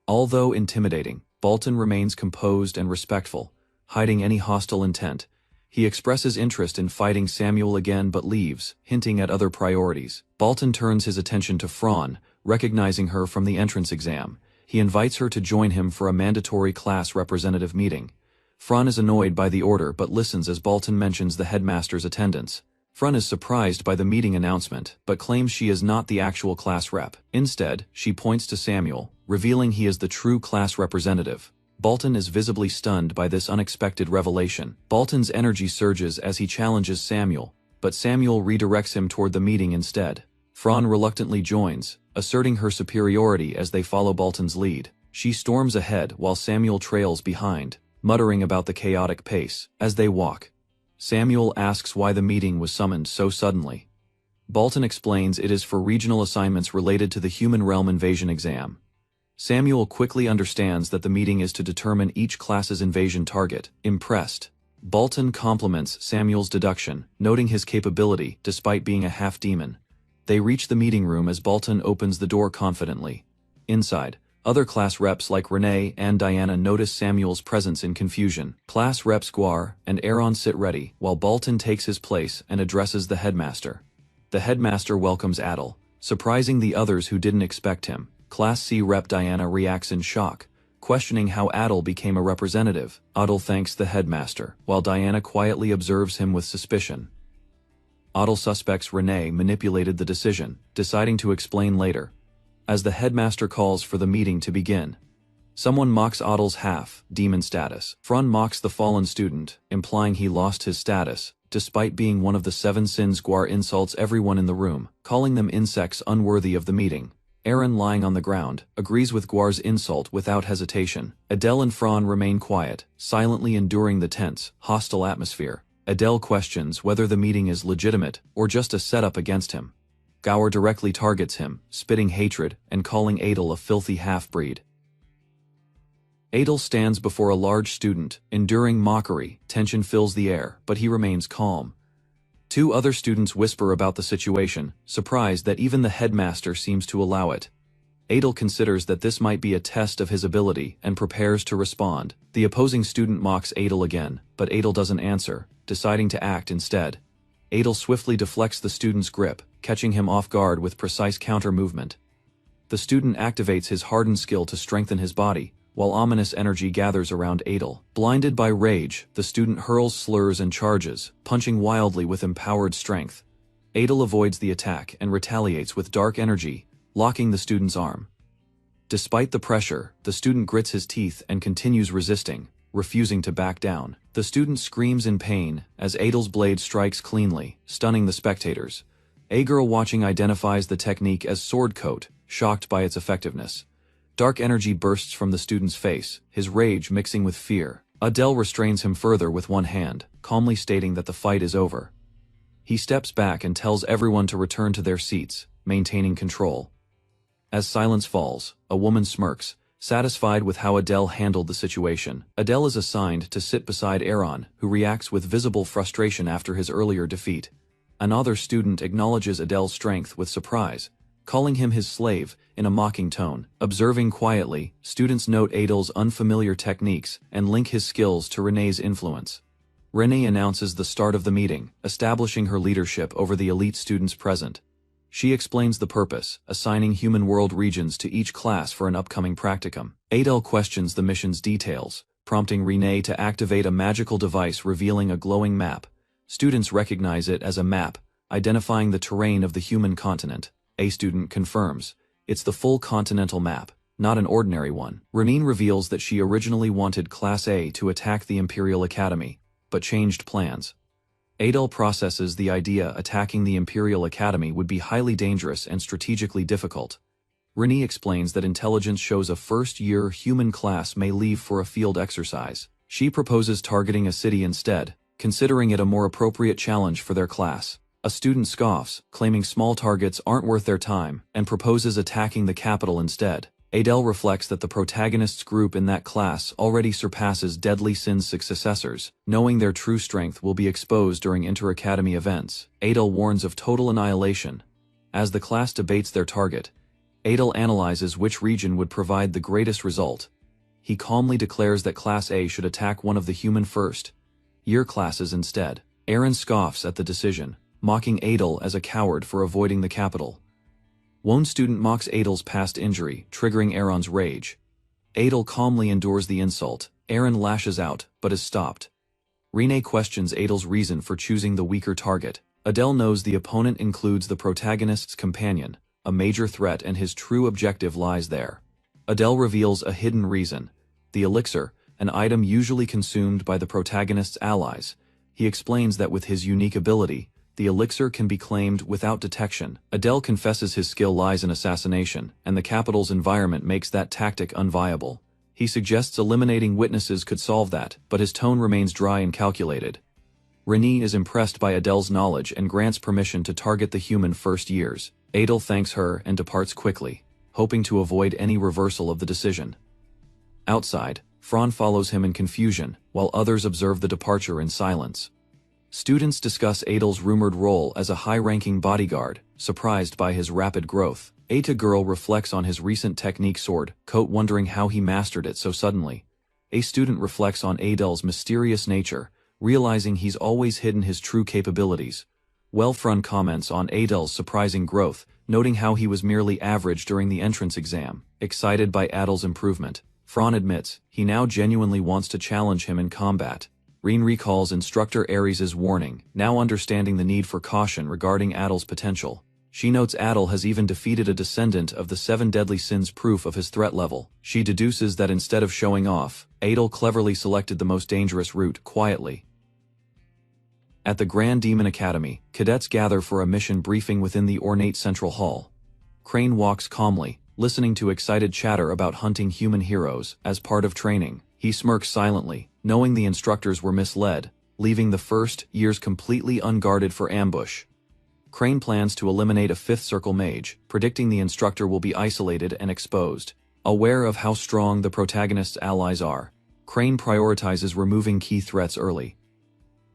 Although intimidating, Bolton remains composed and respectful, hiding any hostile intent. He expresses interest in fighting Samuel again but leaves, hinting at other priorities. Balton turns his attention to Fran, recognizing her from the entrance exam. He invites her to join him for a mandatory class representative meeting. Fran is annoyed by the order but listens as Balton mentions the headmaster's attendance. Fran is surprised by the meeting announcement, but claims she is not the actual class rep. Instead, she points to Samuel, revealing he is the true class representative. Balton is visibly stunned by this unexpected revelation. Balton's energy surges as he challenges Samuel, but Samuel redirects him toward the meeting instead. Fran reluctantly joins, asserting her superiority as they follow Balton's lead. She storms ahead while Samuel trails behind, muttering about the chaotic pace. As they walk, Samuel asks why the meeting was summoned so suddenly. Balton explains it is for regional assignments related to the Human Realm Invasion exam. Samuel quickly understands that the meeting is to determine each class's invasion target. Impressed, Balton compliments Samuel's deduction, noting his capability despite being a half-demon. They reach the meeting room as Balton opens the door confidently. Inside, other class reps like Renee and Diana notice Samuel's presence in confusion. Class reps Guar and Aaron sit ready, while Balton takes his place and addresses the headmaster. The headmaster welcomes Adel, surprising the others who didn't expect him. Class C rep Diana reacts in shock, questioning how Adel became a representative. Adel thanks the headmaster, while Diana quietly observes him with suspicion. Adel suspects Renee manipulated the decision, deciding to explain later. As the headmaster calls for the meeting to begin, someone mocks Adel's half-demon status. Fran mocks the fallen student, implying he lost his status, despite being one of the 7 sins. Guar insults everyone in the room, calling them insects unworthy of the meeting. Aaron, lying on the ground, agrees with Guar's insult without hesitation. Adele and Fran remain quiet, silently enduring the tense, hostile atmosphere. Adele questions whether the meeting is legitimate or just a setup against him. Gower directly targets him, spitting hatred and calling Adel a filthy half-breed. Adel stands before a large student, enduring mockery. Tension fills the air, but he remains calm. 2 other students whisper about the situation, surprised that even the headmaster seems to allow it. Adel considers that this might be a test of his ability and prepares to respond. The opposing student mocks Adel again, but Adel doesn't answer, deciding to act instead. Adel swiftly deflects the student's grip, catching him off guard with precise counter-movement. The student activates his hardened skill to strengthen his body, while ominous energy gathers around Adel. Blinded by rage, the student hurls slurs and charges, punching wildly with empowered strength. Adel avoids the attack and retaliates with dark energy, locking the student's arm. Despite the pressure, the student grits his teeth and continues resisting, refusing to back down. The student screams in pain as Adel's blade strikes cleanly, stunning the spectators. A girl watching identifies the technique as sword coat, shocked by its effectiveness. Dark energy bursts from the student's face, his rage mixing with fear. Adele restrains him further with one hand, calmly stating that the fight is over. He steps back and tells everyone to return to their seats, maintaining control. As silence falls, a woman smirks, satisfied with how Adele handled the situation. Adele is assigned to sit beside Aaron, who reacts with visible frustration after his earlier defeat. Another student acknowledges Adele's strength with surprise, calling him his slave in a mocking tone. Observing quietly, students note Adel's unfamiliar techniques and link his skills to Renee's influence. Renee announces the start of the meeting, establishing her leadership over the elite students present. She explains the purpose, assigning human world regions to each class for an upcoming practicum. Adele questions the mission's details, prompting Renee to activate a magical device revealing a glowing map. Students recognize it as a map, identifying the terrain of the human continent. A student confirms, it's the full continental map, not an ordinary one. Renee reveals that she originally wanted Class A to attack the Imperial Academy, but changed plans. Adele processes the idea attacking the Imperial Academy would be highly dangerous and strategically difficult. Renee explains that intelligence shows a first-year human class may leave for a field exercise. She proposes targeting a city instead, considering it a more appropriate challenge for their class. A student scoffs, claiming small targets aren't worth their time, and proposes attacking the capital instead. Adele reflects that the protagonist's group in that class already surpasses Deadly Sin's successors, knowing their true strength will be exposed during inter-academy events. Adele warns of total annihilation. As the class debates their target, Adele analyzes which region would provide the greatest result. he calmly declares that Class A should attack one of the human first-year classes instead. Aaron scoffs at the decision, mocking Adel as a coward for avoiding the capital. One student mocks Adel's past injury, triggering Aaron's rage. Adel calmly endures the insult. Aaron lashes out, but is stopped. Rene questions Adel's reason for choosing the weaker target. Adele knows the opponent includes the protagonist's companion, a major threat, and his true objective lies there. Adele reveals a hidden reason: the elixir, an item usually consumed by the protagonist's allies. He explains that with his unique ability, the elixir can be claimed without detection. Adele confesses his skill lies in assassination, and the capital's environment makes that tactic unviable. He suggests eliminating witnesses could solve that, but his tone remains dry and calculated. Renée is impressed by Adele's knowledge and grants permission to target the human first years. Adel thanks her and departs quickly, hoping to avoid any reversal of the decision. Outside, Fran follows him in confusion, while others observe the departure in silence. Students discuss Adel's rumored role as a high-ranking bodyguard, surprised by his rapid growth. Eta girl reflects on his recent technique sword coat, wondering how he mastered it so suddenly. A student reflects on Adel's mysterious nature, realizing he's always hidden his true capabilities. Fran comments on Adel's surprising growth, noting how he was merely average during the entrance exam. Excited by Adel's improvement, Fran admits he now genuinely wants to challenge him in combat. Reen recalls instructor Ares' warning, now understanding the need for caution regarding Adel's potential. She notes Adel has even defeated a descendant of the 7 deadly sins, proof of his threat level. She deduces that instead of showing off, Adel cleverly selected the most dangerous route, quietly. At the Grand Demon Academy, cadets gather for a mission briefing within the ornate central hall. Crane walks calmly, listening to excited chatter about hunting human heroes as part of training. He smirks silently, knowing the instructors were misled, leaving the first years completely unguarded for ambush. Crane plans to eliminate a 5th circle mage, predicting the instructor will be isolated and exposed. Aware of how strong the protagonist's allies are, Crane prioritizes removing key threats early.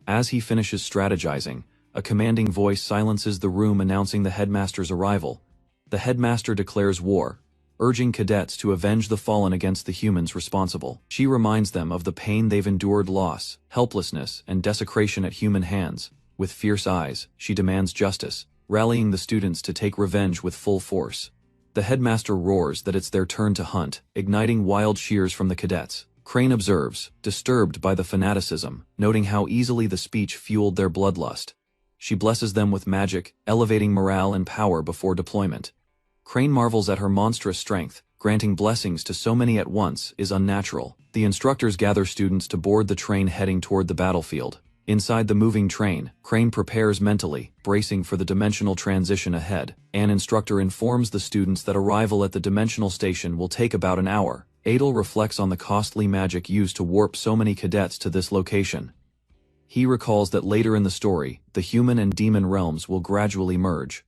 As he finishes strategizing, a commanding voice silences the room, announcing the headmaster's arrival. The headmaster declares war, urging cadets to avenge the fallen against the humans responsible. She reminds them of the pain they've endured: loss, helplessness, and desecration at human hands. With fierce eyes, she demands justice, rallying the students to take revenge with full force. The headmaster roars that it's their turn to hunt, igniting wild cheers from the cadets. Crane observes, disturbed by the fanaticism, noting how easily the speech fueled their bloodlust. She blesses them with magic, elevating morale and power before deployment. Crane marvels at her monstrous strength. Granting blessings to so many at once is unnatural. The instructors gather students to board the train heading toward the battlefield. Inside the moving train, Crane prepares mentally, bracing for the dimensional transition ahead. An instructor informs the students that arrival at the dimensional station will take about an hour. Adel reflects on the costly magic used to warp so many cadets to this location. He recalls that later in the story, the human and demon realms will gradually merge.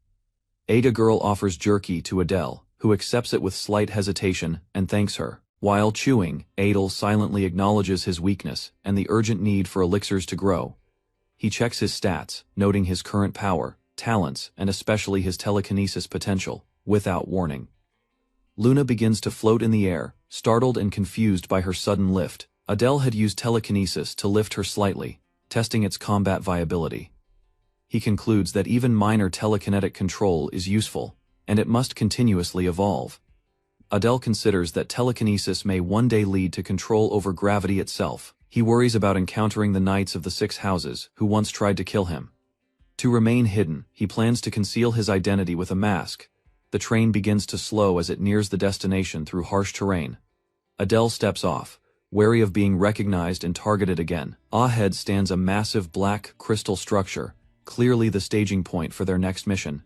Ada girl offers jerky to Adele, who accepts it with slight hesitation and thanks her. While chewing, Adel silently acknowledges his weakness and the urgent need for elixirs to grow. He checks his stats, noting his current power, talents, and especially his telekinesis potential, without warning. Luna begins to float in the air, startled and confused by her sudden lift. Adele had used telekinesis to lift her slightly, testing its combat viability. He concludes that even minor telekinetic control is useful, and it must continuously evolve. Adele considers that telekinesis may one day lead to control over gravity itself. He worries about encountering the Knights of the 6 Houses, who once tried to kill him. To remain hidden, he plans to conceal his identity with a mask. The train begins to slow as it nears the destination through harsh terrain. Adele steps off, wary of being recognized and targeted again. Ahead stands a massive black crystal structure, clearly the staging point for their next mission.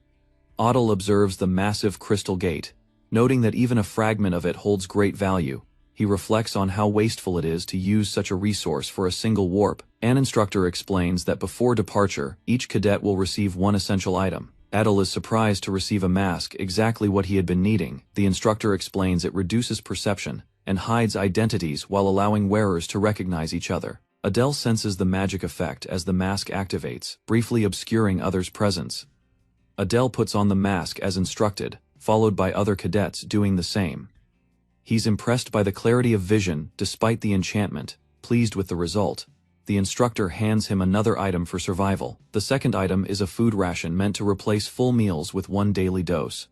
Adele observes the massive crystal gate. Noting that even a fragment of it holds great value, he reflects on how wasteful it is to use such a resource for a single warp. An instructor explains that before departure, each cadet will receive one essential item. Adel is surprised to receive a mask, exactly what he had been needing. The instructor explains it reduces perception and hides identities while allowing wearers to recognize each other. Adele senses the magic effect as the mask activates, briefly obscuring others' presence. Adele puts on the mask as instructed, followed by other cadets doing the same. He's impressed by the clarity of vision despite the enchantment. Pleased with the result, the instructor hands him another item for survival. The second item is a food ration meant to replace full meals with one daily dose.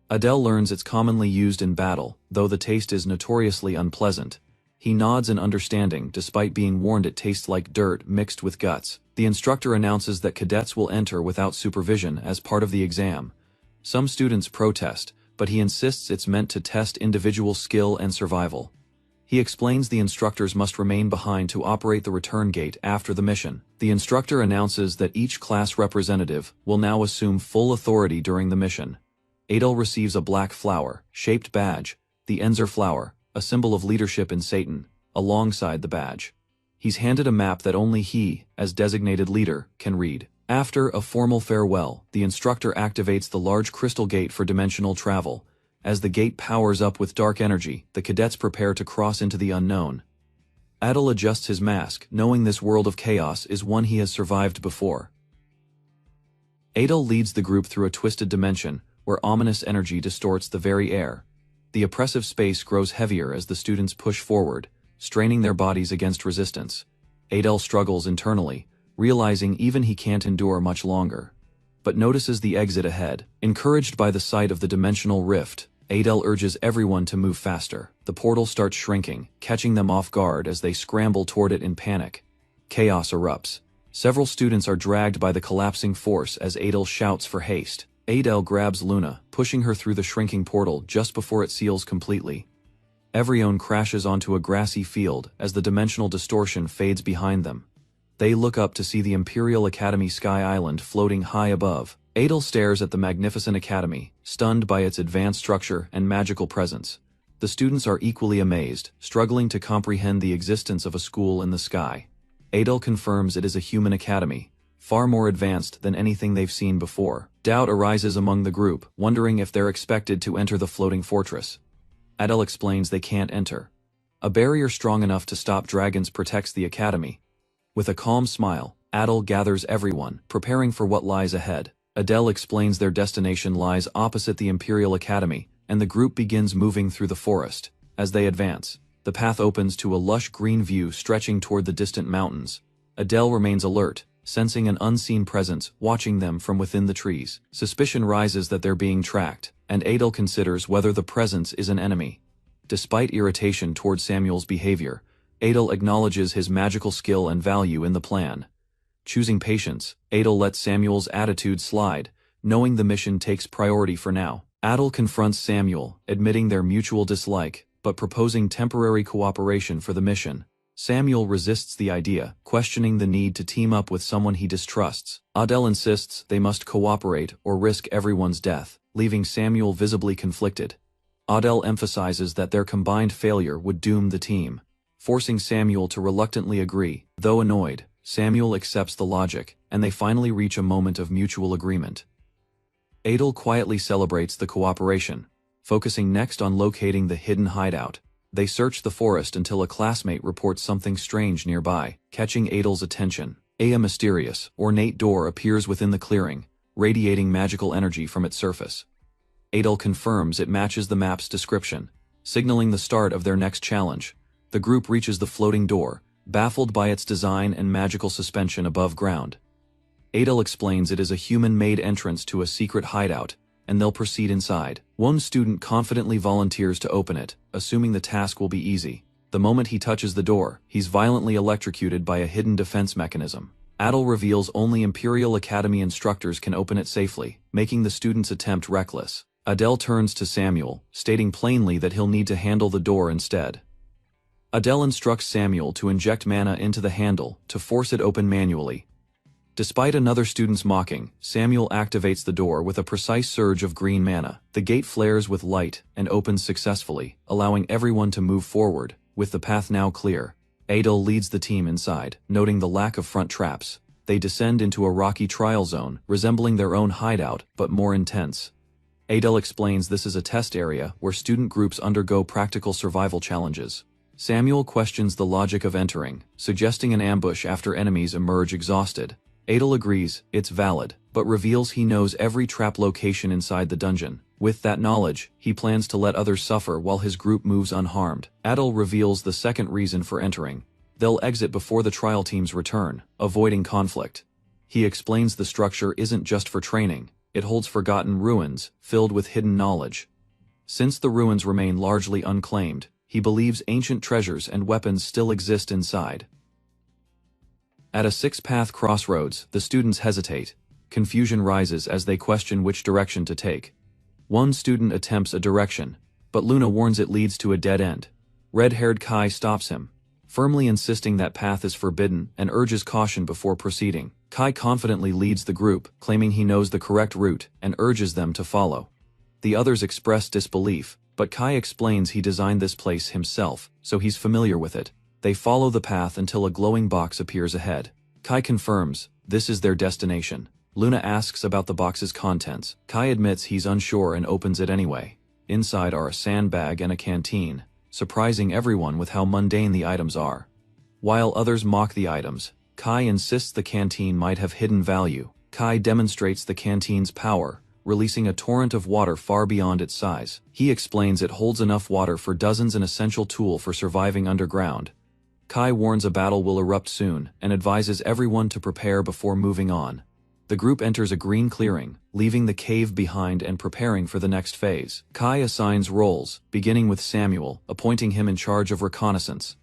Adele learns it's commonly used in battle, though the taste is notoriously unpleasant. He nods in understanding despite being warned it tastes like dirt mixed with guts. The instructor announces that cadets will enter without supervision as part of the exam. Some students protest, but he insists it's meant to test individual skill and survival. He explains the instructors must remain behind to operate the return gate after the mission. The instructor announces that each class representative will now assume full authority during the mission. Adel receives a black flower-shaped badge, the Enzer flower, a symbol of leadership in Satan, alongside the badge. He's handed a map that only he, as designated leader, can read. After a formal farewell, the instructor activates the large crystal gate for dimensional travel. As the gate powers up with dark energy, the cadets prepare to cross into the unknown. Adel adjusts his mask, knowing this world of chaos is one he has survived before. Adel leads the group through a twisted dimension, where ominous energy distorts the very air. The oppressive space grows heavier as the students push forward, straining their bodies against resistance. Adel struggles internally, realizing even he can't endure much longer, but notices the exit ahead. Encouraged by the sight of the dimensional rift, Adel urges everyone to move faster. The portal starts shrinking, catching them off guard as they scramble toward it in panic. Chaos erupts. Several students are dragged by the collapsing force as Adel shouts for haste. Adel grabs Luna, pushing her through the shrinking portal just before it seals completely. Everyone crashes onto a grassy field as the dimensional distortion fades behind them. They look up to see the Imperial Academy Sky Island floating high above. Adel stares at the magnificent academy, stunned by its advanced structure and magical presence. The students are equally amazed, struggling to comprehend the existence of a school in the sky. Adel confirms it is a human academy, far more advanced than anything they've seen before. Doubt arises among the group, wondering if they're expected to enter the floating fortress. Adel explains they can't enter. A barrier strong enough to stop dragons protects the academy. With a calm smile, Adel gathers everyone, preparing for what lies ahead. Adele explains their destination lies opposite the Imperial Academy, and the group begins moving through the forest. As they advance, the path opens to a lush green view stretching toward the distant mountains. Adele remains alert, sensing an unseen presence watching them from within the trees. Suspicion rises that they're being tracked, and Adel considers whether the presence is an enemy. Despite irritation toward Samuel's behavior, Adel acknowledges his magical skill and value in the plan. Choosing patience, Adel lets Samuel's attitude slide, knowing the mission takes priority for now. Adel confronts Samuel, admitting their mutual dislike, but proposing temporary cooperation for the mission. Samuel resists the idea, questioning the need to team up with someone he distrusts. Adel insists they must cooperate or risk everyone's death, leaving Samuel visibly conflicted. Adel emphasizes that their combined failure would doom the team, forcing Samuel to reluctantly agree. Though annoyed, Samuel accepts the logic, and they finally reach a moment of mutual agreement. Adel quietly celebrates the cooperation, focusing next on locating the hidden hideout. They search the forest until a classmate reports something strange nearby, catching Adel's attention. A mysterious, ornate door appears within the clearing, radiating magical energy from its surface. Adel confirms it matches the map's description, signaling the start of their next challenge. The group reaches the floating door, baffled by its design and magical suspension above ground. Adel explains it is a human-made entrance to a secret hideout, and they'll proceed inside. One student confidently volunteers to open it, assuming the task will be easy. The moment he touches the door, he's violently electrocuted by a hidden defense mechanism. Adel reveals only Imperial Academy instructors can open it safely, making the student's attempt reckless. Adel turns to Samuel, stating plainly that he'll need to handle the door instead. Adel instructs Samuel to inject mana into the handle to force it open manually. Despite another student's mocking, Samuel activates the door with a precise surge of green mana. The gate flares with light and opens successfully, allowing everyone to move forward. With the path now clear, Adel leads the team inside, noting the lack of front traps. They descend into a rocky trial zone, resembling their own hideout, but more intense. Adel explains this is a test area where student groups undergo practical survival challenges. Samuel questions the logic of entering, suggesting an ambush after enemies emerge exhausted. Adel agrees, it's valid, but reveals he knows every trap location inside the dungeon. With that knowledge, he plans to let others suffer while his group moves unharmed. Adel reveals the second reason for entering. They'll exit before the trial teams return, avoiding conflict. He explains the structure isn't just for training, it holds forgotten ruins, filled with hidden knowledge. Since the ruins remain largely unclaimed, he believes ancient treasures and weapons still exist inside. At a six-path crossroads, the students hesitate. Confusion rises as they question which direction to take. One student attempts a direction, but Luna warns it leads to a dead end. Red-haired Kai stops him, firmly insisting that path is forbidden and urges caution before proceeding. Kai confidently leads the group, claiming he knows the correct route, and urges them to follow. The others express disbelief, but Kai explains he designed this place himself, so he's familiar with it. They follow the path until a glowing box appears ahead. Kai confirms this is their destination. Luna asks about the box's contents. Kai admits he's unsure and opens it anyway. Inside are a sandbag and a canteen, surprising everyone with how mundane the items are. While others mock the items, Kai insists the canteen might have hidden value. Kai demonstrates the canteen's power, releasing a torrent of water far beyond its size. He explains it holds enough water for dozens, an essential tool for surviving underground. Kai warns a battle will erupt soon, and advises everyone to prepare before moving on. The group enters a green clearing, leaving the cave behind and preparing for the next phase. Kai assigns roles, beginning with Samuel, appointing him in charge of reconnaissance.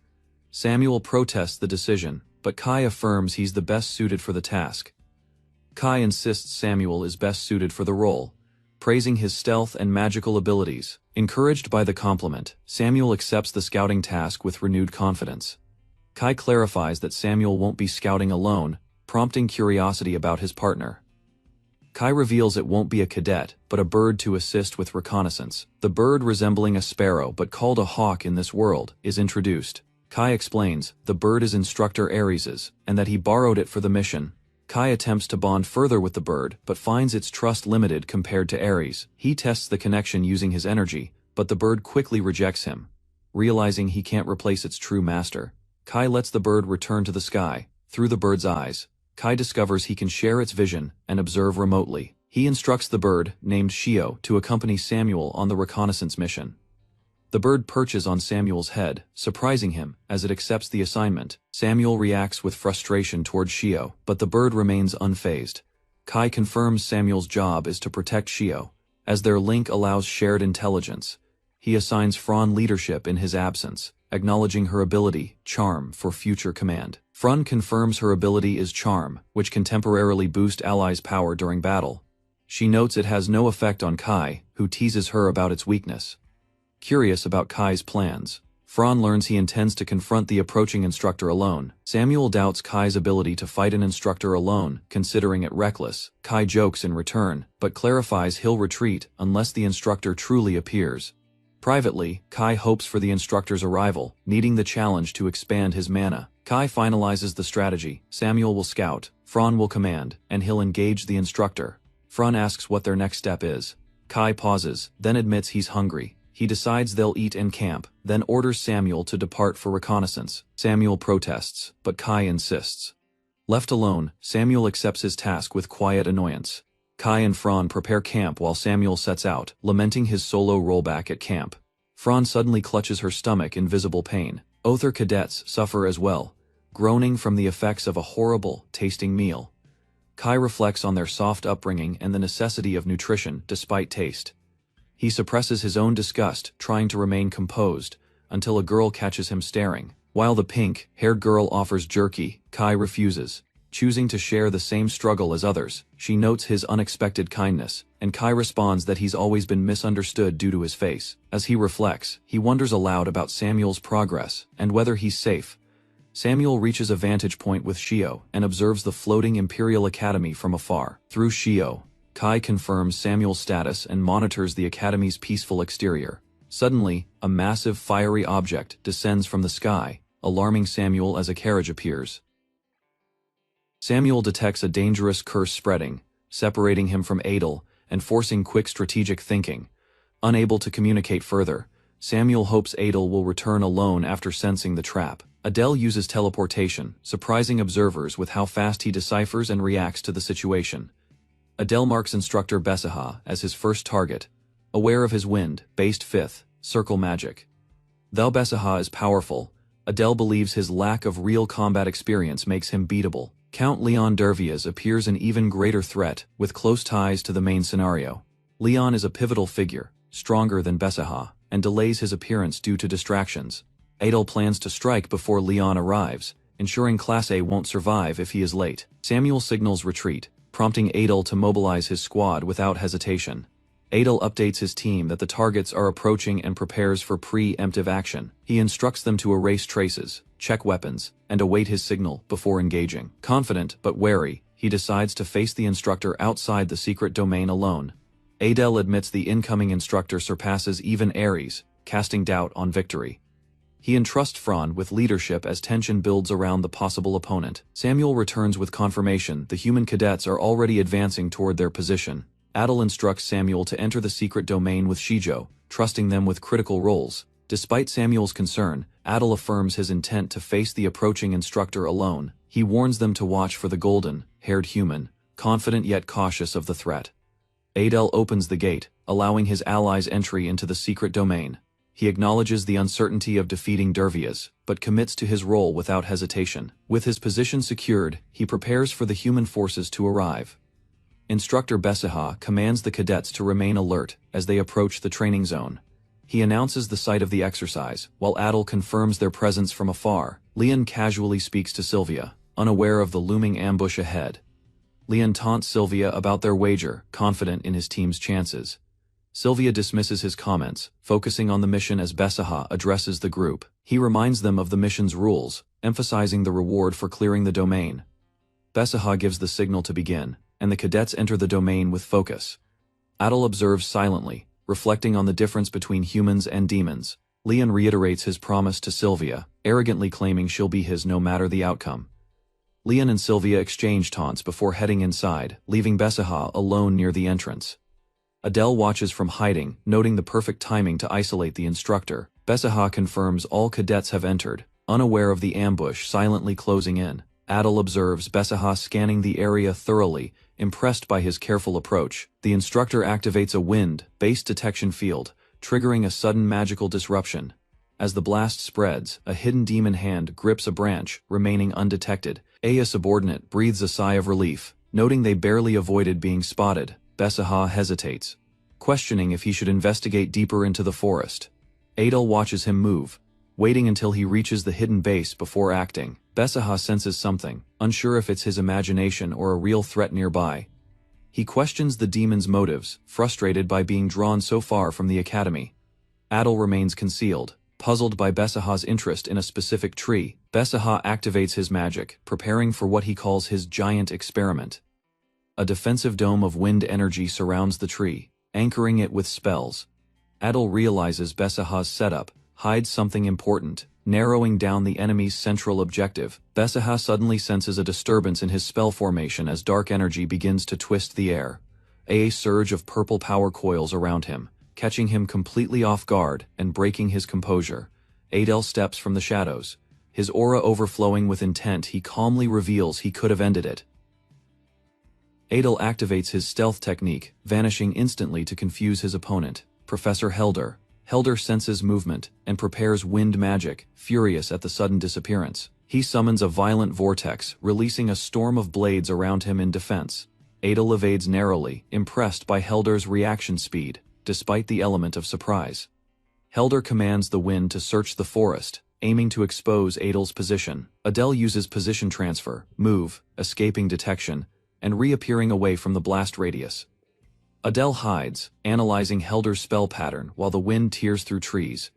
Samuel protests the decision, but Kai affirms he's the best suited for the task. Kai insists Samuel is best suited for the role, praising his stealth and magical abilities. Encouraged by the compliment, Samuel accepts the scouting task with renewed confidence. Kai clarifies that Samuel won't be scouting alone, prompting curiosity about his partner. Kai reveals it won't be a cadet, but a bird to assist with reconnaissance. The bird, resembling a sparrow but called a hawk in this world, is introduced. Kai explains the bird is Instructor Ares's, and that he borrowed it for the mission. Kai attempts to bond further with the bird, but finds its trust limited compared to Ares. He tests the connection using his energy, but the bird quickly rejects him. Realizing he can't replace its true master, Kai lets the bird return to the sky. Through the bird's eyes, Kai discovers he can share its vision and observe remotely. He instructs the bird, named Shio, to accompany Samuel on the reconnaissance mission. The bird perches on Samuel's head, surprising him as it accepts the assignment. Samuel reacts with frustration toward Shio, but the bird remains unfazed. Kai confirms Samuel's job is to protect Shio, as their link allows shared intelligence. He assigns Fran leadership in his absence, acknowledging her ability, Charm, for future command. Fran confirms her ability is Charm, which can temporarily boost allies' power during battle. She notes it has no effect on Kai, who teases her about its weakness. Curious about Kai's plans, Fran learns he intends to confront the approaching instructor alone. Samuel doubts Kai's ability to fight an instructor alone, considering it reckless. Kai jokes in return, but clarifies he'll retreat unless the instructor truly appears. Privately, Kai hopes for the instructor's arrival, needing the challenge to expand his mana. Kai finalizes the strategy. Samuel will scout, Fran will command, and he'll engage the instructor. Fran asks what their next step is. Kai pauses, then admits he's hungry. He decides they'll eat in camp, then orders Samuel to depart for reconnaissance. Samuel protests, but Kai insists. Left alone, Samuel accepts his task with quiet annoyance. Kai and Fran prepare camp while Samuel sets out, lamenting his solo rollback at camp. Fran suddenly clutches her stomach in visible pain. Other cadets suffer as well, groaning from the effects of a horrible, tasting meal. Kai reflects on their soft upbringing and the necessity of nutrition despite taste. He suppresses his own disgust, trying to remain composed, until a girl catches him staring. While the pink-haired girl offers jerky, Kai refuses, choosing to share the same struggle as others. She notes his unexpected kindness, and Kai responds that he's always been misunderstood due to his face. As he reflects, he wonders aloud about Samuel's progress, and whether he's safe. Samuel reaches a vantage point with Shio, and observes the floating Imperial Academy from afar. Through Shio, Kai confirms Samuel's status and monitors the Academy's peaceful exterior. Suddenly, a massive fiery object descends from the sky, alarming Samuel as a carriage appears. Samuel detects a dangerous curse spreading, separating him from Adel, and forcing quick strategic thinking. Unable to communicate further, Samuel hopes Adel will return alone after sensing the trap. Adel uses teleportation, surprising observers with how fast he deciphers and reacts to the situation. Adel marks instructor Besiha as his first target, aware of his wind-based 5th circle magic. Though Besaha is powerful, Adele believes his lack of real combat experience makes him beatable. Count Leon Dervias appears an even greater threat, with close ties to the main scenario. Leon is a pivotal figure, stronger than Besaha, and delays his appearance due to distractions. Adele plans to strike before Leon arrives, ensuring Class A won't survive if he is late. Samuel signals retreat, prompting Adele to mobilize his squad without hesitation. Adele updates his team that the targets are approaching and prepares for pre-emptive action. He instructs them to erase traces, check weapons, and await his signal before engaging. Confident but wary, he decides to face the instructor outside the secret domain alone. Adele admits the incoming instructor surpasses even Ares, casting doubt on victory. He entrusts Fran with leadership as tension builds around the possible opponent. Samuel returns with confirmation the human cadets are already advancing toward their position. Adele instructs Samuel to enter the secret domain with Shijo, trusting them with critical roles. Despite Samuel's concern, Adele affirms his intent to face the approaching instructor alone. He warns them to watch for the golden-haired human, confident yet cautious of the threat. Adele opens the gate, allowing his allies entry into the secret domain. He acknowledges the uncertainty of defeating Dervias, but commits to his role without hesitation. With his position secured, he prepares for the human forces to arrive. Instructor Besaha commands the cadets to remain alert as they approach the training zone. He announces the site of the exercise, while Adele confirms their presence from afar. Leon casually speaks to Sylvia, unaware of the looming ambush ahead. Leon taunts Sylvia about their wager, confident in his team's chances. Sylvia dismisses his comments, focusing on the mission as Besaha addresses the group. He reminds them of the mission's rules, emphasizing the reward for clearing the domain. Besaha gives the signal to begin, and the cadets enter the domain with focus. Adele observes silently, reflecting on the difference between humans and demons. Leon reiterates his promise to Sylvia, arrogantly claiming she'll be his no matter the outcome. Leon and Sylvia exchange taunts before heading inside, leaving Besaha alone near the entrance. Adele watches from hiding, noting the perfect timing to isolate the instructor. Besaha confirms all cadets have entered, unaware of the ambush silently closing in. Adele observes Besaha scanning the area thoroughly, impressed by his careful approach. The instructor activates a wind-based detection field, triggering a sudden magical disruption. As the blast spreads, a hidden demon hand grips a branch, remaining undetected. A subordinate breathes a sigh of relief, noting they barely avoided being spotted. Besaha hesitates, questioning if he should investigate deeper into the forest. Adele watches him move, waiting until he reaches the hidden base before acting. Besaha senses something, unsure if it's his imagination or a real threat nearby. He questions the demon's motives, frustrated by being drawn so far from the academy. Adele remains concealed, puzzled by Besaha's interest in a specific tree. Besaha activates his magic, preparing for what he calls his giant experiment. A defensive dome of wind energy surrounds the tree, anchoring it with spells. Adele realizes Besaha's setup hides something important, narrowing down the enemy's central objective. Besaha suddenly senses a disturbance in his spell formation as dark energy begins to twist the air. A surge of purple power coils around him, catching him completely off guard and breaking his composure. Adele steps from the shadows. His aura overflowing with intent, he calmly reveals he could have ended it. Adele activates his stealth technique, vanishing instantly to confuse his opponent, Professor Helder. Helder senses movement and prepares wind magic, furious at the sudden disappearance. He summons a violent vortex, releasing a storm of blades around him in defense. Adele evades narrowly, impressed by Helder's reaction speed, despite the element of surprise. Helder commands the wind to search the forest, aiming to expose Adele's position. Adele uses position transfer, move, escaping detection, and reappearing away from the blast radius. Adele hides, analyzing Helder's spell pattern while the wind tears through trees.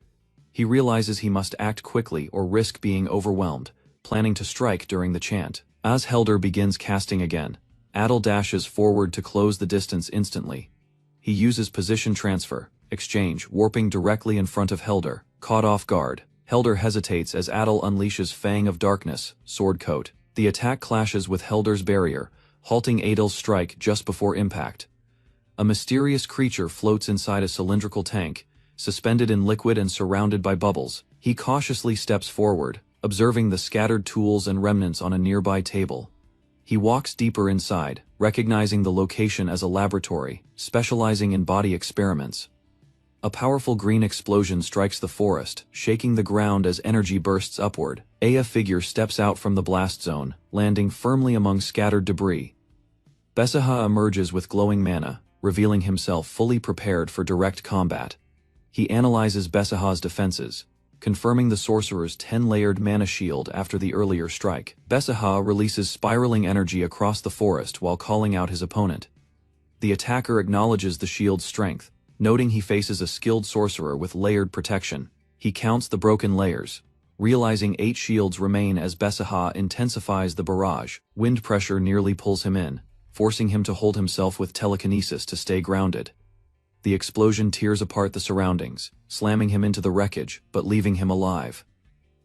He realizes he must act quickly or risk being overwhelmed, planning to strike during the chant. As Helder begins casting again, Adele dashes forward to close the distance instantly. He uses position transfer, exchange, warping directly in front of Helder. Caught off guard, Helder hesitates as Adele unleashes Fang of Darkness, Sword Coat. The attack clashes with Helder's barrier, halting Adele's strike just before impact. A mysterious creature floats inside a cylindrical tank, suspended in liquid and surrounded by bubbles. He cautiously steps forward, observing the scattered tools and remnants on a nearby table. He walks deeper inside, recognizing the location as a laboratory, specializing in body experiments. A powerful green explosion strikes the forest, shaking the ground as energy bursts upward. A figure steps out from the blast zone, landing firmly among scattered debris. Besaha emerges with glowing mana, revealing himself fully prepared for direct combat. He analyzes Besaha's defenses, confirming the sorcerer's 10-layered mana shield after the earlier strike. Besaha releases spiraling energy across the forest while calling out his opponent. The attacker acknowledges the shield's strength, noting he faces a skilled sorcerer with layered protection. He counts the broken layers, realizing 8 shields remain as Besaha intensifies the barrage. Wind pressure nearly pulls him in, forcing him to hold himself with telekinesis to stay grounded. The explosion tears apart the surroundings, slamming him into the wreckage but leaving him alive.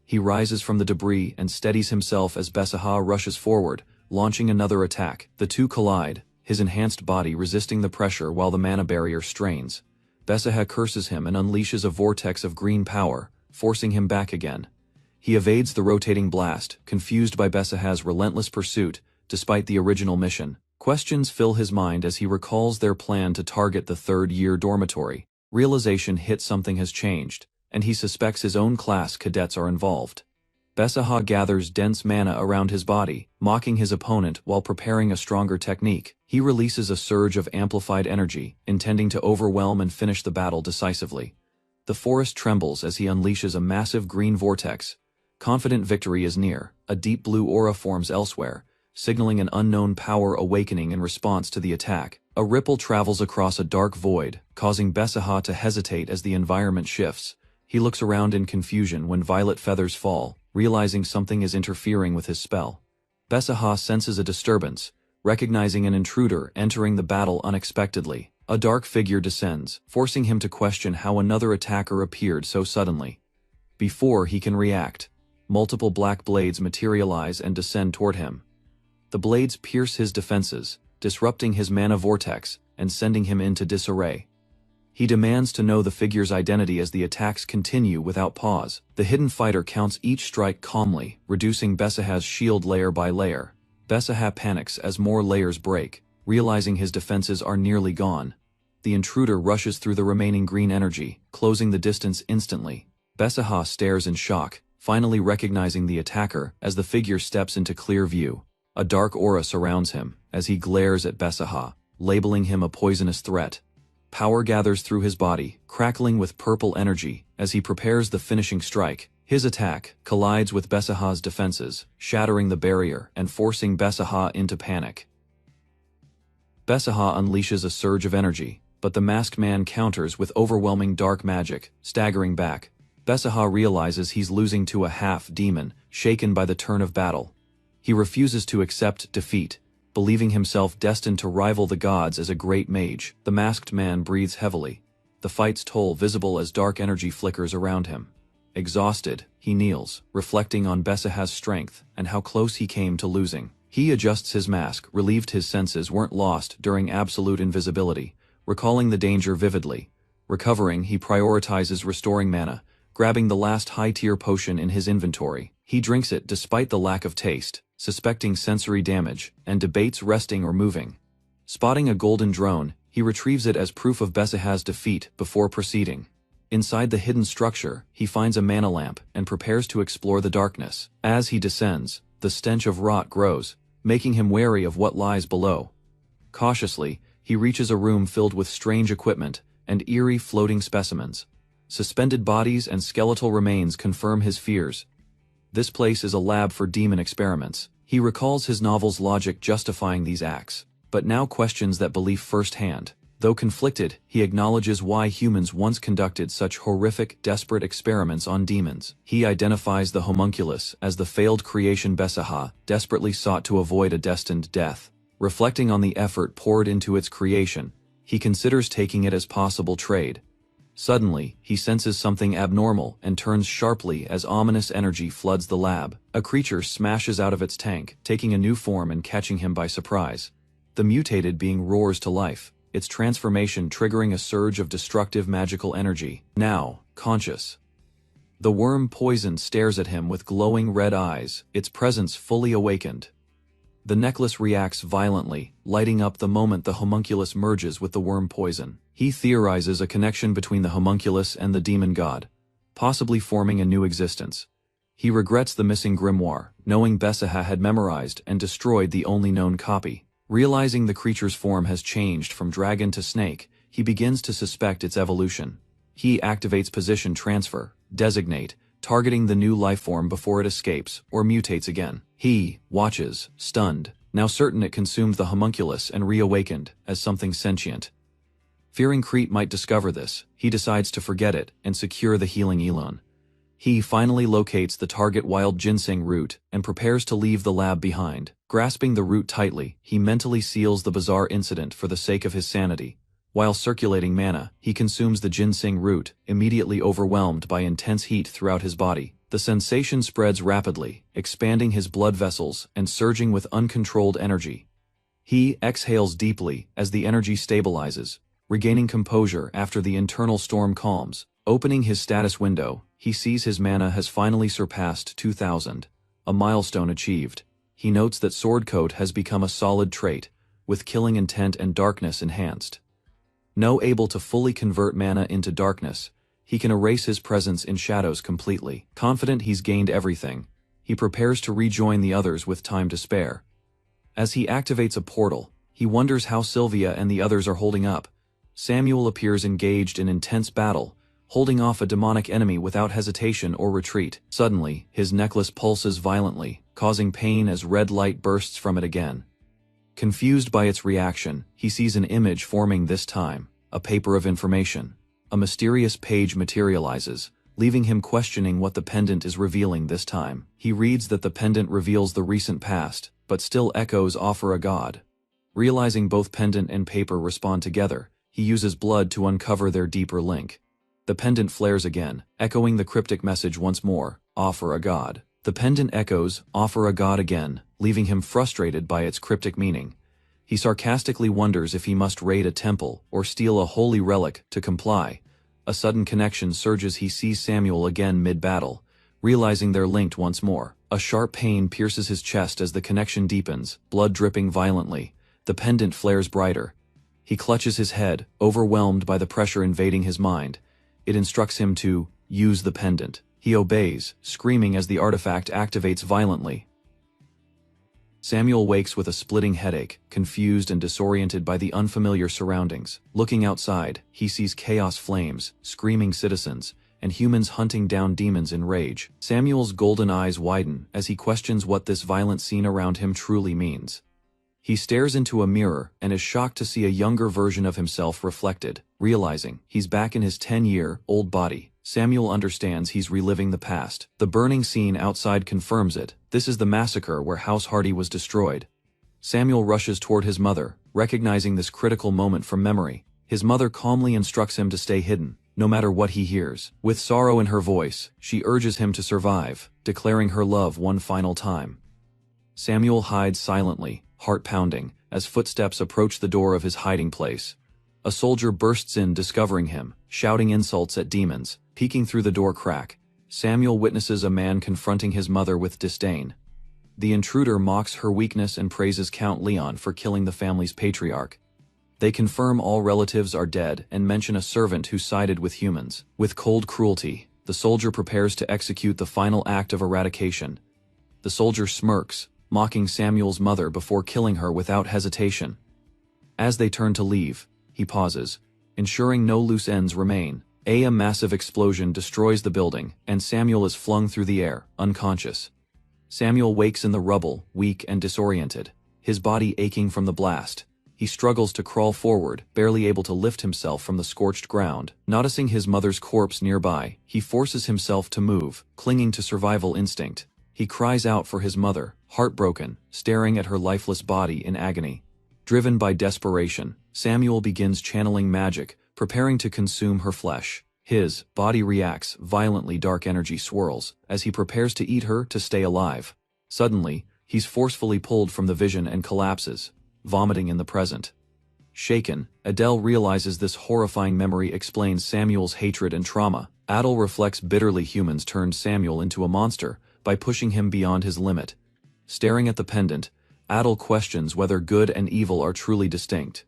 He rises from the debris and steadies himself as Besaha rushes forward, launching another attack. The two collide, his enhanced body resisting the pressure while the mana barrier strains. Besaha curses him and unleashes a vortex of green power, forcing him back again. He evades the rotating blast, confused by Besaha's relentless pursuit, despite the original mission. Questions fill his mind as he recalls their plan to target the third-year dormitory. Realization hits something has changed, and he suspects his own class cadets are involved. Besaha gathers dense mana around his body, mocking his opponent while preparing a stronger technique. He releases a surge of amplified energy, intending to overwhelm and finish the battle decisively. The forest trembles as he unleashes a massive green vortex. Confident victory is near. A deep blue aura forms elsewhere, signaling an unknown power awakening in response to the attack. A ripple travels across a dark void, causing Besaha to hesitate as the environment shifts. He looks around in confusion when violet feathers fall, realizing something is interfering with his spell. Besaha senses a disturbance, recognizing an intruder entering the battle unexpectedly. A dark figure descends, forcing him to question how another attacker appeared so suddenly. Before he can react, multiple black blades materialize and descend toward him. The blades pierce his defenses, disrupting his mana vortex and sending him into disarray. He demands to know the figure's identity as the attacks continue without pause. The hidden fighter counts each strike calmly, reducing Besaha's shield layer by layer. Besaha panics as more layers break, realizing his defenses are nearly gone. The intruder rushes through the remaining green energy, closing the distance instantly. Besaha stares in shock, finally recognizing the attacker as the figure steps into clear view. A dark aura surrounds him as he glares at Besaha, labeling him a poisonous threat. Power gathers through his body, crackling with purple energy as he prepares the finishing strike. His attack collides with Besaha's defenses, shattering the barrier and forcing Besaha into panic. Besaha unleashes a surge of energy, but the masked man counters with overwhelming dark magic, staggering back. Besaha realizes he's losing to a half-demon, shaken by the turn of battle. He refuses to accept defeat, believing himself destined to rival the gods as a great mage. The masked man breathes heavily, the fight's toll visible as dark energy flickers around him. Exhausted, he kneels, reflecting on Besaha's strength and how close he came to losing. He adjusts his mask, relieved his senses weren't lost during absolute invisibility, recalling the danger vividly. Recovering, he prioritizes restoring mana, grabbing the last high-tier potion in his inventory. He drinks it despite the lack of taste, suspecting sensory damage, and debates resting or moving. Spotting a golden drone, he retrieves it as proof of Besaha's defeat before proceeding. Inside the hidden structure, he finds a mana lamp and prepares to explore the darkness. As he descends, the stench of rot grows, making him wary of what lies below. Cautiously, he reaches a room filled with strange equipment and eerie floating specimens. Suspended bodies and skeletal remains confirm his fears. This place is a lab for demon experiments. He recalls his novel's logic justifying these acts, but now questions that belief firsthand. Though conflicted, he acknowledges why humans once conducted such horrific, desperate experiments on demons. He identifies the homunculus as the failed creation Besaha desperately sought to avoid a destined death. Reflecting on the effort poured into its creation, he considers taking it as possible trade. Suddenly, he senses something abnormal and turns sharply as ominous energy floods the lab. A creature smashes out of its tank, taking a new form and catching him by surprise. The mutated being roars to life, its transformation triggering a surge of destructive magical energy. Now, conscious. The worm poison stares at him with glowing red eyes, its presence fully awakened. The necklace reacts violently, lighting up the moment the homunculus merges with the worm poison. He theorizes a connection between the homunculus and the demon god, possibly forming a new existence. He regrets the missing grimoire, knowing Besaha had memorized and destroyed the only known copy. Realizing the creature's form has changed from dragon to snake, he begins to suspect its evolution. He activates position transfer, designate, targeting the new lifeform before it escapes or mutates again. He watches, stunned, now certain it consumed the homunculus and reawakened as something sentient. Fearing Crete might discover this, he decides to forget it and secure the healing Elon. He finally locates the target wild ginseng root and prepares to leave the lab behind. Grasping the root tightly, he mentally seals the bizarre incident for the sake of his sanity. While circulating mana, he consumes the ginseng root, immediately overwhelmed by intense heat throughout his body. The sensation spreads rapidly, expanding his blood vessels and surging with uncontrolled energy. He exhales deeply as the energy stabilizes, regaining composure after the internal storm calms. Opening his status window, he sees his mana has finally surpassed 2,000, a milestone achieved. He notes that Swordcoat has become a solid trait, with killing intent and darkness enhanced. Now able to fully convert mana into darkness, he can erase his presence in shadows completely. Confident he's gained everything, he prepares to rejoin the others with time to spare. As he activates a portal, he wonders how Sylvia and the others are holding up. Samuel appears engaged in intense battle, holding off a demonic enemy without hesitation or retreat. Suddenly, his necklace pulses violently, causing pain as red light bursts from it again. Confused by its reaction, he sees an image forming this time, a paper of information. A mysterious page materializes, leaving him questioning what the pendant is revealing this time. He reads that the pendant reveals the recent past, but still echoes offer a god. Realizing both pendant and paper respond together, he uses blood to uncover their deeper link. The pendant flares again, echoing the cryptic message once more, offer a god. The pendant echoes, offer a god again, leaving him frustrated by its cryptic meaning. He sarcastically wonders if he must raid a temple or steal a holy relic to comply. A sudden connection surges. He sees Samuel again mid-battle, realizing they're linked once more. A sharp pain pierces his chest as the connection deepens, blood dripping violently. The pendant flares brighter. He clutches his head, overwhelmed by the pressure invading his mind. It instructs him to use the pendant. He obeys, screaming as the artifact activates violently. Samuel wakes with a splitting headache, confused and disoriented by the unfamiliar surroundings. Looking outside, he sees chaos flames, screaming citizens, and humans hunting down demons in rage. Samuel's golden eyes widen as he questions what this violent scene around him truly means. He stares into a mirror and is shocked to see a younger version of himself reflected. Realizing he's back in his 10-year-old body, Samuel understands he's reliving the past. The burning scene outside confirms it. This is the massacre where House Hardy was destroyed. Samuel rushes toward his mother, recognizing this critical moment from memory. His mother calmly instructs him to stay hidden, no matter what he hears. With sorrow in her voice, she urges him to survive, declaring her love one final time. Samuel hides silently, heart pounding, as footsteps approach the door of his hiding place. A soldier bursts in, discovering him, shouting insults at demons. Peeking through the door crack, Samuel witnesses a man confronting his mother with disdain. The intruder mocks her weakness and praises Count Leon for killing the family's patriarch. They confirm all relatives are dead and mention a servant who sided with humans. With cold cruelty, the soldier prepares to execute the final act of eradication. The soldier smirks, mocking Samuel's mother before killing her without hesitation. As they turn to leave, he pauses, ensuring no loose ends remain. A massive explosion destroys the building, and Samuel is flung through the air, unconscious. Samuel wakes in the rubble, weak and disoriented, his body aching from the blast. He struggles to crawl forward, barely able to lift himself from the scorched ground. Noticing his mother's corpse nearby, he forces himself to move, clinging to survival instinct. He cries out for his mother, heartbroken, staring at her lifeless body in agony. Driven by desperation, Samuel begins channeling magic, preparing to consume her flesh. His body reacts violently. Dark energy swirls as he prepares to eat her to stay alive. Suddenly, he's forcefully pulled from the vision and collapses, vomiting in the present. Shaken, Adele realizes this horrifying memory explains Samuel's hatred and trauma. Adele reflects bitterly humans turned Samuel into a monster by pushing him beyond his limit. Staring at the pendant, Adel questions whether good and evil are truly distinct.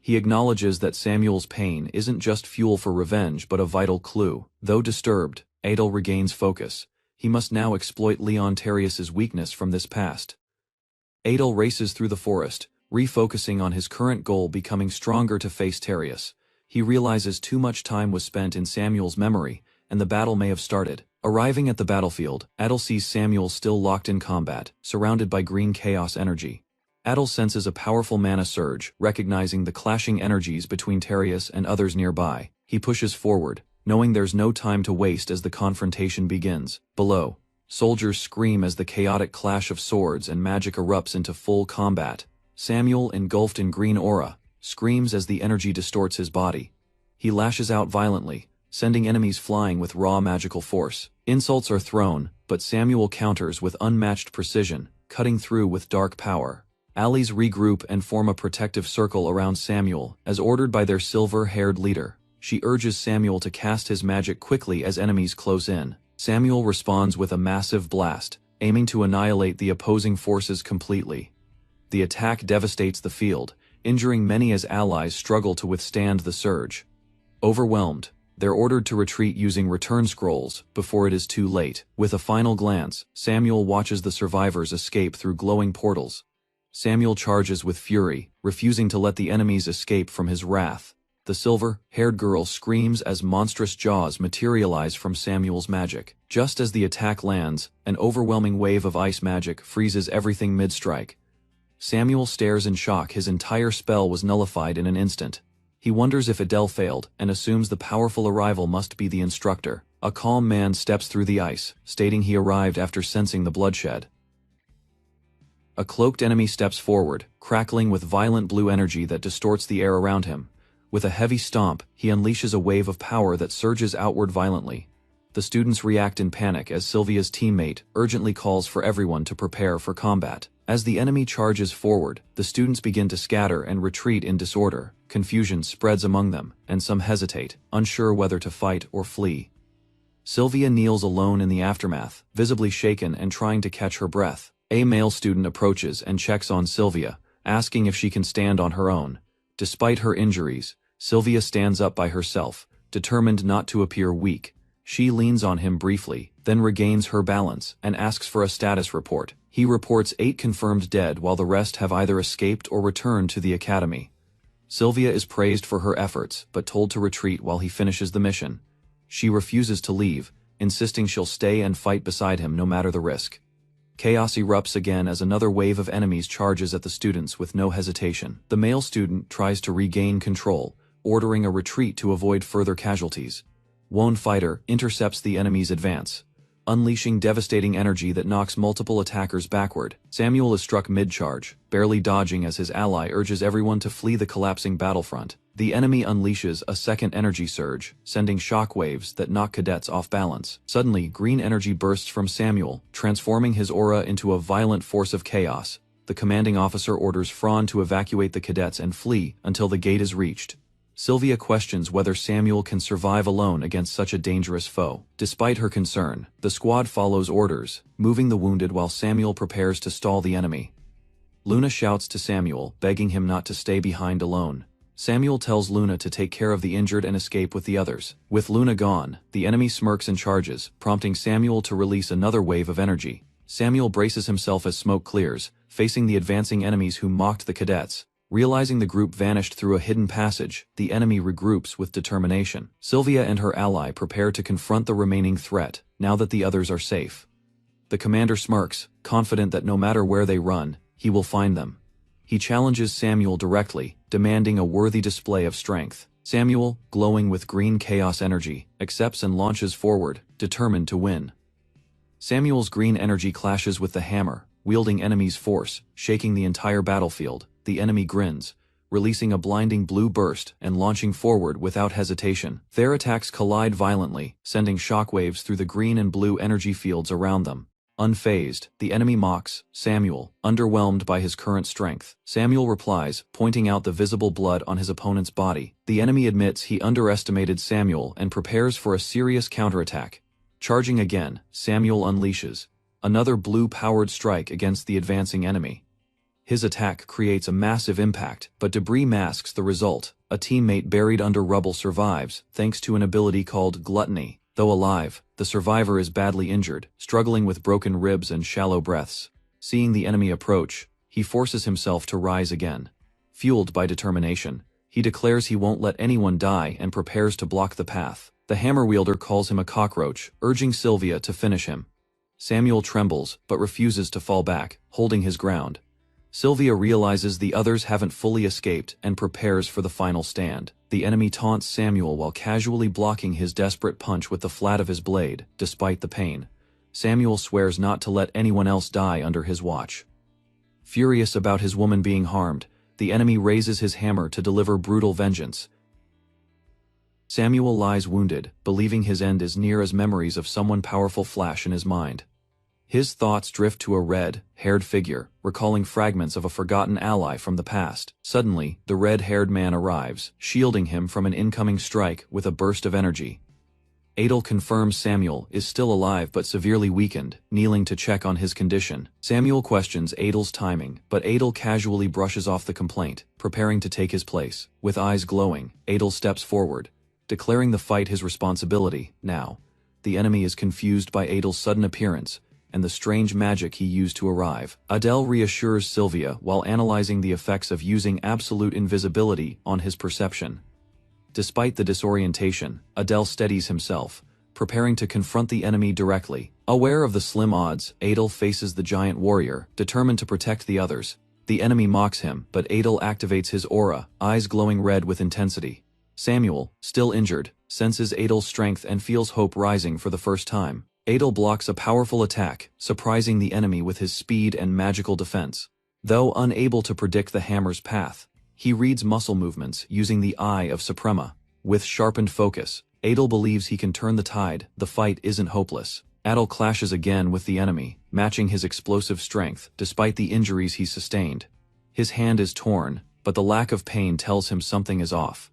He acknowledges that Samuel's pain isn't just fuel for revenge but a vital clue. Though disturbed, Adel regains focus. He must now exploit Leon Terrius's weakness from this past. Adel races through the forest, refocusing on his current goal, becoming stronger to face Terrius. He realizes too much time was spent in Samuel's memory, and the battle may have started. Arriving at the battlefield, Adel sees Samuel still locked in combat, surrounded by green chaos energy. Adel senses a powerful mana surge, recognizing the clashing energies between Terrius and others nearby. He pushes forward, knowing there's no time to waste as the confrontation begins. Below, soldiers scream as the chaotic clash of swords and magic erupts into full combat. Samuel, engulfed in green aura, screams as the energy distorts his body. He lashes out violently, sending enemies flying with raw magical force. Insults are thrown, but Samuel counters with unmatched precision, cutting through with dark power. Allies regroup and form a protective circle around Samuel, as ordered by their silver-haired leader. She urges Samuel to cast his magic quickly as enemies close in. Samuel responds with a massive blast, aiming to annihilate the opposing forces completely. The attack devastates the field, injuring many as allies struggle to withstand the surge. Overwhelmed, they're ordered to retreat using return scrolls before it is too late. With a final glance, Samuel watches the survivors escape through glowing portals. Samuel charges with fury, refusing to let the enemies escape from his wrath. The silver-haired girl screams as monstrous jaws materialize from Samuel's magic. Just as the attack lands, an overwhelming wave of ice magic freezes everything mid-strike. Samuel stares in shock. His entire spell was nullified in an instant. He wonders if Adel failed, and assumes the powerful arrival must be the instructor. A calm man steps through the ice, stating he arrived after sensing the bloodshed. A cloaked enemy steps forward, crackling with violent blue energy that distorts the air around him. With a heavy stomp, he unleashes a wave of power that surges outward violently. The students react in panic as Sylvia's teammate urgently calls for everyone to prepare for combat. As the enemy charges forward, the students begin to scatter and retreat in disorder. Confusion spreads among them, and some hesitate, unsure whether to fight or flee. Sylvia kneels alone in the aftermath, visibly shaken and trying to catch her breath. A male student approaches and checks on Sylvia, asking if she can stand on her own. Despite her injuries, Sylvia stands up by herself, determined not to appear weak. She leans on him briefly, then regains her balance and asks for a status report. He reports 8 confirmed dead while the rest have either escaped or returned to the academy. Sylvia is praised for her efforts, but told to retreat while he finishes the mission. She refuses to leave, insisting she'll stay and fight beside him no matter the risk. Chaos erupts again as another wave of enemies charges at the students with no hesitation. The male student tries to regain control, ordering a retreat to avoid further casualties. One fighter intercepts the enemy's advance, unleashing devastating energy that knocks multiple attackers backward. Samuel is struck mid-charge, barely dodging as his ally urges everyone to flee the collapsing battlefront. The enemy unleashes a second energy surge, sending shockwaves that knock cadets off balance. Suddenly, green energy bursts from Samuel, transforming his aura into a violent force of chaos. The commanding officer orders Fran to evacuate the cadets and flee until the gate is reached. Sylvia questions whether Samuel can survive alone against such a dangerous foe. Despite her concern, the squad follows orders, moving the wounded while Samuel prepares to stall the enemy. Luna shouts to Samuel, begging him not to stay behind alone. Samuel tells Luna to take care of the injured and escape with the others. With Luna gone, the enemy smirks and charges, prompting Samuel to release another wave of energy. Samuel braces himself as smoke clears, facing the advancing enemies who mocked the cadets. Realizing the group vanished through a hidden passage, the enemy regroups with determination. Sylvia and her ally prepare to confront the remaining threat, now that the others are safe. The commander smirks, confident that no matter where they run, he will find them. He challenges Samuel directly, demanding a worthy display of strength. Samuel, glowing with green chaos energy, accepts and launches forward, determined to win. Samuel's green energy clashes with the hammer, wielding enemy's force, shaking the entire battlefield. The enemy grins, releasing a blinding blue burst and launching forward without hesitation. Their attacks collide violently, sending shockwaves through the green and blue energy fields around them. Unfazed, the enemy mocks Samuel, underwhelmed by his current strength. Samuel replies, pointing out the visible blood on his opponent's body. The enemy admits he underestimated Samuel and prepares for a serious counterattack. Charging again, Samuel unleashes another blue-powered strike against the advancing enemy. His attack creates a massive impact, but debris masks the result. A teammate buried under rubble survives, thanks to an ability called gluttony. Though alive, the survivor is badly injured, struggling with broken ribs and shallow breaths. Seeing the enemy approach, he forces himself to rise again. Fueled by determination, he declares he won't let anyone die and prepares to block the path. The hammer wielder calls him a cockroach, urging Sylvia to finish him. Samuel trembles, but refuses to fall back, holding his ground. Sylvia realizes the others haven't fully escaped and prepares for the final stand. The enemy taunts Samuel while casually blocking his desperate punch with the flat of his blade, despite the pain. Samuel swears not to let anyone else die under his watch. Furious about his woman being harmed, the enemy raises his hammer to deliver brutal vengeance. Samuel lies wounded, believing his end is near as memories of someone powerful flash in his mind. His thoughts drift to a red-haired figure, recalling fragments of a forgotten ally from the past. Suddenly, the red-haired man arrives, shielding him from an incoming strike with a burst of energy. Adel confirms Samuel is still alive but severely weakened, kneeling to check on his condition. Samuel questions Adel's timing, but Adel casually brushes off the complaint, preparing to take his place. With eyes glowing, Adel steps forward, declaring the fight his responsibility. Now, the enemy is confused by Adel's sudden appearance and the strange magic he used to arrive. Adel reassures Sylvia while analyzing the effects of using absolute invisibility on his perception. Despite the disorientation, Adel steadies himself, preparing to confront the enemy directly. Aware of the slim odds, Adel faces the giant warrior, determined to protect the others. The enemy mocks him, but Adel activates his aura, eyes glowing red with intensity. Samuel, still injured, senses Adel's strength and feels hope rising for the first time. Adel blocks a powerful attack, surprising the enemy with his speed and magical defense. Though unable to predict the hammer's path, he reads muscle movements using the Eye of Suprema. With sharpened focus, Adel believes he can turn the tide. The fight isn't hopeless. Adel clashes again with the enemy, matching his explosive strength despite the injuries he sustained. His hand is torn, but the lack of pain tells him something is off.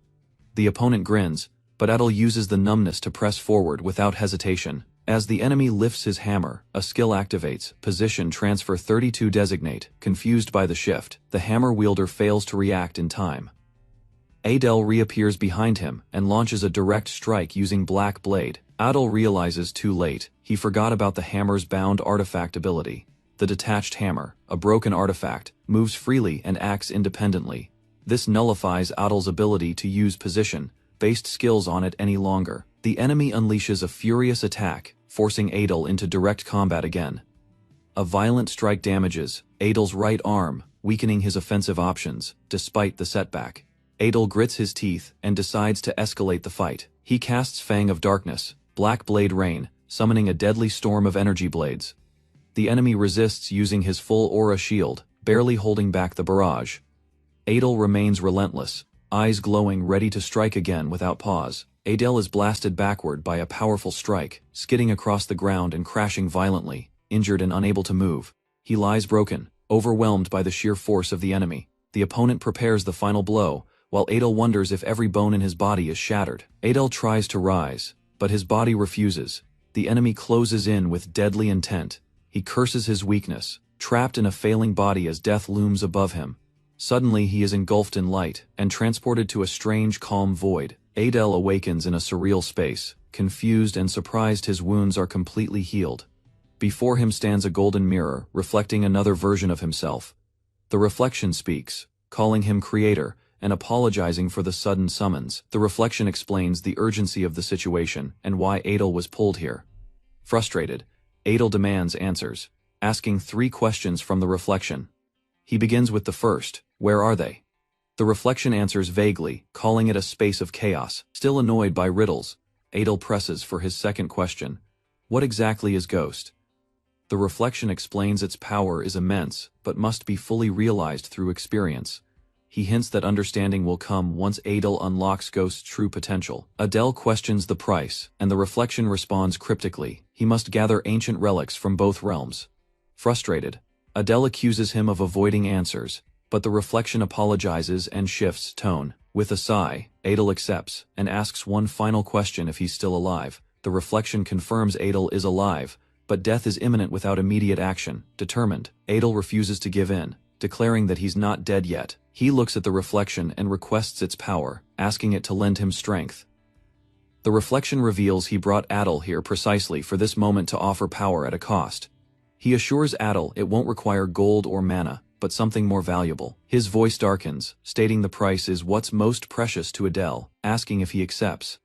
The opponent grins, but Adel uses the numbness to press forward without hesitation. As the enemy lifts his hammer, a skill activates, position transfer 32 designate. Confused by the shift, the hammer wielder fails to react in time. Adel reappears behind him and launches a direct strike using Black Blade. Adel realizes too late, he forgot about the hammer's bound artifact ability. The detached hammer, a broken artifact, moves freely and acts independently. This nullifies Adel's ability to use position-based skills on it any longer. The enemy unleashes a furious attack, forcing Adel into direct combat again. A violent strike damages Adel's right arm, weakening his offensive options, despite the setback. Adel grits his teeth and decides to escalate the fight. He casts Fang of Darkness, Black Blade Rain, summoning a deadly storm of energy blades. The enemy resists using his full aura shield, barely holding back the barrage. Adel remains relentless, eyes glowing ready to strike again without pause. Adel is blasted backward by a powerful strike, skidding across the ground and crashing violently, injured and unable to move. He lies broken, overwhelmed by the sheer force of the enemy. The opponent prepares the final blow, while Adel wonders if every bone in his body is shattered. Adel tries to rise, but his body refuses. The enemy closes in with deadly intent. He curses his weakness, trapped in a failing body as death looms above him. Suddenly he is engulfed in light and transported to a strange calm void. Adel awakens in a surreal space, confused and surprised his wounds are completely healed. Before him stands a golden mirror, reflecting another version of himself. The reflection speaks, calling him creator, and apologizing for the sudden summons. The reflection explains the urgency of the situation and why Adel was pulled here. Frustrated, Adel demands answers, asking 3 questions from the reflection. He begins with the first, where are they? The reflection answers vaguely, calling it a space of chaos. Still annoyed by riddles, Adel presses for his second question. What exactly is Ghost? The reflection explains its power is immense, but must be fully realized through experience. He hints that understanding will come once Adel unlocks Ghost's true potential. Adel questions the price, and the reflection responds cryptically. He must gather ancient relics from both realms. Frustrated, Adel accuses him of avoiding answers, but the reflection apologizes and shifts tone. With a sigh, Adel accepts and asks one final question if he's still alive. The reflection confirms Adel is alive, but death is imminent without immediate action. Determined, Adel refuses to give in. declaring that he's not dead yet. He looks at the reflection and requests its power, asking it to lend him strength. The reflection reveals he brought Adel here precisely for this moment to offer power at a cost. He assures Adel it won't require gold or mana, but something more valuable. His voice darkens, stating the price is what's most precious to Adel, asking if he accepts.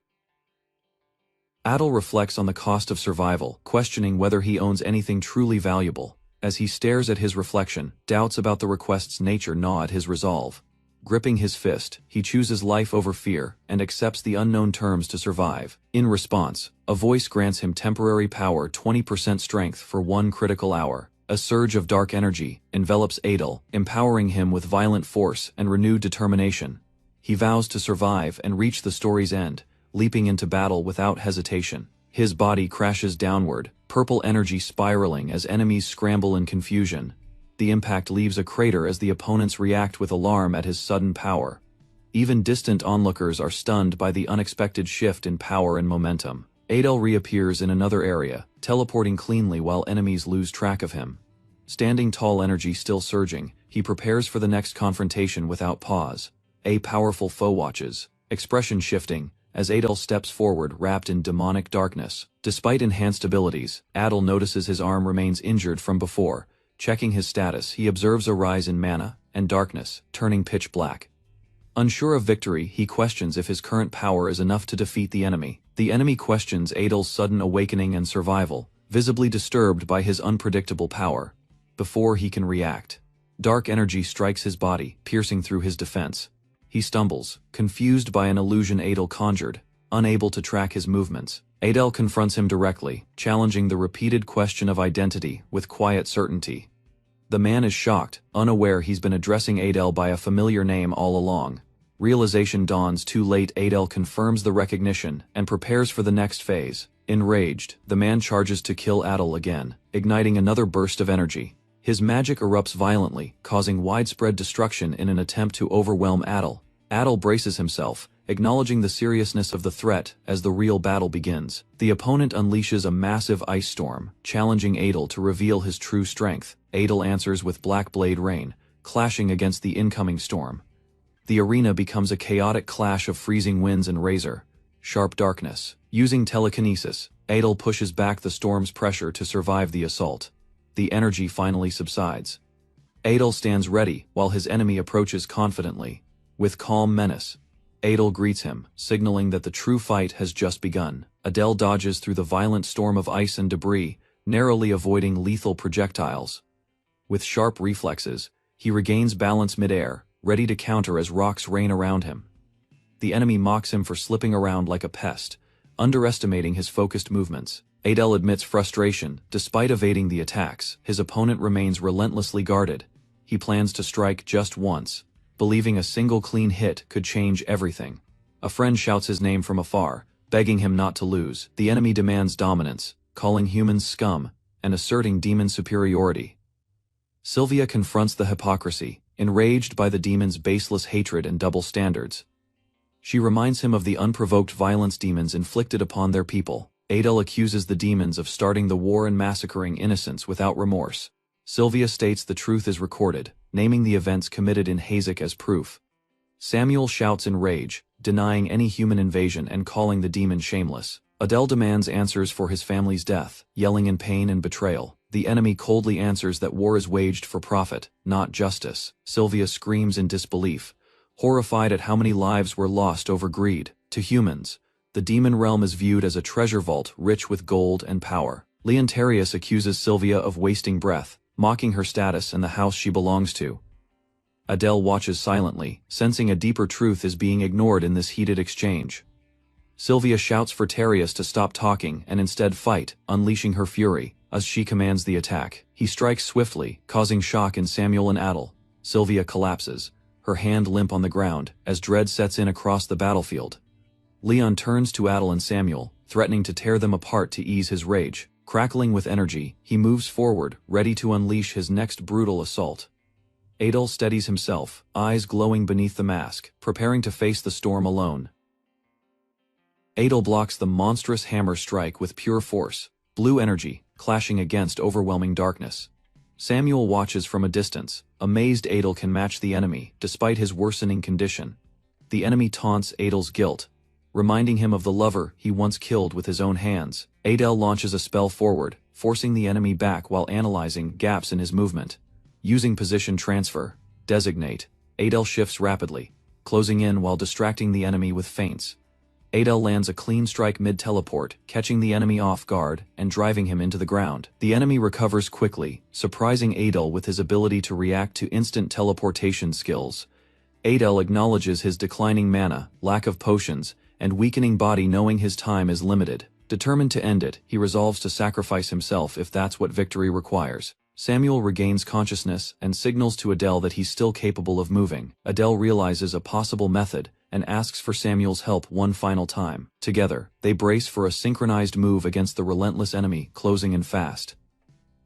Adel reflects on the cost of survival, questioning whether he owns anything truly valuable. As he stares at his reflection, doubts about the request's nature gnaw at his resolve. Gripping his fist, he chooses life over fear and accepts the unknown terms to survive. In response, a voice grants him temporary power, 20% strength for 1 critical hour. A surge of dark energy envelops Adel, empowering him with violent force and renewed determination. He vows to survive and reach the story's end, leaping into battle without hesitation. His body crashes downward, purple energy spiraling as enemies scramble in confusion. The impact leaves a crater as the opponents react with alarm at his sudden power. Even distant onlookers are stunned by the unexpected shift in power and momentum. Adel reappears in another area, teleporting cleanly while enemies lose track of him. Standing tall, energy still surging, he prepares for the next confrontation without pause. A powerful foe watches, expression shifting, as Adel steps forward wrapped in demonic darkness. Despite enhanced abilities, Adel notices his arm remains injured from before. Checking his status, he observes a rise in mana and darkness, turning pitch black. Unsure of victory, he questions if his current power is enough to defeat the enemy. The enemy questions Adel's sudden awakening and survival, visibly disturbed by his unpredictable power. Before he can react, dark energy strikes his body, piercing through his defense. He stumbles, confused by an illusion Adel conjured, unable to track his movements. Adel confronts him directly, challenging the repeated question of identity with quiet certainty. The man is shocked, unaware he's been addressing Adel by a familiar name all along. Realization dawns too late. Adel confirms the recognition and prepares for the next phase. Enraged, the man charges to kill Adel again, igniting another burst of energy. His magic erupts violently, causing widespread destruction in an attempt to overwhelm Adel. Adel braces himself, acknowledging the seriousness of the threat as the real battle begins. The opponent unleashes a massive ice storm, challenging Adel to reveal his true strength. Adel answers with black blade rain, clashing against the incoming storm. The arena becomes a chaotic clash of freezing winds and razor-sharp darkness. Using telekinesis, Adel pushes back the storm's pressure to survive the assault. The energy finally subsides. Adel stands ready while his enemy approaches confidently. With calm menace, Adel greets him, signaling that the true fight has just begun. Adel dodges through the violent storm of ice and debris, narrowly avoiding lethal projectiles. With sharp reflexes, he regains balance midair, ready to counter as rocks rain around him. The enemy mocks him for slipping around like a pest, underestimating his focused movements. Adel admits frustration. Despite evading the attacks, his opponent remains relentlessly guarded. He plans to strike just once, believing a single clean hit could change everything. A friend shouts his name from afar, begging him not to lose. The enemy demands dominance, calling humans scum, and asserting demon superiority. Sylvia confronts the hypocrisy, enraged by the demon's baseless hatred and double standards. She reminds him of the unprovoked violence demons inflicted upon their people. Adel accuses the demons of starting the war and massacring innocents without remorse. Sylvia states the truth is recorded, naming the events committed in Hazek as proof. Samuel shouts in rage, denying any human invasion and calling the demon shameless. Adel demands answers for his family's death, yelling in pain and betrayal. The enemy coldly answers that war is waged for profit, not justice. Sylvia screams in disbelief, horrified at how many lives were lost over greed. To humans, the demon realm is viewed as a treasure vault rich with gold and power. Leontarius accuses Sylvia of wasting breath, mocking her status and the house she belongs to. Adel watches silently, sensing a deeper truth is being ignored in this heated exchange. Sylvia shouts for Tarius to stop talking and instead fight, unleashing her fury. As she commands the attack, he strikes swiftly, causing shock in Samuel and Adel. Sylvia collapses, her hand limp on the ground, as dread sets in across the battlefield. Leon turns to Adel and Samuel, threatening to tear them apart to ease his rage. Crackling with energy, he moves forward, ready to unleash his next brutal assault. Adel steadies himself, eyes glowing beneath the mask, preparing to face the storm alone. Adel blocks the monstrous hammer strike with pure force, blue energy, clashing against overwhelming darkness. Samuel watches from a distance, amazed Adel can match the enemy, despite his worsening condition. The enemy taunts Adel's guilt, reminding him of the lover he once killed with his own hands. Adel launches a spell forward, forcing the enemy back while analyzing gaps in his movement. Using position transfer, designate, Adel shifts rapidly, closing in while distracting the enemy with feints. Adel lands a clean strike mid-teleport, catching the enemy off guard and driving him into the ground. The enemy recovers quickly, surprising Adel with his ability to react to instant teleportation skills. Adel acknowledges his declining mana, lack of potions, and weakening body, knowing his time is limited. Determined to end it, he resolves to sacrifice himself if that's what victory requires. Samuel regains consciousness and signals to Adel that he's still capable of moving. Adel realizes a possible method and asks for Samuel's help one final time. Together, they brace for a synchronized move against the relentless enemy, closing in fast.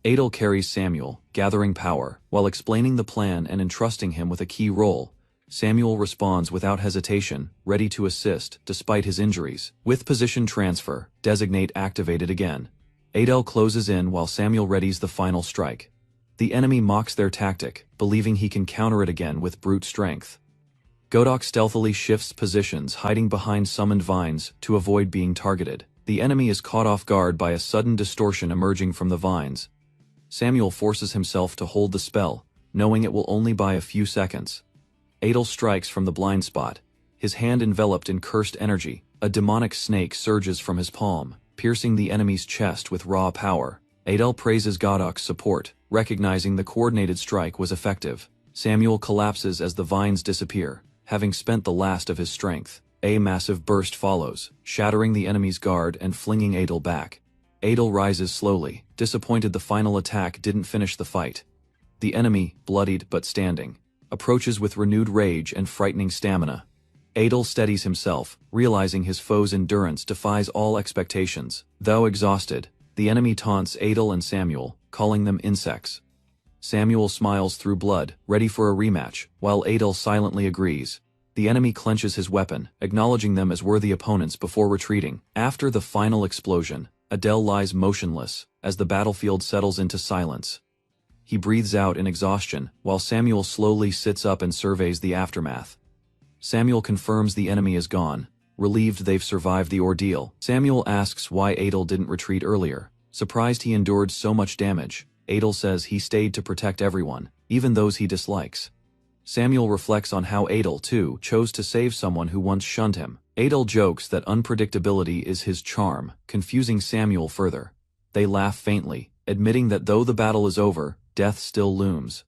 Adel carries Samuel, gathering power, while explaining the plan and entrusting him with a key role. Samuel responds without hesitation, ready to assist despite his injuries. With position transfer, designate activated again. Adel closes in while Samuel readies the final strike. The enemy mocks their tactic, believing he can counter it again with brute strength. Godok stealthily shifts positions, hiding behind summoned vines to avoid being targeted. The enemy is caught off guard by a sudden distortion emerging from the vines. Samuel forces himself to hold the spell, knowing it will only buy a few seconds. Adel strikes from the blind spot, his hand enveloped in cursed energy. A demonic snake surges from his palm, piercing the enemy's chest with raw power. Adel praises Godok's support, recognizing the coordinated strike was effective. Samuel collapses as the vines disappear, having spent the last of his strength. A massive burst follows, shattering the enemy's guard and flinging Adel back. Adel rises slowly, disappointed the final attack didn't finish the fight. The enemy, bloodied but standing, approaches with renewed rage and frightening stamina. Adel steadies himself, realizing his foe's endurance defies all expectations. Though exhausted, the enemy taunts Adel and Samuel, calling them insects. Samuel smiles through blood, ready for a rematch, while Adel silently agrees. The enemy clenches his weapon, acknowledging them as worthy opponents before retreating. After the final explosion, Adel lies motionless, as the battlefield settles into silence. He breathes out in exhaustion, while Samuel slowly sits up and surveys the aftermath. Samuel confirms the enemy is gone, relieved they've survived the ordeal. Samuel asks why Adel didn't retreat earlier. Surprised he endured so much damage, Adel says he stayed to protect everyone, even those he dislikes. Samuel reflects on how Adel, too, chose to save someone who once shunned him. Adel jokes that unpredictability is his charm, confusing Samuel further. They laugh faintly, admitting that though the battle is over, death still looms.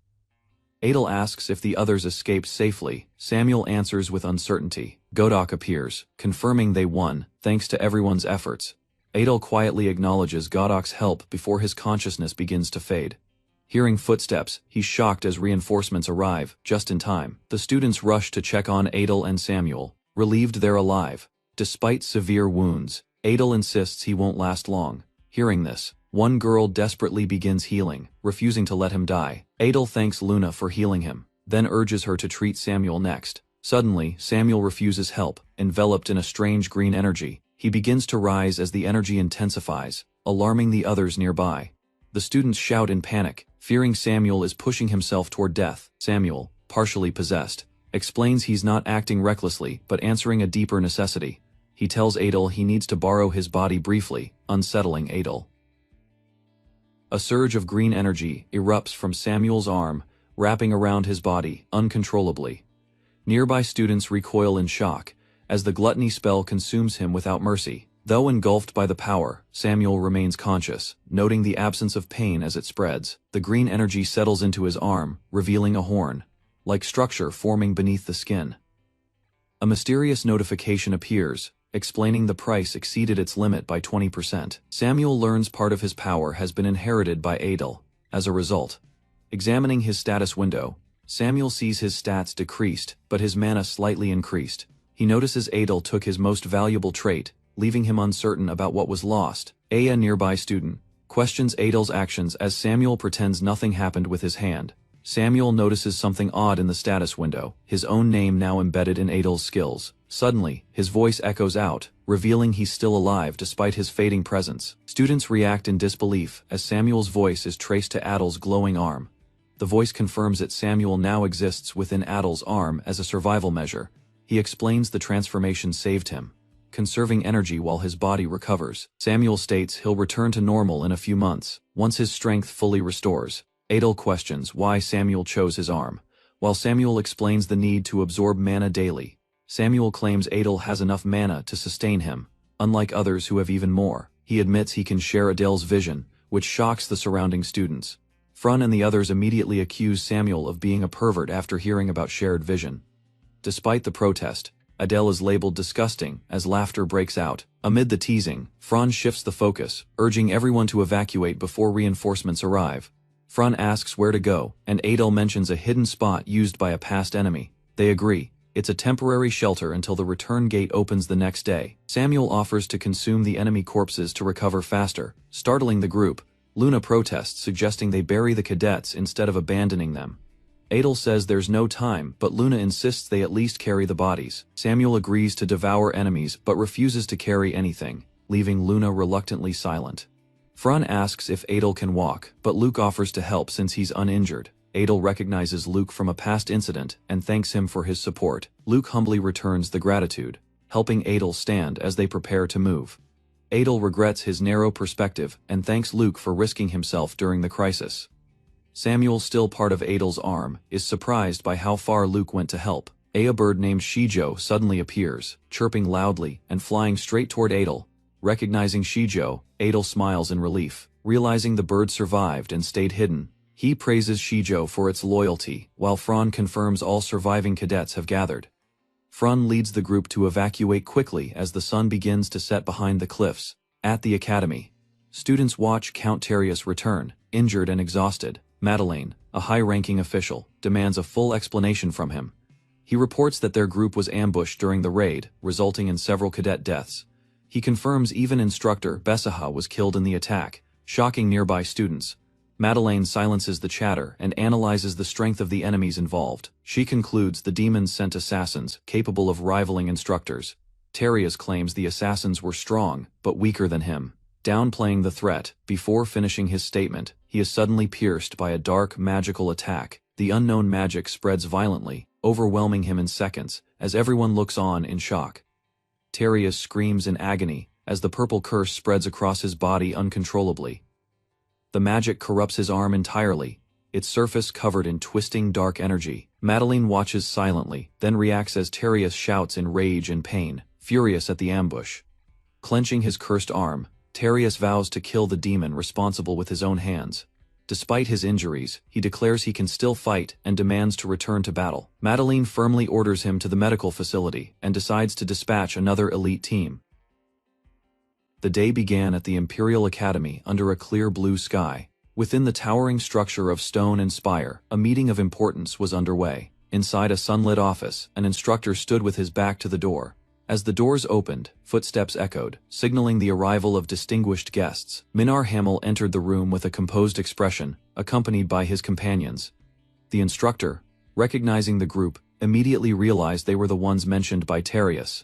Adel asks if the others escaped safely. Samuel answers with uncertainty. Godok appears, confirming they won, thanks to everyone's efforts. Adel quietly acknowledges Godok's help before his consciousness begins to fade. Hearing footsteps, he's shocked as reinforcements arrive, just in time. The students rush to check on Adel and Samuel, relieved they're alive. Despite severe wounds, Adel insists he won't last long. Hearing this, one girl desperately begins healing, refusing to let him die. Adel thanks Luna for healing him, then urges her to treat Samuel next. Suddenly, Samuel refuses help, enveloped in a strange green energy. He begins to rise as the energy intensifies, alarming the others nearby. The students shout in panic, fearing Samuel is pushing himself toward death. Samuel, partially possessed, explains he's not acting recklessly but answering a deeper necessity. He tells Adel he needs to borrow his body briefly, unsettling Adel. A surge of green energy erupts from Samuel's arm, wrapping around his body uncontrollably. Nearby students recoil in shock, as the gluttony spell consumes him without mercy. Though engulfed by the power, Samuel remains conscious, noting the absence of pain as it spreads. The green energy settles into his arm, revealing a horn-like structure forming beneath the skin. A mysterious notification appears, explaining the price exceeded its limit by 20%. Samuel learns part of his power has been inherited by Adel. As a result, examining his status window, Samuel sees his stats decreased, but his mana slightly increased. He notices Adel took his most valuable trait, leaving him uncertain about what was lost. A nearby student questions Adel's actions as Samuel pretends nothing happened with his hand. Samuel notices something odd in the status window, his own name now embedded in Adel's skills. Suddenly, his voice echoes out, revealing he's still alive despite his fading presence. Students react in disbelief as Samuel's voice is traced to Adel's glowing arm. The voice confirms that Samuel now exists within Adel's arm as a survival measure. He explains the transformation saved him, conserving energy while his body recovers. Samuel states he'll return to normal in a few months, once his strength fully restores. Adel questions why Samuel chose his arm, while Samuel explains the need to absorb mana daily. Samuel claims Adel has enough mana to sustain him, unlike others who have even more. He admits he can share Adel's vision, which shocks the surrounding students. Frun and the others immediately accuse Samuel of being a pervert after hearing about shared vision. Despite the protest, Adel is labeled disgusting as laughter breaks out. Amid the teasing, Frun shifts the focus, urging everyone to evacuate before reinforcements arrive. Frun asks where to go, and Adel mentions a hidden spot used by a past enemy. They agree. It's a temporary shelter until the return gate opens the next day. Samuel offers to consume the enemy corpses to recover faster, startling the group. Luna protests, suggesting they bury the cadets instead of abandoning them. Adel says there's no time, but Luna insists they at least carry the bodies. Samuel agrees to devour enemies but refuses to carry anything, leaving Luna reluctantly silent. Frun asks if Adel can walk, but Luke offers to help since he's uninjured. Adel recognizes Luke from a past incident and thanks him for his support. Luke humbly returns the gratitude, helping Adel stand as they prepare to move. Adel regrets his narrow perspective and thanks Luke for risking himself during the crisis. Samuel, still part of Adel's arm, is surprised by how far Luke went to help. A bird named Shijo suddenly appears, chirping loudly and flying straight toward Adel. Recognizing Shijo, Adel smiles in relief, realizing the bird survived and stayed hidden. He praises Shijo for its loyalty, while Frun confirms all surviving cadets have gathered. Frun leads the group to evacuate quickly as the sun begins to set behind the cliffs. At the academy, students watch Count Terius return, injured and exhausted. Madeleine, a high-ranking official, demands a full explanation from him. He reports that their group was ambushed during the raid, resulting in several cadet deaths. He confirms even instructor Besaha was killed in the attack, shocking nearby students. Madeleine silences the chatter and analyzes the strength of the enemies involved. She concludes the demons sent assassins capable of rivaling instructors. Terius claims the assassins were strong, but weaker than him. Downplaying the threat, before finishing his statement, he is suddenly pierced by a dark, magical attack. The unknown magic spreads violently, overwhelming him in seconds, as everyone looks on in shock. Terius screams in agony, as the purple curse spreads across his body uncontrollably. The magic corrupts his arm entirely, its surface covered in twisting dark energy. Madeleine watches silently, then reacts as Terius shouts in rage and pain, furious at the ambush. Clenching his cursed arm, Terius vows to kill the demon responsible with his own hands. Despite his injuries, he declares he can still fight and demands to return to battle. Madeleine firmly orders him to the medical facility and decides to dispatch another elite team. The day began at the Imperial Academy under a clear blue sky. Within the towering structure of stone and spire, a meeting of importance was underway. Inside a sunlit office, an instructor stood with his back to the door. As the doors opened, footsteps echoed, signaling the arrival of distinguished guests. Minar Hamel entered the room with a composed expression, accompanied by his companions. The instructor, recognizing the group, immediately realized they were the ones mentioned by Terius.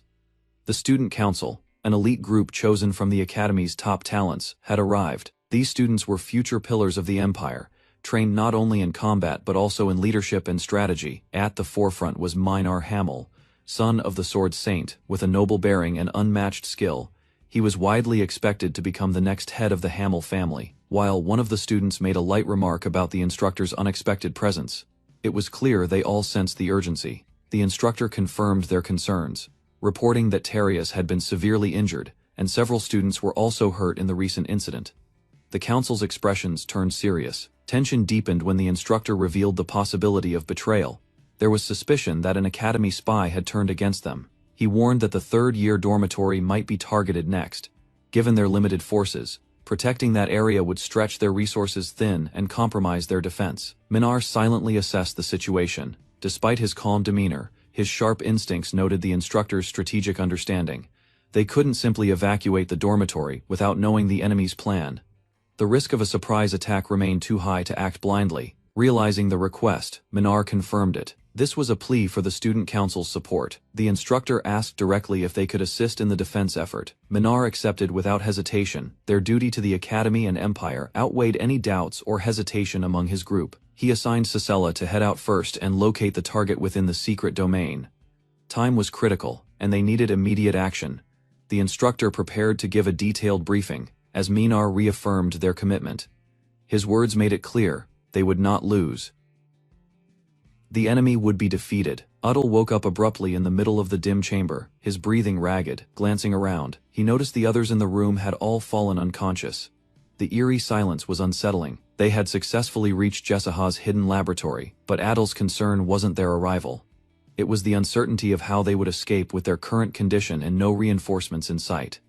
The Student Council, an elite group chosen from the Academy's top talents, had arrived. These students were future pillars of the Empire, trained not only in combat but also in leadership and strategy. At the forefront was Minar Hamel, son of the Sword Saint, with a noble bearing and unmatched skill. He was widely expected to become the next head of the Hamel family. While one of the students made a light remark about the instructor's unexpected presence, it was clear they all sensed the urgency. The instructor confirmed their concerns, reporting that Terius had been severely injured, and several students were also hurt in the recent incident. The council's expressions turned serious. Tension deepened when the instructor revealed the possibility of betrayal. There was suspicion that an academy spy had turned against them. He warned that the third-year dormitory might be targeted next. Given their limited forces, protecting that area would stretch their resources thin and compromise their defense. Minar silently assessed the situation. Despite his calm demeanor, his sharp instincts noted the instructor's strategic understanding. They couldn't simply evacuate the dormitory without knowing the enemy's plan. The risk of a surprise attack remained too high to act blindly. Realizing the request, Minar confirmed it. This was a plea for the student council's support. The instructor asked directly if they could assist in the defense effort. Minar accepted without hesitation. Their duty to the academy and empire outweighed any doubts or hesitation among his group. He assigned Cicella to head out first and locate the target within the secret domain. Time was critical, and they needed immediate action. The instructor prepared to give a detailed briefing, as Minar reaffirmed their commitment. His words made it clear, they would not lose. The enemy would be defeated. Udal woke up abruptly in the middle of the dim chamber, his breathing ragged. Glancing around, he noticed the others in the room had all fallen unconscious. The eerie silence was unsettling. They had successfully reached Jessaha's hidden laboratory, but Adal's concern wasn't their arrival. It was the uncertainty of how they would escape with their current condition and no reinforcements in sight.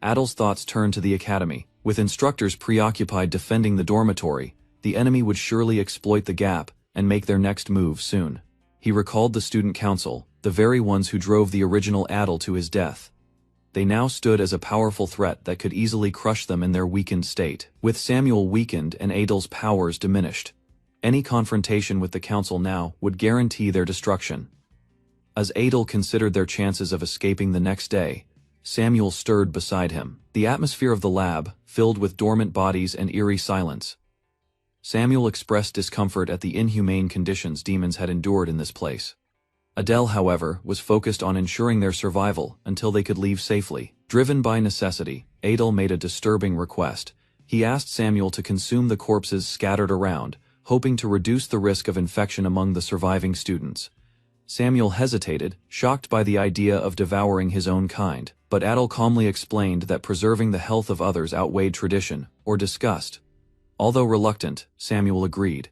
Adal's thoughts turned to the academy. With instructors preoccupied defending the dormitory, the enemy would surely exploit the gap and make their next move soon. He recalled the student council, the very ones who drove the original Adal to his death. They now stood as a powerful threat that could easily crush them in their weakened state. With Samuel weakened and Adal's powers diminished, any confrontation with the council now would guarantee their destruction. As Adal considered their chances of escaping the next day, Samuel stirred beside him. The atmosphere of the lab, filled with dormant bodies and eerie silence. Samuel expressed discomfort at the inhumane conditions demons had endured in this place. Adele, however, was focused on ensuring their survival until they could leave safely. Driven by necessity, Adel made a disturbing request. He asked Samuel to consume the corpses scattered around, hoping to reduce the risk of infection among the surviving students. Samuel hesitated, shocked by the idea of devouring his own kind, but Adel calmly explained that preserving the health of others outweighed tradition or disgust. Although reluctant, Samuel agreed.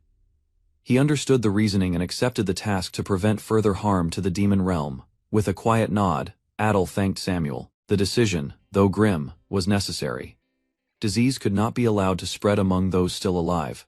He understood the reasoning and accepted the task to prevent further harm to the demon realm. With a quiet nod, Adel thanked Samuel. The decision, though grim, was necessary. Disease could not be allowed to spread among those still alive.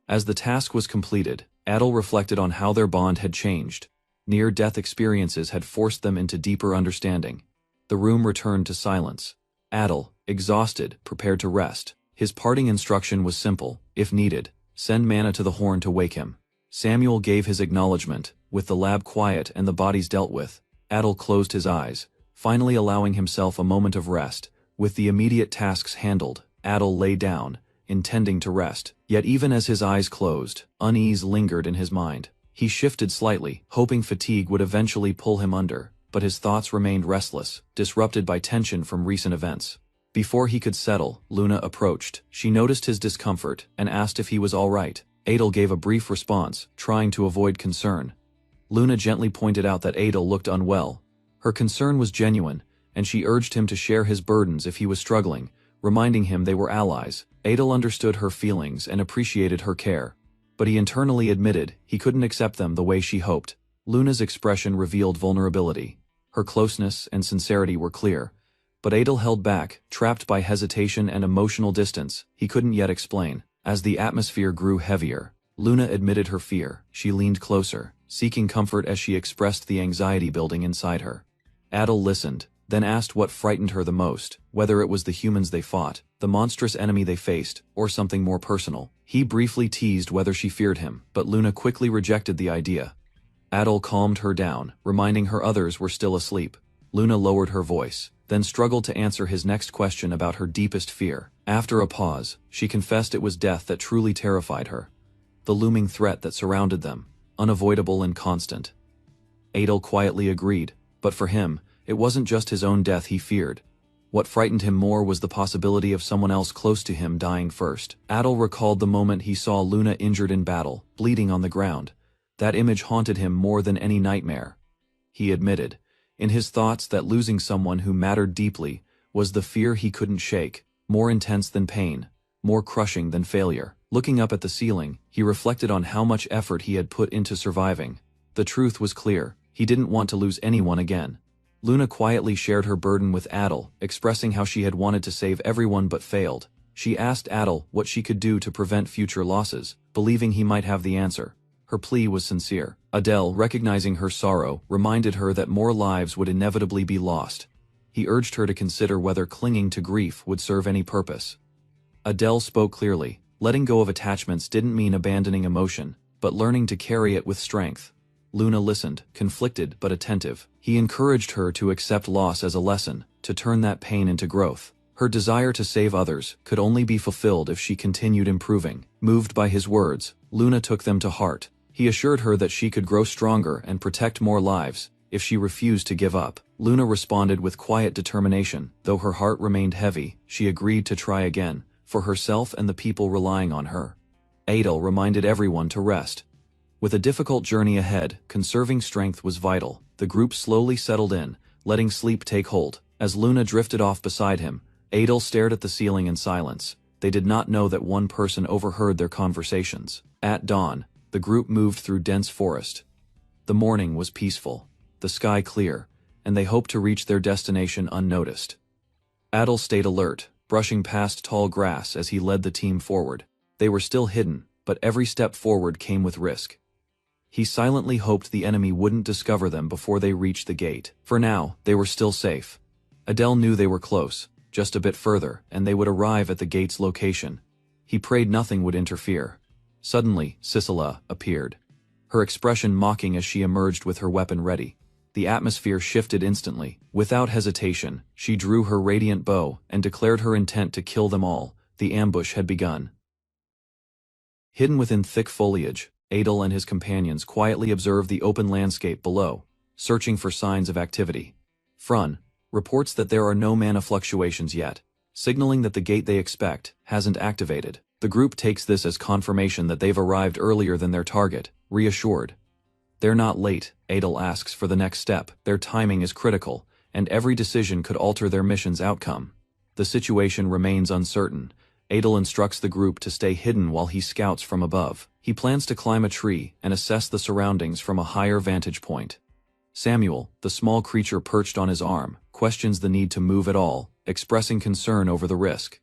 As the task was completed, Adel reflected on how their bond had changed. Near-death experiences had forced them into deeper understanding. The room returned to silence. Adel, exhausted, prepared to rest. His parting instruction was simple: if needed, send Mana to the horn to wake him. Samuel gave his acknowledgement. With the lab quiet and the bodies dealt with, Adel closed his eyes, finally allowing himself a moment of rest. With the immediate tasks handled, Adel lay down, intending to rest. Yet even as his eyes closed, unease lingered in his mind. He shifted slightly, hoping fatigue would eventually pull him under, but his thoughts remained restless, disrupted by tension from recent events. Before he could settle, Luna approached. She noticed his discomfort and asked if he was all right. Adel gave a brief response, trying to avoid concern. Luna gently pointed out that Adel looked unwell. Her concern was genuine, and she urged him to share his burdens if he was struggling, reminding him they were allies. Adel understood her feelings and appreciated her care, but he internally admitted he couldn't accept them the way she hoped. Luna's expression revealed vulnerability. Her closeness and sincerity were clear, but Adel held back, trapped by hesitation and emotional distance he couldn't yet explain. As the atmosphere grew heavier, Luna admitted her fear. She leaned closer, seeking comfort as she expressed the anxiety building inside her. Adel listened, then asked what frightened her the most, whether it was the humans they fought, the monstrous enemy they faced, or something more personal. He briefly teased whether she feared him, but Luna quickly rejected the idea. Adel calmed her down, reminding her others were still asleep. Luna lowered her voice, then struggled to answer his next question about her deepest fear. After a pause, she confessed it was death that truly terrified her. The looming threat that surrounded them, unavoidable and constant. Adel quietly agreed, but for him, it wasn't just his own death he feared. What frightened him more was the possibility of someone else close to him dying first. Adel recalled the moment he saw Luna injured in battle, bleeding on the ground. That image haunted him more than any nightmare. He admitted, in his thoughts, that losing someone who mattered deeply was the fear he couldn't shake, more intense than pain, more crushing than failure. Looking up at the ceiling, he reflected on how much effort he had put into surviving. The truth was clear: he didn't want to lose anyone again. Luna quietly shared her burden with Adel, expressing how she had wanted to save everyone but failed. She asked Adel what she could do to prevent future losses, believing he might have the answer. Her plea was sincere. Adel, recognizing her sorrow, reminded her that more lives would inevitably be lost. He urged her to consider whether clinging to grief would serve any purpose. Adel spoke clearly. Letting go of attachments didn't mean abandoning emotion, but learning to carry it with strength. Luna listened, conflicted but attentive. He encouraged her to accept loss as a lesson, to turn that pain into growth. Her desire to save others could only be fulfilled if she continued improving. Moved by his words, Luna took them to heart. He assured her that she could grow stronger and protect more lives if she refused to give up. Luna responded with quiet determination. Though her heart remained heavy, she agreed to try again, for herself and the people relying on her. Adel reminded everyone to rest. With a difficult journey ahead, conserving strength was vital. The group slowly settled in, letting sleep take hold. As Luna drifted off beside him, Adel stared at the ceiling in silence. They did not know that one person overheard their conversations. At dawn, the group moved through dense forest. The morning was peaceful, the sky clear, and they hoped to reach their destination unnoticed. Adel stayed alert, brushing past tall grass as he led the team forward. They were still hidden, but every step forward came with risk. He silently hoped the enemy wouldn't discover them before they reached the gate. For now, they were still safe. Adel knew they were close, just a bit further, and they would arrive at the gate's location. He prayed nothing would interfere. Suddenly, Sisela appeared, her expression mocking as she emerged with her weapon ready. The atmosphere shifted instantly. Without hesitation, she drew her radiant bow and declared her intent to kill them all. The ambush had begun. Hidden within thick foliage, Adel and his companions quietly observed the open landscape below, searching for signs of activity. Frun reports that there are no mana fluctuations yet, signaling that the gate they expect hasn't activated. The group takes this as confirmation that they've arrived earlier than their target, reassured. They're not late, Adel asks for the next step. Their timing is critical, and every decision could alter their mission's outcome. The situation remains uncertain. Adel instructs the group to stay hidden while he scouts from above. He plans to climb a tree and assess the surroundings from a higher vantage point. Samuel, the small creature perched on his arm, questions the need to move at all, expressing concern over the risk.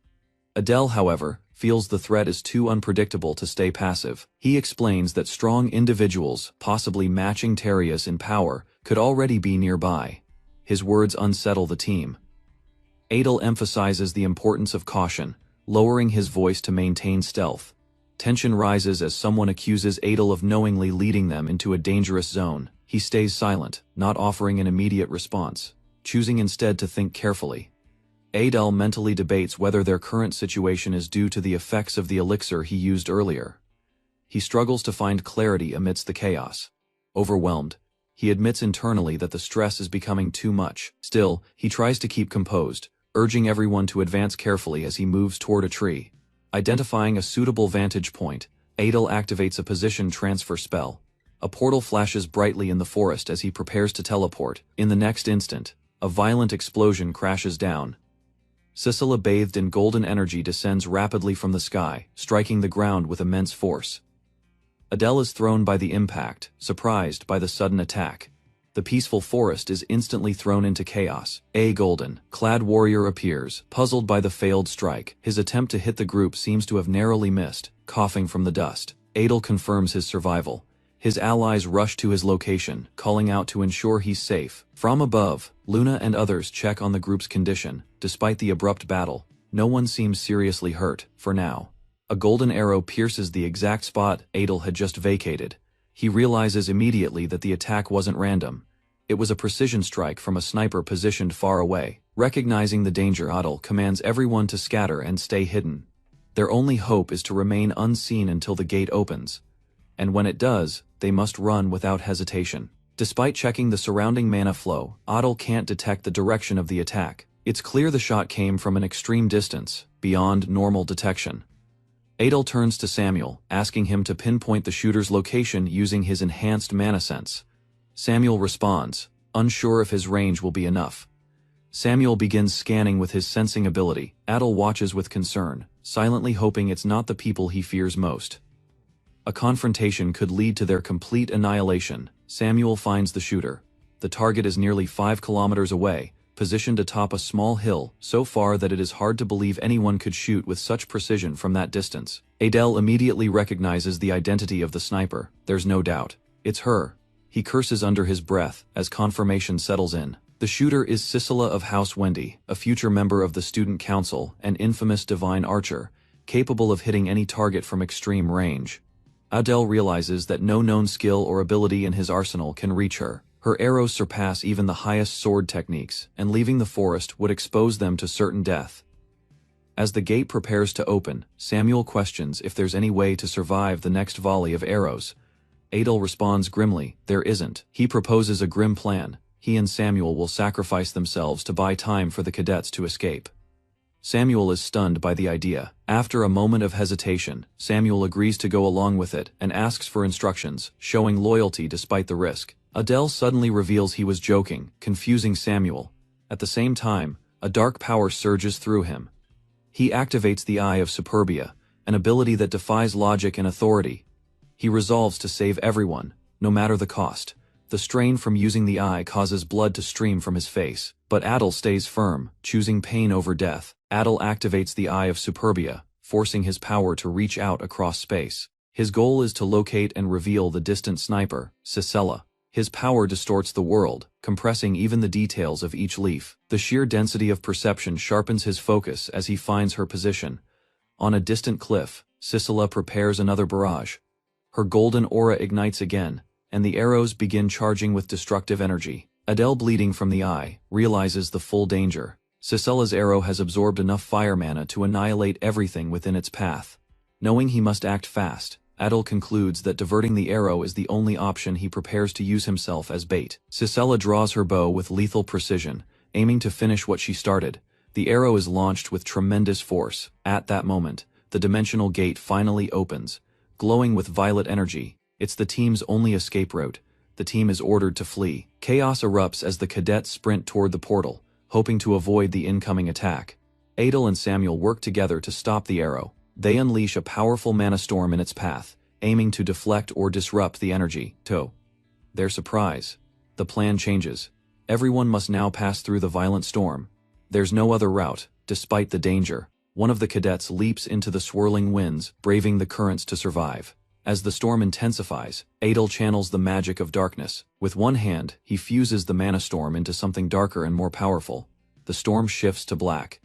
Adel, however, feels the threat is too unpredictable to stay passive. He explains that strong individuals, possibly matching Terius in power, could already be nearby. His words unsettle the team. Adel emphasizes the importance of caution, lowering his voice to maintain stealth. Tension rises as someone accuses Adel of knowingly leading them into a dangerous zone. He stays silent, not offering an immediate response, choosing instead to think carefully. Adel mentally debates whether their current situation is due to the effects of the elixir he used earlier. He struggles to find clarity amidst the chaos. Overwhelmed, he admits internally that the stress is becoming too much. Still, he tries to keep composed, urging everyone to advance carefully as he moves toward a tree. Identifying a suitable vantage point, Adel activates a position transfer spell. A portal flashes brightly in the forest as he prepares to teleport. In the next instant, a violent explosion crashes down. Sisela, bathed in golden energy, descends rapidly from the sky, striking the ground with immense force. Adel is thrown by the impact, surprised by the sudden attack. The peaceful forest is instantly thrown into chaos. A golden-clad warrior appears, puzzled by the failed strike. His attempt to hit the group seems to have narrowly missed, coughing from the dust. Adel confirms his survival. His allies rush to his location, calling out to ensure he's safe. From above, Luna and others check on the group's condition. Despite the abrupt battle, no one seems seriously hurt, for now. A golden arrow pierces the exact spot Adel had just vacated. He realizes immediately that the attack wasn't random. It was a precision strike from a sniper positioned far away. Recognizing the danger, Adel commands everyone to scatter and stay hidden. Their only hope is to remain unseen until the gate opens. And when it does, they must run without hesitation. Despite checking the surrounding mana flow, Adel can't detect the direction of the attack. It's clear the shot came from an extreme distance, beyond normal detection. Adel turns to Samuel, asking him to pinpoint the shooter's location using his enhanced mana sense. Samuel responds, unsure if his range will be enough. Samuel begins scanning with his sensing ability. Adel watches with concern, silently hoping it's not the people he fears most. A confrontation could lead to their complete annihilation. Samuel finds the shooter. The target is nearly 5 kilometers away, positioned atop a small hill, so far that it is hard to believe anyone could shoot with such precision from that distance. Adel immediately recognizes the identity of the sniper. There's no doubt. It's her. He curses under his breath as confirmation settles in. The shooter is Sisela of House Wendy, a future member of the Student Council and infamous divine archer, capable of hitting any target from extreme range. Adele realizes that no known skill or ability in his arsenal can reach her. Her arrows surpass even the highest sword techniques, and leaving the forest would expose them to certain death. As the gate prepares to open, Samuel questions if there's any way to survive the next volley of arrows. Adele responds grimly, there isn't. He proposes a grim plan. He and Samuel will sacrifice themselves to buy time for the cadets to escape. Samuel is stunned by the idea. After a moment of hesitation, Samuel agrees to go along with it and asks for instructions, showing loyalty despite the risk. Adele suddenly reveals he was joking, confusing Samuel. At the same time, a dark power surges through him. He activates the Eye of Superbia, an ability that defies logic and authority. He resolves to save everyone, no matter the cost. The strain from using the eye causes blood to stream from his face, but Adele stays firm, choosing pain over death. Adele activates the Eye of Superbia, forcing his power to reach out across space. His goal is to locate and reveal the distant sniper, Cicella. His power distorts the world, compressing even the details of each leaf. The sheer density of perception sharpens his focus as he finds her position. On a distant cliff, Cicella prepares another barrage. Her golden aura ignites again, and the arrows begin charging with destructive energy. Adele, bleeding from the eye, realizes the full danger. Cicella's arrow has absorbed enough fire mana to annihilate everything within its path. Knowing he must act fast, Adele concludes that diverting the arrow is the only option. He prepares to use himself as bait. Cicella draws her bow with lethal precision, aiming to finish what she started. The arrow is launched with tremendous force. At that moment, the dimensional gate finally opens, glowing with violet energy. It's the team's only escape route. The team is ordered to flee. Chaos erupts as the cadets sprint toward the portal, hoping to avoid the incoming attack. Adele and Samuel work together to stop the arrow. They unleash a powerful mana storm in its path, aiming to deflect or disrupt the energy. To their surprise, the plan changes. Everyone must now pass through the violent storm. There's no other route, despite the danger. One of the cadets leaps into the swirling winds, braving the currents to survive. As the storm intensifies, Adele channels the magic of darkness. With one hand, he fuses the mana storm into something darker and more powerful. The storm shifts to black.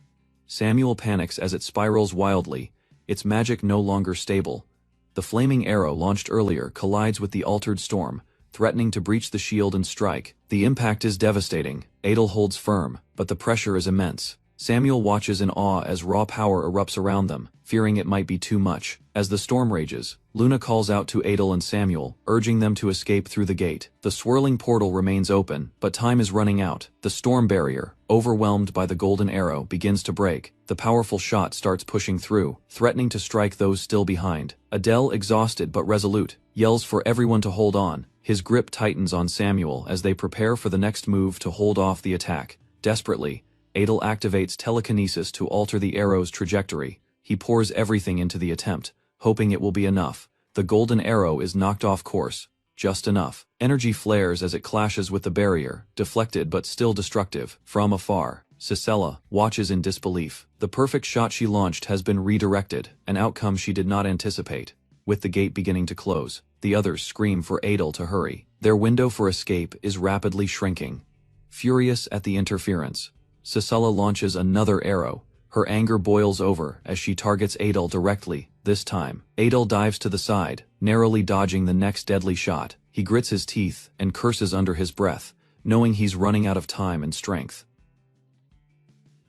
Samuel panics as it spirals wildly, its magic no longer stable. The flaming arrow launched earlier collides with the altered storm, threatening to breach the shield and strike. The impact is devastating. Adele holds firm, but the pressure is immense. Samuel watches in awe as raw power erupts around them, fearing it might be too much. As the storm rages, Luna calls out to Adele and Samuel, urging them to escape through the gate. The swirling portal remains open, but time is running out. The storm barrier, overwhelmed by the golden arrow, begins to break. The powerful shot starts pushing through, threatening to strike those still behind. Adele, exhausted but resolute, yells for everyone to hold on. His grip tightens on Samuel as they prepare for the next move to hold off the attack. Desperately, Adele activates telekinesis to alter the arrow's trajectory. He pours everything into the attempt, hoping it will be enough. The golden arrow is knocked off course, just enough. Energy flares as it clashes with the barrier, deflected but still destructive. From afar, Cicella watches in disbelief. The perfect shot she launched has been redirected, an outcome she did not anticipate. With the gate beginning to close, the others scream for Adele to hurry. Their window for escape is rapidly shrinking. Furious at the interference, Cicella launches another arrow. Her anger boils over as she targets Adele directly. This time, Adele dives to the side, narrowly dodging the next deadly shot. He grits his teeth and curses under his breath, knowing he's running out of time and strength.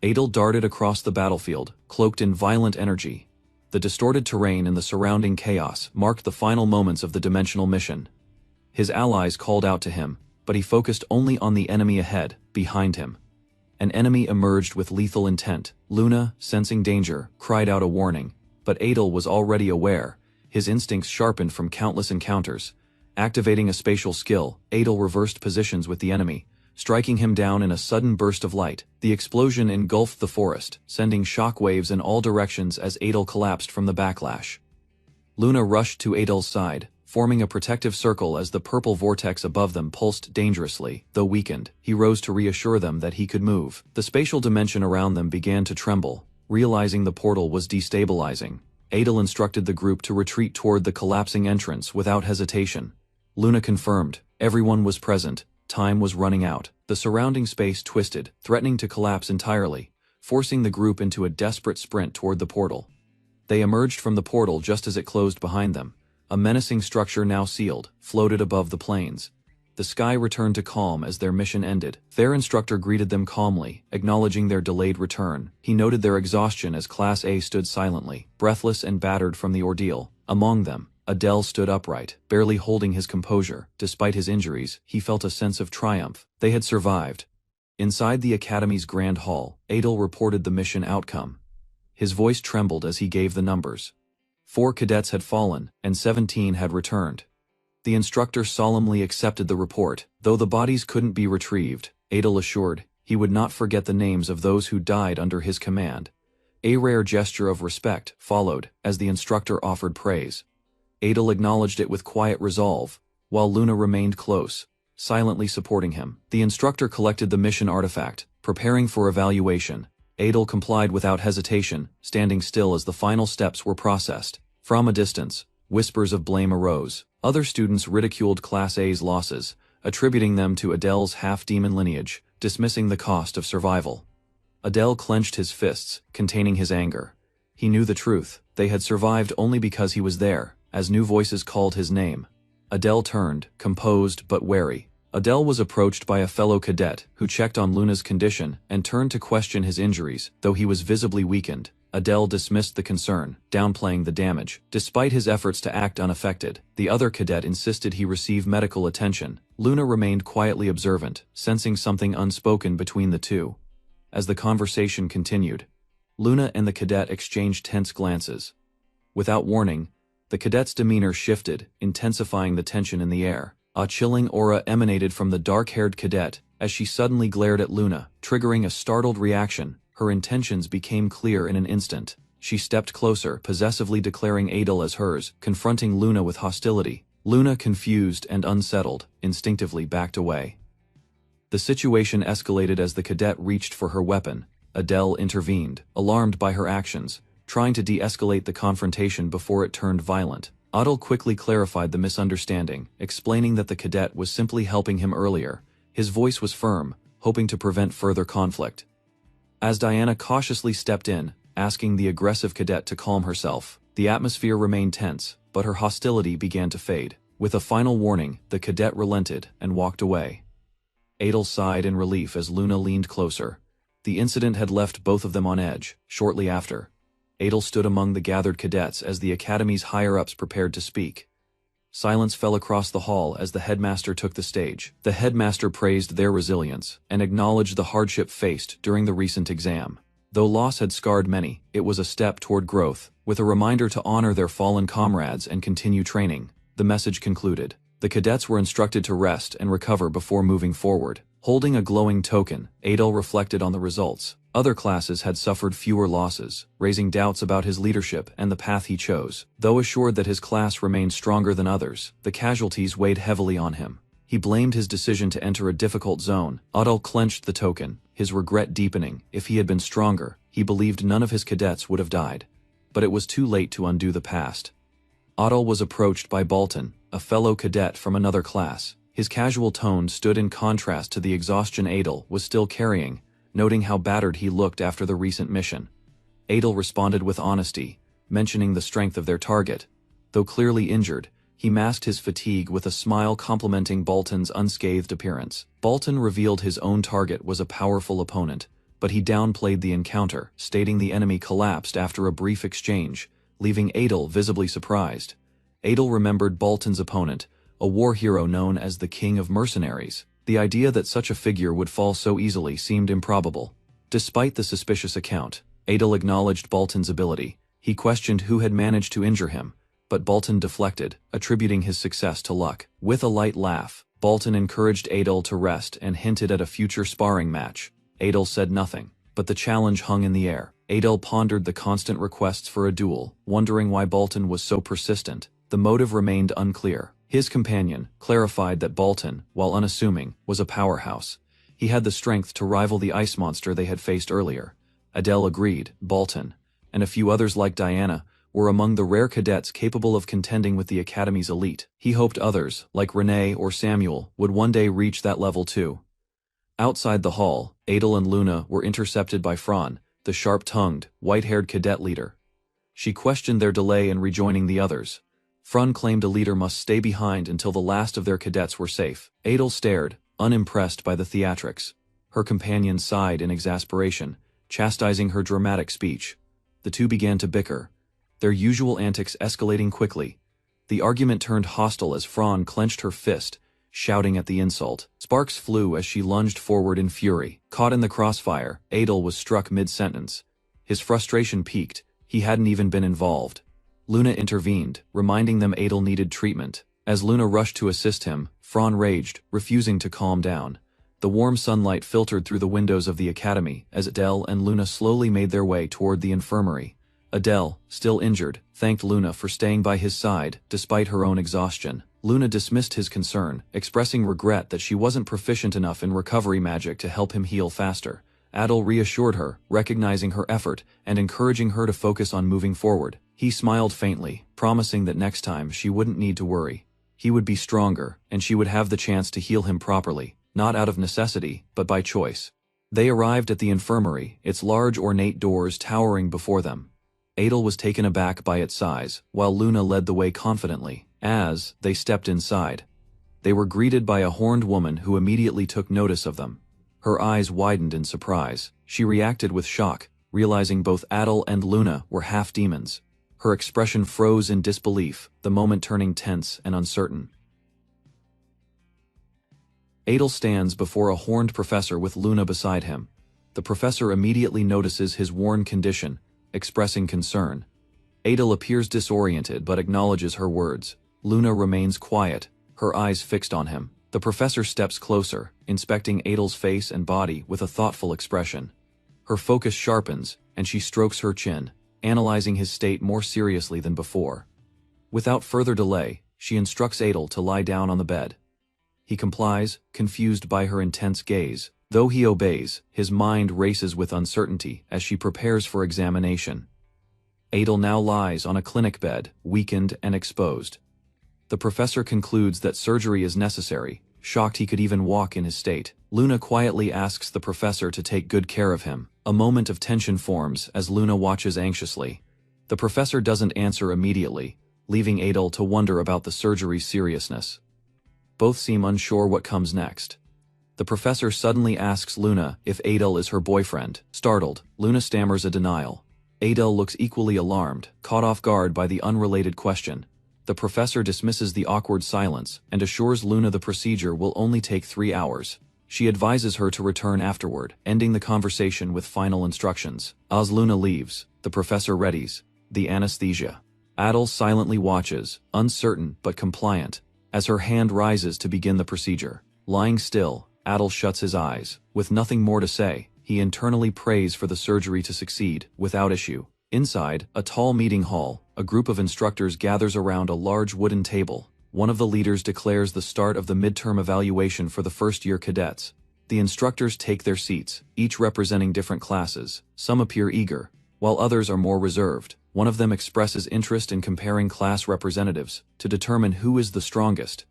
Adele darted across the battlefield, cloaked in violent energy. The distorted terrain and the surrounding chaos marked the final moments of the dimensional mission. His allies called out to him, but he focused only on the enemy ahead, behind him. An enemy emerged with lethal intent. Luna, sensing danger, cried out a warning, but Adele was already aware. His instincts sharpened from countless encounters. Activating a spatial skill, Adele reversed positions with the enemy, striking him down in a sudden burst of light. The explosion engulfed the forest, sending shockwaves in all directions as Adele collapsed from the backlash. Luna rushed to Adele's side, forming a protective circle as the purple vortex above them pulsed dangerously. Though weakened, he rose to reassure them that he could move. The spatial dimension around them began to tremble. Realizing the portal was destabilizing, Adele instructed the group to retreat toward the collapsing entrance without hesitation. Luna confirmed. Everyone was present. Time was running out. The surrounding space twisted, threatening to collapse entirely, forcing the group into a desperate sprint toward the portal. They emerged from the portal just as it closed behind them. A menacing structure now sealed, floated above the plains. The sky returned to calm as their mission ended. Their instructor greeted them calmly, acknowledging their delayed return. He noted their exhaustion as Class A stood silently, breathless and battered from the ordeal. Among them, Adele stood upright, barely holding his composure. Despite his injuries, he felt a sense of triumph. They had survived. Inside the Academy's grand hall, Adel reported the mission outcome. His voice trembled as he gave the numbers. 4 cadets had fallen, and 17 had returned. The instructor solemnly accepted the report. Though the bodies couldn't be retrieved, Adel assured he would not forget the names of those who died under his command. A rare gesture of respect followed as the instructor offered praise. Adel acknowledged it with quiet resolve, while Luna remained close, silently supporting him. The instructor collected the mission artifact, preparing for evaluation. Adel complied without hesitation, standing still as the final steps were processed. From a distance, whispers of blame arose. Other students ridiculed Class A's losses, attributing them to Adel's half-demon lineage, dismissing the cost of survival. Adel clenched his fists, containing his anger. He knew the truth. They had survived only because he was there. As new voices called his name, Adel turned, composed but wary. Adel was approached by a fellow cadet who checked on Luna's condition and turned to question his injuries. Though he was visibly weakened, Adel dismissed the concern, downplaying the damage. Despite his efforts to act unaffected, the other cadet insisted he receive medical attention. Luna remained quietly observant, sensing something unspoken between the two. As the conversation continued, Luna and the cadet exchanged tense glances. Without warning, the cadet's demeanor shifted, intensifying the tension in the air. A chilling aura emanated from the dark-haired cadet as she suddenly glared at Luna, triggering a startled reaction. Her intentions became clear in an instant. She stepped closer, possessively declaring Adel as hers, confronting Luna with hostility. Luna, confused and unsettled, instinctively backed away. The situation escalated as the cadet reached for her weapon. Adel intervened, alarmed by her actions, trying to de-escalate the confrontation before it turned violent. Adel quickly clarified the misunderstanding, explaining that the cadet was simply helping him earlier. His voice was firm, hoping to prevent further conflict. As Diana cautiously stepped in, asking the aggressive cadet to calm herself, the atmosphere remained tense, but her hostility began to fade. With a final warning, the cadet relented and walked away. Adel sighed in relief as Luna leaned closer. The incident had left both of them on edge. Shortly after, Adel stood among the gathered cadets as the Academy's higher-ups prepared to speak. Silence fell across the hall as the headmaster took the stage. The headmaster praised their resilience and acknowledged the hardship faced during the recent exam. Though loss had scarred many, it was a step toward growth, with a reminder to honor their fallen comrades and continue training. The message concluded. The cadets were instructed to rest and recover before moving forward. Holding a glowing token, Adel reflected on the results. Other classes had suffered fewer losses, raising doubts about his leadership and the path he chose. Though assured that his class remained stronger than others, the casualties weighed heavily on him. He blamed his decision to enter a difficult zone. Adel clenched the token, his regret deepening. If he had been stronger, he believed none of his cadets would have died. But it was too late to undo the past. Adel was approached by Bolton, a fellow cadet from another class. His casual tone stood in contrast to the exhaustion Adel was still carrying, noting how battered he looked after the recent mission. Adel responded with honesty, mentioning the strength of their target. Though clearly injured, he masked his fatigue with a smile complimenting Bolton's unscathed appearance. Bolton revealed his own target was a powerful opponent, but he downplayed the encounter, stating the enemy collapsed after a brief exchange, leaving Adel visibly surprised. Adel remembered Bolton's opponent, a war hero known as the King of Mercenaries. The idea that such a figure would fall so easily seemed improbable. Despite the suspicious account, Adel acknowledged Bolton's ability. He questioned who had managed to injure him, but Bolton deflected, attributing his success to luck. With a light laugh, Bolton encouraged Adel to rest and hinted at a future sparring match. Adel said nothing, but the challenge hung in the air. Adel pondered the constant requests for a duel, wondering why Bolton was so persistent. The motive remained unclear. His companion clarified that Bolton, while unassuming, was a powerhouse. He had the strength to rival the ice monster they had faced earlier. Adel agreed. Bolton, and a few others like Diana, were among the rare cadets capable of contending with the Academy's elite. He hoped others, like Renee or Samuel, would one day reach that level too. Outside the hall, Adel and Luna were intercepted by Fran, the sharp-tongued, white-haired cadet leader. She questioned their delay in rejoining the others. Frun claimed a leader must stay behind until the last of their cadets were safe. Adel stared, unimpressed by the theatrics. Her companion sighed in exasperation, chastising her dramatic speech. The two began to bicker, their usual antics escalating quickly. The argument turned hostile as Frun clenched her fist, shouting at the insult. Sparks flew as she lunged forward in fury. Caught in the crossfire, Adel was struck mid-sentence. His frustration peaked. He hadn't even been involved. Luna intervened, reminding them Adel needed treatment. As Luna rushed to assist him, Frun raged, refusing to calm down. The warm sunlight filtered through the windows of the academy as Adele and Luna slowly made their way toward the infirmary. Adele, still injured, thanked Luna for staying by his side, despite her own exhaustion. Luna dismissed his concern, expressing regret that she wasn't proficient enough in recovery magic to help him heal faster. Adel reassured her, recognizing her effort and encouraging her to focus on moving forward. He smiled faintly, promising that next time she wouldn't need to worry. He would be stronger, and she would have the chance to heal him properly, not out of necessity, but by choice. They arrived at the infirmary, its large ornate doors towering before them. Adel was taken aback by its size, while Luna led the way confidently. As they stepped inside, they were greeted by a horned woman who immediately took notice of them. Her eyes widened in surprise. She reacted with shock, realizing both Adel and Luna were half-demons. Her expression froze in disbelief, the moment turning tense and uncertain. Adel stands before a horned professor with Luna beside him. The professor immediately notices his worn condition, expressing concern. Adel appears disoriented but acknowledges her words. Luna remains quiet, her eyes fixed on him. The professor steps closer, inspecting Adel's face and body with a thoughtful expression. Her focus sharpens, and she strokes her chin, analyzing his state more seriously than before. Without further delay, she instructs Adel to lie down on the bed. He complies, confused by her intense gaze. Though he obeys, his mind races with uncertainty as she prepares for examination. Adel now lies on a clinic bed, weakened and exposed. The professor concludes that surgery is necessary, shocked he could even walk in his state. Luna quietly asks the professor to take good care of him. A moment of tension forms as Luna watches anxiously. The professor doesn't answer immediately, leaving Adel to wonder about the surgery's seriousness. Both seem unsure what comes next. The professor suddenly asks Luna if Adel is her boyfriend. Startled, Luna stammers a denial. Adel looks equally alarmed, caught off guard by the unrelated question. The professor dismisses the awkward silence and assures Luna the procedure will only take 3 hours. She advises her to return afterward, ending the conversation with final instructions. As Luna leaves, the professor readies the anesthesia. Adel silently watches, uncertain but compliant, as her hand rises to begin the procedure. Lying still, Adel shuts his eyes. With nothing more to say, he internally prays for the surgery to succeed, without issue. Inside, a tall meeting hall, a group of instructors gathers around a large wooden table. One of the leaders declares the start of the midterm evaluation for the first-year cadets. The instructors take their seats, each representing different classes. Some appear eager, while others are more reserved. One of them expresses interest in comparing class representatives to determine who is the strongest.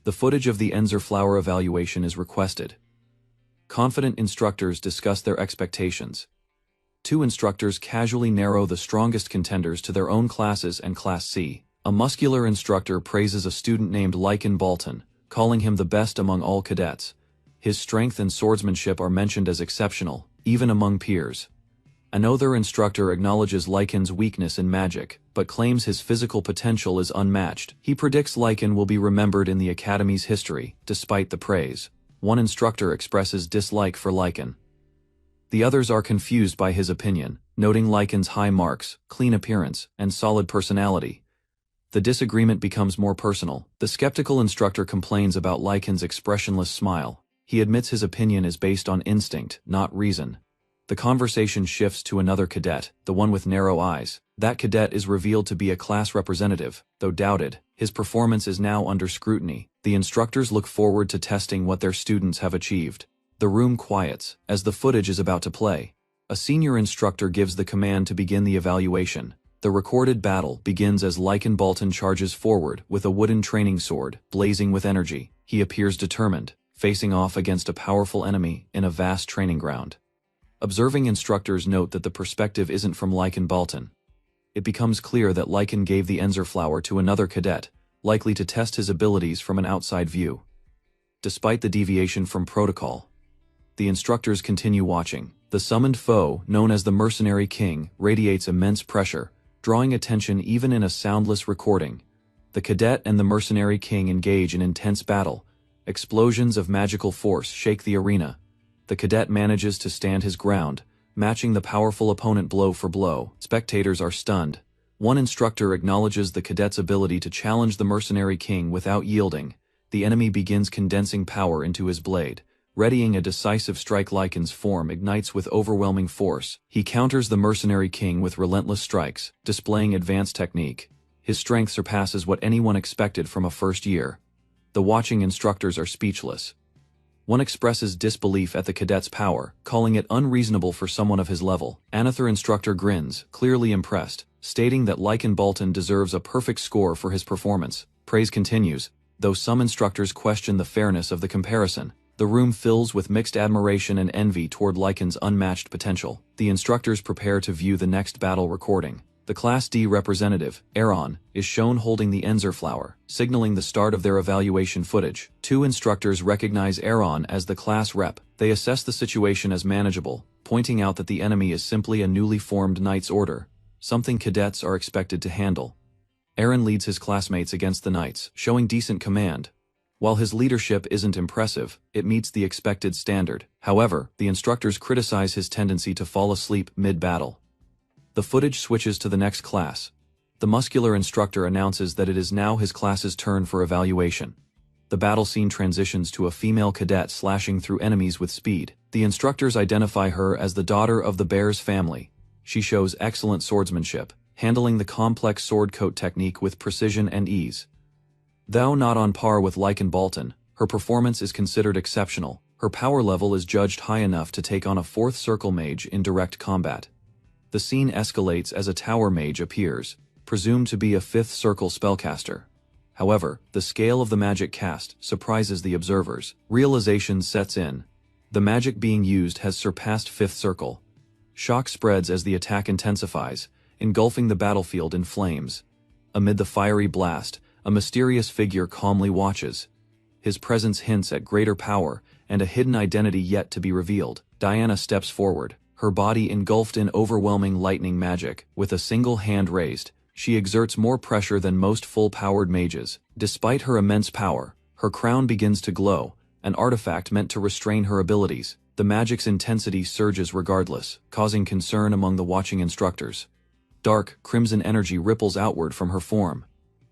The footage of the Dronzer flower evaluation is requested. Confident instructors discuss their expectations. 2 instructors casually narrow the strongest contenders to their own classes and Class C. A muscular instructor praises a student named Lycan Bolton, calling him the best among all cadets. His strength and swordsmanship are mentioned as exceptional, even among peers. Another instructor acknowledges Lycan's weakness in magic, but claims his physical potential is unmatched. He predicts Lycan will be remembered in the Academy's history, despite the praise. One instructor expresses dislike for Lycan. The others are confused by his opinion, noting Lycan's high marks, clean appearance, and solid personality. The disagreement becomes more personal. The skeptical instructor complains about Lycan's expressionless smile. He admits his opinion is based on instinct, not reason. The conversation shifts to another cadet, the one with narrow eyes. That cadet is revealed to be a class representative, though doubted. His performance is now under scrutiny. The instructors look forward to testing what their students have achieved. The room quiets, as the footage is about to play. A senior instructor gives the command to begin the evaluation. The recorded battle begins as Lycan Bolton charges forward with a wooden training sword, blazing with energy. He appears determined, facing off against a powerful enemy in a vast training ground. Observing instructors note that the perspective isn't from Lycan Bolton. it becomes clear that Lycan gave the Enzer flower to another cadet, likely to test his abilities from an outside view. Despite the deviation from protocol, the instructors continue watching. The summoned foe, known as the Mercenary King, radiates immense pressure, drawing attention even in a soundless recording. The cadet and the Mercenary King engage in intense battle. Explosions of magical force shake the arena. The cadet manages to stand his ground, matching the powerful opponent blow for blow. Spectators are stunned. One instructor acknowledges the cadet's ability to challenge the Mercenary King without yielding. The enemy begins condensing power into his blade. Readying a decisive strike, Lycan's form ignites with overwhelming force. He counters the Mercenary King with relentless strikes, displaying advanced technique. His strength surpasses what anyone expected from a first year. The watching instructors are speechless. One expresses disbelief at the cadet's power, calling it unreasonable for someone of his level. Another instructor grins, clearly impressed, stating that Lycan Bolton deserves a perfect score for his performance. Praise continues, though some instructors question the fairness of the comparison. The room fills with mixed admiration and envy toward Lycan's unmatched potential. The instructors prepare to view the next battle recording. The Class D representative, Aaron, is shown holding the Enzer flower, signaling the start of their evaluation footage. Two instructors recognize Aaron as the class rep. They assess the situation as manageable, pointing out that the enemy is simply a newly formed Knight's Order, something cadets are expected to handle. Aaron leads his classmates against the Knights, showing decent command. While his leadership isn't impressive, it meets the expected standard. However, the instructors criticize his tendency to fall asleep mid-battle. The footage switches to the next class. The muscular instructor announces that it is now his class's turn for evaluation. The battle scene transitions to a female cadet slashing through enemies with speed. The instructors identify her as the daughter of the Bear's family. She shows excellent swordsmanship, handling the complex sword coat technique with precision and ease. Though not on par with Lycan Bolton, her performance is considered exceptional. Her power level is judged high enough to take on a fourth circle mage in direct combat. The scene escalates as a tower mage appears, presumed to be a fifth circle spellcaster. However, the scale of the magic cast surprises the observers. Realization sets in. The magic being used has surpassed fifth circle. Shock spreads as the attack intensifies, engulfing the battlefield in flames. Amid the fiery blast, a mysterious figure calmly watches. His presence hints at greater power and a hidden identity yet to be revealed. Diana steps forward, her body engulfed in overwhelming lightning magic. With a single hand raised, she exerts more pressure than most full-powered mages. Despite her immense power, her crown begins to glow, an artifact meant to restrain her abilities. The magic's intensity surges regardless, causing concern among the watching instructors. Dark, crimson energy ripples outward from her form.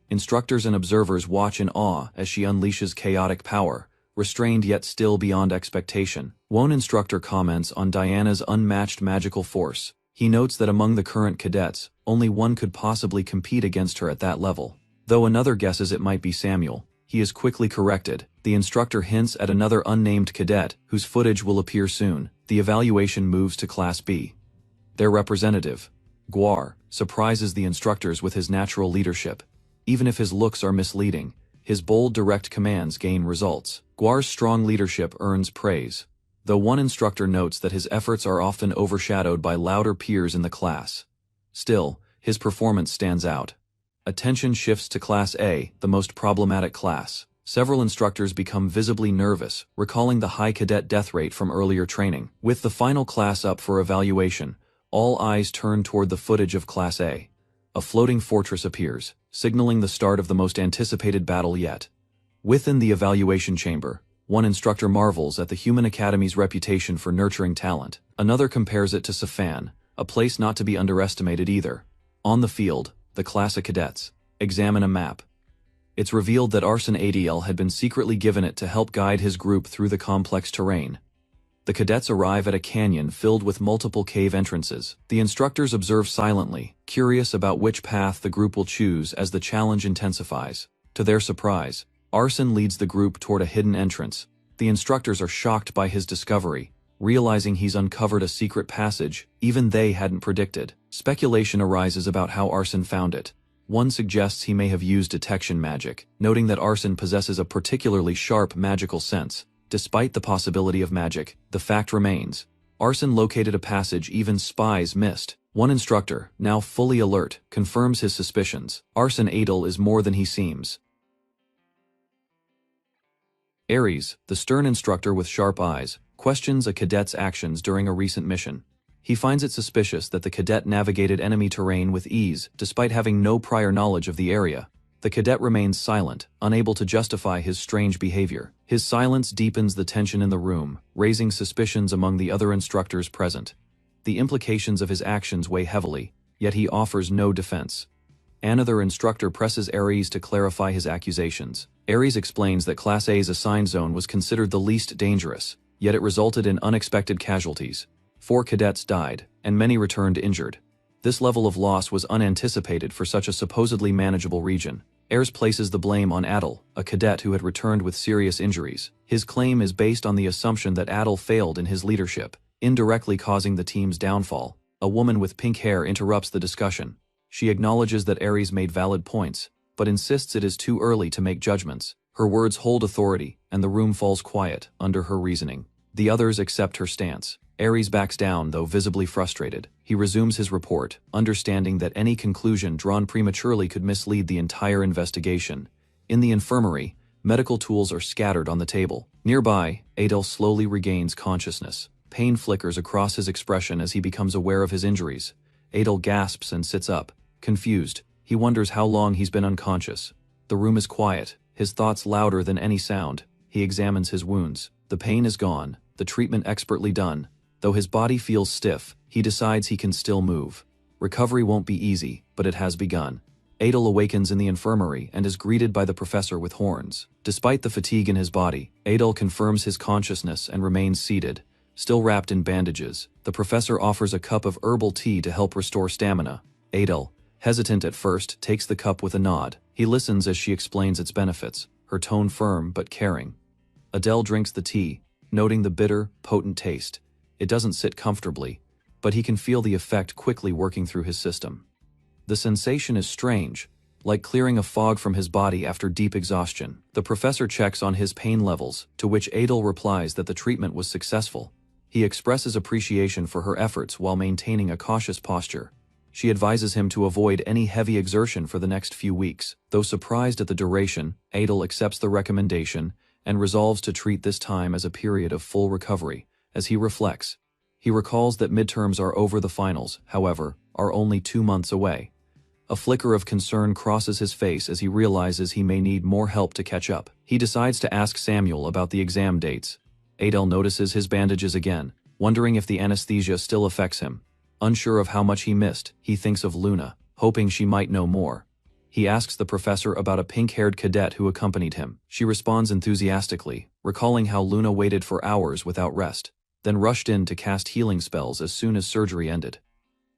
Instructors and observers watch in awe as she unleashes chaotic power, restrained yet still beyond expectation. One instructor comments on Diana's unmatched magical force. He notes that among the current cadets, only one could possibly compete against her at that level. Though another guesses it might be Samuel, he is quickly corrected. The instructor hints at another unnamed cadet, whose footage will appear soon. The evaluation moves to Class B. Their representative, Guar, surprises the instructors with his natural leadership. Even if his looks are misleading, his bold direct commands gain results. Guar's strong leadership earns praise, though one instructor notes that his efforts are often overshadowed by louder peers in the class. Still, his performance stands out. Attention shifts to Class A, the most problematic class. Several instructors become visibly nervous, recalling the high cadet death rate from earlier training. With the final class up for evaluation, all eyes turn toward the footage of Class A. A floating fortress appears, signaling the start of the most anticipated battle yet. Within the evaluation chamber, one instructor marvels at the Human Academy's reputation for nurturing talent. Another compares it to Safan, a place not to be underestimated either. On the field, the class of cadets examine a map. It's revealed that Arsene Adiel had been secretly given it to help guide his group through the complex terrain. The cadets arrive at a canyon filled with multiple cave entrances. The instructors observe silently, curious about which path the group will choose as the challenge intensifies. To their surprise, Arsene leads the group toward a hidden entrance. The instructors are shocked by his discovery, realizing he's uncovered a secret passage even they hadn't predicted. Speculation arises about how Arsene found it. One suggests he may have used detection magic, noting that Arsene possesses a particularly sharp magical sense. Despite the possibility of magic, the fact remains. Arsene located a passage even spies missed. One instructor, now fully alert, confirms his suspicions. Arson Adel is more than he seems. Ares, the stern instructor with sharp eyes, questions a cadet's actions during a recent mission. He finds it suspicious that the cadet navigated enemy terrain with ease despite having no prior knowledge of the area. The cadet remains silent, unable to justify his strange behavior. His silence deepens the tension in the room, raising suspicions among the other instructors present. The implications of his actions weigh heavily, yet he offers no defense. Another instructor presses Ares to clarify his accusations. Ares explains that Class A's assigned zone was considered the least dangerous, yet it resulted in unexpected casualties. 4 cadets died, and many returned injured. This level of loss was unanticipated for such a supposedly manageable region. Ares places the blame on Adel, a cadet who had returned with serious injuries. His claim is based on the assumption that Adel failed in his leadership, indirectly causing the team's downfall. A woman with pink hair interrupts the discussion. She acknowledges that Ares made valid points, but insists it is too early to make judgments. Her words hold authority, and the room falls quiet under her reasoning. The others accept her stance. Ares backs down, though visibly frustrated. He resumes his report, understanding that any conclusion drawn prematurely could mislead the entire investigation. In the infirmary, medical tools are scattered on the table. Nearby, Adel slowly regains consciousness. Pain flickers across his expression as he becomes aware of his injuries. Adel gasps and sits up. Confused, he wonders how long he's been unconscious. The room is quiet, his thoughts louder than any sound. He examines his wounds. The pain is gone, the treatment expertly done. Though his body feels stiff, he decides he can still move. Recovery won't be easy, but it has begun. Adel awakens in the infirmary and is greeted by the professor with horns. Despite the fatigue in his body, Adel confirms his consciousness and remains seated, still wrapped in bandages. The professor offers a cup of herbal tea to help restore stamina. Adel, hesitant at first, takes the cup with a nod. He listens as she explains its benefits, her tone firm but caring. Adel drinks the tea, noting the bitter, potent taste. It doesn't sit comfortably, but he can feel the effect quickly working through his system. The sensation is strange, like clearing a fog from his body after deep exhaustion. The professor checks on his pain levels, to which Adel replies that the treatment was successful. He expresses appreciation for her efforts while maintaining a cautious posture. She advises him to avoid any heavy exertion for the next few weeks. Though surprised at the duration, Adel accepts the recommendation and resolves to treat this time as a period of full recovery. As he reflects, he recalls that midterms are over. The finals, however, are only 2 months away. A flicker of concern crosses his face as he realizes he may need more help to catch up. He decides to ask Samuel about the exam dates. Adel notices his bandages again, wondering if the anesthesia still affects him. Unsure of how much he missed, he thinks of Luna, hoping she might know more. He asks the professor about a pink-haired cadet who accompanied him. She responds enthusiastically, recalling how Luna waited for hours without rest, then rushed in to cast healing spells as soon as surgery ended.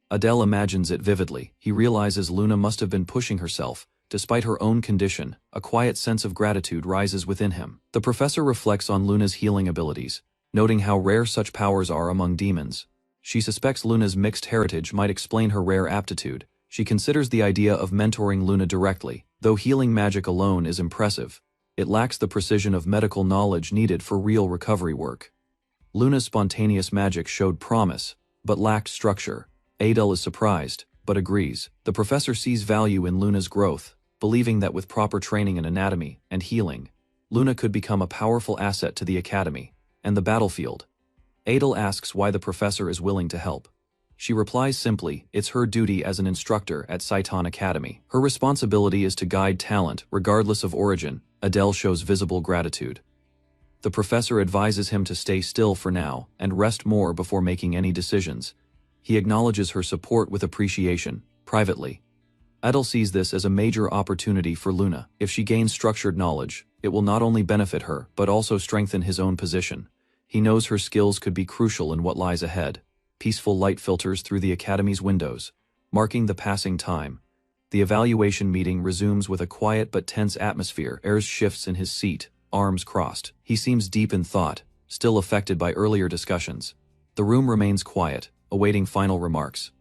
Adel imagines it vividly. He realizes Luna must have been pushing herself. Despite her own condition, a quiet sense of gratitude rises within him. The professor reflects on Luna's healing abilities, noting how rare such powers are among demons. She suspects Luna's mixed heritage might explain her rare aptitude. She considers the idea of mentoring Luna directly. Though healing magic alone is impressive, it lacks the precision of medical knowledge needed for real recovery work. Luna's spontaneous magic showed promise, but lacked structure. Adel is surprised, but agrees. The professor sees value in Luna's growth, believing that with proper training in anatomy and healing, Luna could become a powerful asset to the academy and the battlefield. Adel asks why the professor is willing to help. She replies simply, it's her duty as an instructor at Saitan Academy. Her responsibility is to guide talent, regardless of origin. Adel shows visible gratitude. The professor advises him to stay still for now and rest more before making any decisions. He acknowledges her support with appreciation, privately. Adel sees this as a major opportunity for Luna. If she gains structured knowledge, it will not only benefit her, but also strengthen his own position. He knows her skills could be crucial in what lies ahead. Peaceful light filters through the academy's windows, marking the passing time. The evaluation meeting resumes with a quiet but tense atmosphere. Ayres shifts in his seat, arms crossed. He seems deep in thought, still affected by earlier discussions. The room remains quiet, awaiting final remarks.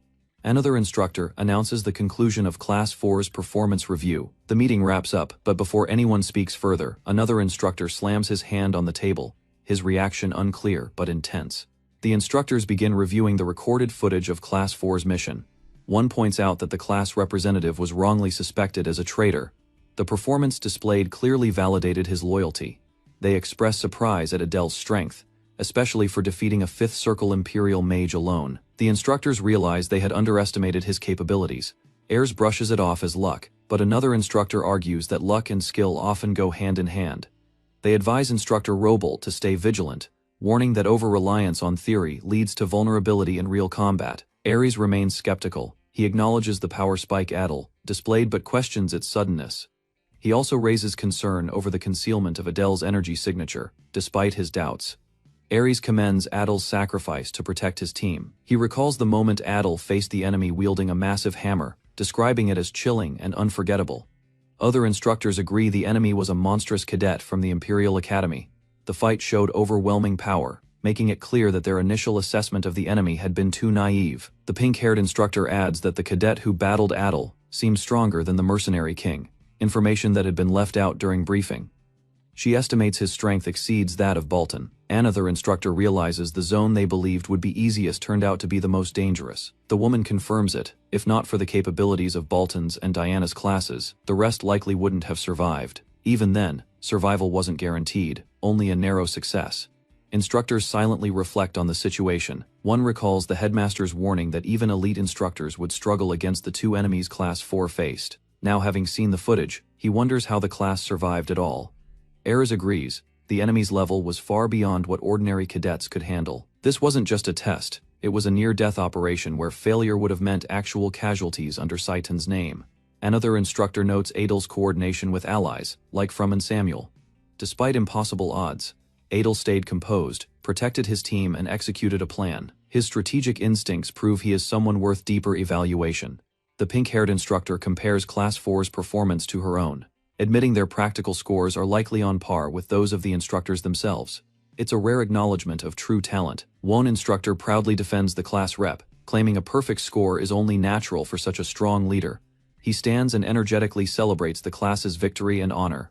Another instructor announces the conclusion of Class 4's performance review. The meeting wraps up, but before anyone speaks further, another instructor slams his hand on the table, his reaction unclear but intense. The instructors begin reviewing the recorded footage of Class 4's mission. One points out that the class representative was wrongly suspected as a traitor. The performance displayed clearly validated his loyalty. They express surprise at Adele's strength, especially for defeating a 5th Circle Imperial mage alone. The instructors realize they had underestimated his capabilities. Ayres brushes it off as luck, but another instructor argues that luck and skill often go hand in hand. They advise Instructor Robolt to stay vigilant, warning that over-reliance on theory leads to vulnerability in real combat. Ayres remains skeptical. He acknowledges the power spike Adele displayed but questions its suddenness. He also raises concern over the concealment of Adele's energy signature, despite his doubts. Ayres commends Adele's sacrifice to protect his team. He recalls the moment Adele faced the enemy wielding a massive hammer, describing it as chilling and unforgettable. Other instructors agree the enemy was a monstrous cadet from the Imperial Academy. The fight showed overwhelming power, making it clear that their initial assessment of the enemy had been too naive. The pink-haired instructor adds that the cadet who battled Adele seemed stronger than the mercenary king, information that had been left out during briefing. She estimates his strength exceeds that of Bolton. Another instructor realizes the zone they believed would be easiest turned out to be the most dangerous. The woman confirms it. If not for the capabilities of Bolton's and Diana's classes, the rest likely wouldn't have survived. Even then, survival wasn't guaranteed, only a narrow success. Instructors silently reflect on the situation. One recalls the headmaster's warning that even elite instructors would struggle against the two enemies Class 4 faced. Now having seen the footage, he wonders how the class survived at all. Ayres agrees. The enemy's level was far beyond what ordinary cadets could handle. This wasn't just a test, it was a near-death operation where failure would have meant actual casualties under Saiton's name. Another instructor notes Adele's coordination with allies, like From and Samuel. Despite impossible odds, Adele stayed composed, protected his team and executed a plan. His strategic instincts prove he is someone worth deeper evaluation. The pink-haired instructor compares Class 4's performance to her own, admitting their practical scores are likely on par with those of the instructors themselves. It's a rare acknowledgement of true talent. One instructor proudly defends the class rep, claiming a perfect score is only natural for such a strong leader. He stands and energetically celebrates the class's victory and honor.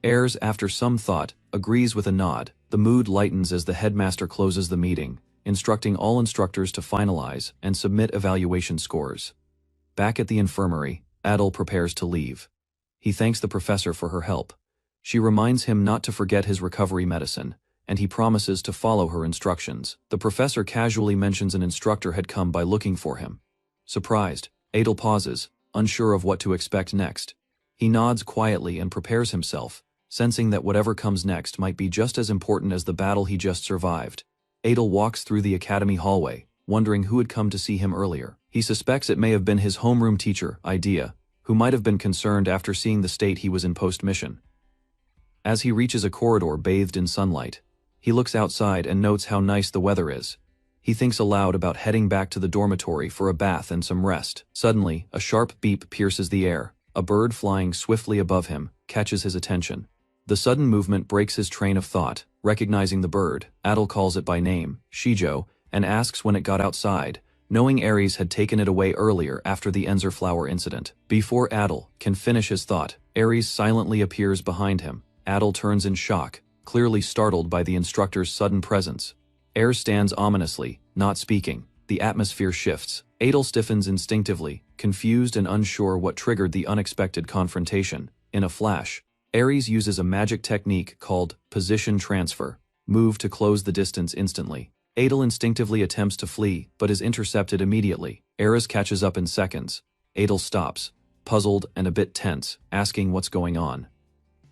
Ayres, after some thought, agrees with a nod. The mood lightens as the headmaster closes the meeting, instructing all instructors to finalize and submit evaluation scores. Back at the infirmary, Adele prepares to leave. He thanks the professor for her help. She reminds him not to forget his recovery medicine, and he promises to follow her instructions. The professor casually mentions an instructor had come by looking for him. Surprised, Adele pauses, unsure of what to expect next. He nods quietly and prepares himself, sensing that whatever comes next might be just as important as the battle he just survived. Adele walks through the academy hallway, wondering who had come to see him earlier. He suspects it may have been his homeroom teacher, Idea, who might have been concerned after seeing the state he was in post-mission. As he reaches a corridor bathed in sunlight, he looks outside and notes how nice the weather is. He thinks aloud about heading back to the dormitory for a bath and some rest. Suddenly, a sharp beep pierces the air. A bird flying swiftly above him catches his attention. The sudden movement breaks his train of thought. Recognizing the bird, Adele calls it by name, Shijo, and asks when it got outside, knowing Ayres had taken it away earlier after the Enzer flower incident. Before Adele can finish his thought, Ayres silently appears behind him. Adele turns in shock, clearly startled by the instructor's sudden presence. Ayres stands ominously, not speaking. The atmosphere shifts. Adele stiffens instinctively, confused and unsure what triggered the unexpected confrontation. In a flash, Ayres uses a magic technique called position transfer, move to close the distance instantly. Adele instinctively attempts to flee, but is intercepted immediately. Ayres catches up in seconds. Adele stops, puzzled and a bit tense, asking what's going on.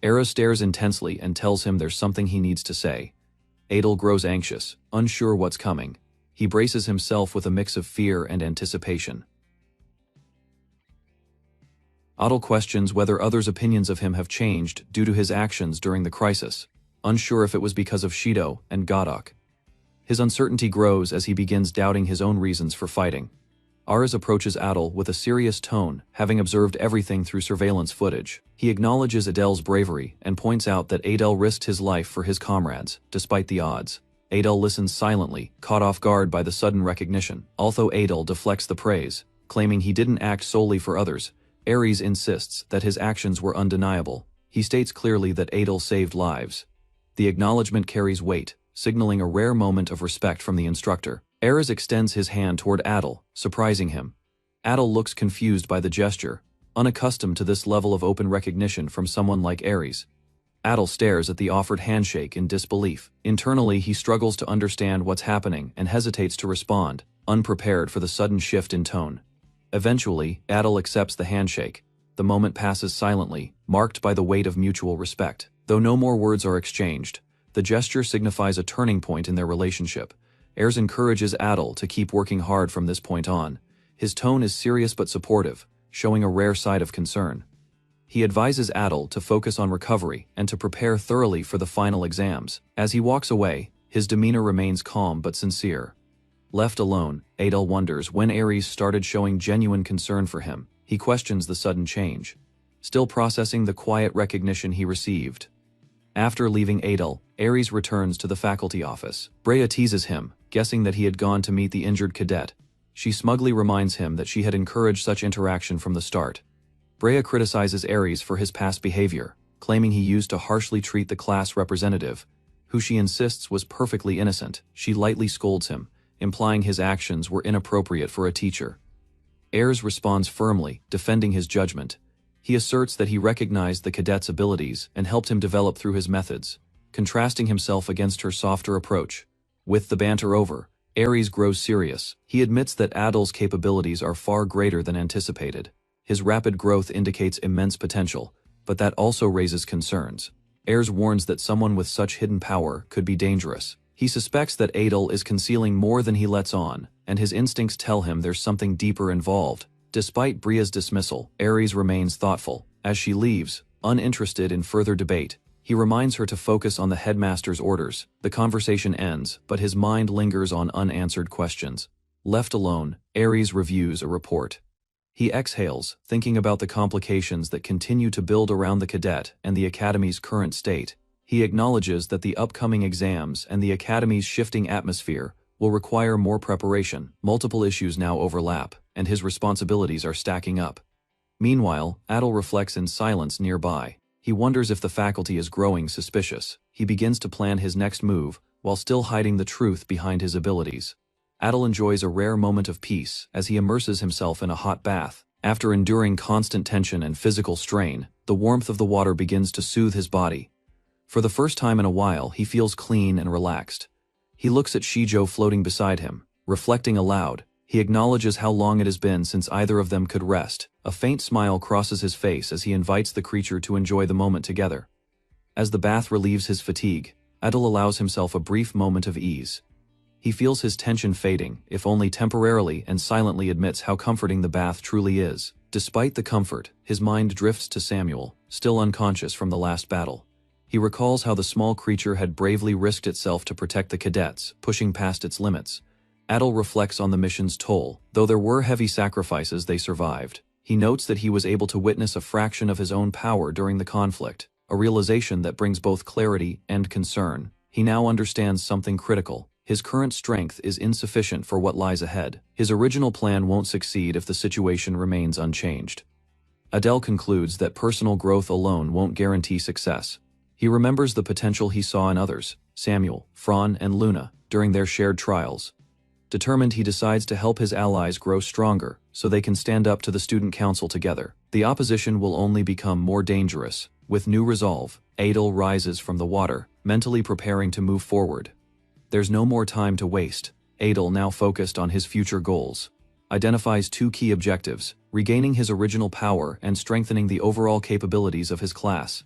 Ayres stares intensely and tells him there's something he needs to say. Adele grows anxious, unsure what's coming. He braces himself with a mix of fear and anticipation. Adele questions whether others' opinions of him have changed due to his actions during the crisis, unsure if it was because of Shido and Godok. His uncertainty grows as he begins doubting his own reasons for fighting. Ayres approaches Adele with a serious tone, having observed everything through surveillance footage. He acknowledges Adele's bravery and points out that Adele risked his life for his comrades, despite the odds. Adele listens silently, caught off guard by the sudden recognition. Although Adele deflects the praise, claiming he didn't act solely for others, Ayres insists that his actions were undeniable. He states clearly that Adele saved lives. The acknowledgement carries weight, signaling a rare moment of respect from the instructor. Ares extends his hand toward Adel, surprising him. Adel looks confused by the gesture, unaccustomed to this level of open recognition from someone like Ares. Adel stares at the offered handshake in disbelief. Internally, he struggles to understand what's happening and hesitates to respond, unprepared for the sudden shift in tone. Eventually, Adel accepts the handshake. The moment passes silently, marked by the weight of mutual respect. Though no more words are exchanged, the gesture signifies a turning point in their relationship. Ares encourages Adel to keep working hard from this point on. His tone is serious but supportive, showing a rare side of concern. He advises Adel to focus on recovery and to prepare thoroughly for the final exams. As he walks away, his demeanor remains calm but sincere. Left alone, Adel wonders when Ares started showing genuine concern for him. He questions the sudden change, still processing the quiet recognition he received. After leaving Adel, Ares returns to the faculty office. Brea teases him, guessing that he had gone to meet the injured cadet. She smugly reminds him that she had encouraged such interaction from the start. Brea criticizes Ares for his past behavior, claiming he used to harshly treat the class representative, who she insists was perfectly innocent. She lightly scolds him, implying his actions were inappropriate for a teacher. Ares responds firmly, defending his judgment. He asserts that he recognized the cadet's abilities and helped him develop through his methods, contrasting himself against her softer approach. With the banter over, Ares grows serious. He admits that Adel's capabilities are far greater than anticipated. His rapid growth indicates immense potential, but that also raises concerns. Ares warns that someone with such hidden power could be dangerous. He suspects that Adel is concealing more than he lets on, and his instincts tell him there's something deeper involved. Despite Brea's dismissal, Ares remains thoughtful. As she leaves, uninterested in further debate, he reminds her to focus on the headmaster's orders. The conversation ends, but his mind lingers on unanswered questions. Left alone, Ares reviews a report. He exhales, thinking about the complications that continue to build around the cadet and the Academy's current state. He acknowledges that the upcoming exams and the Academy's shifting atmosphere will require more preparation. Multiple issues now overlap, and his responsibilities are stacking up. Meanwhile, Adel reflects in silence nearby. He wonders if the faculty is growing suspicious. He begins to plan his next move, while still hiding the truth behind his abilities. Adel enjoys a rare moment of peace as he immerses himself in a hot bath. After enduring constant tension and physical strain, the warmth of the water begins to soothe his body. For the first time in a while, he feels clean and relaxed. He looks at Shijo floating beside him, reflecting aloud. He acknowledges how long it has been since either of them could rest. A faint smile crosses his face as he invites the creature to enjoy the moment together. As the bath relieves his fatigue, Adel allows himself a brief moment of ease. He feels his tension fading, if only temporarily, and silently admits how comforting the bath truly is. Despite the comfort, his mind drifts to Samuel, still unconscious from the last battle. He recalls how the small creature had bravely risked itself to protect the cadets, pushing past its limits. Adel reflects on the mission's toll. Though there were heavy sacrifices, they survived. He notes that he was able to witness a fraction of his own power during the conflict, a realization that brings both clarity and concern. He now understands something critical. His current strength is insufficient for what lies ahead. His original plan won't succeed if the situation remains unchanged. Adel concludes that personal growth alone won't guarantee success. He remembers the potential he saw in others, Samuel, Fran, and Luna, during their shared trials. Determined, he decides to help his allies grow stronger, so they can stand up to the student council together. The opposition will only become more dangerous. With new resolve, Adel rises from the water, mentally preparing to move forward. There's no more time to waste. Adel, now focused on his future goals, identifies two key objectives: regaining his original power and strengthening the overall capabilities of his class.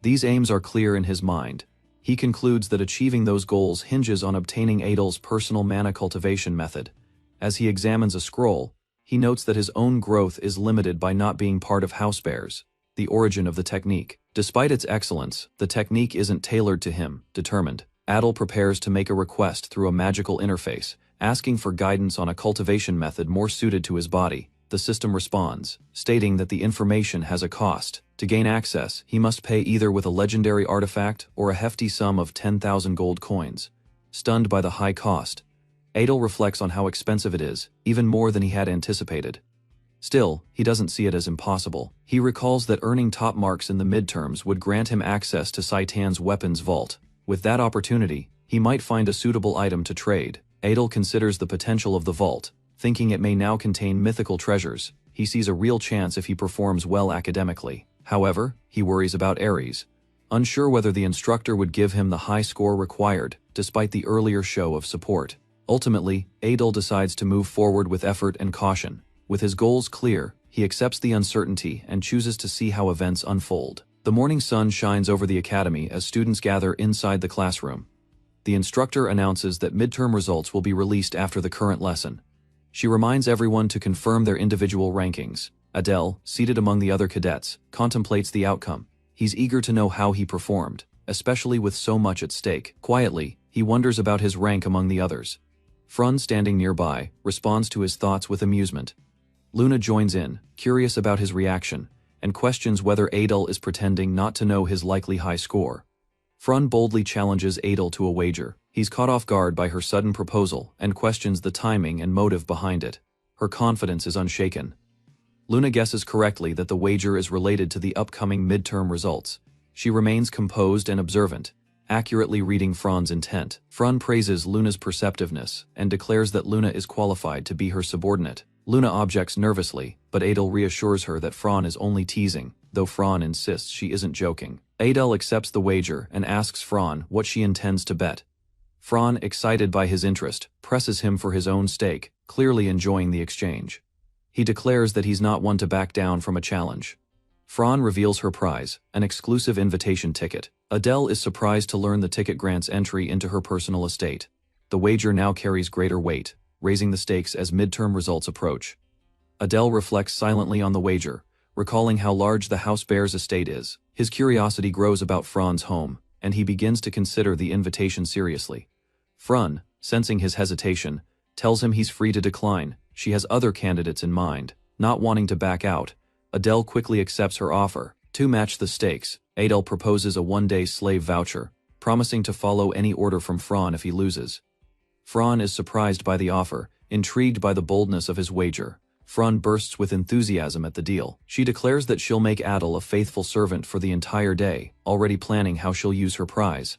These aims are clear in his mind. He concludes that achieving those goals hinges on obtaining Adel's personal mana cultivation method. As he examines a scroll, he notes that his own growth is limited by not being part of house bears, the origin of the technique. Despite its excellence, the technique isn't tailored to him. Determined, Adel prepares to make a request through a magical interface, asking for guidance on a cultivation method more suited to his body. The system responds, stating that the information has a cost. To gain access, he must pay either with a legendary artifact or a hefty sum of 10,000 gold coins. Stunned by the high cost, Adel reflects on how expensive it is, even more than he had anticipated. Still, he doesn't see it as impossible. He recalls that earning top marks in the midterms would grant him access to Saitan's weapons vault. With that opportunity, He might find a suitable item to trade. Adel considers the potential of the vault, thinking it may now contain mythical treasures. He sees a real chance if he performs well academically. However, he worries about Ares, unsure whether the instructor would give him the high score required, despite the earlier show of support. Ultimately, Adel decides to move forward with effort and caution. With his goals clear, he accepts the uncertainty and chooses to see how events unfold. The morning sun shines over the academy as students gather inside the classroom. The instructor announces that midterm results will be released after the current lesson. She reminds everyone to confirm their individual rankings. Adel, seated among the other cadets, contemplates the outcome. He's eager to know how he performed, especially with so much at stake. Quietly, he wonders about his rank among the others. Frun, standing nearby, responds to his thoughts with amusement. Luna joins in, curious about his reaction, and questions whether Adel is pretending not to know his likely high score. Frun boldly challenges Adel to a wager. He's caught off guard by her sudden proposal and questions the timing and motive behind it. Her confidence is unshaken. Luna guesses correctly that the wager is related to the upcoming midterm results. She remains composed and observant, accurately reading Frun's intent. Frun praises Luna's perceptiveness and declares that Luna is qualified to be her subordinate. Luna objects nervously, but Adel reassures her that Frun is only teasing, though Frun insists she isn't joking. Adel accepts the wager and asks Frun what she intends to bet. Frun, excited by his interest, presses him for his own stake, clearly enjoying the exchange. He declares that he's not one to back down from a challenge. Frun reveals her prize, an exclusive invitation ticket. Adel is surprised to learn the ticket grants entry into her personal estate. The wager now carries greater weight, raising the stakes as midterm results approach. Adel reflects silently on the wager, recalling how large the house bear's estate is. His curiosity grows about Frun's home, and he begins to consider the invitation seriously. Frun, sensing his hesitation, tells him he's free to decline. She has other candidates in mind. Not wanting to back out, Adel quickly accepts her offer. To match the stakes, Adel proposes a one-day slave voucher, promising to follow any order from Frun if he loses. Frun is surprised by the offer, intrigued by the boldness of his wager. Frun bursts with enthusiasm at the deal. She declares that she'll make Adel a faithful servant for the entire day, already planning how she'll use her prize.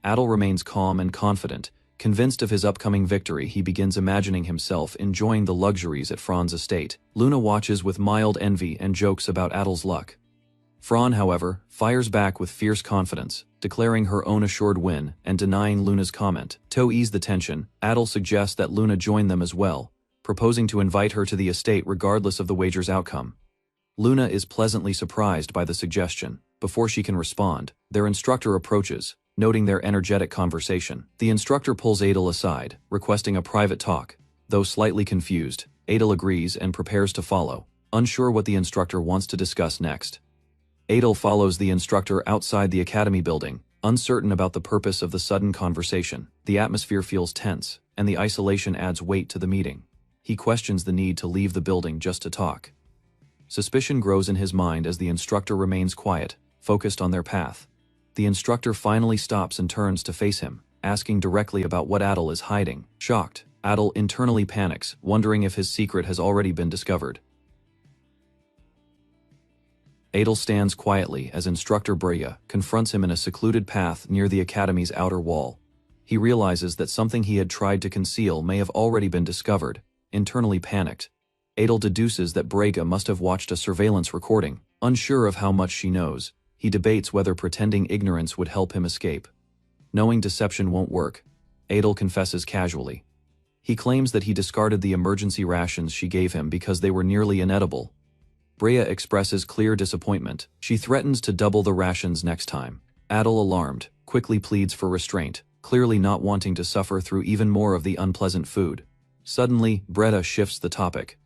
Adel remains calm and confident. Convinced of his upcoming victory, he begins imagining himself enjoying the luxuries at Frun's estate. Luna watches with mild envy and jokes about Adel's luck. Frun, however, fires back with fierce confidence, declaring her own assured win and denying Luna's comment. To ease the tension, Adel suggests that Luna join them as well, proposing to invite her to the estate regardless of the wager's outcome. Luna is pleasantly surprised by the suggestion. Before she can respond, their instructor approaches, noting their energetic conversation. The instructor pulls Adel aside, requesting a private talk. Though slightly confused, Adel agrees and prepares to follow, unsure what the instructor wants to discuss next. Adel follows the instructor outside the academy building, uncertain about the purpose of the sudden conversation. The atmosphere feels tense, and the isolation adds weight to the meeting. He questions the need to leave the building just to talk. Suspicion grows in his mind as the instructor remains quiet, focused on their path. The instructor finally stops and turns to face him, asking directly about what Adel is hiding. Shocked, Adel internally panics, wondering if his secret has already been discovered. Adel stands quietly as instructor Brea confronts him in a secluded path near the academy's outer wall. He realizes that something he had tried to conceal may have already been discovered. Internally panicked, Adel deduces that Brea must have watched a surveillance recording. Unsure of how much she knows, he debates whether pretending ignorance would help him escape. Knowing deception won't work, Adel confesses casually. He claims that he discarded the emergency rations she gave him because they were nearly inedible. Brea expresses clear disappointment. She threatens to double the rations next time. Adel, alarmed, quickly pleads for restraint, clearly not wanting to suffer through even more of the unpleasant food. Suddenly, Brea shifts the topic.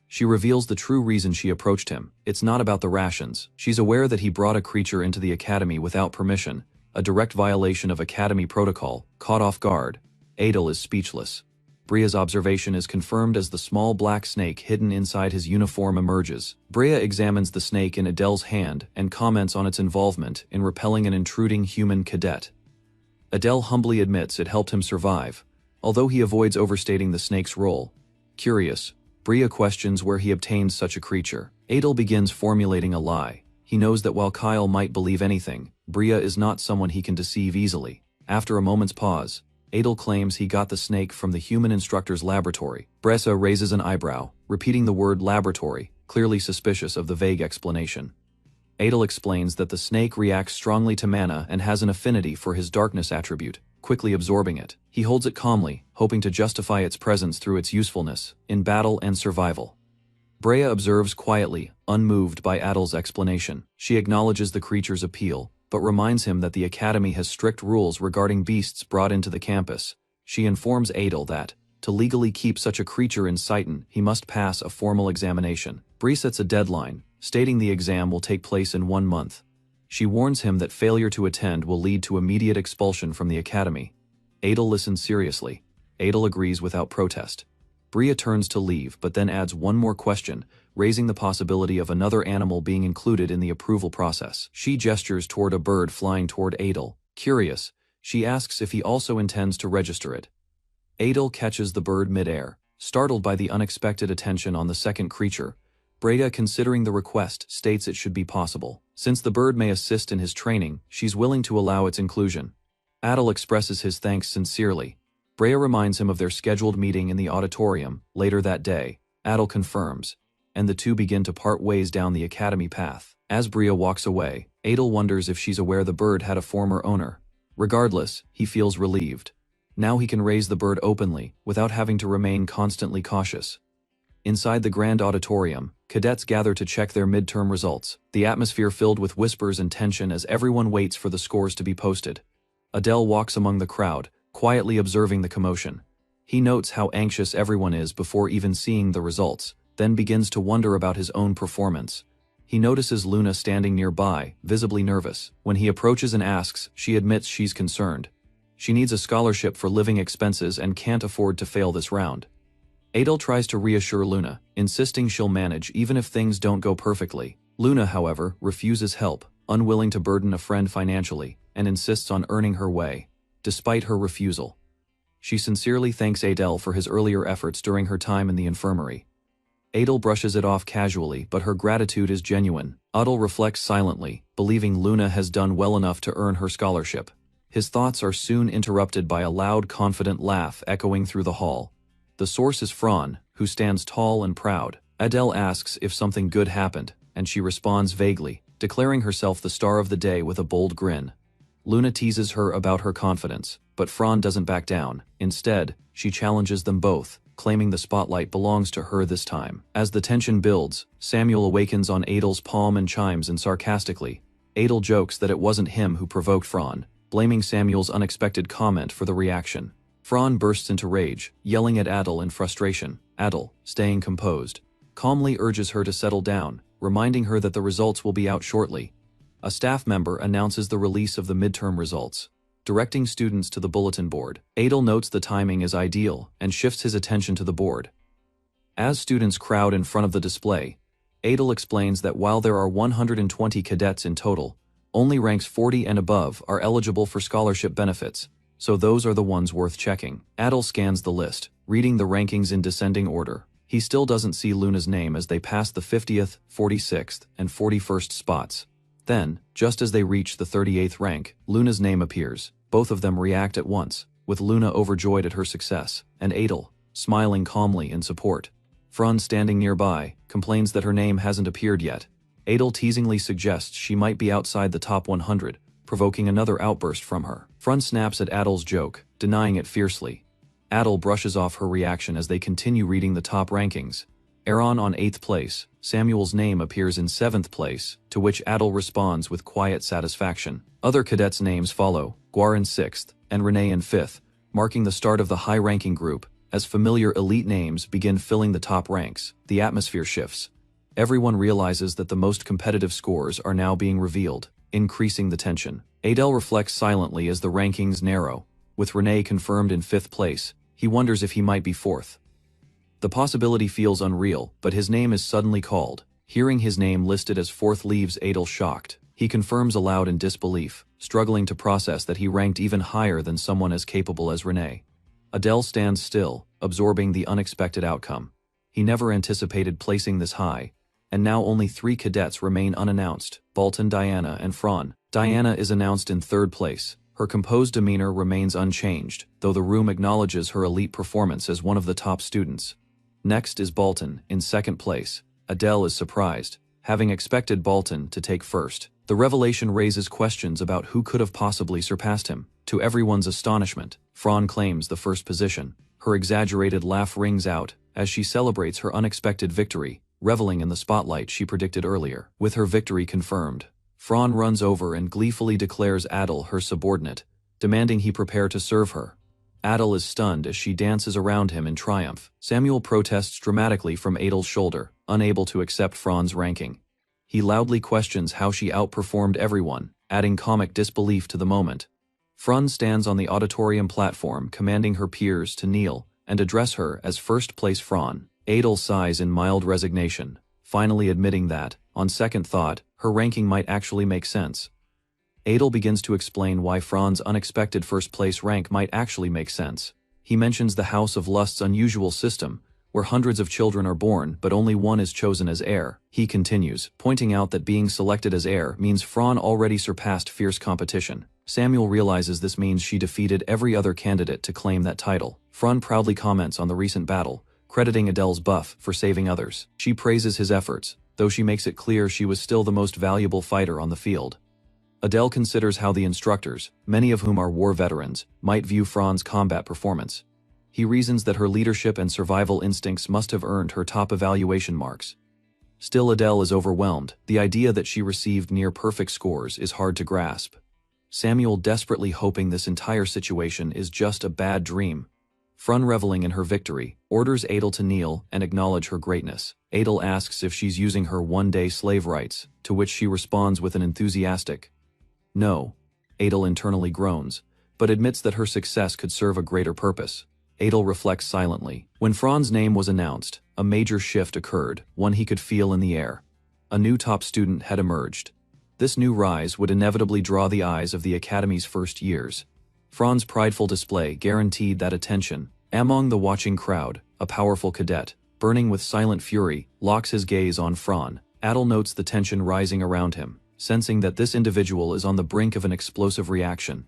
She reveals the true reason she approached him. It's not about the rations. She's aware that he brought a creature into the academy without permission, a direct violation of academy protocol. Caught off guard, Adel is speechless. Brea's observation is confirmed as the small black snake hidden inside his uniform emerges. Brea examines the snake in Adel's hand and comments on its involvement in repelling an intruding human cadet. Adel humbly admits it helped him survive, although he avoids overstating the snake's role. Curious, Brea questions where he obtained such a creature. Adel begins formulating a lie. He knows that while Kyle might believe anything, Brea is not someone he can deceive easily. After a moment's pause, Adel claims he got the snake from the human instructor's laboratory. Bressa raises an eyebrow, repeating the word laboratory, clearly suspicious of the vague explanation. Adel explains that the snake reacts strongly to mana and has an affinity for his darkness attribute, quickly absorbing it. He holds it calmly, hoping to justify its presence through its usefulness, in battle and survival. Brea observes quietly, unmoved by Adel's explanation. She acknowledges the creature's appeal, but reminds him that the academy has strict rules regarding beasts brought into the campus. She informs Adel that, to legally keep such a creature in Sighton, he must pass a formal examination. Bree sets a deadline, stating the exam will take place in 1 month. She warns him that failure to attend will lead to immediate expulsion from the academy. Adel listens seriously. Adel agrees without protest. Bria turns to leave but then adds one more question, raising the possibility of another animal being included in the approval process. She gestures toward a bird flying toward Adel. Curious, she asks if he also intends to register it. Adel catches the bird mid-air, startled by the unexpected attention on the second creature. Breda, considering the request, states it should be possible. Since the bird may assist in his training, she's willing to allow its inclusion. Adel expresses his thanks sincerely. Brea reminds him of their scheduled meeting in the auditorium later that day. Adel confirms, and the two begin to part ways down the academy path. As Brea walks away, Adel wonders if she's aware the bird had a former owner. Regardless, he feels relieved. Now he can raise the bird openly, without having to remain constantly cautious. Inside the grand auditorium, cadets gather to check their midterm results, the atmosphere filled with whispers and tension as everyone waits for the scores to be posted. Adele walks among the crowd, quietly observing the commotion. He notes how anxious everyone is before even seeing the results, then begins to wonder about his own performance. He notices Luna standing nearby, visibly nervous. When he approaches and asks, she admits she's concerned. She needs a scholarship for living expenses and can't afford to fail this round. Adel tries to reassure Luna, insisting she'll manage even if things don't go perfectly. Luna, however, refuses help, unwilling to burden a friend financially, and insists on earning her way. Despite her refusal, she sincerely thanks Adel for his earlier efforts during her time in the infirmary. Adel brushes it off casually, but her gratitude is genuine. Adel reflects silently, believing Luna has done well enough to earn her scholarship. His thoughts are soon interrupted by a loud, confident laugh echoing through the hall. The source is Fran, who stands tall and proud. Adele asks if something good happened, and she responds vaguely, declaring herself the star of the day with a bold grin. Luna teases her about her confidence, but Fran doesn't back down. Instead, she challenges them both, claiming the spotlight belongs to her this time. As the tension builds, Samuel awakens on Adel's palm and chimes in sarcastically. Adel jokes that it wasn't him who provoked Fran, blaming Samuel's unexpected comment for the reaction. Fran bursts into rage, yelling at Adel in frustration. Adel, staying composed, calmly urges her to settle down, reminding her that the results will be out shortly. A staff member announces the release of the midterm results, directing students to the bulletin board. Adel notes the timing is ideal and shifts his attention to the board. As students crowd in front of the display, Adel explains that while there are 120 cadets in total, only ranks 40 and above are eligible for scholarship benefits, so those are the ones worth checking. Adel scans the list, reading the rankings in descending order. He still doesn't see Luna's name as they pass the 50th, 46th, and 41st spots. Then, just as they reach the 38th rank, Luna's name appears. Both of them react at once, with Luna overjoyed at her success, and Adel, smiling calmly in support. Fran, standing nearby, complains that her name hasn't appeared yet. Adel teasingly suggests she might be outside the top 100, provoking another outburst from her. Fran snaps at Adel's joke, denying it fiercely. Adel brushes off her reaction as they continue reading the top rankings. Aaron on 8th place, Samuel's name appears in 7th place, to which Adel responds with quiet satisfaction. Other cadets' names follow, Guar in 6th, and Renee in 5th, marking the start of the high-ranking group. As familiar elite names begin filling the top ranks, the atmosphere shifts. Everyone realizes that the most competitive scores are now being revealed, increasing the tension. Adel reflects silently as the rankings narrow. With Renee confirmed in 5th place, he wonders if he might be 4th. The possibility feels unreal, but his name is suddenly called. Hearing his name listed as 4th leaves Adel shocked. He confirms aloud in disbelief, struggling to process that he ranked even higher than someone as capable as Renee. Adele stands still, absorbing the unexpected outcome. He never anticipated placing this high, and now only 3 cadets remain unannounced, Bolton, Diana, and Fran. Diana is announced in 3rd place, Her composed demeanor remains unchanged, though the room acknowledges her elite performance as one of the top students. Next is Bolton, in second place. Adele is surprised, having expected Bolton to take first. The revelation raises questions about who could have possibly surpassed him. To everyone's astonishment, Fran claims the first position. Her exaggerated laugh rings out as she celebrates her unexpected victory, reveling in the spotlight she predicted earlier. With her victory confirmed, Fran runs over and gleefully declares Adele her subordinate, demanding he prepare to serve her. Adele is stunned as she dances around him in triumph. Samuel protests dramatically from Adele's shoulder, unable to accept Fran's ranking. He loudly questions how she outperformed everyone, adding comic disbelief to the moment. Fran stands on the auditorium platform commanding her peers to kneel and address her as first-place Fran. Adele sighs in mild resignation, finally admitting that, on second thought, her ranking might actually make sense. Adele begins to explain why Fran's unexpected first-place rank might actually make sense. He mentions the House of Lust's unusual system, where hundreds of children are born but only one is chosen as heir. He continues, pointing out that being selected as heir means Fran already surpassed fierce competition. Samuel realizes this means she defeated every other candidate to claim that title. Fran proudly comments on the recent battle, crediting Adele's buff for saving others. She praises his efforts, though she makes it clear she was still the most valuable fighter on the field. Adele considers how the instructors, many of whom are war veterans, might view Fran's combat performance. He reasons that her leadership and survival instincts must have earned her top evaluation marks. Still, Adele is overwhelmed. The idea that she received near-perfect scores is hard to grasp. Samuel, desperately hoping this entire situation is just a bad dream, Fran, reveling in her victory, orders Adele to kneel and acknowledge her greatness. Adele asks if she's using her one-day slave rights, to which she responds with an enthusiastic "No." Adele internally groans, but admits that her success could serve a greater purpose. Adele reflects silently. When Fran's name was announced, a major shift occurred, one he could feel in the air. A new top student had emerged. This new rise would inevitably draw the eyes of the Academy's first years. Fran's prideful display guaranteed that attention. Among the watching crowd, a powerful cadet, burning with silent fury, locks his gaze on Fran. Adele notes the tension rising around him, sensing that this individual is on the brink of an explosive reaction.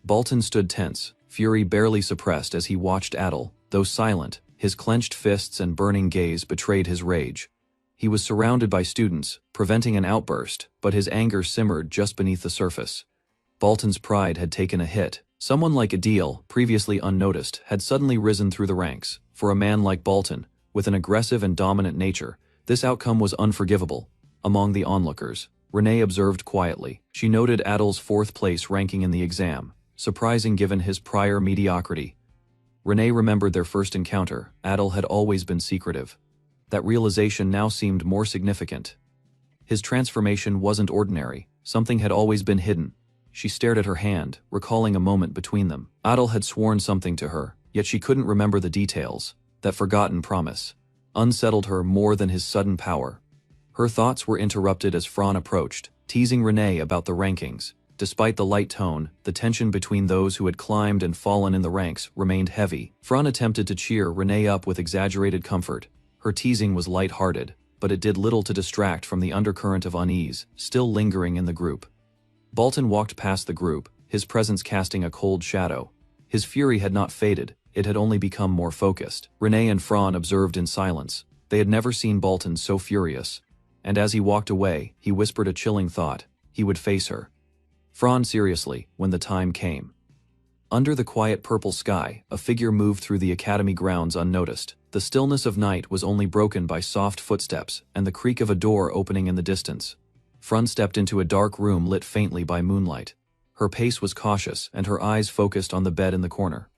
Bolton stood tense, fury barely suppressed as he watched Adele. Though silent, his clenched fists and burning gaze betrayed his rage. He was surrounded by students, preventing an outburst, but his anger simmered just beneath the surface. Bolton's pride had taken a hit. Someone like Adele, previously unnoticed, had suddenly risen through the ranks. For a man like Bolton, with an aggressive and dominant nature, this outcome was unforgivable. Among the onlookers, Renee observed quietly. She noted Adele's fourth-place ranking in the exam, surprising given his prior mediocrity. Renee remembered their first encounter. Adele had always been secretive. That realization now seemed more significant. His transformation wasn't ordinary. Something had always been hidden. She stared at her hand, recalling a moment between them. Adele had sworn something to her, yet she couldn't remember the details. That forgotten promise unsettled her more than his sudden power. Her thoughts were interrupted as Fran approached, teasing Renee about the rankings. Despite the light tone, the tension between those who had climbed and fallen in the ranks remained heavy. Fran attempted to cheer Renee up with exaggerated comfort. Her teasing was light-hearted, but it did little to distract from the undercurrent of unease still lingering in the group. Bolton walked past the group, his presence casting a cold shadow. His fury had not faded, it had only become more focused. Renee and Fran observed in silence. They had never seen Bolton so furious. And as he walked away, he whispered a chilling thought. He would face her. Fran seriously, when the time came. Under the quiet purple sky, a figure moved through the academy grounds unnoticed. The stillness of night was only broken by soft footsteps and the creak of a door opening in the distance. Fran stepped into a dark room lit faintly by moonlight. Her pace was cautious and her eyes focused on the bed in the corner.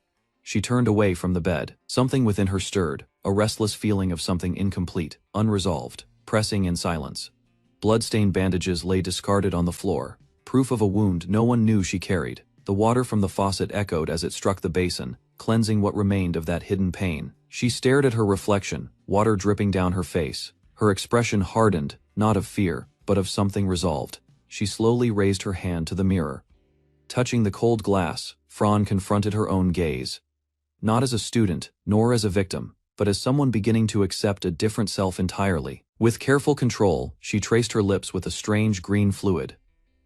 She turned away from the bed. Something within her stirred, a restless feeling of something incomplete, unresolved, pressing in silence. Blood-stained bandages lay discarded on the floor, proof of a wound no one knew she carried. The water from the faucet echoed as it struck the basin, cleansing what remained of that hidden pain. She stared at her reflection, water dripping down her face. Her expression hardened, not of fear, but of something resolved. She slowly raised her hand to the mirror. Touching the cold glass, Fran confronted her own gaze. Not as a student, nor as a victim, but as someone beginning to accept a different self entirely. With careful control, she traced her lips with a strange green fluid.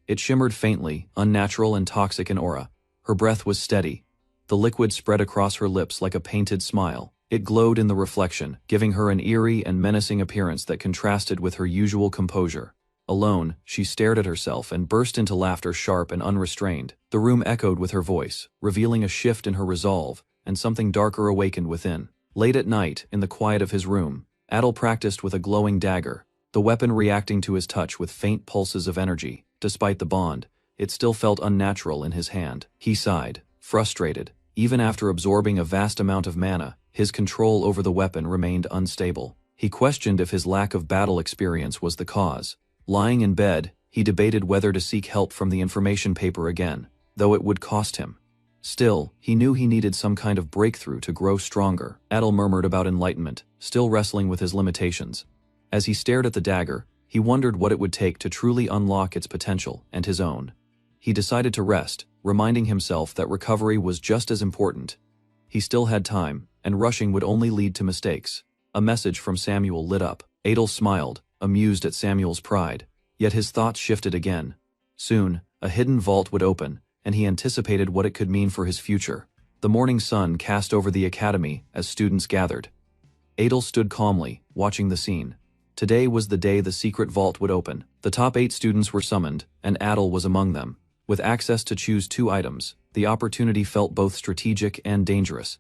It shimmered faintly, unnatural and toxic in aura. Her breath was steady. The liquid spread across her lips like a painted smile. It glowed in the reflection, giving her an eerie and menacing appearance that contrasted with her usual composure. Alone, she stared at herself and burst into laughter, sharp and unrestrained. The room echoed with her voice, revealing a shift in her resolve, and something darker awakened within. Late at night, in the quiet of his room, Adel practiced with a glowing dagger, the weapon reacting to his touch with faint pulses of energy. Despite the bond, it still felt unnatural in his hand. He sighed, frustrated. Even after absorbing a vast amount of mana, his control over the weapon remained unstable. He questioned if his lack of battle experience was the cause. Lying in bed, he debated whether to seek help from the information paper again, though it would cost him. Still, he knew he needed some kind of breakthrough to grow stronger. Adel murmured about enlightenment, still wrestling with his limitations. As he stared at the dagger, he wondered what it would take to truly unlock its potential and his own. He decided to rest, reminding himself that recovery was just as important. He still had time, and rushing would only lead to mistakes. A message from Samuel lit up. Adel smiled, amused at Samuel's pride. Yet his thoughts shifted again. Soon, a hidden vault would open, and he anticipated what it could mean for his future. The morning sun cast over the academy as students gathered. Adel stood calmly, watching the scene. Today was the day the secret vault would open. The top 8 students were summoned, and Adel was among them. With access to choose 2 items, the opportunity felt both strategic and dangerous.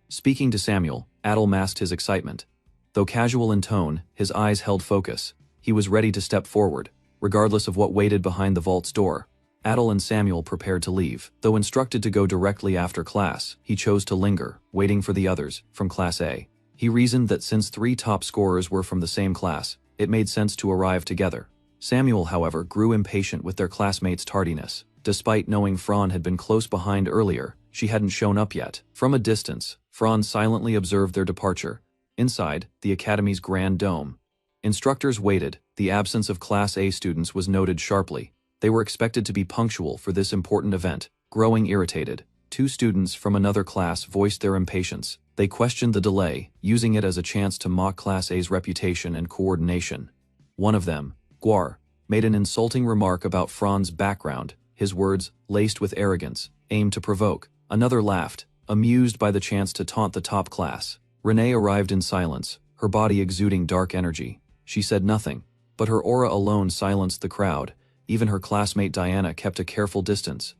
Speaking to Samuel, Adel masked his excitement. Though casual in tone, his eyes held focus. He was ready to step forward, regardless of what waited behind the vault's door. Adel and Samuel prepared to leave. Though instructed to go directly after class, he chose to linger, waiting for the others, from Class A. He reasoned that since 3 top scorers were from the same class, it made sense to arrive together. Samuel, however, grew impatient with their classmates' tardiness. Despite knowing Fran had been close behind earlier, she hadn't shown up yet. From a distance, Fran silently observed their departure. Inside, the academy's grand dome. Instructors waited. The absence of Class A students was noted sharply. They were expected to be punctual for this important event. Growing irritated, 2 students from another class voiced their impatience. They questioned the delay, using it as a chance to mock Class A's reputation and coordination. One of them, Gwar, made an insulting remark about Fran's background. His words, laced with arrogance, aimed to provoke. Another laughed, amused by the chance to taunt the top class. Renee arrived in silence, her body exuding dark energy. She said nothing, but her aura alone silenced the crowd. Even her classmate Diana kept a careful distance.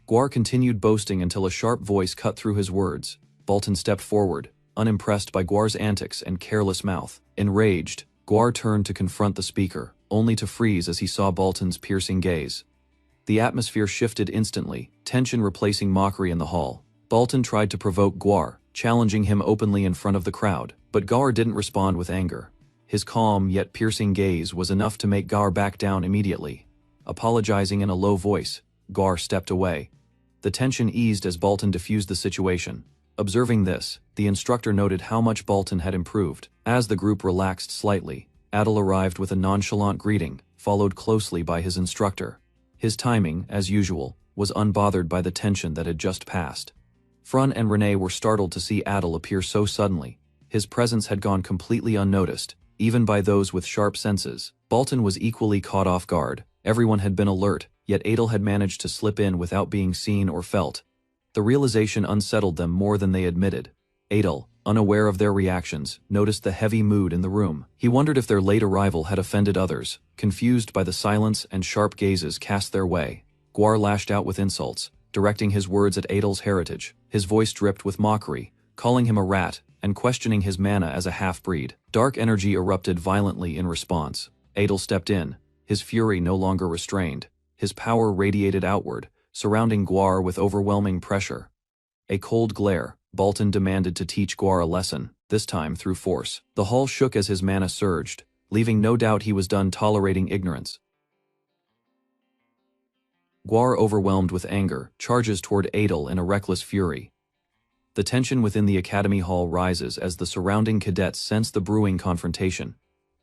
Gwar continued boasting until a sharp voice cut through his words. Bolton stepped forward, unimpressed by Gwar's antics and careless mouth. Enraged, Gwar turned to confront the speaker, only to freeze as he saw Bolton's piercing gaze. The atmosphere shifted instantly, tension replacing mockery in the hall. Bolton tried to provoke Gwar, challenging him openly in front of the crowd, but Gwar didn't respond with anger. His calm yet piercing gaze was enough to make Gwar back down immediately. Apologizing in a low voice, Gwar stepped away. The tension eased as Bolton diffused the situation. Observing this, the instructor noted how much Bolton had improved. As the group relaxed slightly, Adel arrived with a nonchalant greeting, followed closely by his instructor. His timing, as usual, was unbothered by the tension that had just passed. Fran and Renee were startled to see Adel appear so suddenly. His presence had gone completely unnoticed, even by those with sharp senses. Bolton was equally caught off guard. Everyone had been alert, yet Adel had managed to slip in without being seen or felt. The realization unsettled them more than they admitted. Adel, unaware of their reactions, noticed the heavy mood in the room. He wondered if their late arrival had offended others. Confused by the silence and sharp gazes cast their way, Gwar lashed out with insults, directing his words at Adel's heritage. His voice dripped with mockery, calling him a rat, and questioning his mana as a half-breed. Dark energy erupted violently in response. Adel stepped in, his fury no longer restrained. His power radiated outward, surrounding Gwar with overwhelming pressure. A cold glare, Bolton demanded to teach Gwar a lesson, this time through force. The hall shook as his mana surged, leaving no doubt he was done tolerating ignorance. Gwar, overwhelmed with anger, charges toward Adel in a reckless fury. The tension within the academy hall rises as the surrounding cadets sense the brewing confrontation.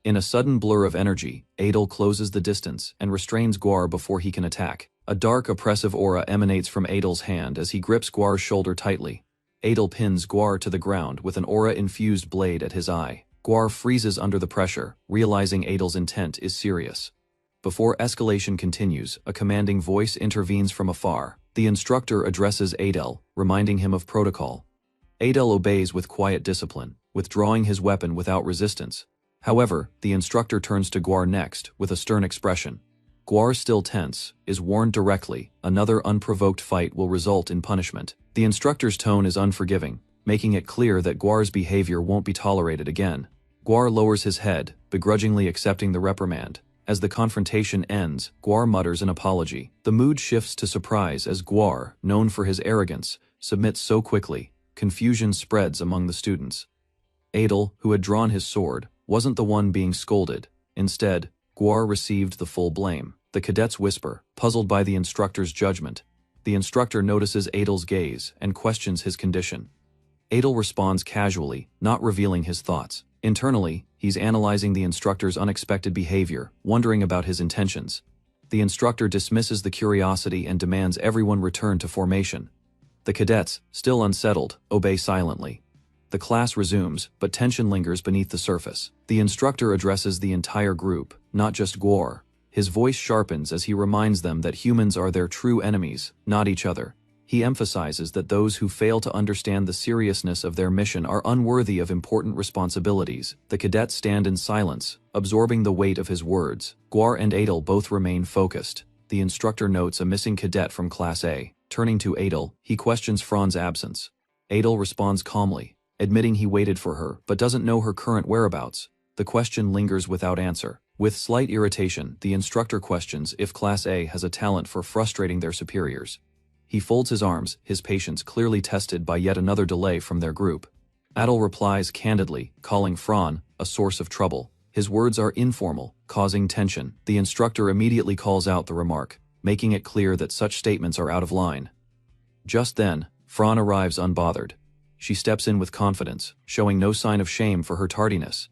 In a sudden blur of energy, Adel closes the distance and restrains Gwar before he can attack. A dark, oppressive aura emanates from Adel's hand as he grips Gwar's shoulder tightly. Adel pins Gwar to the ground with an aura-infused blade at his eye. Gwar freezes under the pressure, realizing Adel's intent is serious. Before escalation continues, a commanding voice intervenes from afar. The instructor addresses Adel, reminding him of protocol. Adel obeys with quiet discipline, withdrawing his weapon without resistance. However, the instructor turns to Guar next, with a stern expression. Guar, still tense, is warned directly, another unprovoked fight will result in punishment. The instructor's tone is unforgiving, making it clear that Guar's behavior won't be tolerated again. Guar lowers his head, begrudgingly accepting the reprimand. As the confrontation ends, Guar mutters an apology. The mood shifts to surprise as Guar, known for his arrogance, submits so quickly. Confusion spreads among the students. Adel, who had drawn his sword, wasn't the one being scolded. Instead, Guar received the full blame. The cadets whisper, puzzled by the instructor's judgment. The instructor notices Adel's gaze and questions his condition. Adel responds casually, not revealing his thoughts. Internally, he's analyzing the instructor's unexpected behavior, wondering about his intentions. The instructor dismisses the curiosity and demands everyone return to formation. The cadets, still unsettled, obey silently. The class resumes, but tension lingers beneath the surface. The instructor addresses the entire group, not just Guar. His voice sharpens as he reminds them that humans are their true enemies, not each other. He emphasizes that those who fail to understand the seriousness of their mission are unworthy of important responsibilities. The cadets stand in silence, absorbing the weight of his words. Guar and Adel both remain focused. The instructor notes a missing cadet from Class A. Turning to Adel, he questions Fran's absence. Adel responds calmly, admitting he waited for her but doesn't know her current whereabouts. The question lingers without answer. With slight irritation, the instructor questions if Class A has a talent for frustrating their superiors. He folds his arms, his patience clearly tested by yet another delay from their group. Adel replies candidly, calling Fran a source of trouble. His words are informal, causing tension. The instructor immediately calls out the remark, making it clear that such statements are out of line. Just then, Fran arrives unbothered. She steps in with confidence, showing no sign of shame for her tardiness.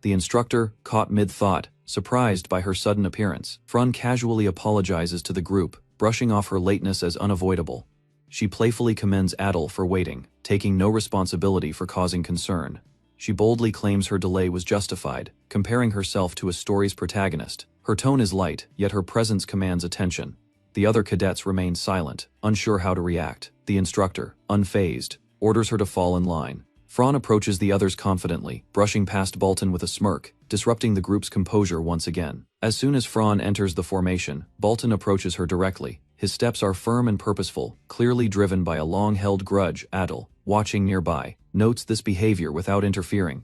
The instructor, caught mid-thought, surprised by her sudden appearance. Fran casually apologizes to the group, brushing off her lateness as unavoidable. She playfully commends Adel for waiting, taking no responsibility for causing concern. She boldly claims her delay was justified, comparing herself to a story's protagonist. Her tone is light, yet her presence commands attention. The other cadets remain silent, unsure how to react. The instructor, unfazed, orders her to fall in line. Fran approaches the others confidently, brushing past Bolton with a smirk, disrupting the group's composure once again. As soon as Fran enters the formation, Bolton approaches her directly. His steps are firm and purposeful, clearly driven by a long-held grudge. Adel, watching nearby, notes this behavior without interfering.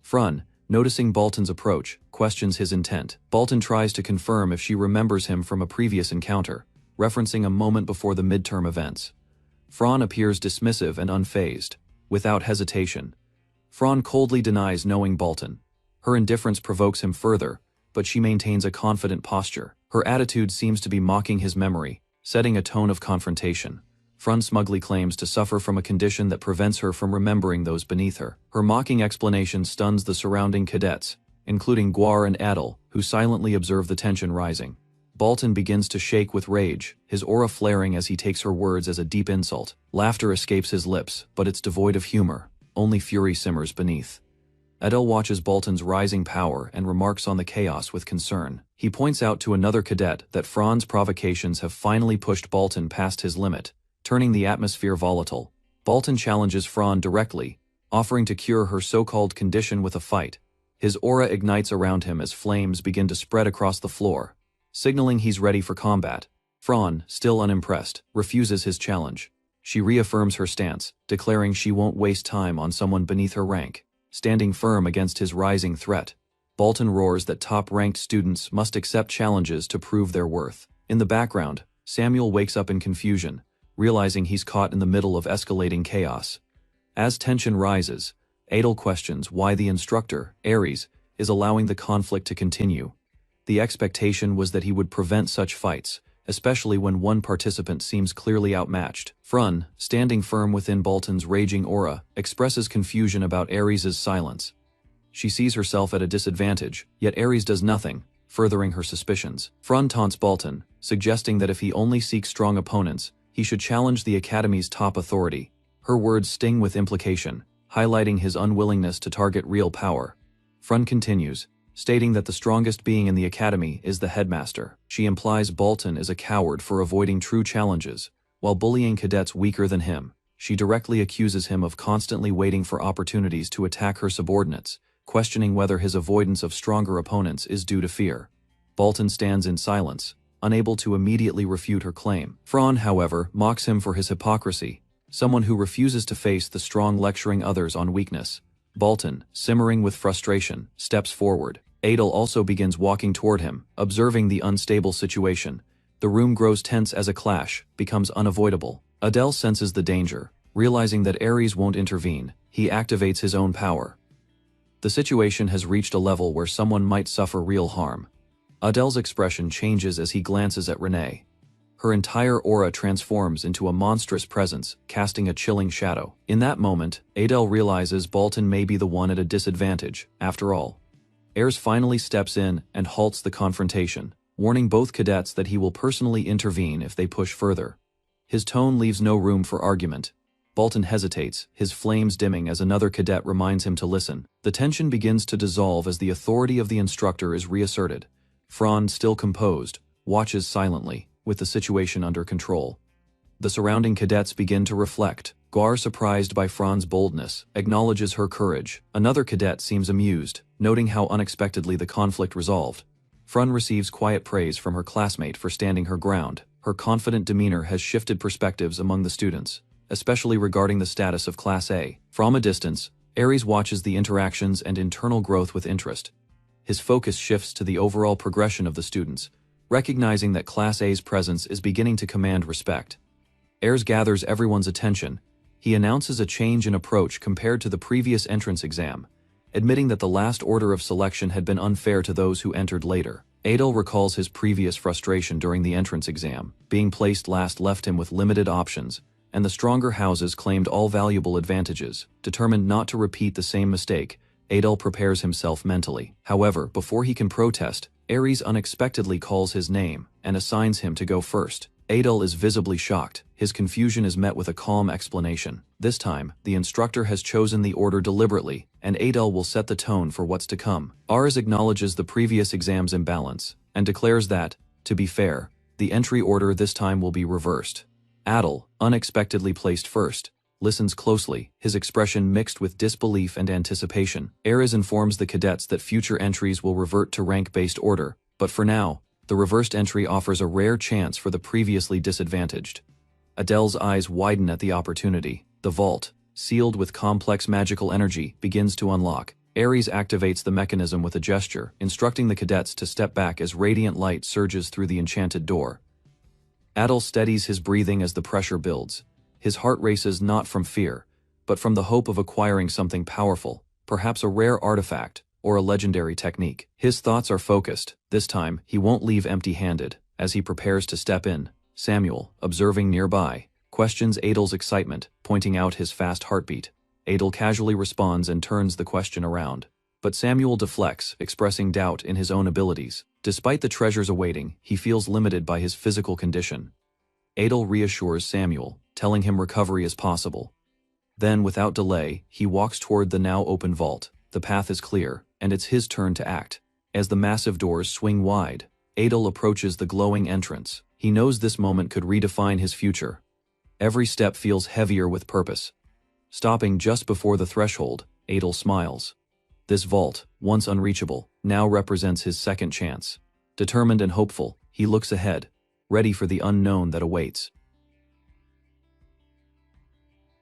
Fran, noticing Bolton's approach, questions his intent. Bolton tries to confirm if she remembers him from a previous encounter, referencing a moment before the midterm events. Fran appears dismissive and unfazed. Without hesitation, Fran coldly denies knowing Bolton. Her indifference provokes him further, but she maintains a confident posture. Her attitude seems to be mocking his memory, setting a tone of confrontation. Fran smugly claims to suffer from a condition that prevents her from remembering those beneath her. Her mocking explanation stuns the surrounding cadets, including Guar and Adel, who silently observe the tension rising. Bolton begins to shake with rage, his aura flaring as he takes her words as a deep insult. Laughter escapes his lips, but it's devoid of humor. Only fury simmers beneath. Adel watches Bolton's rising power and remarks on the chaos with concern. He points out to another cadet that Fran's provocations have finally pushed Bolton past his limit, turning the atmosphere volatile. Bolton challenges Fran directly, offering to cure her so-called condition with a fight. His aura ignites around him as flames begin to spread across the floor, signaling he's ready for combat. Fran, still unimpressed, refuses his challenge. She reaffirms her stance, declaring she won't waste time on someone beneath her rank. Standing firm against his rising threat, Bolton roars that top-ranked students must accept challenges to prove their worth. In the background, Samuel wakes up in confusion, realizing he's caught in the middle of escalating chaos. As tension rises, Adel questions why the instructor, Ares, is allowing the conflict to continue. The expectation was that he would prevent such fights, especially when one participant seems clearly outmatched. Fran, standing firm within Bolton's raging aura, expresses confusion about Ares' silence. She sees herself at a disadvantage, yet Ares does nothing, furthering her suspicions. Fran taunts Bolton, suggesting that if he only seeks strong opponents, he should challenge the Academy's top authority. Her words sting with implication, highlighting his unwillingness to target real power. Fran continues, stating that the strongest being in the academy is the headmaster. She implies Bolton is a coward for avoiding true challenges, while bullying cadets weaker than him. She directly accuses him of constantly waiting for opportunities to attack her subordinates, questioning whether his avoidance of stronger opponents is due to fear. Bolton stands in silence, unable to immediately refute her claim. Fran, however, mocks him for his hypocrisy, someone who refuses to face the strong lecturing others on weakness. Bolton, simmering with frustration, steps forward. Adel also begins walking toward him, observing the unstable situation. The room grows tense as a clash becomes unavoidable. Adel senses the danger. Realizing that Ares won't intervene, he activates his own power. The situation has reached a level where someone might suffer real harm. Adel's expression changes as he glances at Renee. Her entire aura transforms into a monstrous presence, casting a chilling shadow. In that moment, Adel realizes Bolton may be the one at a disadvantage, after all. Ayres finally steps in and halts the confrontation, warning both cadets that he will personally intervene if they push further. His tone leaves no room for argument. Bolton hesitates, his flames dimming as another cadet reminds him to listen. The tension begins to dissolve as the authority of the instructor is reasserted. Fran, still composed, watches silently, with the situation under control. The surrounding cadets begin to reflect. Guar, surprised by Fran's boldness, acknowledges her courage. Another cadet seems amused, noting how unexpectedly the conflict resolved. Fran receives quiet praise from her classmate for standing her ground. Her confident demeanor has shifted perspectives among the students, especially regarding the status of Class A. From a distance, Ares watches the interactions and internal growth with interest. His focus shifts to the overall progression of the students, recognizing that Class A's presence is beginning to command respect. Ares gathers everyone's attention. He announces a change in approach compared to the previous entrance exam, admitting that the last order of selection had been unfair to those who entered later. Adel recalls his previous frustration during the entrance exam. Being placed last left him with limited options, and the stronger houses claimed all valuable advantages. Determined not to repeat the same mistake, Adel prepares himself mentally. However, before he can protest, Ares unexpectedly calls his name and assigns him to go first. Adel is visibly shocked. His confusion is met with a calm explanation. This time, the instructor has chosen the order deliberately, and Adel will set the tone for what's to come. Ares acknowledges the previous exam's imbalance, and declares that, to be fair, the entry order this time will be reversed. Adel, unexpectedly placed first, listens closely, his expression mixed with disbelief and anticipation. Ares informs the cadets that future entries will revert to rank-based order, but for now, the reversed entry offers a rare chance for the previously disadvantaged. Adel's eyes widen at the opportunity. The vault, sealed with complex magical energy, begins to unlock. Ares activates the mechanism with a gesture, instructing the cadets to step back as radiant light surges through the enchanted door. Adel steadies his breathing as the pressure builds. His heart races not from fear, but from the hope of acquiring something powerful, perhaps a rare artifact or a legendary technique. His thoughts are focused. This time, he won't leave empty-handed. As he prepares to step in, Samuel, observing nearby, questions Adel's excitement, pointing out his fast heartbeat. Adel casually responds and turns the question around. But Samuel deflects, expressing doubt in his own abilities. Despite the treasures awaiting, he feels limited by his physical condition. Adel reassures Samuel, telling him recovery is possible. Then, without delay, he walks toward the now open vault. The path is clear, and it's his turn to act. As the massive doors swing wide, Adel approaches the glowing entrance. He knows this moment could redefine his future. Every step feels heavier with purpose. Stopping just before the threshold, Adel smiles. This vault, once unreachable, now represents his second chance. Determined and hopeful, he looks ahead, ready for the unknown that awaits.